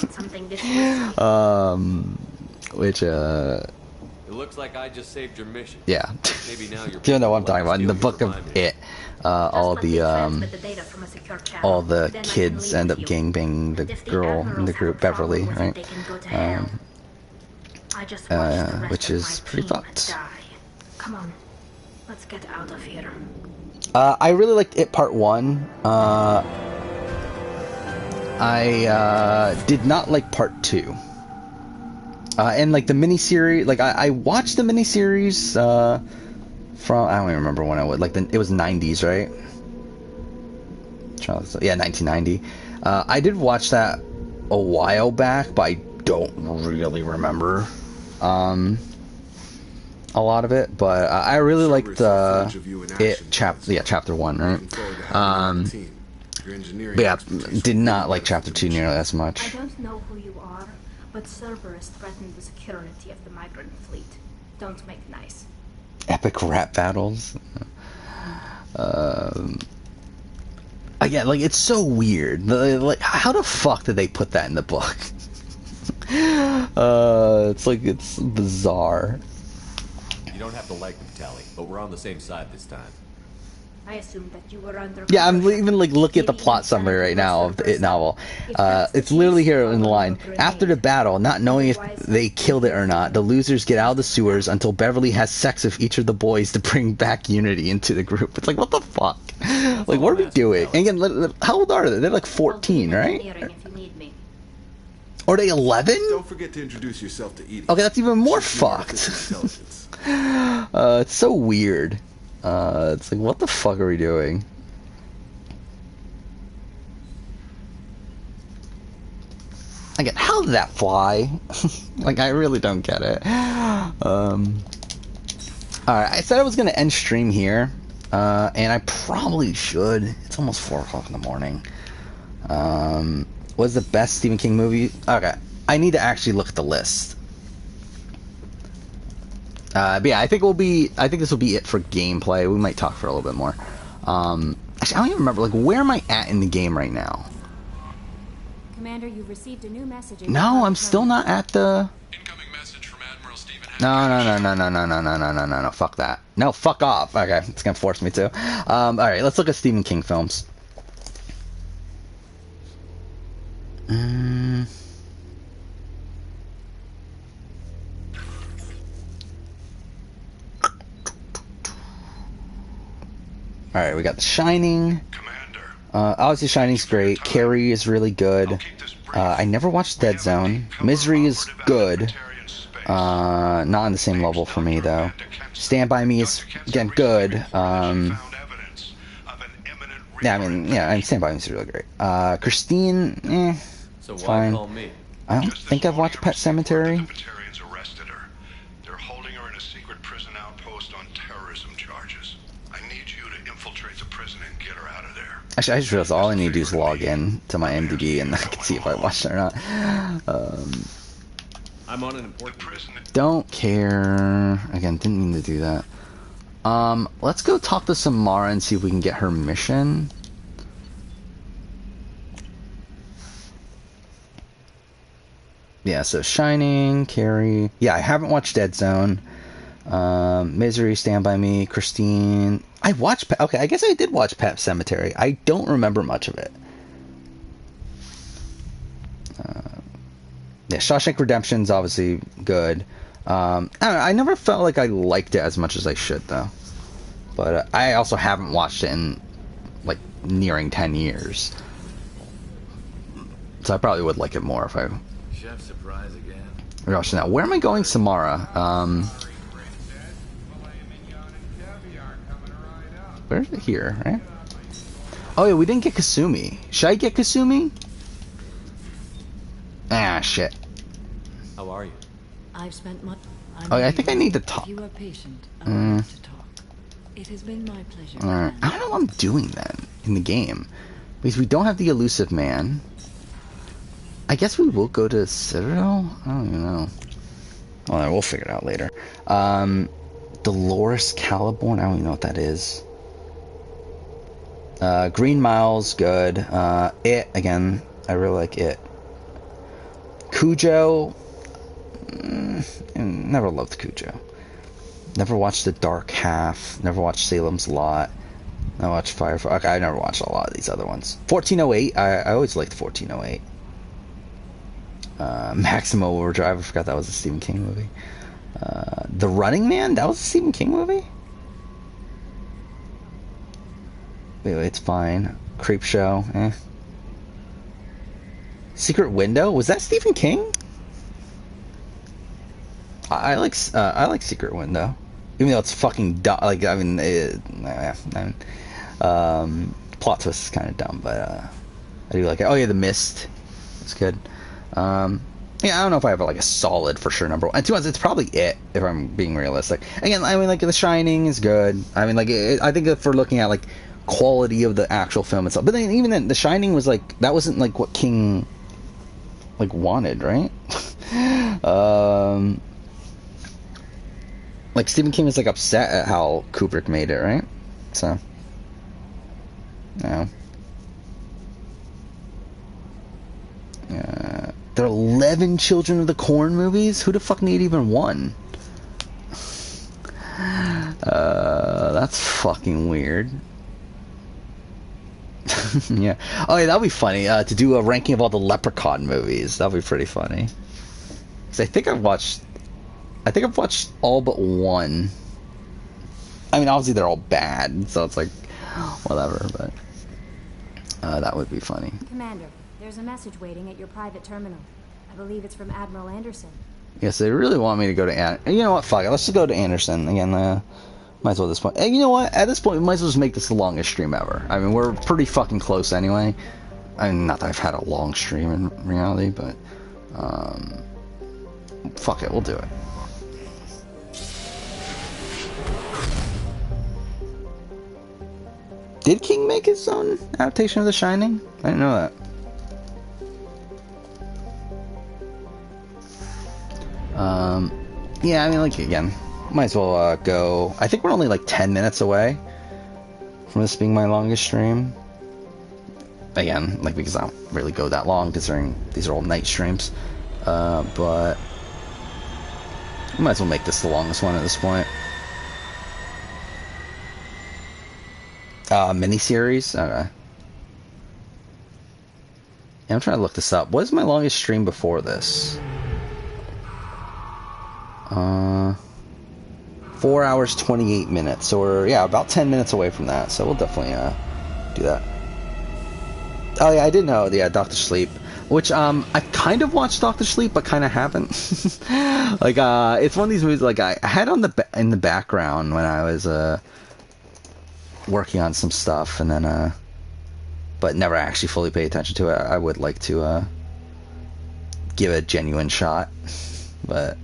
which It looks like I just saved your mission. yeah. Maybe now you're You know what I'm talking about in the book of It. All the kids end up gangbanging the girl in the group, Beverly, right? Which is pretty fucked. Come on, let's get out of here. I really liked It Part 1. I did not like Part 2. And like the miniseries, like I watched the miniseries from, I don't even remember when I would, like it was 90s, right? Yeah, 1990. I did watch that a while back, but I don't really remember a lot of it. But I really liked chapter 1, right? But yeah, did not like chapter 2 nearly as much. I don't know who you are, but Cerberus threatened the security of the migrant fleet. Don't make nice. Epic rap battles. Again, like it's so weird. Like, how the fuck did they put that in the book? It's like it's bizarre. You don't have to like them, Tally, but we're on the same side this time. I assumed that you were under. Yeah, I'm even like looking at the plot summary right now of the It novel. It's literally here in the line. After the battle, not knowing if they killed it or not, the losers get out of the sewers until Beverly has sex with each of the boys to bring back unity into the group. It's like, what the fuck? Like, what are we doing? And again, how old are they? They're like 14, right? Or are they 11? Don't forget to introduce yourself to Edie. Okay, that's even more fucked. It's so weird. It's like, what the fuck are we doing? Again, how did that fly? Like, I really don't get it. Alright, I said I was going to end stream here. And I probably should. It's almost 4 o'clock in the morning. What's the best Stephen King movie? Okay, I need to actually look at the list. But yeah, I think this will be it for gameplay. We might talk for a little bit more. Actually, I don't even remember, like, where am I at in the game right now? Commander, you've received a new message. No, I'm still not at the... No, fuck that. No, fuck off. Okay, it's gonna force me to. Alright, let's look at Stephen King films. Alright, we got The Shining. Obviously Shining's great. Carrie is really good. I never watched Dead Zone. Misery is good. Not on the same level for me, though. Stand By Me is, again, good. Yeah, I mean, Stand By Me is really great. Christine, it's fine. I don't think I've watched Pet Sematary. They're holding her in a secret prison outpost on terrorism charges. I need you to infiltrate the prison and get her out of there. Actually, I just realized all I need to do is log in to my MDB and I can see if I watched it or not. I'm on an important prison. Don't care. Again, didn't mean to do that. Let's go talk to Samara and see if we can get her mission. Yeah, so Shining, Carrie. Yeah, I haven't watched Dead Zone. Misery, Stand By Me, Christine. I watched... Okay, I guess I did watch Pet Sematary. I don't remember much of it. Yeah, Shawshank Redemption's obviously good. I don't know, I never felt like I liked it as much as I should, though. But I also haven't watched it in, like, nearing 10 years. So I probably would like it more if I... Chef surprise again. Gosh, now, where am I going, Samara? Where's it here, right? Oh, yeah, we didn't get Kasumi. Should I get Kasumi? Ah, shit. How are you? I've spent much. Oh, yeah, I think I need to talk. If you are patient, I want to talk. It has been my pleasure. I don't know what I'm doing then in the game, because we don't have the elusive man. I guess we will go to Citadel? I don't even know. Well, we'll figure it out later. Dolores Caliborn, I don't even know what that is. Green Mile's good. It, again, I really like It. Cujo, never loved Cujo. Never watched The Dark Half. Never watched Salem's Lot. I watched Firefly. Okay, I never watched a lot of these other ones. 1408, I always liked 1408. Maximum Overdrive, I forgot that was a Stephen King movie. The Running Man, that was a Stephen King movie? Wait, it's fine. Creep Show, eh. Secret Window, was that Stephen King? I like Secret Window, even though it's fucking dumb. Like, I mean, plot twist is kind of dumb, but I do like it. Oh yeah, The Mist, it's good. Yeah, I don't know if I have like a solid for sure number one. And to be honest, it's probably It, if I'm being realistic. Again, I mean, like The Shining is good. I mean, like I think if we're looking at like quality of the actual film itself, but then even then, The Shining was like, that wasn't like what King like wanted, right? Like Stephen King was like upset at how Kubrick made it, right? So, yeah. There are 11 Children of the Corn movies? Who the fuck need even one? That's fucking weird. Yeah. Oh yeah, that'd be funny, to do a ranking of all the Leprechaun movies. That'd be pretty funny. Because I think I've watched all but one. I mean, obviously they're all bad, so it's like, whatever, but that would be funny. Commander, there's a message waiting at your private terminal. I believe it's from Admiral Anderson. Yes, they really want me to go to you know what, fuck it, let's just go to Anderson. Again, might as well at this point. And you know what, at this point, we might as well just make this the longest stream ever. I mean, we're pretty fucking close anyway. I mean, not that I've had a long stream in reality, but, fuck it, we'll do it. Did King make his own adaptation of The Shining? I didn't know that. Yeah, I mean, like, again, might as well go. I think we're only like 10 minutes away from this being my longest stream. Again, like, because I don't really go that long considering these are all night streams. But we might as well make this the longest one at this point. Miniseries? Okay. Yeah, I'm trying to look this up. What is my longest stream before this? 4 hours, 28 minutes. So we're, yeah, about 10 minutes away from that. So we'll definitely, do that. Oh yeah, I did know, yeah, Dr. Sleep. Which, I kind of watched Dr. Sleep, but kind of haven't. Like, it's one of these movies, like, I had on in the background when I was, working on some stuff, and then but never actually fully pay attention to it. I would like to give it a genuine shot, but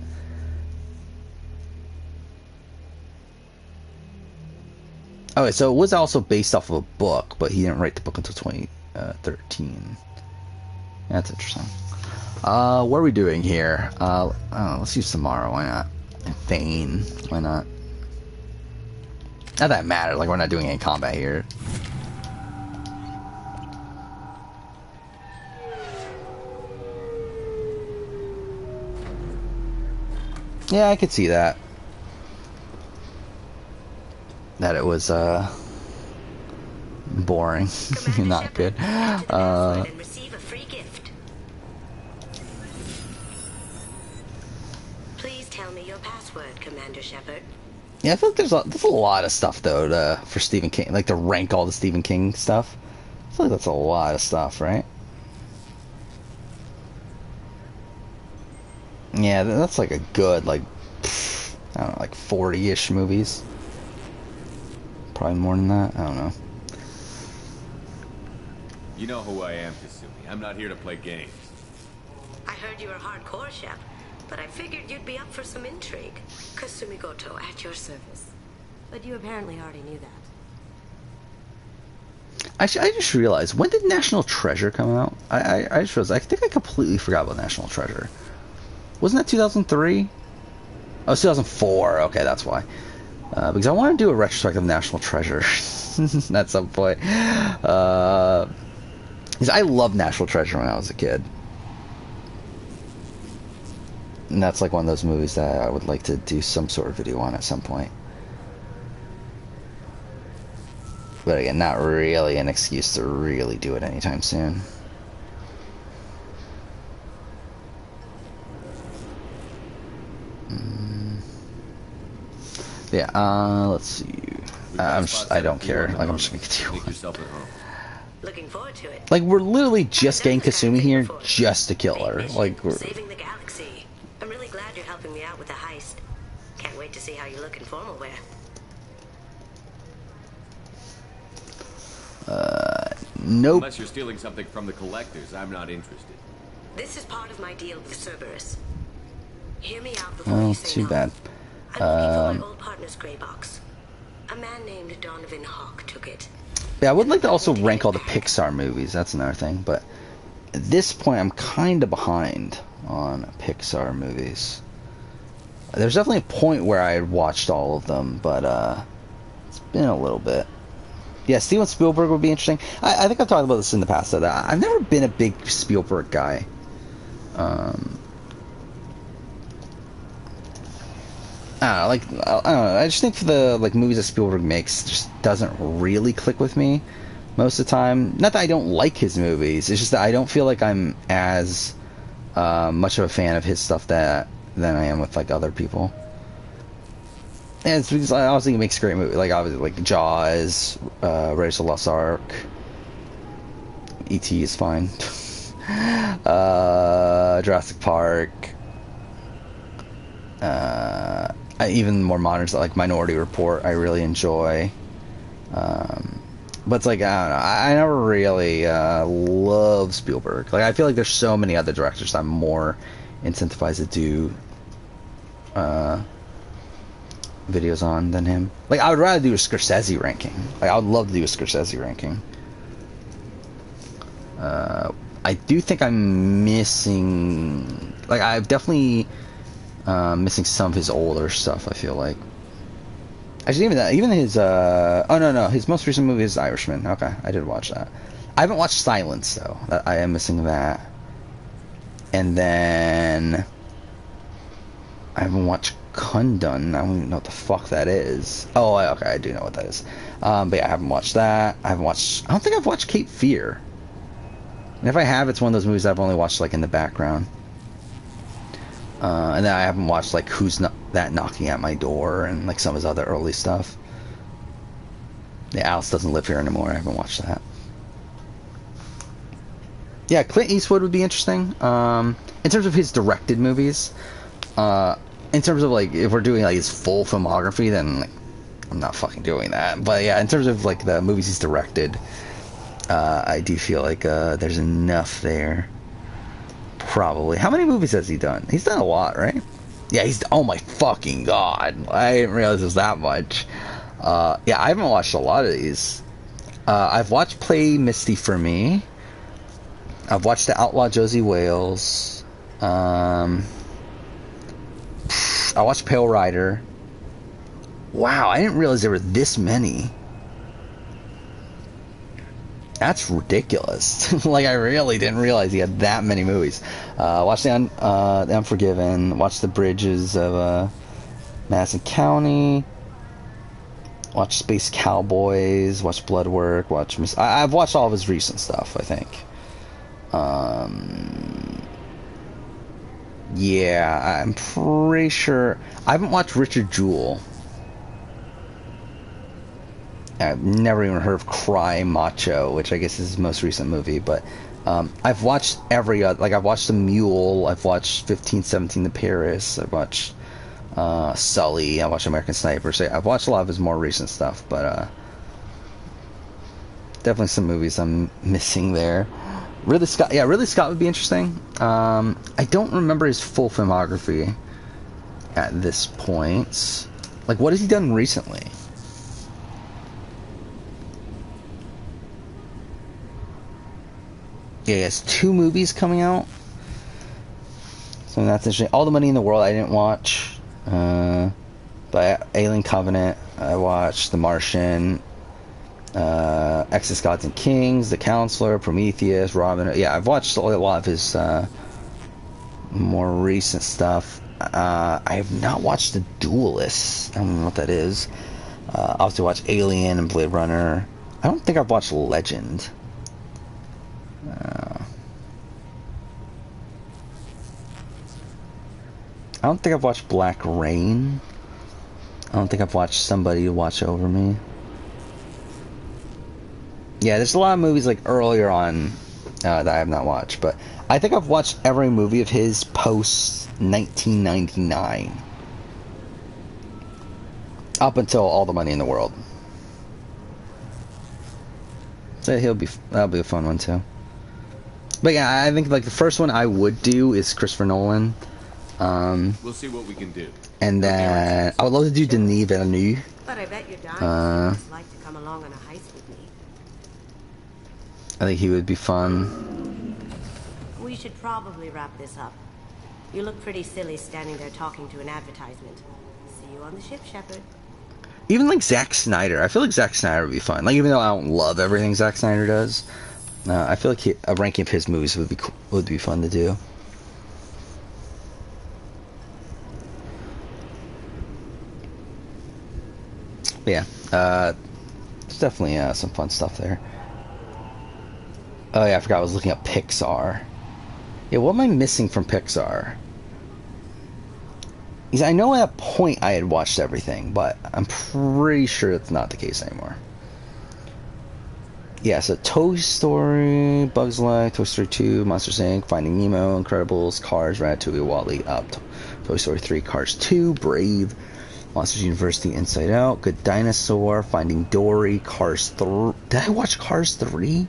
okay, so it was also based off of a book, but he didn't write the book until 2013. That's interesting. What are we doing here? Let's use Samara, why not? And Thane, why not? Not that it matters, like, we're not doing any combat here. Yeah, I could see that. That it was, boring. Not good. Please tell me your password, Commander Shepard. Yeah, I feel like there's a lot of stuff, though, for Stephen King. Like, to rank all the Stephen King stuff. I feel like that's a lot of stuff, right? Yeah, that's like a good, like, I don't know, like 40-ish movies. Probably more than that. I don't know. You know who I am, Kasumi. I'm not here to play games. I heard you were hardcore, Shep, but I figured you'd be up for some intrigue. Kasumi Goto, at your service. But you apparently already knew that. Actually, I just realized, when did National Treasure come out? I just realized, I think I completely forgot about National Treasure. Wasn't that 2003? Oh, it's 2004. Okay, that's why. Because I want to do a retrospective of National Treasure at some point. Because I loved National Treasure when I was a kid. And that's like one of those movies that I would like to do some sort of video on at some point. But again, not really an excuse to really do it anytime soon. Yeah, let's see. I don't care. Like, I'm just gonna continue. Looking forward to it. Like, we're literally just getting Kasumi here just to kill her. Like, we're... Saving the galaxy. I'm really glad you're helping me out with the heist. Can't wait to see how you look in formal wear. Nope. Unless you're stealing something from the collectors, I'm not interested. This is part of my deal with Cerberus. Hear me out before you say too no. bad. I'm looking for my old partner's gray box. A man named Donovan Hawk took it. Yeah, I would like to also rank all the Pixar movies. That's another thing. But at this point, I'm kind of behind on Pixar movies. There's definitely a point where I had watched all of them, but it's been a little bit. Yeah, Steven Spielberg would be interesting. I think I've talked about this in the past. That I've never been a big Spielberg guy. I don't know. I just think for the movies that Spielberg makes, just doesn't really click with me most of the time. Not that I don't like his movies. It's just that I don't feel like I'm as much of a fan of his stuff than I am with like other people. And it's because I also think he makes great movies. Like obviously, like Jaws, Raiders of the Lost Ark, E.T. is fine. Jurassic Park. Even more modern stuff like Minority Report, I really enjoy. But it's like, I don't know, I never really love Spielberg. Like, I feel like there's so many other directors I'm more incentivized to do videos on than him. Like, I would rather do a Scorsese ranking. Like, I would love to do a Scorsese ranking. I do think I'm missing... Like, I've definitely... missing some of his older stuff, I feel like. Actually, even his, oh no, his most recent movie is Irishman. Okay, I did watch that. I haven't watched Silence, though. I am missing that. And then... I haven't watched Kundun. I don't even know what the fuck that is. Oh, okay, I do know what that is. But yeah, I haven't watched that. I don't think I've watched Cape Fear. And if I have, it's one of those movies I've only watched, like, in the background. And then I haven't watched like Who's That Knocking at My Door and like some of his other early stuff. Yeah, Alice Doesn't Live Here Anymore. I haven't watched that. Yeah, Clint Eastwood would be interesting. In terms of his directed movies, in terms of like if we're doing like his full filmography, then like, I'm not fucking doing that. But yeah, in terms of like the movies he's directed, I do feel like there's enough there. Probably. How many movies has he done? He's done a lot, right? Yeah, oh my fucking god. I didn't realize it was that much. Yeah, I haven't watched a lot of these. I've watched Play Misty for Me. I've watched The Outlaw Josie Wales. I watched Pale Rider. Wow, I didn't realize there were this many. That's ridiculous. Like, I really didn't realize he had that many movies. Watched The Unforgiven. Watched The Bridges of Madison County. Watched Space Cowboys. Watched Bloodwork. I've watched all of his recent stuff, I think. Yeah, I'm pretty sure. I haven't watched Richard Jewell. I've never even heard of Cry Macho, which I guess is his most recent movie, but I've watched every other, like I've watched The Mule, I've watched 1517 to Paris, I've watched Sully, I watched American Sniper, so I've watched a lot of his more recent stuff, but definitely some movies I'm missing there. Ridley Scott would be interesting. I don't remember his full filmography at this point. Like, what has he done recently? Yeah, he has 2 movies coming out. So that's interesting. All the Money in the World I didn't watch. But Alien Covenant, I watched. The Martian, Exodus, Gods and Kings, The Counselor, Prometheus, Robin. Yeah, I've watched a lot of his more recent stuff. I have not watched The Duelist. I don't know what that is. Obviously watched Alien and Blade Runner. I don't think I've watched Legend. I don't think I've watched Black Rain. I don't think I've watched Somebody to Watch Over Me. Yeah, there's a lot of movies like earlier on that I have not watched, but I think I've watched every movie of his post 1999, up until All the Money in the World. So that'll be a fun one too. But yeah, I think like the first one I would do is Christopher Nolan. We'll see what we can do. And then I would love to do Denis Villeneuve. But I bet your darling would like to come along on a heist with me. I think he would be fun. We should probably wrap this up. You look pretty silly standing there talking to an advertisement. See you on the ship, Shepard. Even like Zack Snyder. I feel like Zack Snyder would be fun. Like even though I don't love everything Zack Snyder does, I feel like a ranking of his movies would be fun to do. But yeah, there's definitely some fun stuff there. Oh yeah, I forgot I was looking up Pixar. Yeah, what am I missing from Pixar? Because I know at a point I had watched everything, but I'm pretty sure it's not the case anymore. Yeah, so Toy Story, Bugs Life, Toy Story 2, Monsters Inc., Finding Nemo, Incredibles, Cars, Ratatouille, WALL-E, Up, Toy Story 3, Cars 2, Brave, Monsters University, Inside Out, Good Dinosaur, Finding Dory, Cars 3. Did I watch Cars 3?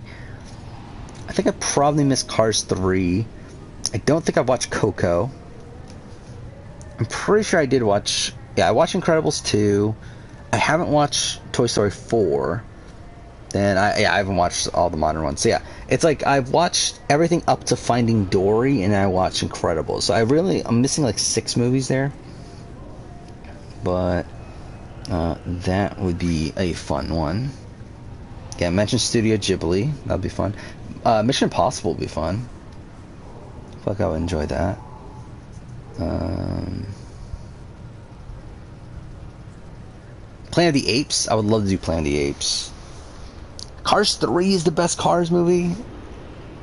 I think I probably missed Cars 3. I don't think I've watched Coco. I'm pretty sure I did watch... Yeah, I watched Incredibles 2. I haven't watched Toy Story 4. Then I haven't watched all the modern ones. So yeah, it's like I've watched everything up to Finding Dory, and I watched Incredibles. So I'm missing like 6 movies there. But that would be a fun one. Yeah, I mentioned Studio Ghibli. That'd be fun. Mission Impossible would be fun. I feel like I would enjoy that. Planet of the Apes. I would love to do Planet of the Apes. Cars 3 is the best Cars movie.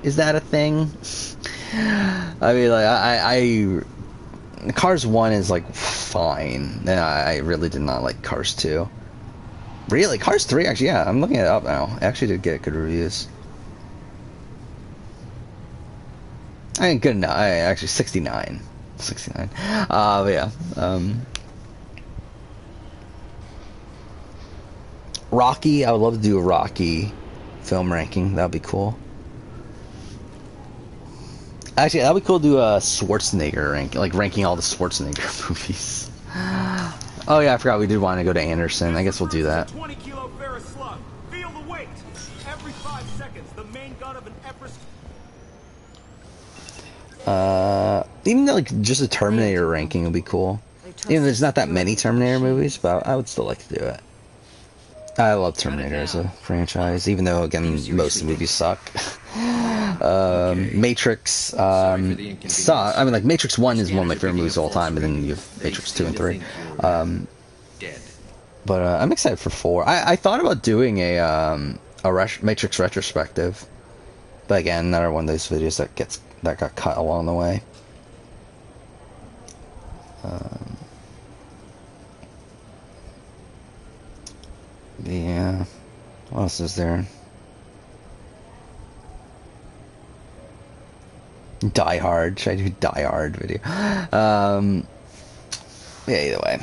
Is that a thing? I mean, like Cars 1 is like fine. And I really did not like Cars 2. Really? Cars 3 actually, yeah, I'm looking it up now. It actually did get good reviews. I mean, good enough. Actually, 69. 69. But yeah. Rocky, I would love to do a Rocky film ranking. That would be cool. Actually, that would be cool to do a Schwarzenegger ranking, like ranking all the Schwarzenegger movies. Oh yeah, I forgot we did want to go to Anderson. I guess we'll do that. 20 kilo ferrous slug. Feel the weight. Every 5 seconds, the main gun of an Everest. Even though, like just a Terminator ranking would be cool. Even though there's not that many Terminator movies, but I would still like to do it. I love Terminator as a franchise, even though again most of the movies suck. Matrix suck. I mean, like Matrix 1 is one of my favorite movies of all time, and then you have Matrix 2 and 3. But I'm excited for 4. I thought about doing a Matrix retrospective, but again, another one of those videos that got cut along the way. Yeah. What else is there? Die Hard. Should I do Die Hard video? Yeah, either way.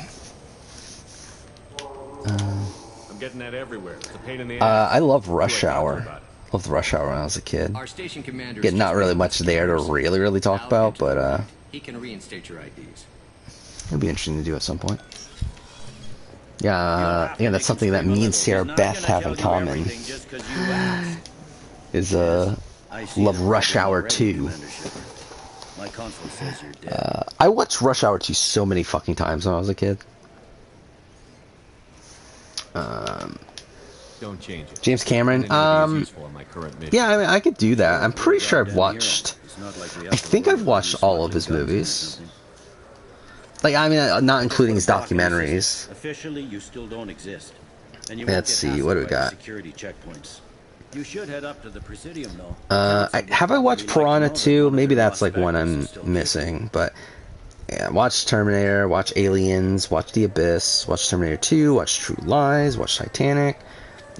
I'm getting that everywhere. It's a pain in the ass. I love Rush Hour. Loved Rush Hour when I was a kid. Our station commander. Yeah, not really much there to really talk about, but he can reinstate your IDs. It'd be interesting to do at some point. Yeah, that's something that me and Sarah Beth have in common. Is love Rush Hour 2. My console says you're dead. I watched Rush Hour 2 so many fucking times when I was a kid. Don't change it. James Cameron. Yeah, I mean, I could do that. I'm pretty sure I've watched. I think I've watched all of his movies. Like, I mean, not including his documentaries. Officially, you still don't exist. And you Let's see, what do we got? Security checkpoints. You should head up to the Presidium, though. Have I watched Piranha 2? Maybe that's like one I'm missing, but yeah, watch Terminator, watch Aliens, watch The Abyss, watch Terminator 2, watch True Lies, watch Titanic.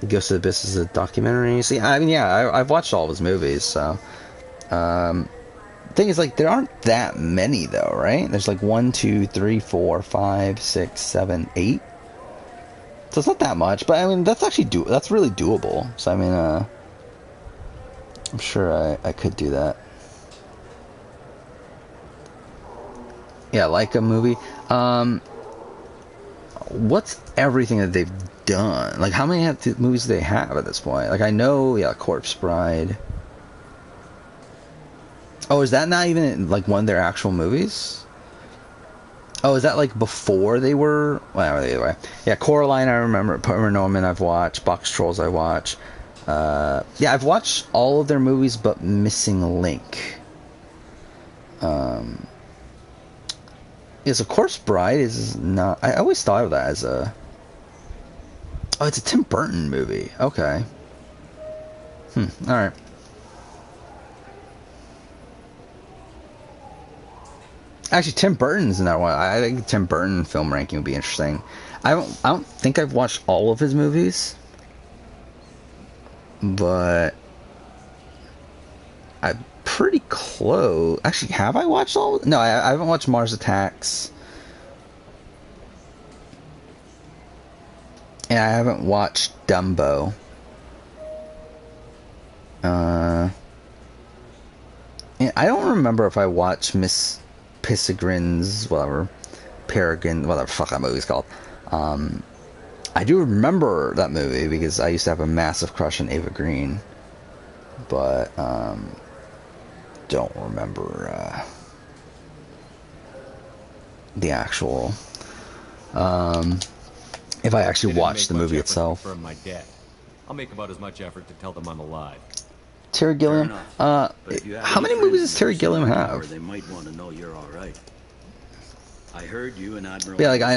Ghost of the Abyss is a documentary. See, I mean, yeah, I've watched all of his movies, so. Thing is, like, there aren't that many, though, right? There's like 1, 2, 3, 4, 5, 6, 7, 8. So it's not that much, but I mean, that's actually that's really doable. So I mean, I'm sure I could do that. Yeah, like a movie. What's everything that they've done? Like, how many movies do they have at this point? Like, I know, yeah, Corpse Bride. Oh, is that not even like one of their actual movies? Oh, is that like before they were? Well, either way. Yeah, Coraline, I remember. Paranorman, I've watched. Box Trolls, I watched. Yeah, I've watched all of their movies, but Missing Link. Yeah, so Corpse Bride is not. I always thought of that as a. Oh, it's a Tim Burton movie. Okay. All right. Actually, Tim Burton's in that one. I think Tim Burton film ranking would be interesting. I don't think I've watched all of his movies, but I'm pretty close. Actually, have I watched all? No, I haven't watched Mars Attacks, and I haven't watched Dumbo. And I don't remember if I watched Miss Pissegrin's, whatever, Peregrine, whatever the fuck that movie's called. I do remember that movie because I used to have a massive crush on Ava Green, but don't remember the actual if I actually watched the movie itself. My debt. I'll make about as much effort to tell them I'm alive. Terry Gilliam. How many movies does Terry Gilliam have? They might want to know you're all right. I heard you and Admiral. Yeah, like I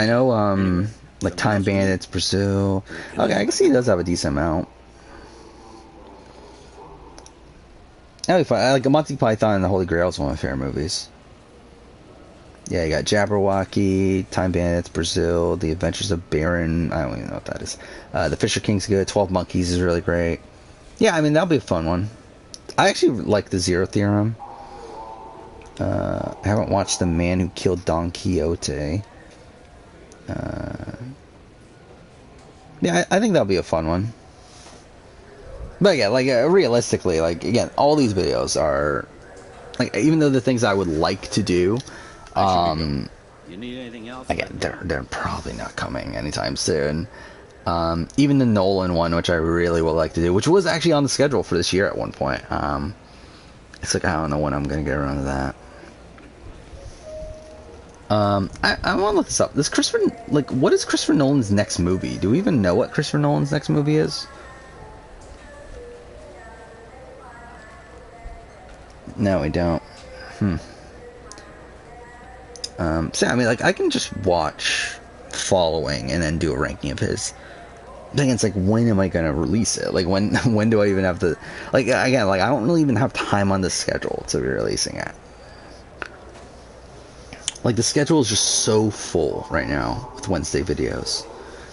know like Time Bandits, Brazil. Okay, I can see he does have a decent amount. That'd be fun. I like Monty Python and the Holy Grail is one of my favorite movies. Yeah, you got Jabberwocky, Time Bandits, Brazil, The Adventures of Baron. I don't even know what that is. The Fisher King's good. 12 Monkeys is really great. Yeah, I mean, that'll be a fun one. I actually like the Zero Theorem. I haven't watched The Man Who Killed Don Quixote. Yeah, I think that'll be a fun one. But yeah, like, realistically, like, again, all these videos are, like, even though the things I would like to do, You need anything else? again, they're probably not coming anytime soon. Even the Nolan one, which I really would like to do, which was actually on the schedule for this year at one point. It's like, I don't know when I'm going to get around to that. I want to look this up. What is Christopher Nolan's next movie? Do we even know what Christopher Nolan's next movie is? No, we don't. So, I mean, like, I can just watch Following and then do a ranking of his. I think it's like, when am I going to release it? Like, when do I even have to, like, again, like, I don't really even have time on the schedule to be releasing it. Like, the schedule is just so full right now with Wednesday videos.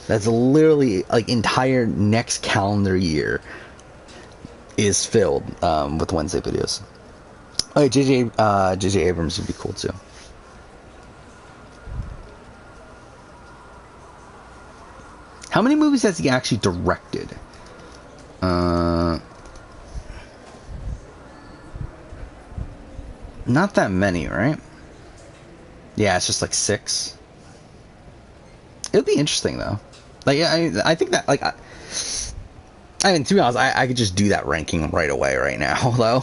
That's literally, like, entire next calendar year is filled with Wednesday videos. Oh, J.J. Abrams would be cool too. How many movies has he actually directed? Not that many, right? Yeah, it's just like 6. It would be interesting though. Like, I think that, like, I mean, to be honest, I could just do that ranking right away, right now, though.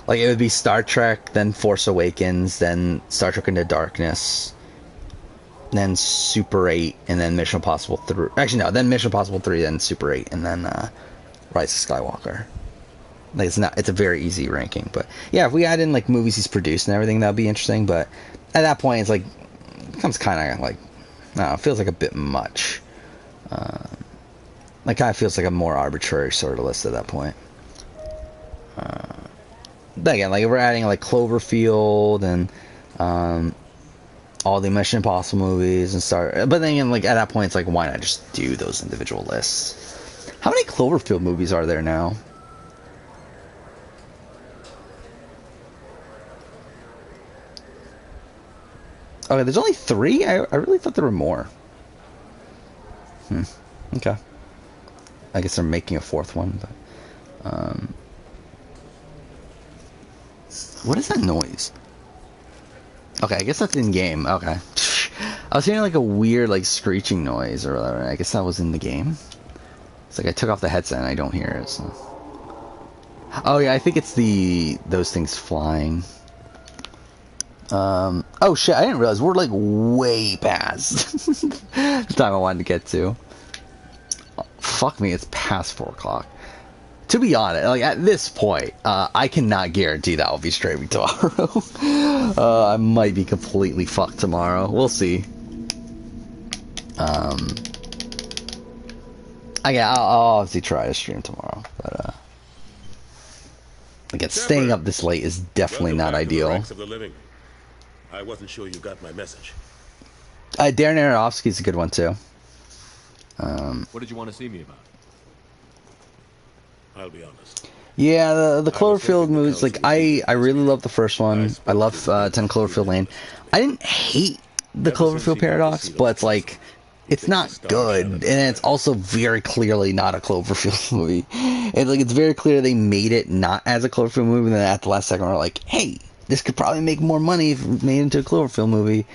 Like, it would be Star Trek, then Force Awakens, then Star Trek Into Darkness, then Super 8, and then Mission Impossible 3. Actually, no, then Mission Impossible 3, then Super 8, and then Rise of Skywalker. Like, it's a very easy ranking. But, yeah, if we add in, like, movies he's produced and everything, that would be interesting. But at that point, it's like, it becomes kind of, like, I don't know, it feels like a bit much. Like, kind of feels like a more arbitrary sort of list at that point. But again, like, if we're adding, like, Cloverfield and all the Mission Impossible movies and but then again, like, at that point, it's like, why not just do those individual lists? How many Cloverfield movies are there now? Okay, there's only 3? I really thought there were more. Okay. I guess they're making a 4th one, but... what is that noise? Okay, I guess that's in-game. Okay. I was hearing, like, a weird, like, screeching noise or whatever. I guess that was in the game. It's like I took off the headset and I don't hear it, so... Oh, yeah, I think it's those things flying. Oh, shit, I didn't realize we're, like, way past the time I wanted to get to. Fuck me, it's past 4 o'clock. To be honest, like, at this point, I cannot guarantee that I'll be streaming tomorrow. I might be completely fucked tomorrow. We'll see. I'll obviously try to stream tomorrow, but again, staying up this late is definitely not ideal. I wasn't sure you got my message. Darren Aronofsky's a good one too. What did you want to see me about? I'll be honest. Yeah, the Cloverfield movies, like, I really love the first one. I love 10 Cloverfield Lane. I didn't hate the Cloverfield Paradox, but it's like, it's not good, and it's also very clearly not a Cloverfield movie. And like, it's very clear they made it not as a Cloverfield movie, and then at the last second we're like, hey, this could probably make more money if made into a Cloverfield movie.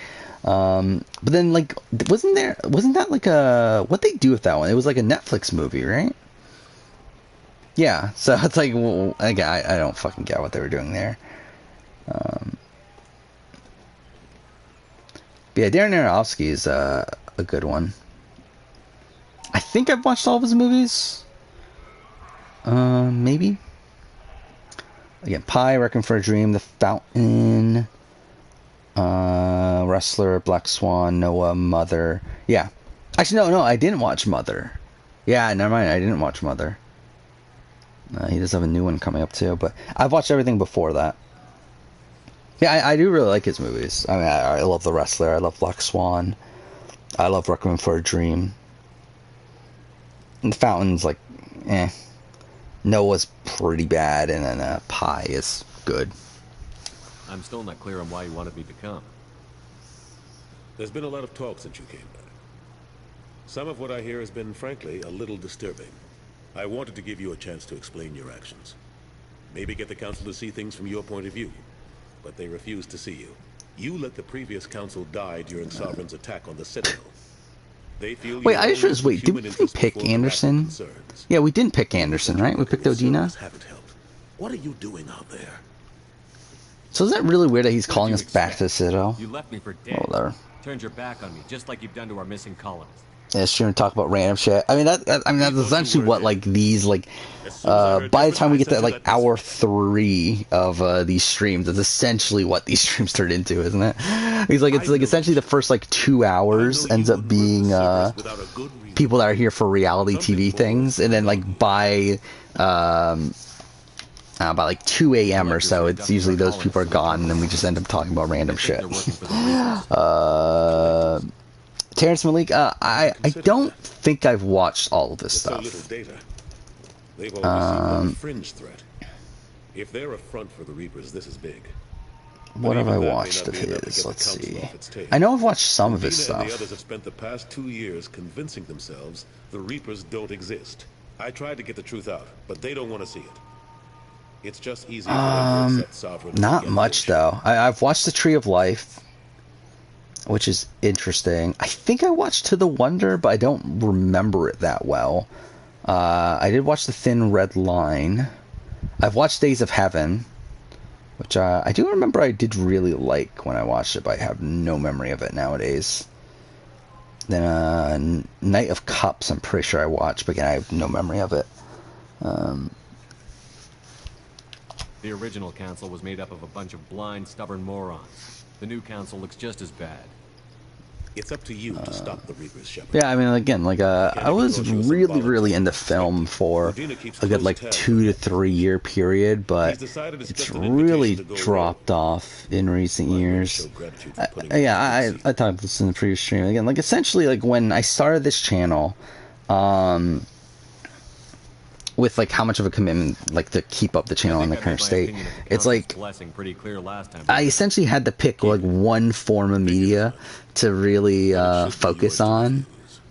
But then, like, wasn't that like what'd they do with that one? It was like a Netflix movie, right? Yeah, so it's like, well, again, I don't fucking get what they were doing there. But yeah, Darren Aronofsky is a good one. I think I've watched all of his movies. Maybe. Again, Pi, Requiem for a Dream, The Fountain, Wrestler, Black Swan, Noah, Mother. Yeah. Actually, no, I didn't watch Mother. Yeah, never mind, I didn't watch Mother. He does have a new one coming up too, but I've watched everything before that. Yeah, I do really like his movies. I mean, I love The Wrestler, I love Black Swan, I love Requiem for a Dream. And The Fountain's like, eh. Noah's pretty bad, and then Pi is good. I'm still not clear on why you wanted me to come. There's been a lot of talk since you came back. Some of what I hear has been, frankly, a little disturbing. I wanted to give you a chance to explain your actions. Maybe get the council to see things from your point of view. But they refused to see you. You let the previous council die during Sovereign's attack on the Citadel. They feel wait, I just wait, did we pick Anderson? Yeah, we didn't pick Anderson, right? We picked Odina? What are you doing out there? So is that really weird that he's calling us back to the Citadel? You left me for dead. Oh, there. Turned your back on me, just like you've done to our missing colonists. Yeah, sure, and talk about random shit. I mean, that's essentially what, like, these, like, by the time we get to, like, hour 3 of these streams, that's essentially what these streams turned into, isn't it? He's like, it's like essentially the first, like, 2 hours ends up being people that are here for reality TV things, and then, like, by like 2 a.m. or so, it's usually those people are gone, and then we just end up talking about random shit. Terrence Malick, I don't think I've watched all of this stuff. They've always seen a fringe threat. If they're a front for the Reapers, this is big. What have I watched of his? Let's see. I know I've watched some of his stuff. The others have spent the past 2 years convincing themselves the Reapers don't exist. I tried to get the truth out, but they don't want to see it. It's just easy for them to accept Sovereign. Not much though. I've watched The Tree of Life, which is interesting. I think I watched To the Wonder, but I don't remember it that well. I did watch The Thin Red Line. I've watched Days of Heaven, which I do remember I did really like when I watched it, but I have no memory of it nowadays. Then Knight of Cups, I'm pretty sure I watched, but again, I have no memory of it. The original council was made up of a bunch of blind, stubborn morons. The new council looks just as bad. It's up to you to stop the Reapers, Shepard. Yeah, I mean, again, like, I was really into film for a good, like, 2 to 3 year period, but it's really dropped off in recent years. I talked about this in the previous stream. Again, like, essentially, like, when I started this channel, with like how much of a commitment like to keep up the channel in the current state, it's like I essentially had to pick like one form of media to really focus on,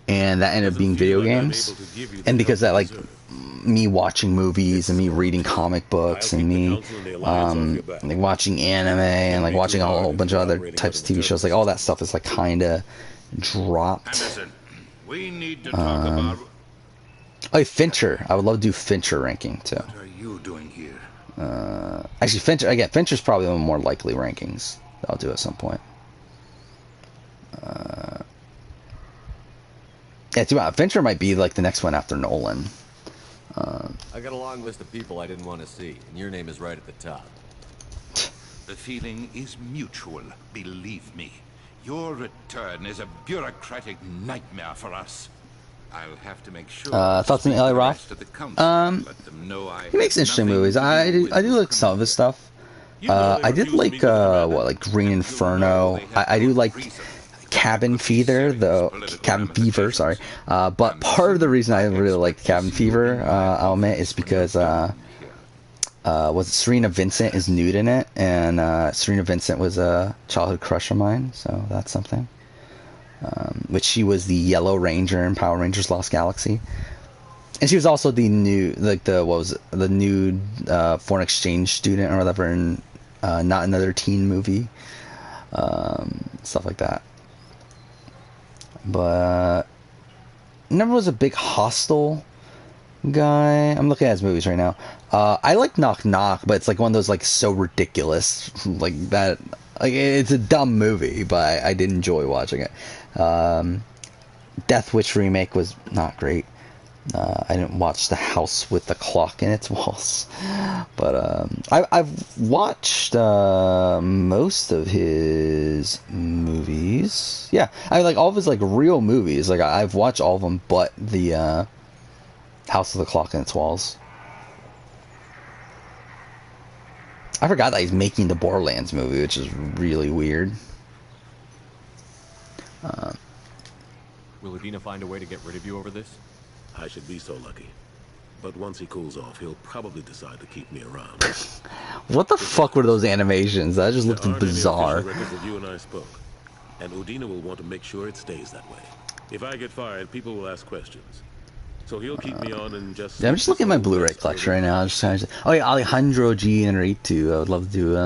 and that ended up being video games. And because that, like, me watching movies and me reading comic books and me like watching anime and like watching a whole bunch of other types of TV shows, like all that stuff is like kind of dropped. We need to talk about. Oh, Fincher. I would love to do Fincher ranking, too. What are you doing here? Actually, Fincher's probably one of the more likely rankings that I'll do at some point. Yeah, Fincher might be, like, the next one after Nolan. I got a long list of people I didn't want to see, and your name is right at the top. The feeling is mutual, believe me. Your return is a bureaucratic nightmare for us. I'll have to make sure. Thoughts on Eli Roth? He makes interesting movies. I do like some of his stuff. I did like like Green Inferno. I do like Cabin Fever, sorry. But part of the reason I really like Cabin Fever, I'll admit, is because Serena Vincent is nude in it, and Serena Vincent was a childhood crush of mine, so that's something. Which she was the Yellow Ranger in Power Rangers Lost Galaxy, and she was also the new, like the new foreign exchange student or whatever in Not Another Teen Movie, stuff like that. But never was a big Hostel guy. I'm looking at his movies right now. I like Knock Knock, but it's like one of those like so ridiculous like that. Like, it's a dumb movie, but I did enjoy watching it. Death Wish remake was not great. I didn't watch The House with the Clock in Its Walls, but I've watched most of his movies. Yeah, I like all of his like real movies. Like I've watched all of them, but the House with the Clock in Its Walls. I forgot that he's making the Borderlands movie, which is really weird. Will Adina find a way to get rid of you over this? I should be so lucky. But once he cools off, he'll probably decide to keep me around. What the fuck were those animations? That just looked bizarre. Records that you and I spoke, and Udina will want to make sure it stays that way. If I get fired, people will ask questions. So he'll keep me on and just... Yeah, I'm just looking at my Blu-ray collection right now. Oh yeah, Alejandro G. Inarritu. I would love to do...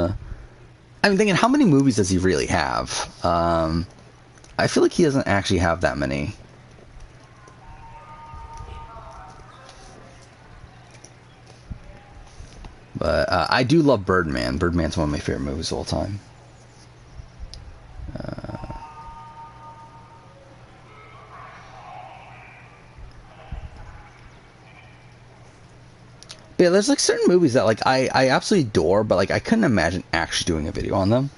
I'm thinking, how many movies does he really have? I feel like he doesn't actually have that many. But I do love Birdman. Birdman's one of my favorite movies of all time. But yeah, there's like certain movies that like I absolutely adore, but like I couldn't imagine actually doing a video on them.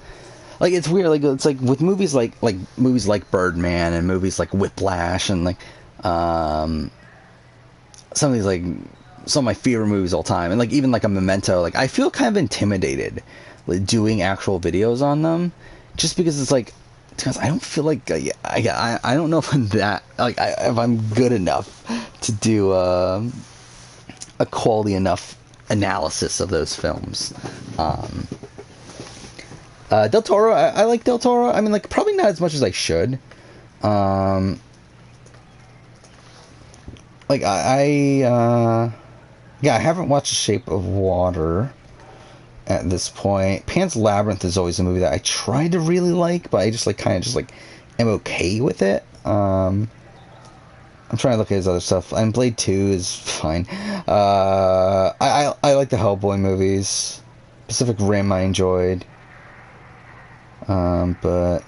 Like it's weird, like it's like with movies like movies like Birdman and movies like Whiplash and like some of these like some of my favorite movies of all time, and like even like a Memento, like I feel kind of intimidated like doing actual videos on them, just because it's like, because I don't feel like I don't know if I'm that like if I'm good enough to do a quality enough analysis of those films. Del Toro, I like Del Toro. I mean, like probably not as much as I should. Like yeah, I haven't watched The Shape of Water at this point. Pan's Labyrinth is always a movie that I try to really like, but I just like kind of just like am okay with it. I'm trying to look at his other stuff. And Blade 2 is fine. I like the Hellboy movies. Pacific Rim I enjoyed. But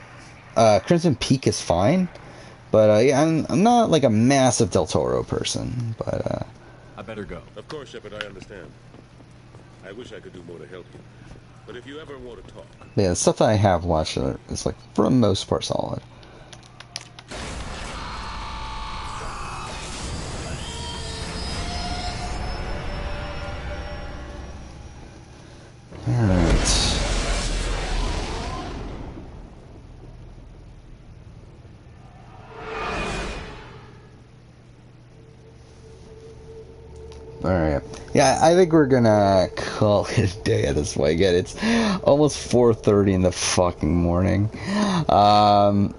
Crimson Peak is fine. But yeah, I'm not like a massive Del Toro person. But I better go. Of course, Shepard, I understand. I wish I could do more to help you. But if you ever want to talk... Yeah, the stuff that I have watched is like, for the most part, solid. Alright. Yeah, I think we're gonna call it a day at this point. Again, it's almost 4:30 in the fucking morning. So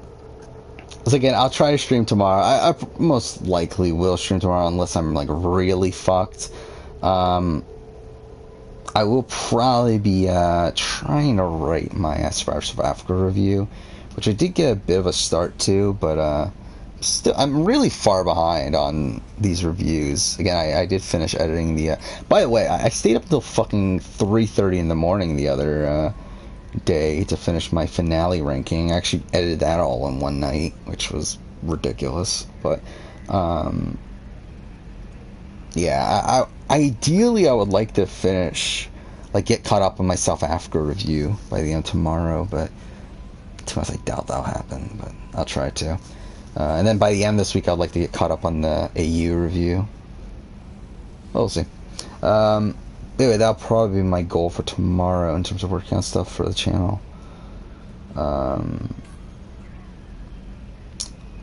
again, I'll try to stream tomorrow. I most likely will stream tomorrow unless I'm like really fucked. I will probably be trying to write my Survivor South Africa review, which I did get a bit of a start to, but still, I'm really far behind on these reviews. Again, I did finish editing the... by the way, I stayed up until fucking 3:30 in the morning the other day to finish my finale ranking. I actually edited that all in one night, which was ridiculous. But, yeah, ideally I would like to finish, like, get caught up on my South Africa review by the end of tomorrow, but to be honest, I doubt that'll happen, but I'll try to. And then by the end of this week, I'd like to get caught up on the AU review. We'll see. Anyway, that'll probably be my goal for tomorrow in terms of working on stuff for the channel.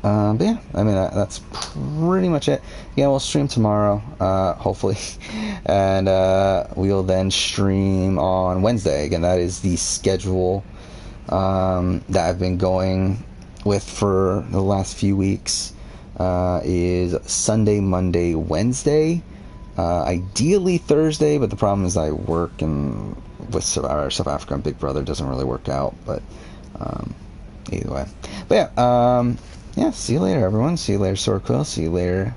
But yeah, I mean, that's pretty much it. Yeah, we'll stream tomorrow, hopefully. And we'll then stream on Wednesday. Again, that is the schedule that I've been going with for the last few weeks. Is Sunday, Monday, Wednesday, ideally Thursday, but the problem is I work, and with Survivor South Africa and Big Brother doesn't really work out, but either way. But yeah, see you later, everyone. See you later, Swordquill. See you later,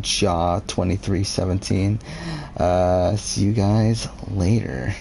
Jaw 2317. See you guys later.